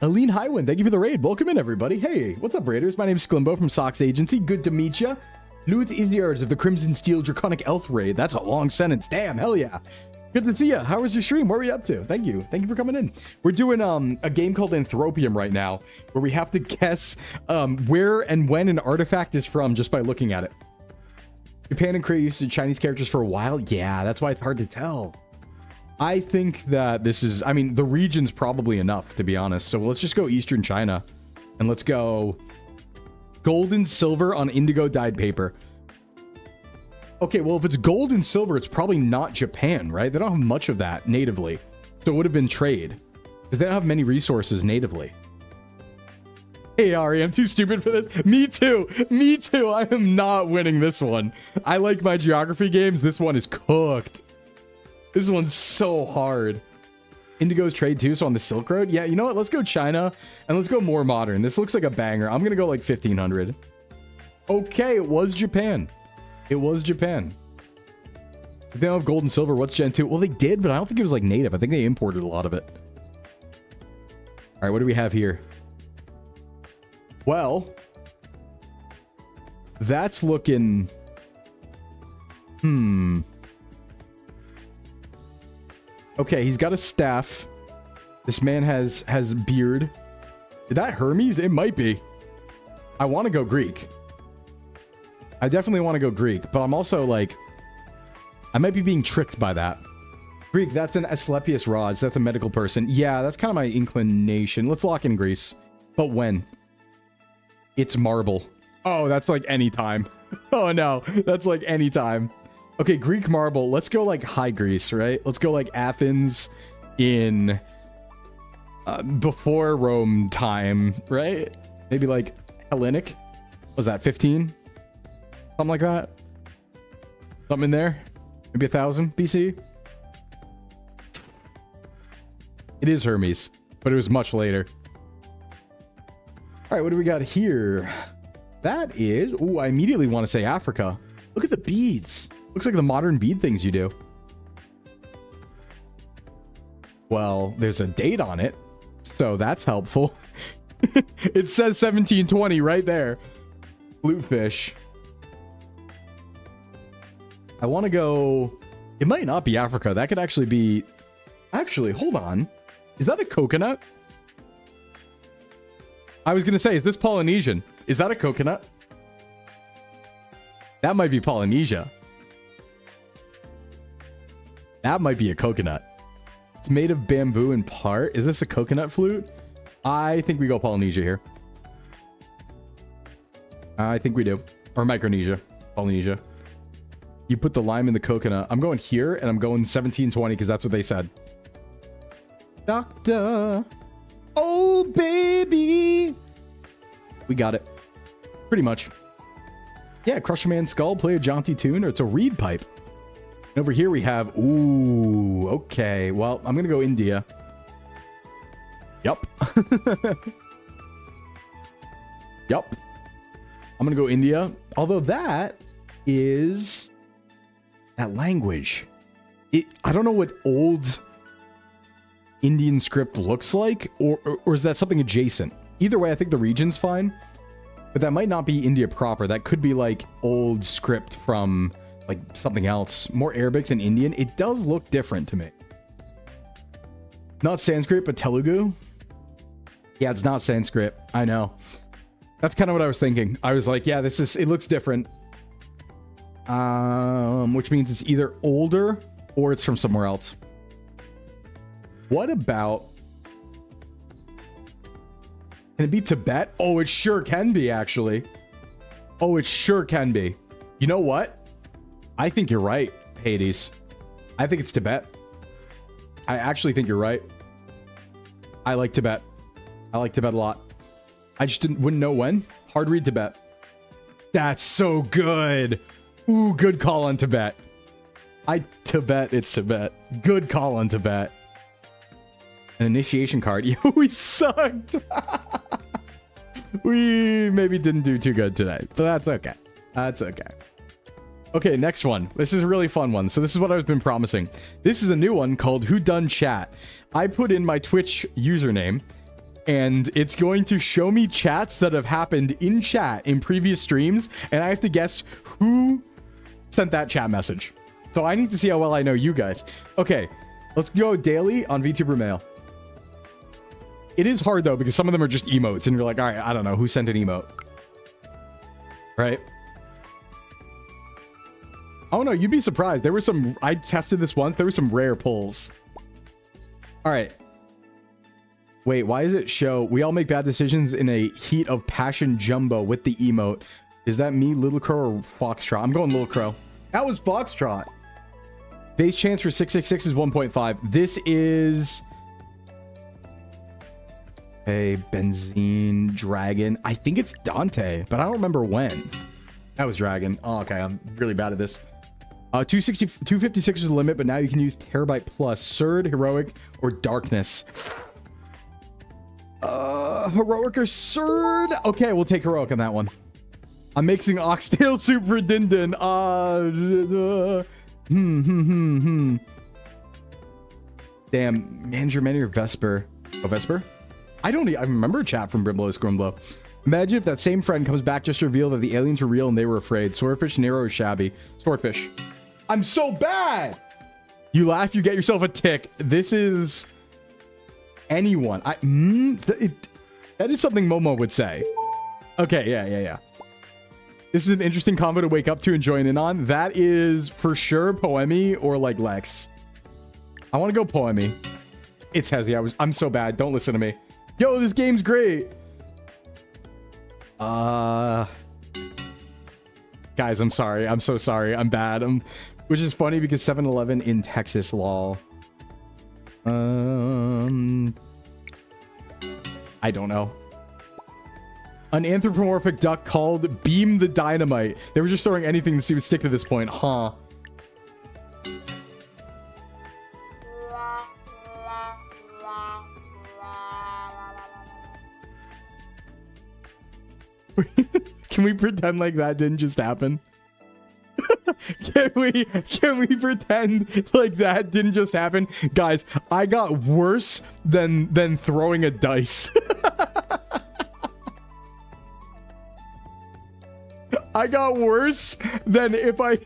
Aline Highwind, thank you for the raid. Welcome in, everybody. Hey, what's up, Raiders? My name's Sclimbo from Socks Agency. Good to meet ya. Luth Iziars of the Crimson Steel Draconic Elf Raid. That's a long sentence. Damn, hell yeah. Good to see ya. How was your stream? What were you up to? Thank you. Thank you for coming in. We're doing a game called Anthropium right now, where we have to guess where and when an artifact is from just by looking at it. Japan and Korea used to Chinese characters for a while. Yeah, that's why it's hard to tell. I think that this is, I mean, the region's probably enough, to be honest. So let's just go Eastern China. And let's go gold and silver on indigo dyed paper. Okay, well, if it's gold and silver, it's probably not Japan, right? They don't have much of that natively. So it would have been trade, because they don't have many resources natively. Hey, Ari, I'm too stupid for this. Me too. I am not winning this one. I like my geography games. This one is cooked. This one's so hard. Indigo's trade too, so on the Silk Road. Yeah, you know what? Let's go China, and let's go more modern. This looks like a banger. I'm going to go like 1500. Okay, it was Japan. It was Japan. If they don't have gold and silver, what's Gen 2? Well, they did, but I don't think it was like native. I think they imported a lot of it. right, what do we have here? Well, that's looking... Okay, he's got a staff. This man has beard. Is that Hermes? It might be. I want to go Greek. I definitely want to go Greek, but I'm also like... I might be being tricked by that. Greek, that's an Asclepius Rods. That's a medical person. Yeah, that's kind of my inclination. Let's lock in Greece. But when? It's marble. Oh, that's like any time. Oh no, that's like any time. Okay, Greek marble. Let's go like high Greece, right? Let's go like Athens in before Rome time, right? Maybe like Hellenic. What was that 15? Something like that. Something in there. Maybe 1000 BC. It is Hermes, but it was much later. All right, what do we got here? That is... Ooh, I immediately want to say Africa. Look at the beads. Looks like the modern bead things you do. Well, there's a date on it, so that's helpful. It says 1720 right there. Bluefish. I want to go... It might not be Africa. That could actually be... Actually, hold on. Is that a coconut? I was going to say, is this Polynesian? Is that a coconut? That might be Polynesia. That might be a coconut. It's made of bamboo in part. Is this a coconut flute? I think we go Polynesia here. I think we do. Or Micronesia. Polynesia. You put the lime in the coconut. I'm going here, and I'm going 1720 because that's what they said. Doctor. Oh, baby. We got it. Pretty much. Yeah, Crush a Man's Skull, play a jaunty tune, or it's a reed pipe. And over here we have... Ooh, okay. Well, I'm going to go India. Yup. Yup. I'm going to go India. Although that is... That language. I don't know what old Indian script looks like, or is that something adjacent? Either way, I think the region's fine. But that might not be India proper. That could be like old script from like something else. More Arabic than Indian. It does look different to me. Not Sanskrit, but Telugu. Yeah, it's not Sanskrit. I know. That's kind of what I was thinking. I was like, yeah, it looks different. Which means it's either older or it's from somewhere else. What about... Can it be Tibet? Oh, it sure can be, actually. Oh, it sure can be. You know what? I think you're right, Hades. I think it's Tibet. I actually think you're right. I like Tibet. I like Tibet a lot. I just wouldn't know when. Hard read Tibet. That's so good. Ooh, good call on Tibet. Tibet, it's Tibet. Good call on Tibet. An initiation card. Yo, we sucked. We maybe didn't do too good today, but that's okay. That's okay. Okay, next one. This is a really fun one. So this is what I've been promising. This is a new one called Who Done Chat. I put in my Twitch username, and it's going to show me chats that have happened in chat in previous streams, and I have to guess who sent that chat message. So I need to see how well I know you guys. Okay, let's go daily on VTuber Mail. It is hard, though, because some of them are just emotes, and you're like, all right, I don't know. Who sent an emote? Right? Oh, no, you'd be surprised. There were some... I tested this once. There were some rare pulls. All right. Wait, why does it show... We all make bad decisions in a heat of passion jumbo with the emote. Is that me, Little Crow, or Foxtrot? I'm going Little Crow. That was Foxtrot. Base chance for 666 is 1.5. This is... Hey, Benzene, Dragon. I think it's Dante, but I don't remember when. That was Dragon. Oh, okay, I'm really bad at this. 256 is the limit, but now you can use Terabyte Plus, Surd, Heroic, or Darkness. Heroic or Surd? Okay, we'll take Heroic on that one. I'm mixing oxtail soup for Din Din. Damn, Manager Many or Vesper? Oh, Vesper? I remember a chat from Brimlow Scrimlow. Imagine if that same friend comes back just to reveal that the aliens were real and they were afraid. Swordfish, narrow, or shabby. Swordfish. I'm so bad. You laugh, you get yourself a tick. This is anyone. That is something Momo would say. Okay, yeah. This is an interesting combo to wake up to and join in on. That is for sure Poemi or like Lex. I want to go Poemi. It's Hezzy. I'm so bad. Don't listen to me. Yo, this game's great. Guys, I'm sorry. I'm so sorry. I'm bad. Which is funny because 7-Eleven in Texas, lol. I don't know. An anthropomorphic duck called Beam the Dynamite. They were just throwing anything to see would stick to this point, huh? Can we pretend like that didn't just happen? Can we pretend like that didn't just happen? Guys, I got worse than throwing a dice. I got worse than if I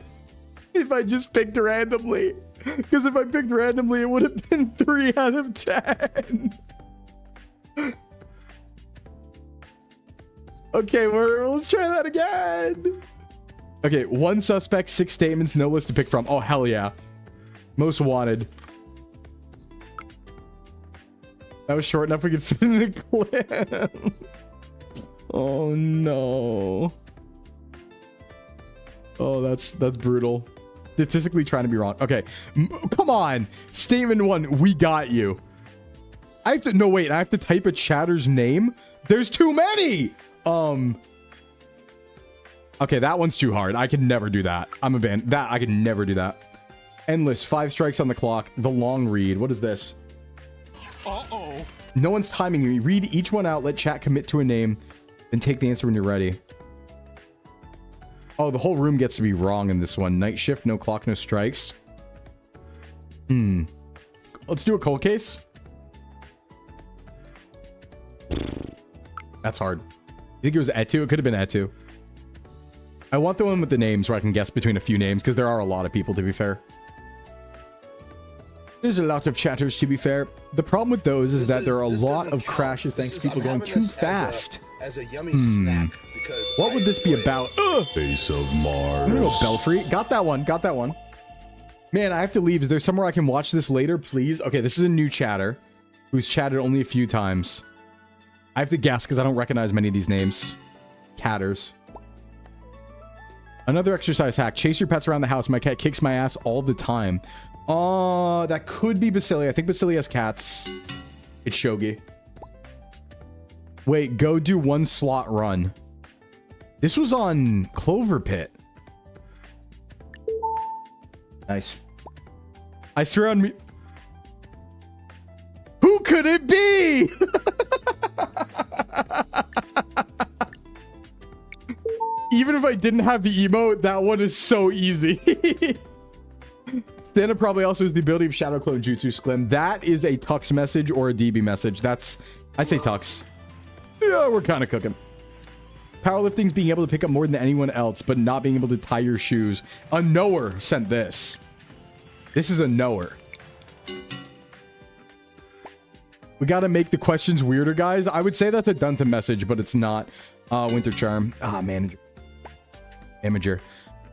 just picked randomly. Because if I picked randomly, it would have been 3 out of 10. Okay, let's try that again. Okay, 1 suspect, 6 statements, no list to pick from. Oh, hell yeah. Most wanted. That was short enough we could fit in a clip. Oh, no. Oh, that's brutal. Statistically trying to be wrong. Okay, come on. Statement 1, we got you. I have to, no, wait, I have to type a chatter's name? There's too many! Okay, that one's too hard. I can never do that. I'm a ban. I can never do that. Endless, 5 strikes on the clock. The long read. What is this? Uh-oh. No one's timing me. Read each one out, let chat commit to a name, then take the answer when you're ready. Oh, the whole room gets to be wrong in this one. Night shift, no clock, no strikes. Let's do a cold case. That's hard. You think it was Etu? It could have been Etu. I want the one with the names where I can guess between a few names, because there are a lot of people, to be fair. There's a lot of chatters, to be fair. The problem with those is that there are a lot of crashes thanks to people going too fast. As a yummy snack, because what would this be about? Face of Mars. I'm gonna go Belfry. Got that one. Got that one. Man, I have to leave. Is there somewhere I can watch this later, please? Okay, this is a new chatter who's chatted only a few times. I have to guess because I don't recognize many of these names. Catters. Another exercise hack. Chase your pets around the house. My cat kicks my ass all the time. That could be Basilia. I think Basilia has cats. It's Shogi. Wait, go do 1 slot run. This was on Clover Pit. Nice. I swear on me. Who could it be? Even if I didn't have the emote, that one is so easy. Stand-up probably also has the ability of Shadow Clone Jutsu Sclim. That is a Tux message or a DB message. That's... I say Tux. Yeah, we're kind of cooking. Powerlifting's being able to pick up more than anyone else, but not being able to tie your shoes. A knower sent this. This is a knower. We got to make the questions weirder, guys. I would say that's a Dunta message, but it's not. Winter Charm. Manager. Amager.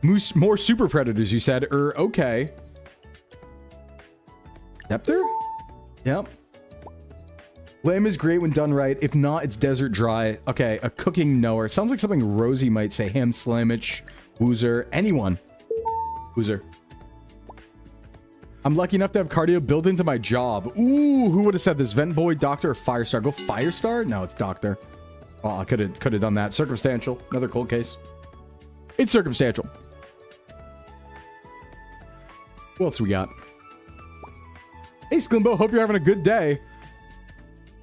Moose, more super predators, you said. Okay. Scepter? Yep. Lamb is great when done right. If not, it's desert dry. Okay, a cooking knower. Sounds like something Rosie might say. Ham, Slamich, Woozer, anyone. Woozer. I'm lucky enough to have cardio built into my job. Ooh, who would have said this? Vent Boy, Doctor, or Firestar? Go Firestar? No, it's Doctor. Oh, I could have done that. Circumstantial. Another cold case. It's circumstantial. What else we got? Hey, Sclimbo. Hope you're having a good day.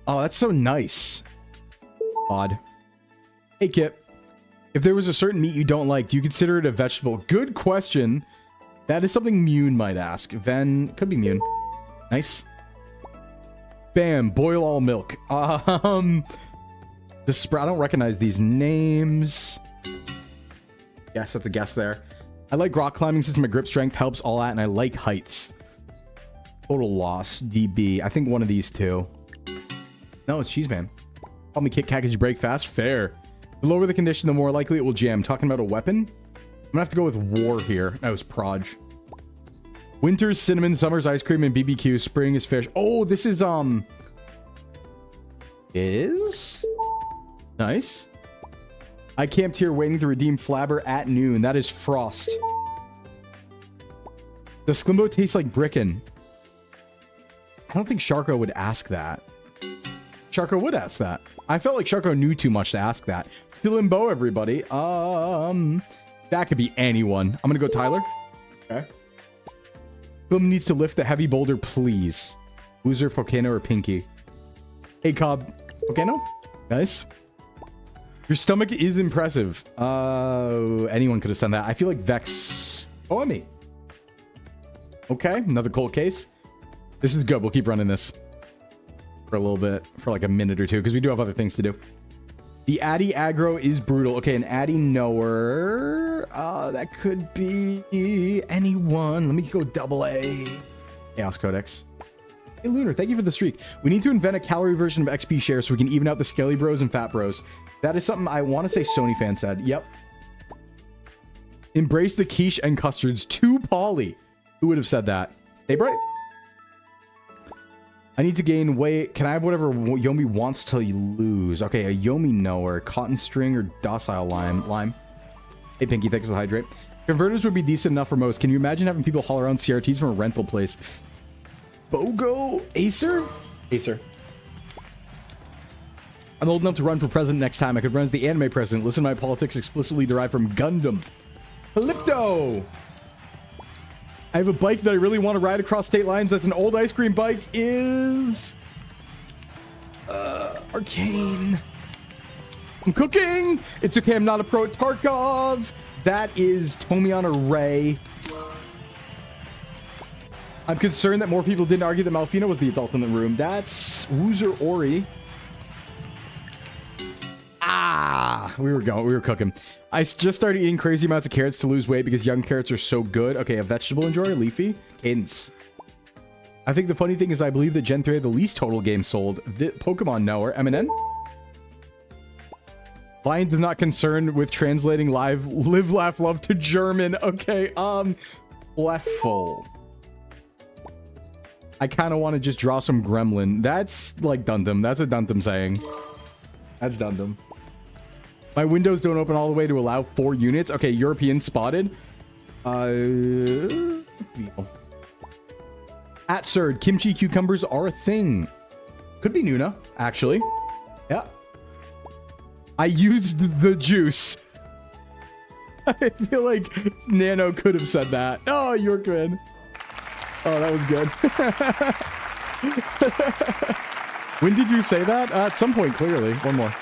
Oh, that's so nice. Odd. Hey, Kip. If there was a certain meat you don't like, do you consider it a vegetable? Good question. That is something Mune might ask. Ven could be Mune. Nice. Bam. Boil all milk. The sprout. I don't recognize these names. Yes, that's a guess there. I like rock climbing since my grip strength helps all that, and I like heights. Total loss. DB. I think one of these two. No, it's Cheese Man. Help me kick package break fast. Fair. The lower the condition, the more likely it will jam. Talking about a weapon? I'm gonna have to go with war here. That was Proj. Winter's cinnamon, summer's ice cream, and BBQ. Spring is fish. Oh, this is nice. I camped here waiting to redeem Flabber at noon. That is Frost. Does Sclimbo taste like Brickin'? I don't think Sharko would ask that. Sharko would ask that. I felt like Sharko knew too much to ask that. Sclimbo, everybody. That could be anyone. I'm gonna go Tyler. Okay. Sclim needs to lift the heavy boulder, please. Boozer, Volcano, or Pinky? Hey, Cobb. Volcano? Nice. Your stomach is impressive. Anyone could have done that. I feel like Vex. Oh, me. Okay, another cold case. This is good. We'll keep running this for a little bit, for like a minute or two, because we do have other things to do. The Addy aggro is brutal. Okay, an Addy knower. That could be anyone. Let me go double A. Chaos Codex. Hey, Lunar, thank you for the streak. We need to invent a calorie version of XP share so we can even out the Skelly Bros and Fat Bros. That is something I want to say Sony fan said. Yep. Embrace the quiche and custards. Too poly. Who would have said that? Stay bright. I need to gain weight. Can I have whatever Yomi wants till you lose? Okay, a Yomi knower. Cotton string or docile lime. Hey, Pinky, thanks for the hydrate. Converters would be decent enough for most. Can you imagine having people haul around CRTs from a rental place? Bogo? Acer? Acer. I'm old enough to run for president next time. I could run as the anime president. Listen to my politics explicitly derived from Gundam. Calypto! I have a bike that I really want to ride across state lines. That's an old ice cream bike. Is Arcane. I'm cooking. It's okay. I'm not a pro. Tarkov. That is Tomiana Ray. I'm concerned that more people didn't argue that Malfino was the adult in the room. That's Woozer Ori. We were cooking. I just started eating crazy amounts of carrots to lose weight because young carrots are so good. Okay, a vegetable enjoyer, Leafy. Cadence. I think the funny thing is I believe that Gen 3 had the least total games sold. The Pokemon knower, MNN. Lions is not concerned with translating live live, laugh, love to German. Okay, Leffel. I kind of want to just draw some gremlin. That's like Dundum. That's a Dundum saying. That's Dundum. My windows don't open all the way to allow 4 units. Okay, European spotted. At Surd, kimchi cucumbers are a thing. Could be Nuna, actually. Yeah. I used the juice. I feel like Nano could have said that. Oh, Yorkman. Oh, that was good. When did you say that? At some point, clearly. One more.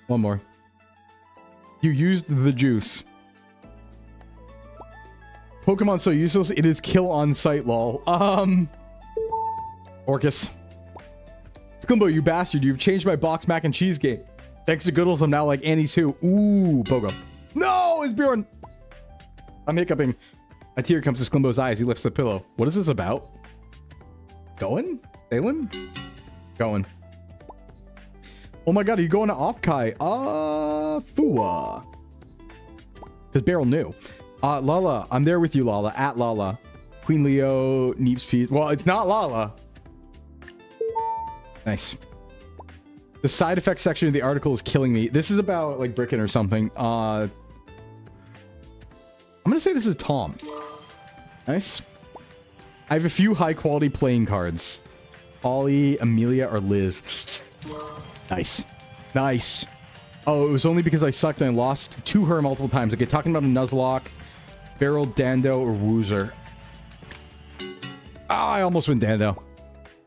One more. You used the juice. Pokemon so useless, it is kill on sight, lol. Orcus. Sclimbo, you bastard. You've changed my box mac and cheese game. Thanks to Goodles, I'm now like Annie too. Ooh, Pogo. No, it's Bjorn. I'm hiccuping. A tear comes to Sclimbo's eyes. He lifts the pillow. What is this about? Going? Salem? Going. Oh my god, are you going to Offkai? Fua. Because Beryl knew. Lala, I'm there with you, Lala. At Lala. Queen Leo, Neeps Peas. Well, it's not Lala. Nice. The side effects section of the article is killing me. This is about, like, Brickin' or something. I'm gonna say this is Tom. Nice. I have a few high-quality playing cards. Ollie, Amelia, or Liz. Nice. Nice. Oh, it was only because I sucked and I lost to her multiple times. Okay, talking about a Nuzlocke, Beryl, Dando, or Woozer. I almost went Dando.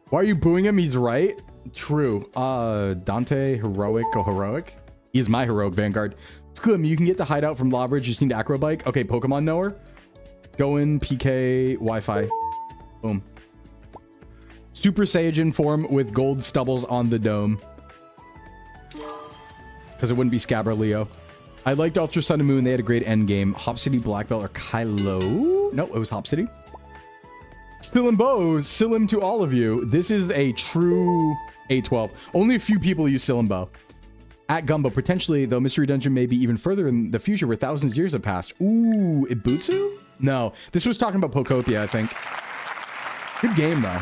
Why are you booing him? He's right. True. Dante, heroic, or heroic? He's my heroic Vanguard. Sclim, you can get the hideout from Lawbridge. You just need Acro Bike. Okay, Pokemon knower. Go in, PK, Wi-Fi. Boom. Super Saiyan form with gold stubbles on the dome. Because it wouldn't be Scabber Leo. I liked Ultra Sun and Moon. They had a great end game. Hop City Black Belt or Kylo? No, it was Hop City. Sclimbo, Sclim to all of you. This is a true A12. Only a few people use Sclimbo. At Gumbo, potentially, though, Mystery Dungeon may be even further in the future where thousands of years have passed. Ooh, Ibutsu? No, this was talking about Pokopia, I think. Good game, though.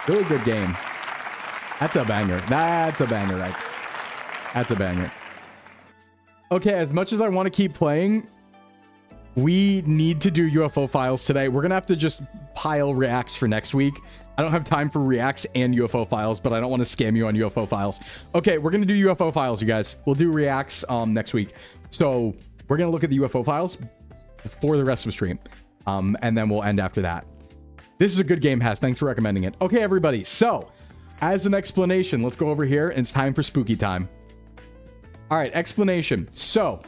Really good game. That's a banger. That's a banger, right? That's a banger. Okay, as much as I want to keep playing, we need to do UFO files today. We're going to have to just pile reacts for next week. I don't have time for reacts and UFO files, but I don't want to scam you on UFO files. Okay, we're going to do UFO files, you guys. We'll do reacts next week. So we're going to look at the UFO files for the rest of the stream. And then we'll end after that. This is a good game, Has. Thanks for recommending it. Okay, everybody. So as an explanation, let's go over here. And it's time for spooky time. All right, explanation. So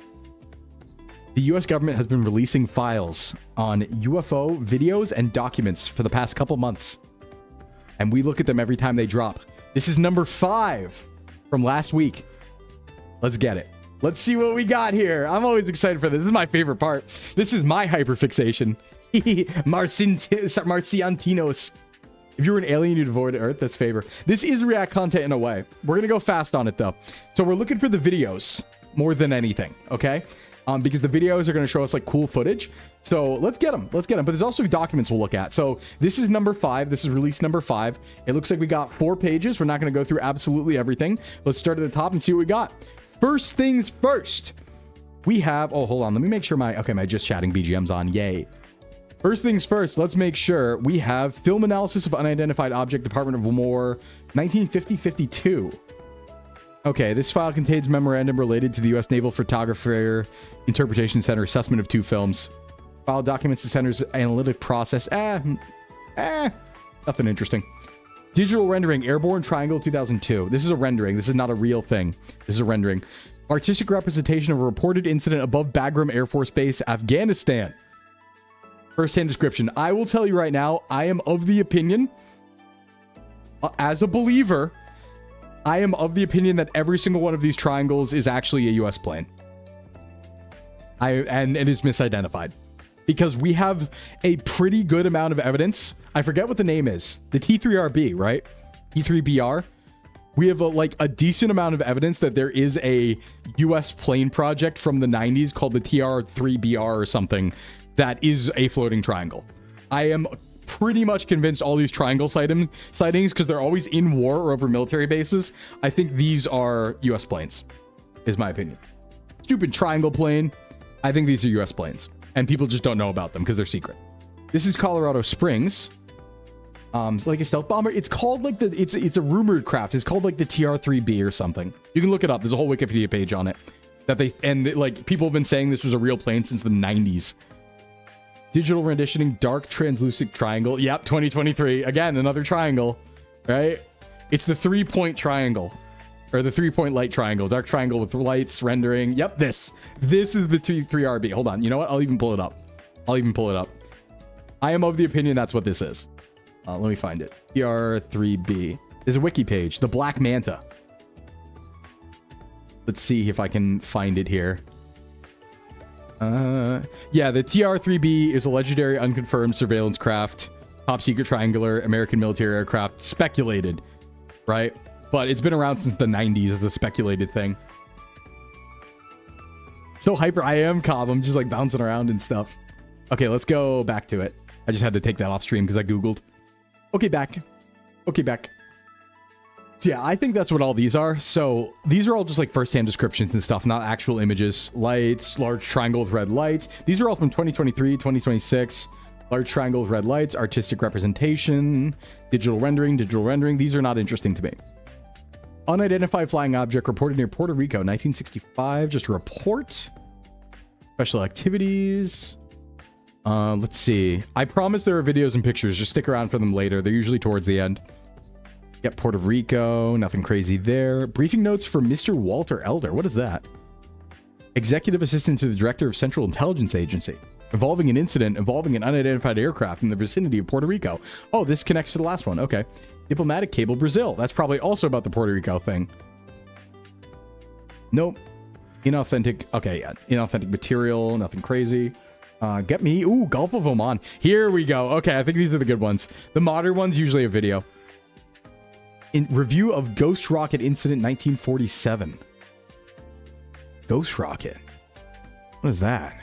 the US government has been releasing files on UFO videos and documents for the past couple months. And we look at them every time they drop. This is number 5 from last week. Let's get it. Let's see what we got here. I'm always excited for this. This is my favorite part. This is my hyperfixation. Marciantinos. If you were an alien, you devoured Earth. That's favor. This is React content in a way. We're going to go fast on it, though. So we're looking for the videos more than anything, okay? Because the videos are going to show us like cool footage. So let's get them. Let's get them. But there's also documents we'll look at. So this is number 5. This is release number 5. It looks like we got 4 pages. We're not going to go through absolutely everything. Let's start at the top and see what we got. First things first. We have... Oh, hold on. Let me make sure my... Okay, my just chatting BGM's on. Yay. First things first. Let's make sure we have film analysis of unidentified object, Department of War, 1950-52. Okay, this file contains memorandum related to the U.S. Naval Photographer Interpretation Center assessment of 2 films. File documents the center's analytic process. Nothing interesting. Digital rendering, Airborne Triangle 2002. This is a rendering. This is not a real thing. This is a rendering. Artistic representation of a reported incident above Bagram Air Force Base, Afghanistan. First-hand description. I will tell you right now, I am of the opinion, as a believer, I am of the opinion that every single one of these triangles is actually a U.S. plane. And it is misidentified. Because we have a pretty good amount of evidence. I forget what the name is. The T3RB, right? T3BR. We have a decent amount of evidence that there is a U.S. plane project from the 90s called the TR3BR or something that is a floating triangle. I am pretty much convinced all these triangle sightings, because they're always in war or over military bases, I think these are U.S. planes, is my opinion. Stupid triangle plane. I think these are U.S. planes. And people just don't know about them because they're secret. This is Colorado Springs. It's like a stealth bomber. It's called like it's a rumored craft. It's called like the TR-3B or something. You can look it up. There's a whole Wikipedia page on it. Like people have been saying this was a real plane since the 90s. Digital renditioning, dark translucent triangle. Yep, 2023. Again, another triangle, right? It's the 3-point triangle. Or the 3-point light triangle. Dark triangle with lights, rendering. Yep, this is the T3RB. Hold on. You know what? I'll even pull it up. I am of the opinion that's what this is. Let me find it. TR3B. There's a wiki page. The Black Manta. Let's see if I can find it here. Yeah, the TR-3B is a legendary unconfirmed surveillance craft, top secret triangular American military aircraft, speculated, right? But it's been around since the 90s as a speculated thing. So hyper I am, Cobb. I'm just like bouncing around and stuff. Okay, let's go back to it. I just had to take that off stream because I Googled. Okay, back. So yeah, I think that's what all these are. So these are all just like first-hand descriptions and stuff, not actual images. Lights, large triangle with red lights. These are all from 2023, 2026. Large triangle with red lights, artistic representation, digital rendering. These are not interesting to me. Unidentified flying object reported near Puerto Rico, 1965. Just a report. Special activities. Let's see. I promise there are videos and pictures. Just stick around for them later. They're usually towards the end. Yep, Puerto Rico. Nothing crazy there. Briefing notes for Mr. Walter Elder. What is that? Executive Assistant to the Director of Central Intelligence Agency. involving an incident involving an unidentified aircraft in the vicinity of Puerto Rico. Oh, this connects to the last one. Okay. Diplomatic cable, Brazil. That's probably also about the Puerto Rico thing. Nope. Inauthentic. Okay, yeah. Inauthentic material. Nothing crazy. Get me. Ooh, Gulf of Oman. Here we go. Okay, I think these are the good ones. The modern ones, usually a video. In review of Ghost Rocket Incident 1947. Ghost Rocket. What is that?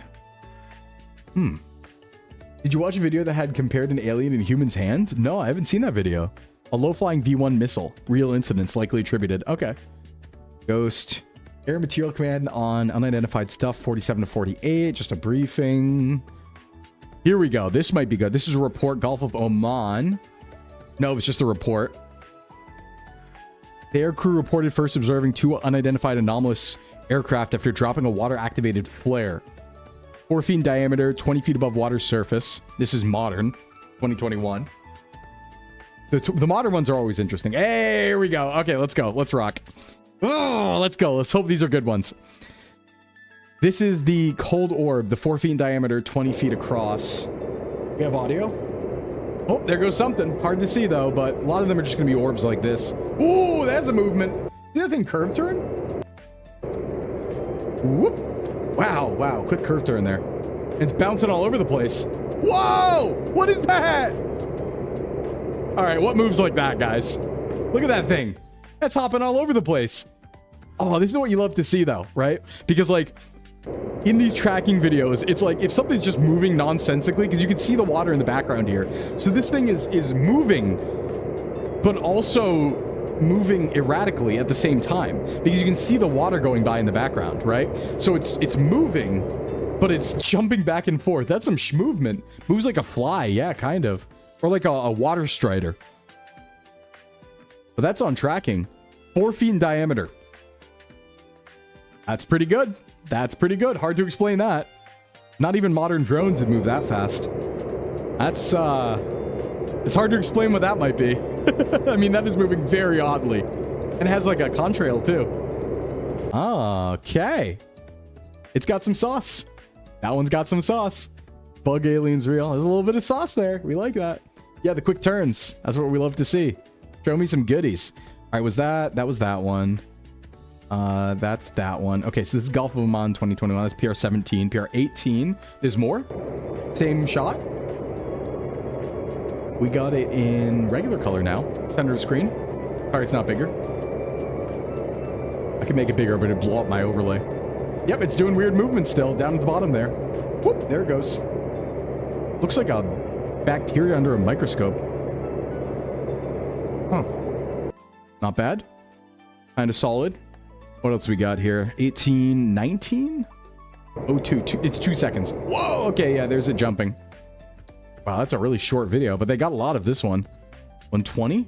Did you watch a video that had compared an alien in humans' hands? No, I haven't seen that video. A low-flying V1 missile. Real incidents likely attributed. Okay. Ghost. Air Material Command on unidentified stuff. 47 to 48. Just a briefing. Here we go. This might be good. This is a report. Gulf of Oman. No, it's just a report. The air crew reported first observing 2 unidentified anomalous aircraft after dropping a water-activated flare. 4 feet in diameter, 20 feet above water surface. This is modern. 2021. The modern ones are always interesting. Hey, here we go. Okay, let's go. Let's rock. Oh, let's go. Let's hope these are good ones. This is the cold orb, the 4 feet in diameter, 20 feet across. We have audio. Oh, there goes something. Hard to see, though, but a lot of them are just going to be orbs like this. Ooh, that's a movement. See that thing curve turn? Whoop. Wow, wow. Quick curve turn there. It's bouncing all over the place. Whoa! What is that? All right, what moves like that, guys? Look at that thing. That's hopping all over the place. Oh, this is what you love to see, though, right? Because, like, in these tracking videos, it's like if something's just moving nonsensically, because you can see the water in the background here. So this thing is moving, but also moving erratically at the same time, because you can see the water going by in the background, right? So it's moving, but it's jumping back and forth. That's some movement. Moves like a fly, yeah, kind of. Or like a water strider. But that's on tracking. 4 feet in diameter. That's pretty good. That's pretty good. Hard to explain that. Not even modern drones would move that fast. That's, it's hard to explain what that might be. I mean, that is moving very oddly. And it has like a contrail too. Okay. It's got some sauce. That one's got some sauce. Bug alien's real. There's a little bit of sauce there. We like that. Yeah, the quick turns. That's what we love to see. Show me some goodies. All right, was that was that one. That's that one. Okay, so this is Gulf of Oman 2021. That's PR17. PR18. There's more. Same shot. We got it in regular color now. Center of the screen. All right, it's not bigger. I can make it bigger, but it'd blow up my overlay. Yep, it's doing weird movements still down at the bottom there. Whoop, there it goes. Looks like a bacteria under a microscope. Huh. Not bad. Kind of solid. What else we got here? 18, 19? Oh, it's 2 seconds. Whoa, okay, yeah, there's it jumping. Wow, that's a really short video, but they got a lot of this one. 120?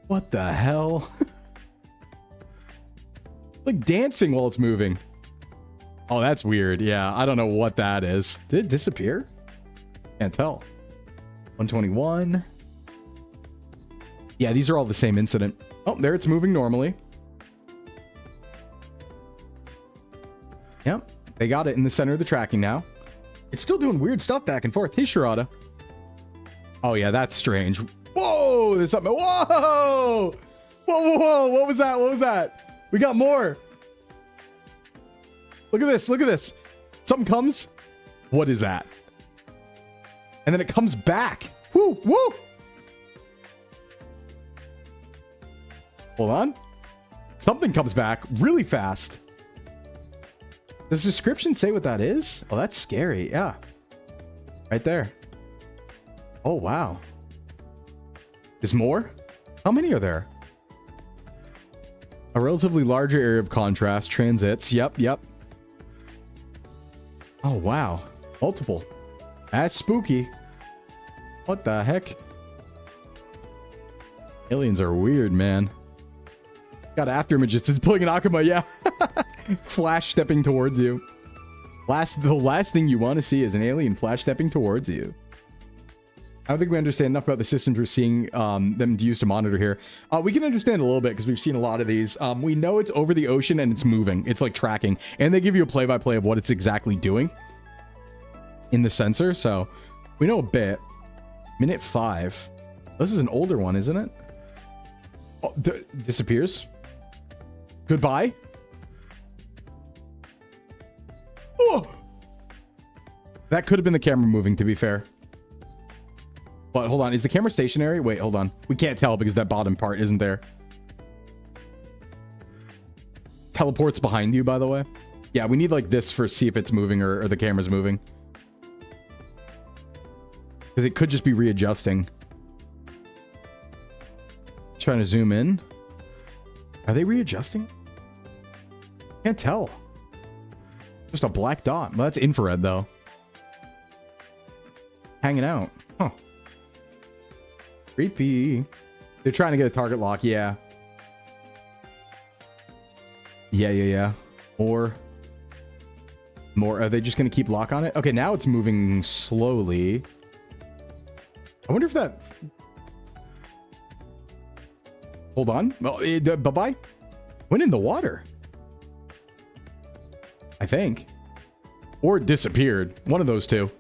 What the hell? Like dancing while it's moving. Oh, that's weird. Yeah, I don't know what that is. Did it disappear? Can't tell. 121. Yeah, these are all the same incident. Oh, there it's moving normally. Yep, they got it in the center of the tracking now. It's still doing weird stuff back and forth. Hey, Sharada. Oh, yeah, that's strange. Whoa, there's something. Whoa! Whoa, whoa, whoa. What was that? What was that? We got more. Look at this. Look at this. Something comes. What is that? And then it comes back. Woo, woo. Hold on. Something comes back really fast. Does the description say what that is? Oh, that's scary. Yeah. Right there. Oh, wow. There's more? How many are there? A relatively larger area of contrast. Transits. Yep, yep. Oh, wow. Multiple. That's spooky. What the heck? Aliens are weird, man. Got after images. It's pulling an Akuma, yeah. Flash stepping towards you. The last thing you want to see is an alien flash stepping towards you. I don't think we understand enough about the systems we're seeing them use to monitor here. We can understand a little bit because we've seen a lot of these. We know it's over the ocean and it's moving. It's like tracking. And they give you a play-by-play of what it's exactly doing in the sensor. So we know a bit. Minute 5. This is an older one, isn't it? Oh, disappears. Goodbye. Oh! That could have been the camera moving, to be fair. But hold on, is the camera stationary? Wait, hold on. We can't tell because that bottom part isn't there. Teleports behind you, by the way. Yeah, we need like this for see if it's moving or the camera's moving. Because it could just be readjusting. Trying to zoom in. Are they readjusting? Can't tell. Just a black dot. Well, that's infrared though. Hanging out. Huh. Creepy. They're trying to get a target lock. Yeah. Yeah. More. Are they just going to keep lock on it? Okay, now it's moving slowly. I wonder if that... Hold on. Well, bye-bye. Went in the water. I think. Or it disappeared. One of those two.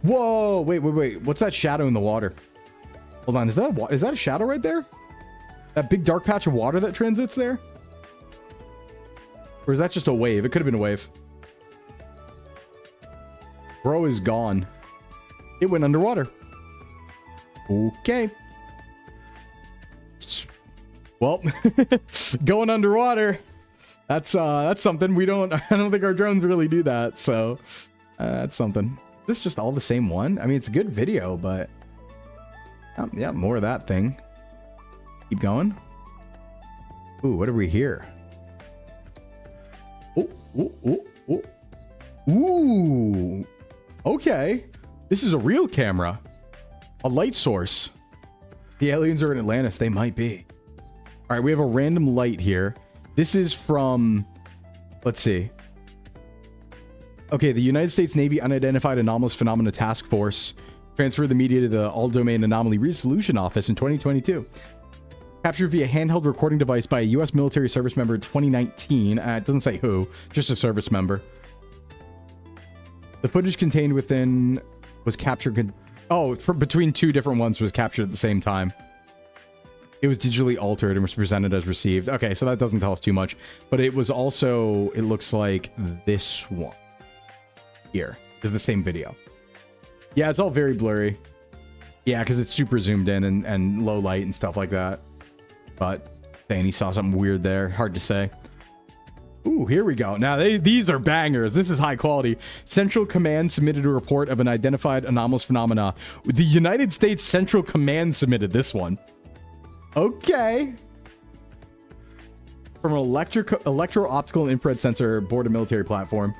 Whoa, wait. What's that shadow in the water? Hold on, is that a shadow right there? That big dark patch of water that transits there? Or is that just a wave? It could have been a wave. Bro is gone. It went underwater. Okay. Well, going underwater. That's something we don't... I don't think our drones really do that, so... that's something. This is just all the same one? I mean, it's a good video, but... yeah, more of that thing. Keep going. Ooh, what do we hear? Ooh. Okay. This is a real camera. A light source. The aliens are in Atlantis. They might be. All right, we have a random light here. This is from... Let's see. Okay, the United States Navy Unidentified Anomalous Phenomena Task Force transferred the media to the All-Domain Anomaly Resolution Office in 2022. Captured via handheld recording device by a U.S. military service member in 2019. It doesn't say who, just a service member. The footage contained within was captured... between two different ones was captured at the same time. It was digitally altered and was presented as received. Okay, so that doesn't tell us too much. But it was also... It looks like this one. Here is the same video. Yeah, it's all very blurry. Yeah, because it's super zoomed in and low light and stuff like that. But dang, he saw something weird there. Hard to say. Ooh, here we go. Now, these are bangers. This is high quality. Central Command submitted a report of an identified anomalous phenomena. The United States Central Command submitted this one. Okay. From an electro-optical and infrared sensor aboard a military platform.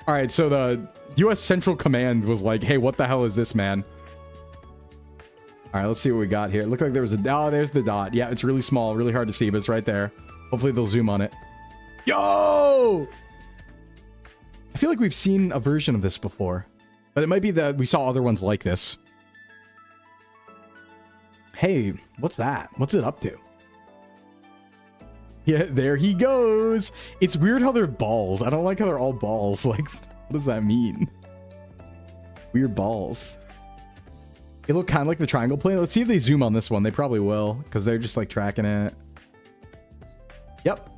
All right, so the U.S. Central Command was like, hey, what the hell is this, man? All right, let's see what we got here. It looked like there was a... Oh, there's the dot. Yeah, it's really small, really hard to see, but it's right there. Hopefully they'll zoom on it. Yo! I feel like we've seen a version of this before, but it might be that we saw other ones like this. Hey, what's that? What's it up to? Yeah, there he goes. It's weird how they're balls. I don't like how they're all balls. Like, what does that mean? Weird balls. They look kind of like the triangle plane. Let's see if they zoom on this one. They probably will, because they're just like tracking it. Yep.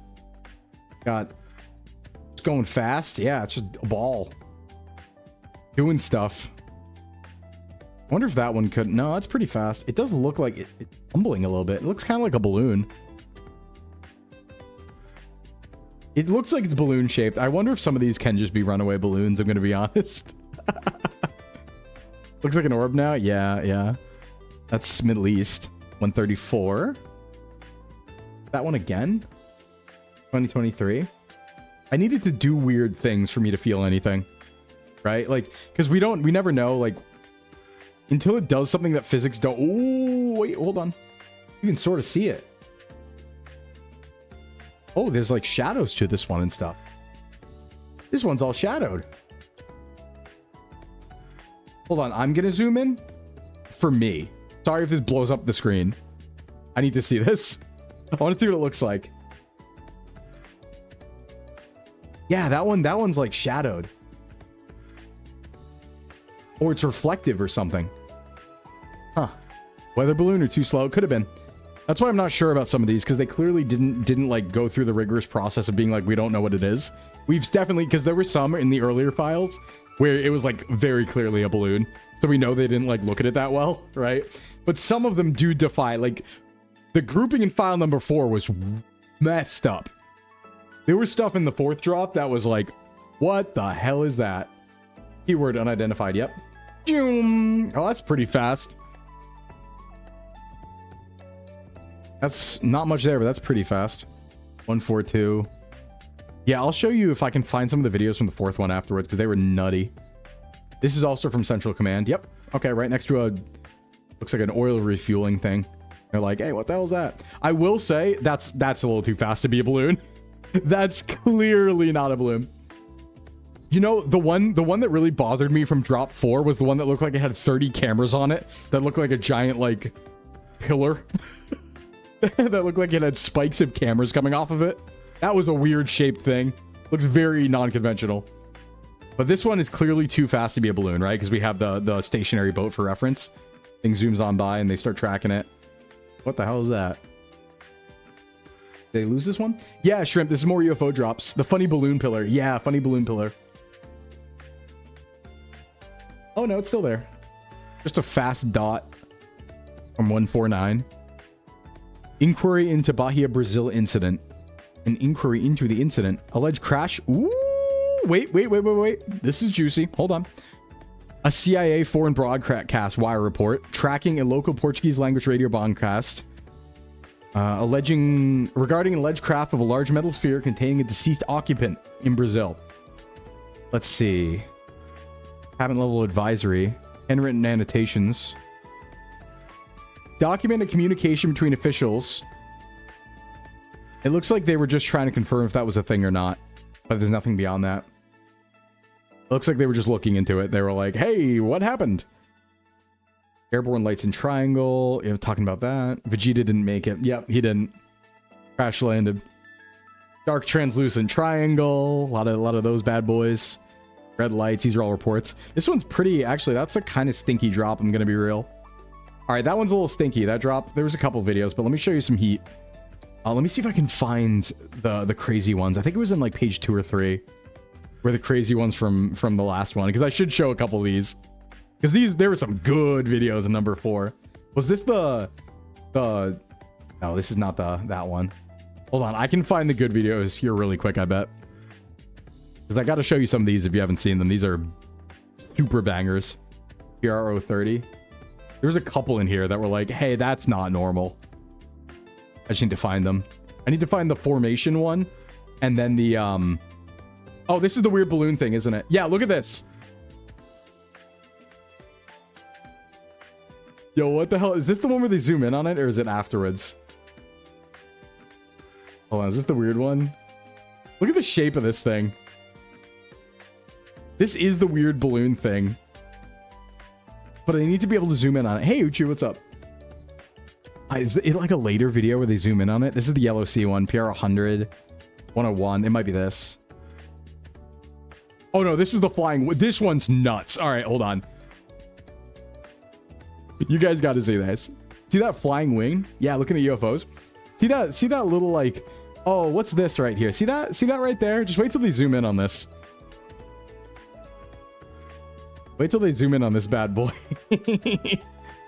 It's going fast. Yeah, it's just a ball. Doing stuff. I wonder if that one could... No, it's pretty fast. It does look like it's tumbling a little bit. It looks kind of like a balloon. It looks like it's balloon shaped. I wonder if some of these can just be runaway balloons, I'm going to be honest. Looks like an orb now. Yeah. That's Middle East. 134. That one again? 2023. I needed to do weird things for me to feel anything. Right? Like, because we never know, like, until it does something that physics don't... Oh, wait, hold on. You can sort of see it. Oh, there's like shadows to this one and stuff. This one's all shadowed. Hold on, I'm gonna zoom in for me. Sorry if this blows up the screen. I need to see this. I want to see what it looks like. Yeah, that one's like shadowed. Or it's reflective or something. Huh. Weather balloon or too slow? It could have been. That's why I'm not sure about some of these, because they clearly didn't like go through the rigorous process of being like, we don't know what it is. We've definitely, because there were some in the earlier files where it was like very clearly a balloon. So we know they didn't like look at it that well, right? But some of them do defy, like the grouping in file number 4 was messed up. There was stuff in the 4th drop that was like, what the hell is that? Keyword unidentified, yep. Oh, that's pretty fast. That's not much there, but that's pretty fast. 142. Yeah, I'll show you if I can find some of the videos from the 4th one afterwards, because they were nutty. This is also from Central Command. Yep. Okay, right next to a... looks like an oil refueling thing. They're like, hey, what the hell is that? I will say, that's a little too fast to be a balloon. That's clearly not a balloon. You know, the one that really bothered me from drop 4 was the one that looked like it had 30 cameras on it. That looked like a giant, like, pillar. That looked like it had spikes of cameras coming off of it. That was a weird shaped thing. Looks very non-conventional. But this one is clearly too fast to be a balloon, right? Because we have the stationary boat for reference. Thing zooms on by and they start tracking it. What the hell is that? Did they lose this one? Yeah, Shrimp, this is more UFO drops. The funny balloon pillar. Yeah, funny balloon pillar. Oh, no, it's still there. Just a fast dot from 149. Inquiry into Bahia, Brazil incident. An inquiry into the incident. Alleged crash. Ooh, wait. This is juicy. Hold on. A CIA foreign broadcast wire report tracking a local Portuguese language radio broadcast regarding an alleged craft of a large metal sphere containing a deceased occupant in Brazil. Let's see. Cabin level advisory. Handwritten annotations. Documented communication between officials. It looks like they were just trying to confirm if that was a thing or not. But there's nothing beyond that. It looks like they were just looking into it. They were like, hey, what happened? Airborne lights in triangle. You know, talking about that. Vegeta didn't make it. Yep, he didn't. Crash landed. Dark translucent triangle. A lot of those bad boys. Red lights. These are all reports. This one's pretty... Actually, that's a kind of stinky drop. I'm going to be real. All right, that one's a little stinky. That drop. There was a couple videos, but let me show you some heat. Let me see if I can find the crazy ones. I think it was in like page 2 or 3. Were the crazy ones from the last one. Because I should show a couple of these. Because there were some good videos in number 4. Was this the... No, this is not that one. Hold on. I can find the good videos here really quick, I bet. Because I got to show you some of these if you haven't seen them. These are super bangers. PRO 30. There's a couple in here that were like, hey, that's not normal. I just need to find them. I need to find the formation one. And then the... Oh, this is the weird balloon thing, isn't it? Yeah, look at this. Yo, what the hell? Is this the one where they zoom in on it? Or is it afterwards? Hold on, is this the weird one? Look at the shape of this thing. This is the weird balloon thing. But I need to be able to zoom in on it. Hey, Uchi, what's up? Is it like a later video where they zoom in on it? This is the yellow C one. PR 100. 101. It might be this. Oh, no. This was the flying... This one's nuts. All right, hold on. You guys got to see this. See that flying wing? Yeah, looking at UFOs. See that little like... Oh, what's this right here? See that right there? Just wait till they zoom in on this. Wait till they zoom in on this bad boy.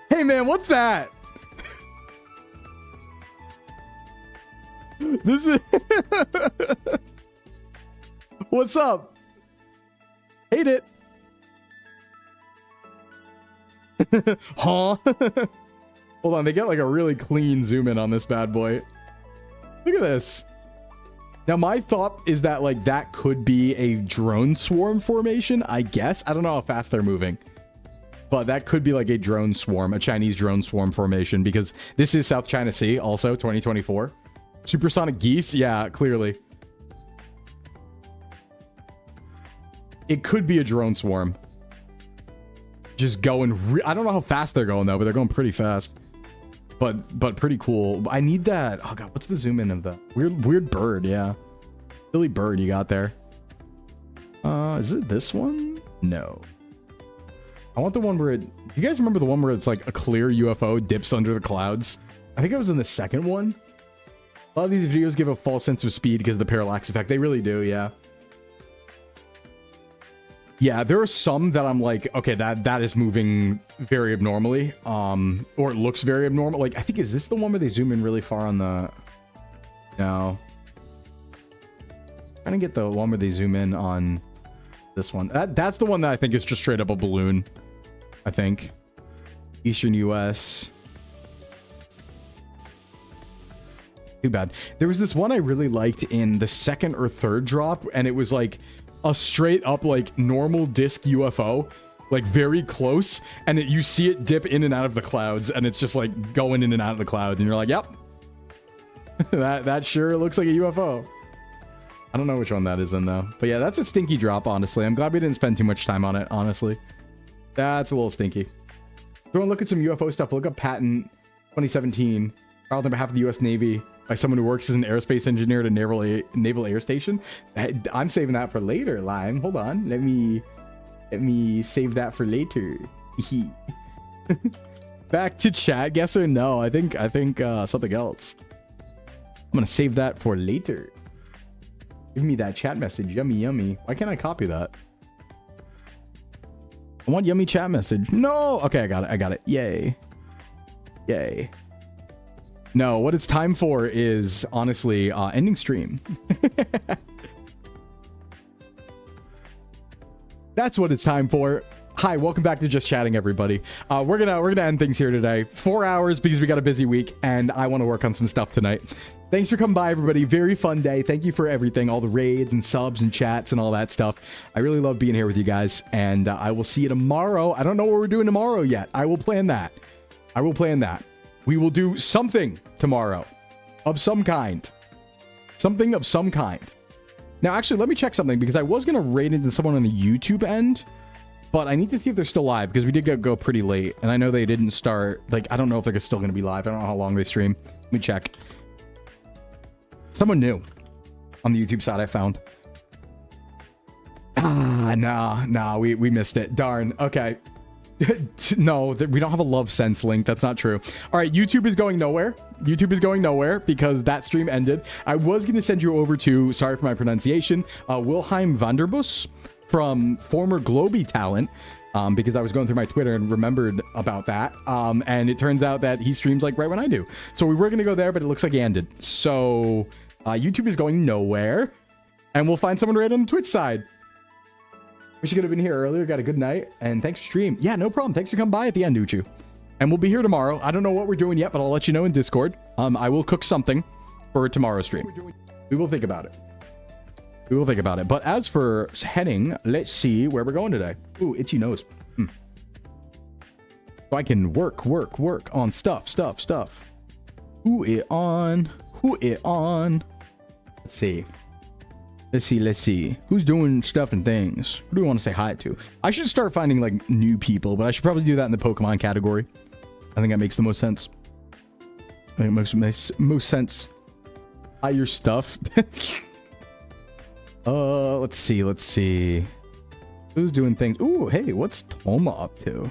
Hey, man, what's that? This is... What's up? Hate it. Huh? Hold on, they get like a really clean zoom in on this bad boy. Look at this. Now, my thought is that, like, that could be a drone swarm formation, I guess. I don't know how fast they're moving. But that could be, like, a drone swarm, a Chinese drone swarm formation, because this is South China Sea, also, 2024. Supersonic geese? Yeah, clearly. It could be a drone swarm. just going. I don't know how fast they're going though, but they're going pretty fast. But pretty cool. I need that. Oh god, what's the zoom in of the weird bird? Yeah, silly bird you got there. Is it this one? No. I want the one where it. You guys remember the one where it's like a clear UFO dips under the clouds? I think it was in the second one. A lot of these videos give a false sense of speed because of the parallax effect. They really do, yeah. Yeah, there are some that I'm like, okay, that is moving very abnormally, or it looks very abnormal. Like, I think, is this the one where they zoom in really far on the... No. I'm trying to get the one where they zoom in on this one. That's the one that I think is just straight up a balloon, I think. Eastern US. Too bad. There was this one I really liked in the second or third drop, and it was like a straight up like normal disc UFO, like very close, and you see it dip in and out of the clouds, and it's just like going in and out of the clouds, and you're like, yep. that sure looks like a UFO. I don't know which one that is in though, but yeah, that's a stinky drop, honestly. I'm glad we didn't spend too much time on it, honestly. That's a little stinky. If you want to look at some UFO stuff, look up patent 2017 filed on behalf of the U.S. Navy by someone who works as an aerospace engineer at a naval air station. I'm saving that for later, Lime. Hold on. Let me save that for later. Back to chat. Guess or no? I think something else. I'm gonna save that for later. Give me that chat message. Yummy, yummy. Why can't I copy that? I want yummy chat message. No. Okay, I got it. Yay. Yay. No, what it's time for is, honestly, ending stream. That's what it's time for. Hi, welcome back to Just Chatting, everybody. We're gonna end things here today. 4 hours because we got a busy week, and I want to work on some stuff tonight. Thanks for coming by, everybody. Very fun day. Thank you for everything, all the raids and subs and chats and all that stuff. I really love being here with you guys, and I will see you tomorrow. I don't know what we're doing tomorrow yet. I will plan that. We will do something tomorrow of some kind. Something of some kind. Now, actually, let me check something, because I was going to raid into someone on the YouTube end, but I need to see if they're still live, because we did go pretty late, and I know they didn't start. Like, I don't know if they're still going to be live. I don't know how long they stream. Let me check. Someone new on the YouTube side I found. Nah, we missed it. Darn. Okay. No, we don't have a love sense link. That's not true. All right, YouTube is going nowhere. Because that stream ended. I was going to send you over to, sorry for my pronunciation, Wilhelm Vanderbus from former Globy Talent, because I was going through my Twitter and remembered about that. And it turns out that he streams like right when I do. So we were going to go there, but it looks like he ended. So YouTube is going nowhere. And we'll find someone right on the Twitch side. Wish you could have been here earlier. Got a good night. And thanks for stream. Yeah, no problem. Thanks for coming by at the end, Uchu. And we'll be here tomorrow. I don't know what we're doing yet, but I'll let you know in Discord. I will cook something for tomorrow's stream. We will think about it. But as for heading, let's see where we're going today. Ooh, itchy nose. So I can work on stuff. Who it on? Let's see. Who's doing stuff and things? Who do we want to say hi to? I should start finding like new people, but I should probably do that in the Pokemon category. I think that makes the most sense. Most sense. Hi, your stuff. Let's see. Who's doing things? Ooh, hey, what's Toma up to? We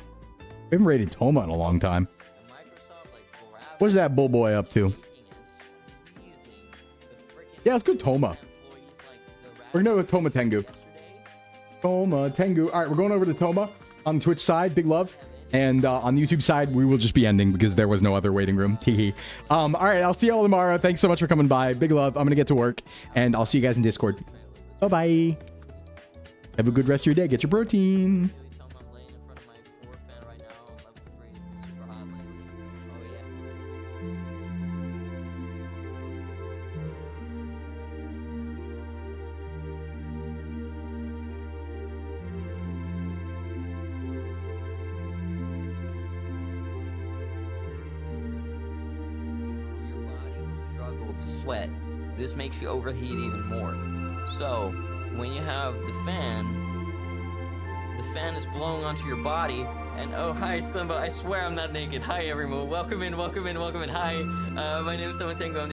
haven't rated Toma in a long time. What's that bull boy up to? Yeah, let's go Toma. We're gonna go with Toma Tengu. All right, we're going over to Toma on the Twitch side. Big love. And on the YouTube side, we will just be ending because there was no other waiting room. All right, I'll see you all tomorrow. Thanks so much for coming by. Big love. I'm gonna get to work, and I'll see you guys in Discord. Bye. Have a good rest of your day. Get your protein. Sweat. This makes you overheat even more. So when you have the fan, the fan is blowing onto your body. And oh, hi, Sclimbo. I swear I'm not naked. Hi, everyone. Welcome in, welcome in, welcome in. Hi, my name is Someone Tango.